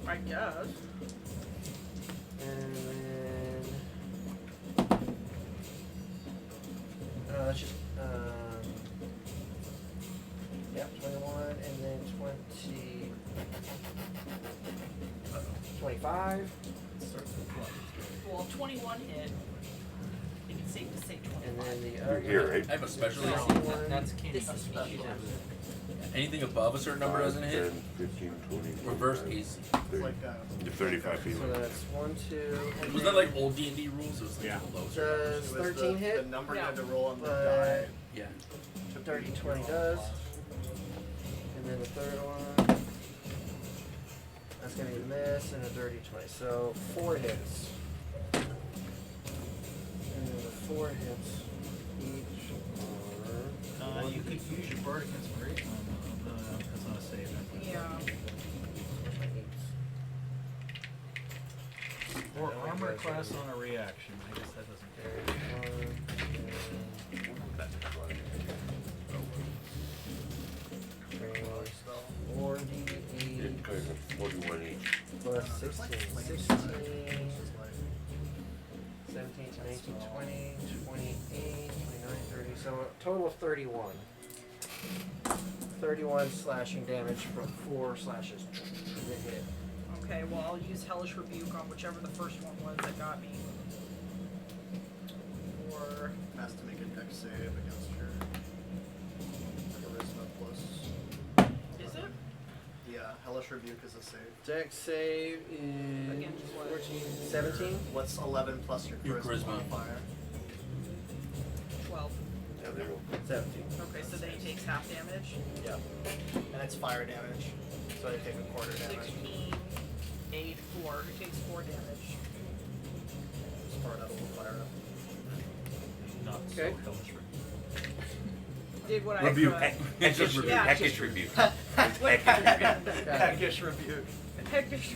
I guess. and then that's just yeah, 21, and then 25, Well, 21 hit. I think it's safe to say 21. and then the You're other here, right? I have a special. No. AC. That's Kenny. This is me. Anything above a certain number doesn't hit. 10, 15, 20. Reverse 25, AC. 30. Like You're 35 feet So away. that's 1, 2. and Was then that like old D&D rules? It was like Yeah. below a certain does it was 13 the hit? number you No. had to roll on the But- die. Yeah. to 30, beat 20 your does. class. And then the third one, that's gonna be a miss and a dirty 20. So 4 hits. And then the 4 hits each are. You could use your bardic inspiration on that's not a save. Yeah. Or armor class on a reaction. I guess that doesn't vary. 4d8 41 each. Plus There's 16. like 16. 17, 17, 19, 20, 28, 29, 30. So a total of 31. 31 slashing damage from 4 slashes. That hit. Okay, well I'll use Hellish Rebuke on whichever the first one was that got me. Or has to make a dex save against your charisma plus. is it? Yeah, Hellish Rebuke is a save. Dex save is Against what? 14, 17. What's 11 plus your Your charisma. modifier? 12. Yeah, there you go. 17. Okay, so then he takes half damage. Yeah. And it's fire damage, so I take a quarter damage. 16, 8, 4. He takes 4 damage. Just part out a little fire up. Not Okay. so hellish. Did what Rebuke. I Heckish rebuke. Yeah. Heckish rebuke. Heckish rebuke. Heckish.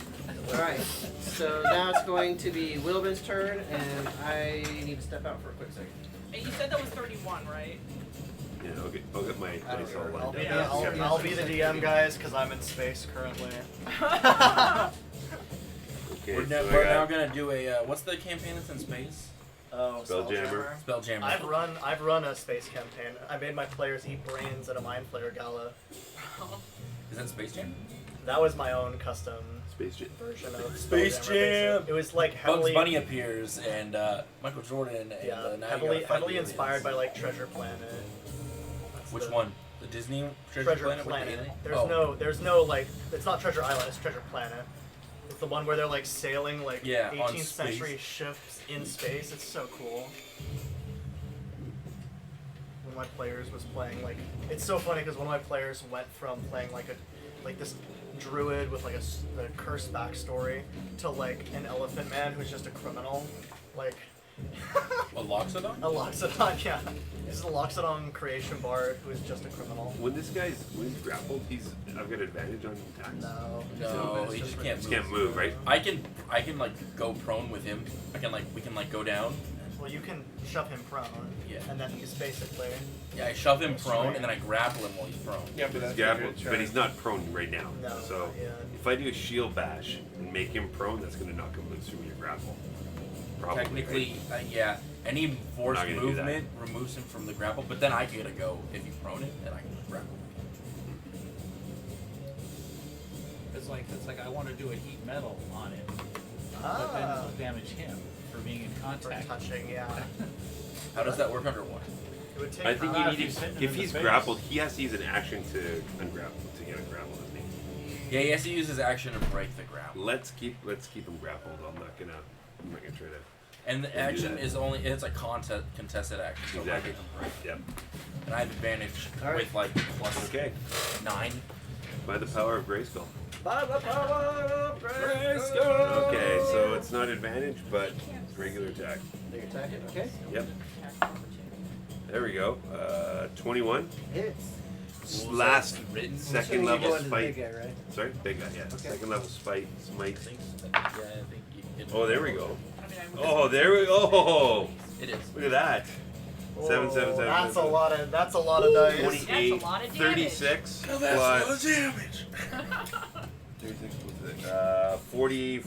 Alright, so now it's going to be Wilbin's turn, and I need to step out for a quick second. And you said that was 31, right? Yeah, I'll get my I don't dice all care. lined I'll up. be, Yeah. I'll be the DM, guys, because I'm in space currently. Okay, We're, so we're I now got gonna do a what's the campaign that's in space? Oh, Spelljammer. Spelljammer. I've run a space campaign. I made my players eat brains at a Mind Flayer gala. Is that Space Jam? That was my own custom Space Jam. version of Space Spelljammer, Jam! basically. It was like Bugs heavily, Bunny appears and Michael Jordan and yeah, now you heavily, gotta fight heavily the inspired aliens. by like Treasure Planet. That's Which the- one? The Disney Treasure Planet? Planet. With the alien? There's no like, it's not Treasure Island. It's Treasure Planet. It's the one where they're like sailing like Yeah, on 18th space. century ships in space. It's so cool. One of my players was playing like, it's so funny because one of my players went from playing like this druid with like a cursed backstory to like an elephant man who's just a criminal, like A Loxodon? a Loxodon. Yeah, he's a Loxodon creation bard who is just a criminal. When he's grappled, I've got advantage on attacks. No, No, he just can't Just move. can't move, right? I can like go prone with him. We can like go down. Well, you can shove him prone. Yeah. And then he's basically. Yeah, I shove him prone and then I grapple him while he's prone. Yeah, but He's that's grappled, but he's not prone right now. No, So not yet. if I do a shield bash and make him prone, that's going to knock him loose from your grapple. Probably. Technically, yeah. Any forced Not gonna do that. movement removes him from the grapple, but then I get to go if you prone him, then I can grapple. It's like I want to do a heat metal on him, but then Ah. it'll damage him for being in For contact. touching, yeah. How does that work under one? It would take. I think Ah, you if need he's to, hitting him if in the he's face. grappled, he has to use an action to ungrapple, to get ungrappled, I think. Yeah, he has to use his action to break the grapple. Let's keep him grappled. I'm not gonna try to. And the do action that. is it's a contested action, so if I Exactly. get him break. Yep. And I have advantage Alright. with like plus Okay. 9. By the power of Grayskull. By the power of Grayskull! Okay, so it's not advantage, but regular attack. They attack it, okay? Yep. There we go. 21. Hits. Last written? second Assuming level you go into the big spite. guy, right? Sorry, big guy. Yeah. Okay. Second level spite. Smite. Yeah, I think you get Oh, there we go. I mean, Oh, there we go. Oh, It is. look at that. Seven, seven, seven, That's seven. a lot of dice. 28, That's a lot of damage. 36 Now that's a lot of plus damage. 36 plus 40,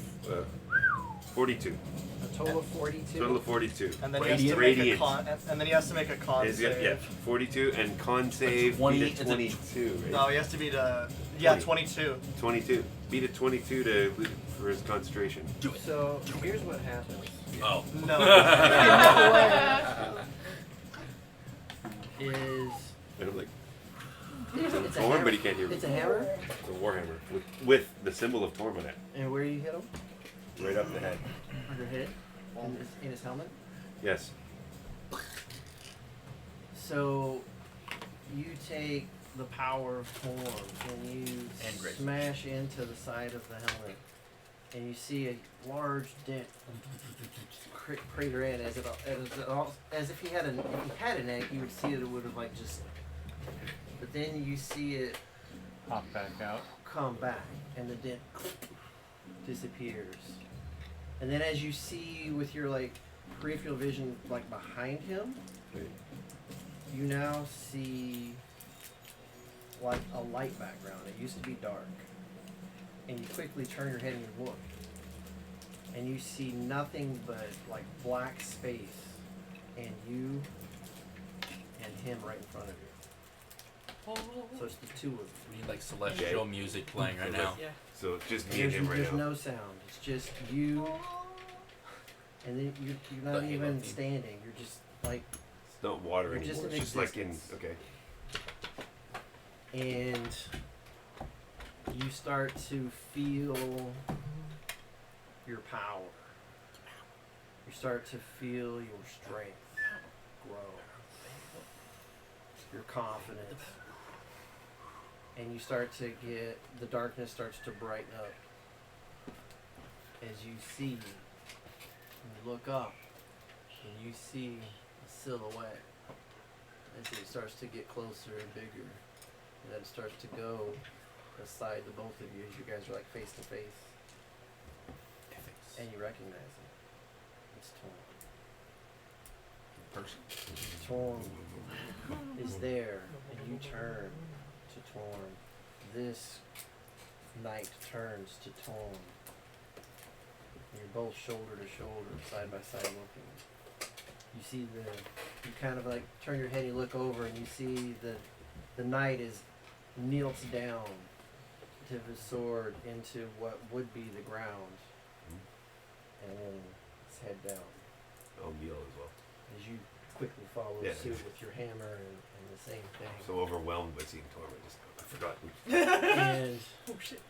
42. A total of 42. Total of 42. And then he has to make a Radiant. con. And then he has to make a con Is save. it, yeah, 42 and con save 20 beat is a a- 22, right? No, he has to beat a. Yeah, 20. 22. 22. Beat a 22 for his concentration. Do it. So here's what happens. Oh. No. Is And I'm like, it's a Torm, hammer. but he can't hear me. It's a hammer, It's a warhammer with the symbol of Torm on it, and where you hit him? right up the head. Under hit, in his helmet. Yes. So you take the power of form and you And grace. smash into the side of the helmet, and you see a large dent crater in as if he had an egg. You would see that it would have like just, but then you see it Pop back out. come back and the dent disappears. And then as you see with your like peripheral vision like behind him, you now see like a light background. It used to be dark. and you quickly turn your head and you look, and you see nothing but like black space, and you and him right in front of you. So it's the two of you. We need like celestial music playing right now. Yeah. So it's just me and him right There's now. no sound. It's just you, and then you're not The even Halo theme. standing. You're just like, It's not water You're anymore. just in It's just like in. existence. Okay. and you start to feel your power. You start to feel your strength grow, your confidence, and you start to get, the darkness starts to brighten up as you see, and you look up, and you see a silhouette as it starts to get closer and bigger, and then it starts to go aside the both of you as you guys are like face to face, and you recognize it. It's Torm. Torm is there, and you turn to Torm. This knight turns to Torm. And you're both shoulder to shoulder, side by side looking. You see you kind of like turn your head, you look over, and you see the knight is kneels down to his sword into what would be the ground, and then his head down. I'll kneel as well. As you quickly follow Yeah. suit with your hammer and the same thing. I'm so overwhelmed by seeing Torm, I forgot. And Oh shit.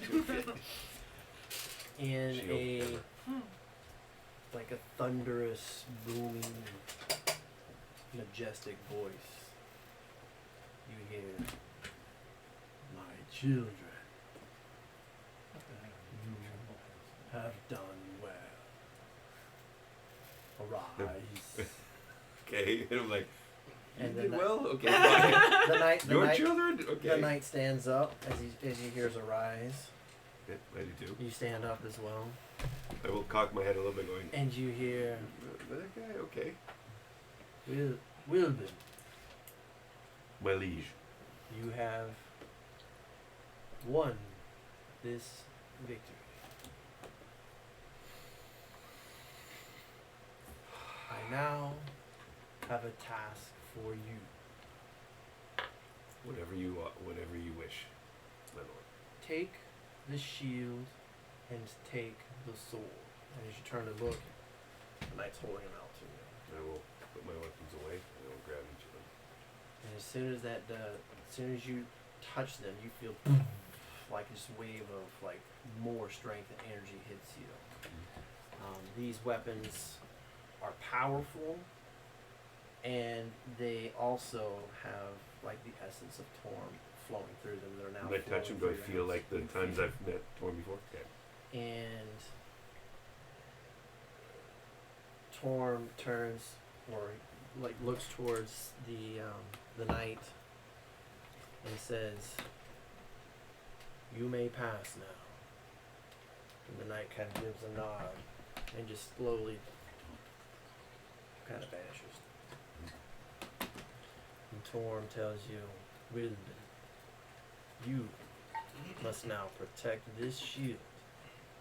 in Shield hammer. like a thunderous, booming, majestic voice, you hear, "My children, you have done well. Arise." Okay, and I'm like, And you the did knight- well? Okay, fine. the Your knight, children? Okay. the knight stands up as he hears arise. Yeah, I do too. You stand up as well, I will cock my head a little bit going, and you hear, that guy, okay. Wilbur, My liege. you have won this victory. I now have a task for you. Whatever you wish, my lord. Take the shield and take the sword. And as you turn to look, the knight's holding them out to you. I will put my weapons away and I will grab each of them. And as soon as you touch them, you feel like this wave of like more strength and energy hits you. These weapons are powerful, and they also have like the essence of Torm flowing through them. They're now. When I touch them, do I flowing through feel your like the hands. times I've met Torm before? Okay. And Torm turns, or like looks towards the knight and says, "You may pass now." And the knight kind of gives a nod and just slowly kind of vanishes. And Torm tells you, "Wilbur, you must now protect this shield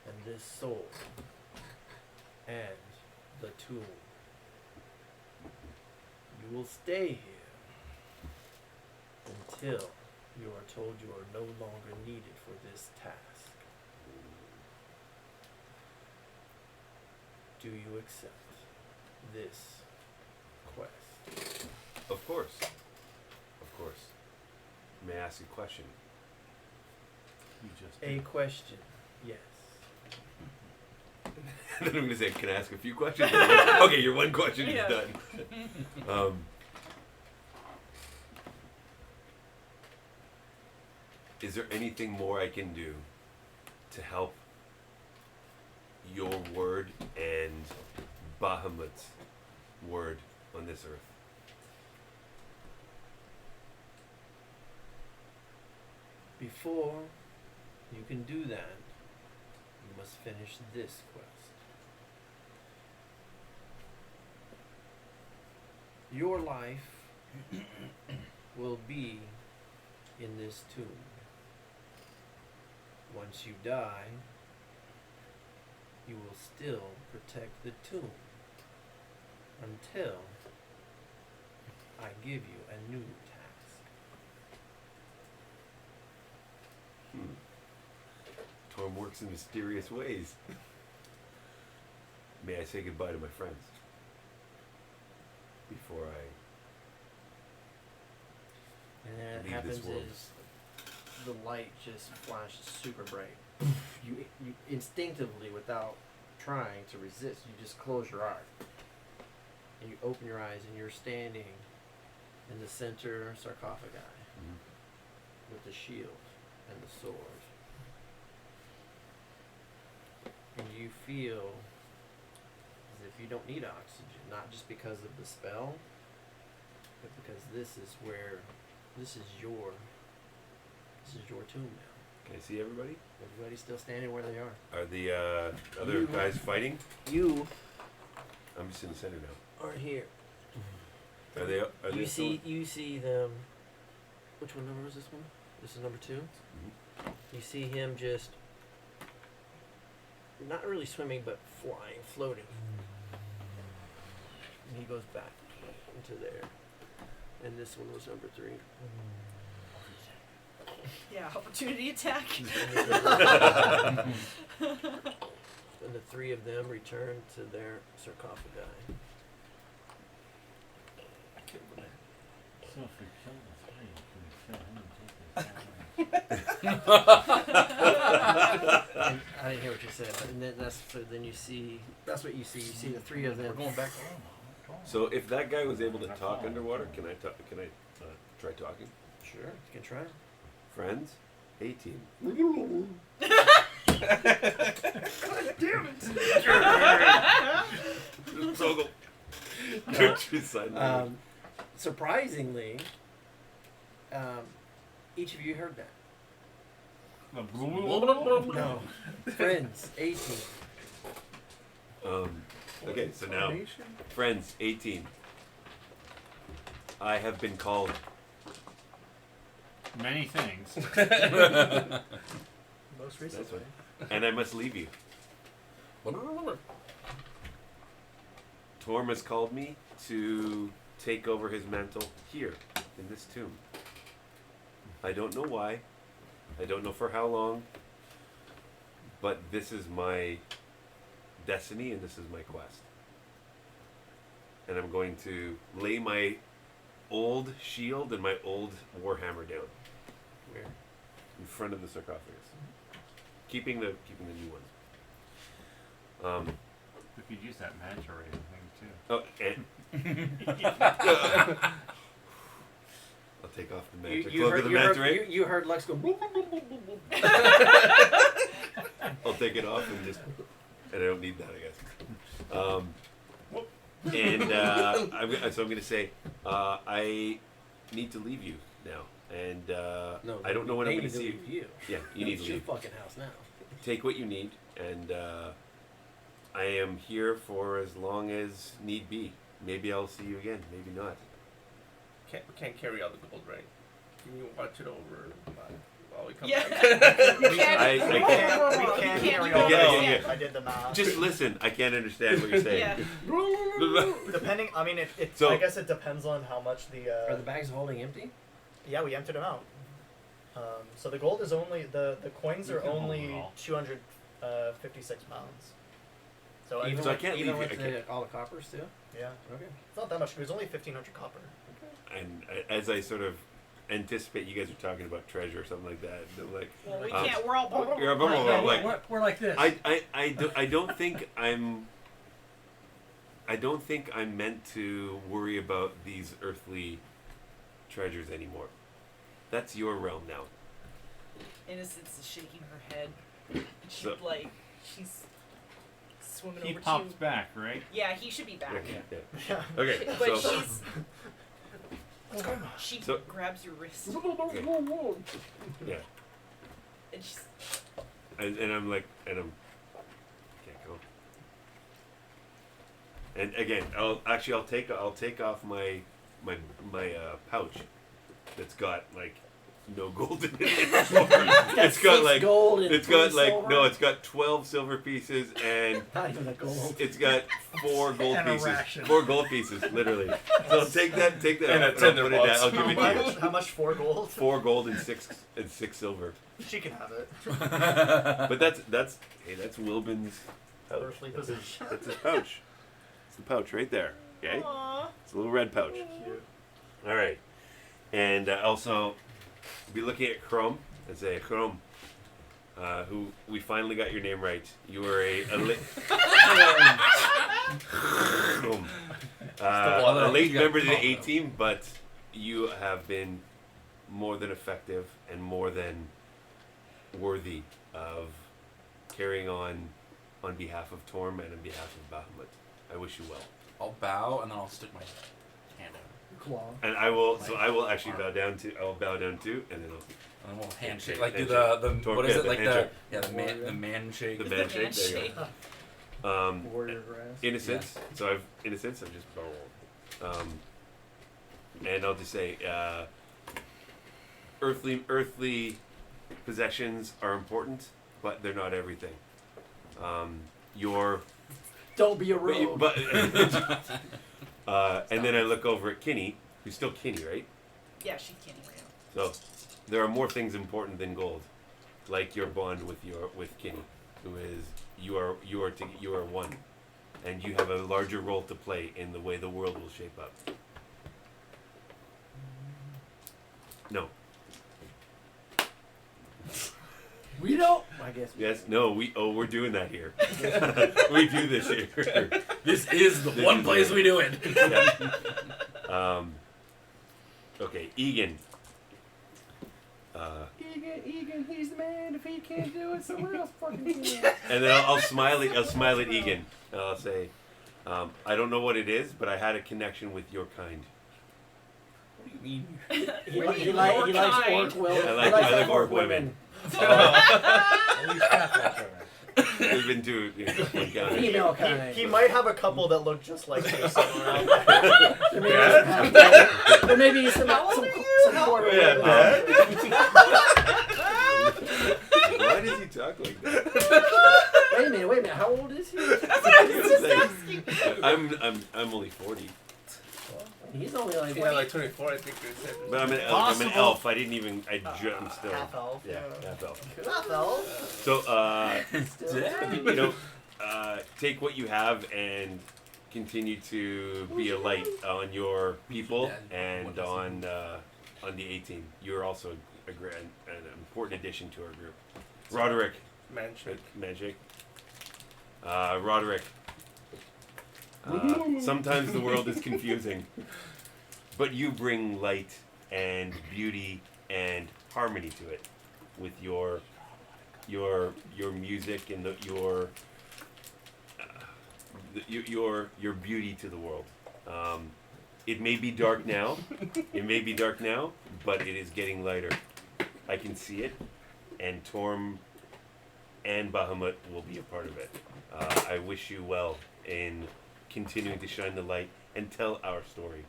and this sword and the tool. You will stay here until you are told you are no longer needed for this task. Do you accept this quest?" Of course. Of course. May I ask a question? You just A question, yes. Then I'm going to say, can I ask a few questions? Okay, your one question Yeah. is done. Is there anything more I can do to help your word and Bahamut's word on this earth? Before you can do that, you must finish this quest. Your life will be in this tomb. Once you die, you will still protect the tomb until I give you a new task. Torm works in mysterious ways. May I say goodbye to my friends before I And then what leave happens this world? is the light just flashes super bright. You instinctively, without trying to resist, you just close your eyes. And you open your eyes and you're standing in the center sarcophagi with the shield and the sword. And you feel as if you don't need oxygen, not just because of the spell, but because this is your tomb now. Can I see everybody? Everybody's still standing where they are. Are the other You- guys fighting? You I'm just in the center now. are here. Are they? Are they still- You see them. Which one number is this one? This is number 2. Mhm. You see him just not really swimming, but flying, floating. And he goes back into there. And this one was number 3. Yeah, opportunity attack. And the 3 of them return to their sarcophagi. So if we kill the 3, can we kill him and take his power? And I didn't hear what you said, but then you see. That's what you see. You see the 3 of them. We're going back to Rome. So if that guy was able to talk underwater, can I talk? Can I try talking? Sure, you can try. Friends, 18. Soggle. Surprisingly, each of you heard that. No, friends, 18. Okay, so now, friends, 18. I have been called. Many things. Most That's recently. one. And I must leave you. Torm has called me to take over his mantle here, in this tomb. I don't know why. I don't know for how long. But this is my destiny and this is my quest. And I'm going to lay my old shield and my old warhammer down Where? in front of the sarcophagus, keeping the new ones. We could use that manta ray thing too. Oh, and I'll take off the manta. Cloak of the manta ray. You heard Lux go. I'll take it off and I don't need that, I guess. And so I'm going to say, I need to leave you now, and No, I don't know when I'm they going to need see you. leave you. Yeah, you need It's to your leave. fucking house now. Take what you need, and I am here for as long as need be. Maybe I'll see you again. Maybe not. We can't carry all the gold, right? Can you watch it over while we come Yeah. back? You can't. I We can't- can't You carry can't all do Yeah, that. yeah, yeah. I did the math. Just listen. I can't understand what you're saying. Yeah. Depending, I mean, So- I guess it depends on how much Are the bags of holding empty? Yeah, we emptied them out. So the gold is only the coins You are can hold only it all. 256 pounds. So Even So I with, can't even leave with you- all the coppers too. yeah, Okay. it's not that much. It was only 1,500 copper. And as I sort of anticipate you guys are talking about treasure or something like that, I'm like, Well, we Um, can't. We're all. you're a bummer, Yeah, like, we're like this. I don't think I'm meant to worry about these earthly treasures anymore. That's your realm now. Innocence is shaking her head. She's So- like, she's swimming He over pops to. back, right? Yeah, he should be back. Okay. Yeah. Yeah. Okay. But So she's. She So- grabs your wrist yeah, and she's. and I'm like, and I'm can't go. And again, I'll take off my pouch that's got like no gold in it. It's It's got like gold and it's got 3 like silver. no, it's got 12 silver pieces and Not even a gold. it's got 4 gold And a pieces. ration. 4 gold pieces, literally. So take that And off a and I'll tinder put it down. box. I'll give it to you. How much? 4 gold? 4 gold and 6 silver. She can have it. But that's Wilbin's pouch. Earthly possession. That's his pouch. It's the pouch right there. Okay? Aww. It's a little red pouch. Cute. All right. And also, be looking at Chrome and say, Chrome, who we finally got your name right. You are a late member to the A team, but you have been more than effective and more than worthy of carrying on behalf of Torm and on behalf of Bahamut. I wish you well. I'll bow and then I'll stick my hand out. Claw. And I will. So I will actually bow down to. I will bow down too, and then I'll. And then we'll handshake. Handshake, Like do handshake. the Torque, what is yeah, it the like handshake. the man shake. The The man shake. man There you shake. go. Warrior grass. Innocence. So I've innocence. I'm just and I'll just say, earthly possessions are important, but they're not everything. Your Don't be a rogue. but and then I look over at Kinney, who's still Kinney, right? Yeah, she's kidding right now. So there are more things important than gold, like your bond with Kinney, who is you are one, and you have a larger role to play in the way the world will shape up. No. We don't. I guess. Yes. No. We're doing that here. We do this here. This is the one place we do it. Yeah. Okay, Egan. Egan, he's the man. If he can't do it, someone else fucking can. And then I'll smile at Egan. And I'll say, I don't know what it is, but I had a connection with your kind. What do you mean? He likes Your orc kind. women. I like orc women. At least half that women. There's been 2 encounters. Female kind. He might have a couple that look just like him somewhere out there. There may be some How old some are you? some quarter Yeah, women. Why does he talk like that? Wait a minute. How old is he? I'm only 40, He's only like. Yeah, like 24, I think you said. but I'm an elf. I didn't even. I'm still. Half elf. Yeah, half elf. Half elf. So Still. take what you have and continue to be a light on your people and on the A team. You're also an important addition to our group. Roderick. Manship. Magic. Roderick. Sometimes the world is confusing, but you bring light and beauty and harmony to it with your music and your beauty to the world. It may be dark now. But it is getting lighter. I can see it, and Torm and Bahamut will be a part of it. I wish you well in continuing to shine the light and tell our story.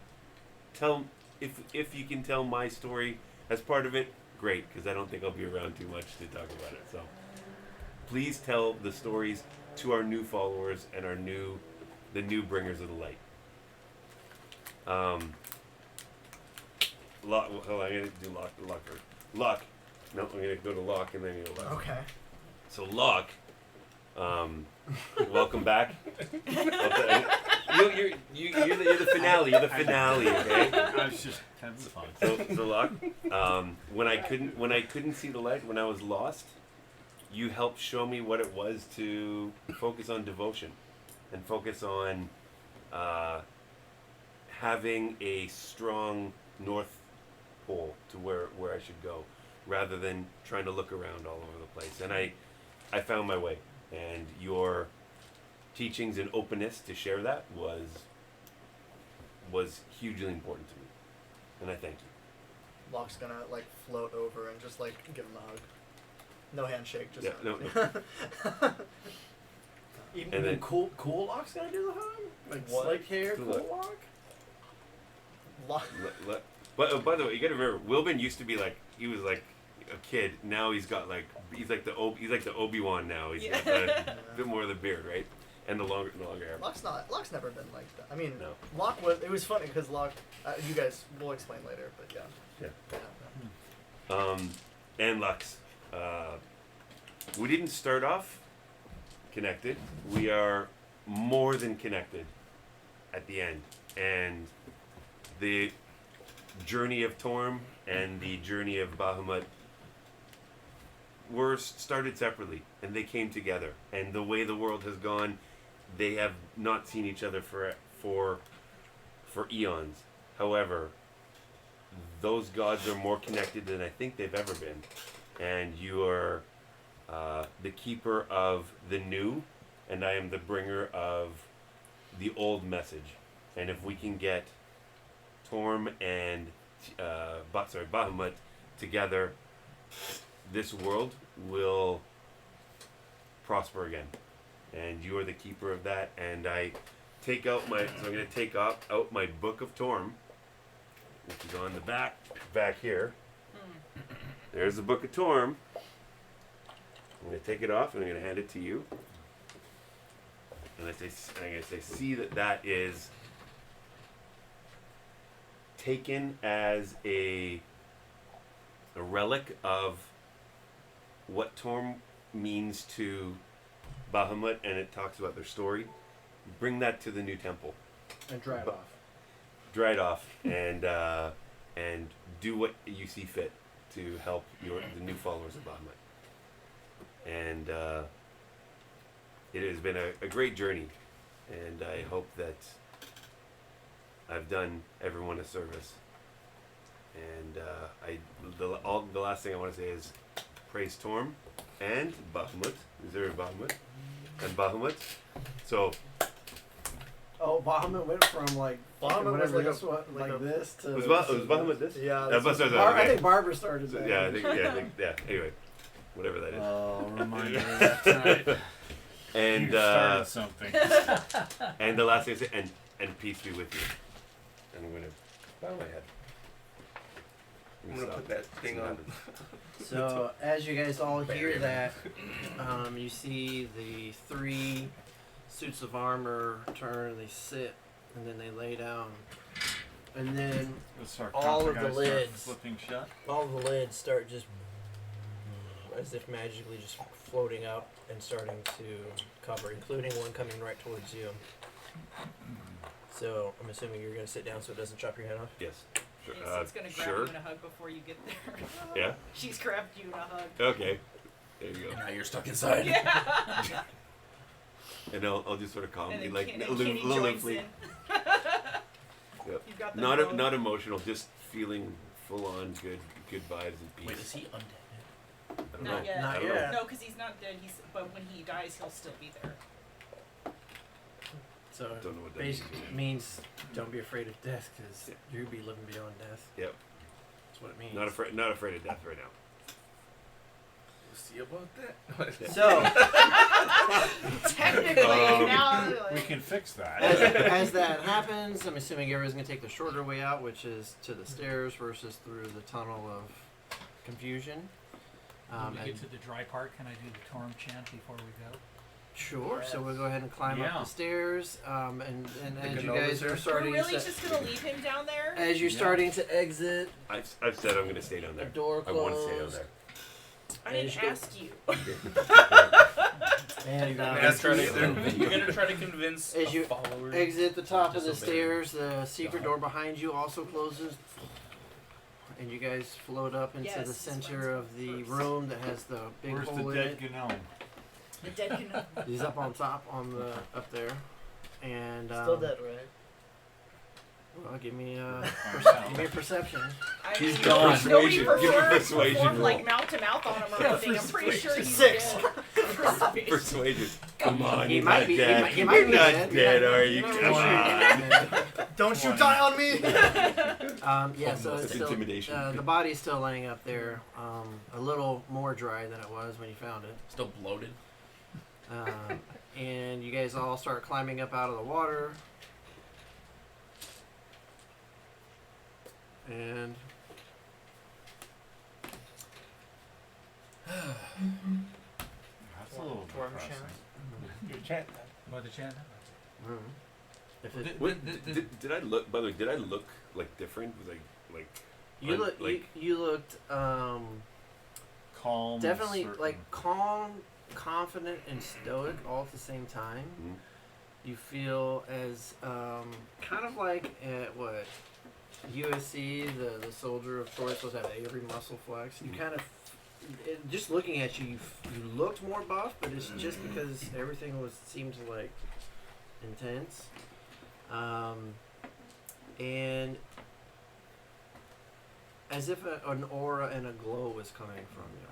Tell if you can tell my story as part of it, great, because I don't think I'll be around too much to talk about it. So please tell the stories to our new followers and the new bringers of the light. Lock. Hold on, I'm gonna do lock first. Lock. No, I'm gonna go to lock and then go lock. Okay. So Lock, welcome back. You're the finale. You're the finale. Okay. I was just having fun. So Lock, when I couldn't see the light, when I was lost, you helped show me what it was to focus on devotion, and focus on having a strong north pole to where I should go, rather than trying to look around all over the place. And I found my way, and your teachings and openness to share that was hugely important to me, and I thank you. Locke's gonna like float over and just like give him a hug. No handshake, just Yeah, hug. no. Even And then- cool Lock's gonna do the hug? Like What? slick hair, Cool cool Lock. Lock? But by the way, you gotta remember, Wilbin used to be like, he was like a kid. Now he's got like, he's like the Obi-Wan now. He's got a bit more of the beard, right? And the longer hair. Locke's never been like that. I mean, No. Locke was. It was funny because Locke. You guys will explain later, but yeah. Yeah. And Lux. We didn't start off connected. We are more than connected at the end. And the journey of Torm and the journey of Bahamut were started separately, and they came together. And the way the world has gone, they have not seen each other for eons. However, those gods are more connected than I think they've ever been. And you are the keeper of the new, and I am the bringer of the old message. And if we can get Torm and Bahamut together, this world will prosper again. And you are the keeper of that. And I take out my, so I'm going to take out my Book of Torm, which is on the back here. There's the Book of Torm. I'm going to take it off and I'm going to hand it to you. And I'm going to say, see that is taken as a relic of what Torm means to Bahamut, and it talks about their story. Bring that to the new temple. And dry it off. Dry it off, and do what you see fit to help the new followers of Bahamut. And it has been a great journey, and I hope that I've done everyone a service. And the last thing I want to say is praise Torm and Bahamut. Is there a Bahamut? And Bahamut. So. Oh, Bahamut went from like Bahamut was like this to. Was Bahamut this? Yeah. I think Barbara started that. Yeah, I think. Anyway, whatever that is. Oh, reminder of that tonight. And you started something. And the last thing I say, and peace be with you. And I'm gonna bow my head. I'm gonna put that thing on. So as you guys all hear that, you see the 3 suits of armor turn, they sit, and then they lay down. And then all of the lids, flipping shut. all of the lids start just as if magically just floating up and starting to cover, including one coming right towards you. So I'm assuming you're going to sit down so it doesn't chop your head off? Yes. Sure. She's gonna grab you in a hug before you get there. Yeah? She's grabbed you in a hug. Okay. There you go. Now you're stuck inside. Yeah. And I'll just sort of calmly, and like, Kenny joins limply. in. Yep. You've got the Not bow. not emotional, just feeling full on good vibes and peace. Wait, is he undead? I don't Not know. yet. Not I don't know. yet. No, because he's not dead. But when he dies, he'll still be there. So Don't know what that basically means don't be afraid of death because you'll be living beyond death. Yep. That's what it means. Not afraid of death right now. We'll see about that. So Technically, now We can fix that. as that happens, I'm assuming everyone's going to take the shorter way out, which is to the stairs versus through the tunnel of confusion. When we And- get to the dry part, can I do the Torm chant before we go? Sure. So we'll go ahead and climb Yeah. up the stairs, and as you Granola guys syrup. are we're starting really to, just gonna leave him down there. as you're Yeah. starting to exit, I've said I'm going to stay down the there. door I want to stay down closed, there. I and didn't you go- ask you. and That's right there. You're gonna try to convince As you a follower. exit the top of the Disobey. stairs, the secret door behind you also closes, and you guys float up into Yes, the this center one's of the first. room that has the big Where's the hole in dead it. gnome? The dead can. He's up on top, up there, and Still dead, right? Well, give me Find out. give me a perception. I He's mean, gone. nobody Persuasion. Give me a performed persuasion like roll. mouth to mouth on him or anything. I'm pretty sure he's 6. dead. Persuasion. Come on, He you're might not be. dead. He might You're be not dead. dead, You're are not- you? you're not Come really sure. on. Don't you die on me! Yeah, so That's it's still, intimidation. the body's still laying up there, a little more dry than it was when you found it. Still bloated. And you guys all start climbing up out of the water. And That's a little Worm depressing. chant. Your chant. What the chant? if it, Did I look? By the way, did I look like different? Was like you look, you looked Calm. definitely certain. like calm, confident, and stoic all at the same time. Mhm. You feel as kind of like at what USC, the soldier of choice was have every muscle flex. You kind of just looking at you, you looked more buff, but it's just because everything seemed like intense, and as if an aura and a glow was coming from you.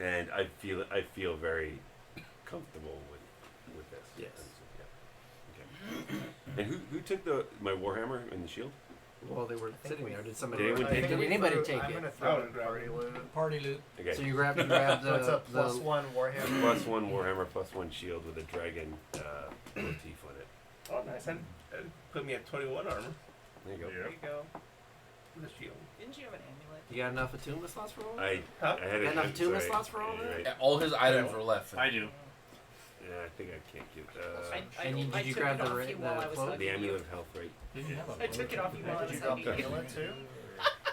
and I feel very comfortable with this. Yes. Yeah. Okay. And who took my warhammer and the shield? While they were sitting there, did somebody? Did anyone take did it? anybody take I'm it? gonna throw it in party loot. Party loot. Okay. So you grabbed the So it's a +1 Warhammer. +1 warhammer, +1 shield with a dragon motif on it. Oh, nice. And put me at 21 armor. There you go. There you go. With a shield. Didn't you have an amulet? You got enough attunement slots for all that? Huh? I had Got enough I'm attunement sorry. slots for all that? Right. Yeah, all his items were left. I do. Yeah, I think I can't get And I did you took grab it the off ra- you while the I was cloak? hugging the you. amulet of health, right? Didn't you have a I took it off you while I Did was you drop hugging the you. amulet too?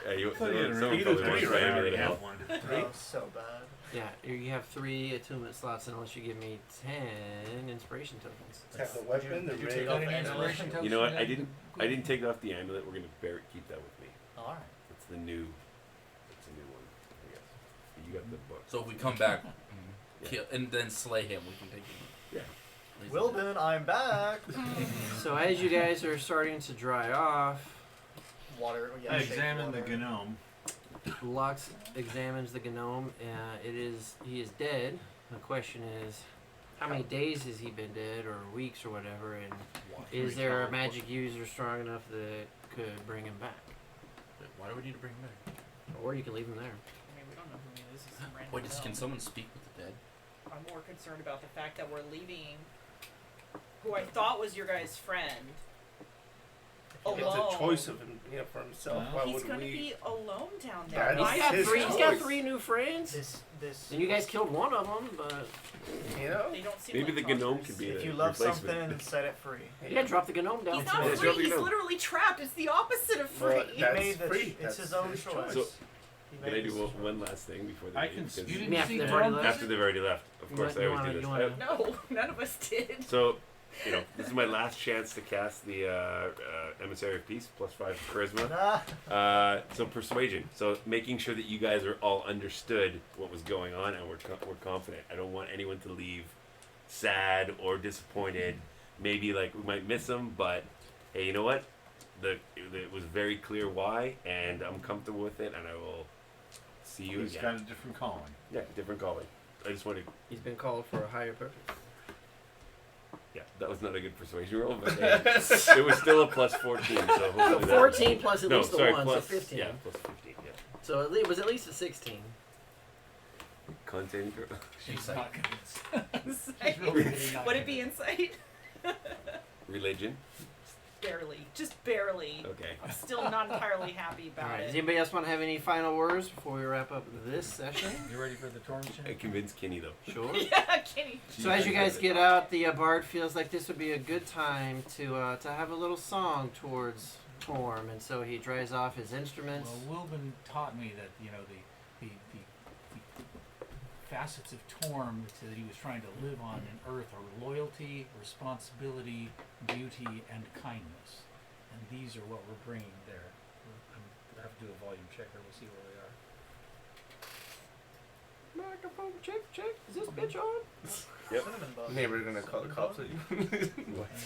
Yeah, You someone either probably three, wants my right? I amulet already of have health. one. Oh, so bad. Yeah, you have 3 attunement slots unless you give me 10 inspiration tokens. Have the weapon, the Did you rig. take Got off any the inspiration amulet? tokens You know what? for I that? didn't take off the amulet. We're gonna keep that with me. Alright. It's the new one, I guess. But you got the book. So if we come back, kill and then slay him, we can take him. Yeah. Wilbin, I'm back. So as you guys are starting to dry off, Water. Yeah, I shake examined the water. gnome. Lux examines the gnome. He is dead. The question is, how many days has he been dead, or weeks, or whatever? And is there a magic user strong enough that could bring him back, Why do we need to bring him back? or you can leave him there? I mean, we don't know who he is. He's some random Wait, can gnome. someone speak with the dead? I'm more concerned about the fact that we're leaving who I thought was your guys' friend alone. It's a choice of him, for himself. Why He's would gonna we? be alone down there. That's He's got his three. He's got choice. 3 new friends, This. and you guys killed one of them. But You know? They don't seem Maybe like the gnome talkers. could be If the you love replacement. something, set it free. yeah, drop the gnome down. He's to not it. Yeah, free. drop the He's gnome. literally trapped. It's the opposite of free. Well, He that's made the. free. It's That's his own his choice. choice. So, He Can I made do this- one last thing before they I leave? can. Because You didn't Yeah, see they've Drum already left. after they've already left. Of course, I always do this. No, none of us did. So, this is my last chance to cast the Emissary of Peace, +5 charisma. Ah, So persuasion. So making sure that you guys are all understood what was going on and we're confident. I don't want anyone to leave sad or disappointed. Maybe like we might miss them, but hey, you know what? It was very clear why, and I'm comfortable with it, and I will see you He's again. got a different calling. Yeah, different calling. I just wanted. He's been called for a higher purpose. Yeah, that was not a good persuasion roll, but it was still a +14. So hopefully that- 14 plus at No, least the sorry, 1, plus, so 15. Yeah, +15. Yeah. So it was at least a 16. Content. She's Insight. not convinced. Insight. really not Would it be convinced. insight? Religion. Barely. Just barely. Okay. I'm still not entirely happy All about right. Does it. anybody else want to have any final words before we wrap up this session? You ready for the torn I chant? convinced Kenny though. Sure. Yeah, Kenny. So as you guys get out, the bard feels like this would be a good time to have a little song towards Torm, and so he dries off his instruments. Well, Wilbin taught me that the facets of Torm that he was trying to live on in Earth are loyalty, responsibility, beauty, and kindness, and these are what we're bringing there. I have to do a volume checker. We'll see where we are. Microphone check. Is this bitch on? Yep. cinnamon bun. Neighbor's gonna call the cops on you.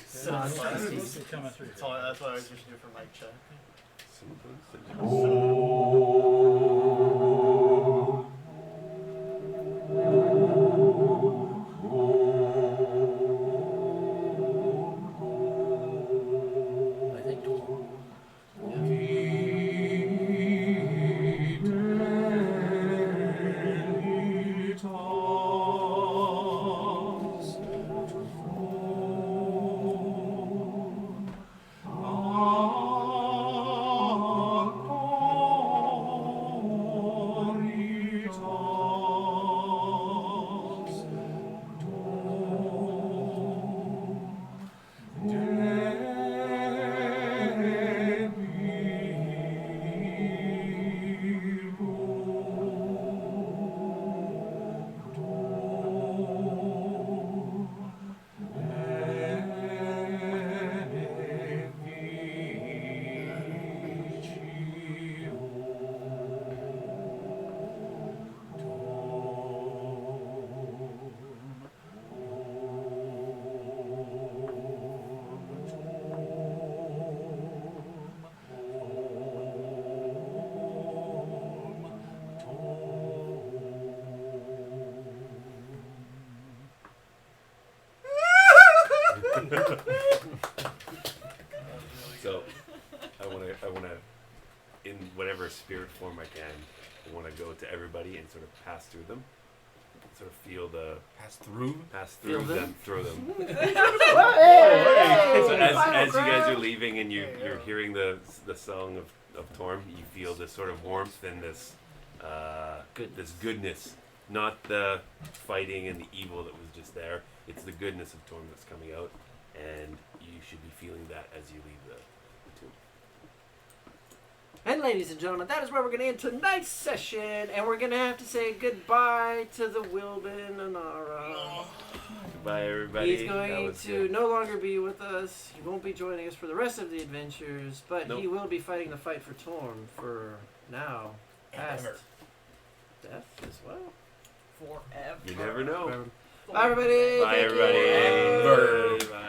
So It's that's coming through. that's what I always used to do for mic check. I think Torm. Oh want to, in whatever spirit form I can, I want to go to everybody and sort of pass through them, sort of feel the Pass through. pass through Feel them? them, through them. Hey! So as Final you guys crowd. are leaving and you're hearing the song of Torm, you feel this sort of warmth and this this goodness, not the fighting and the evil that was just there. It's the goodness of Torm that's coming out, and you should be feeling that as you leave the tomb. And ladies and gentlemen, that is where we're going to end tonight's session, and we're going to have to say goodbye to the Wilden Anara. Goodbye, everybody. He's That going was to good. no longer be with us. He won't be joining us for the rest of the adventures, but he Nope. will be fighting the fight for Torm for now. Past Ever. death as well. Forever. You never know. Bye, everybody. Bye, Thank you. everybody. Ever. Bye.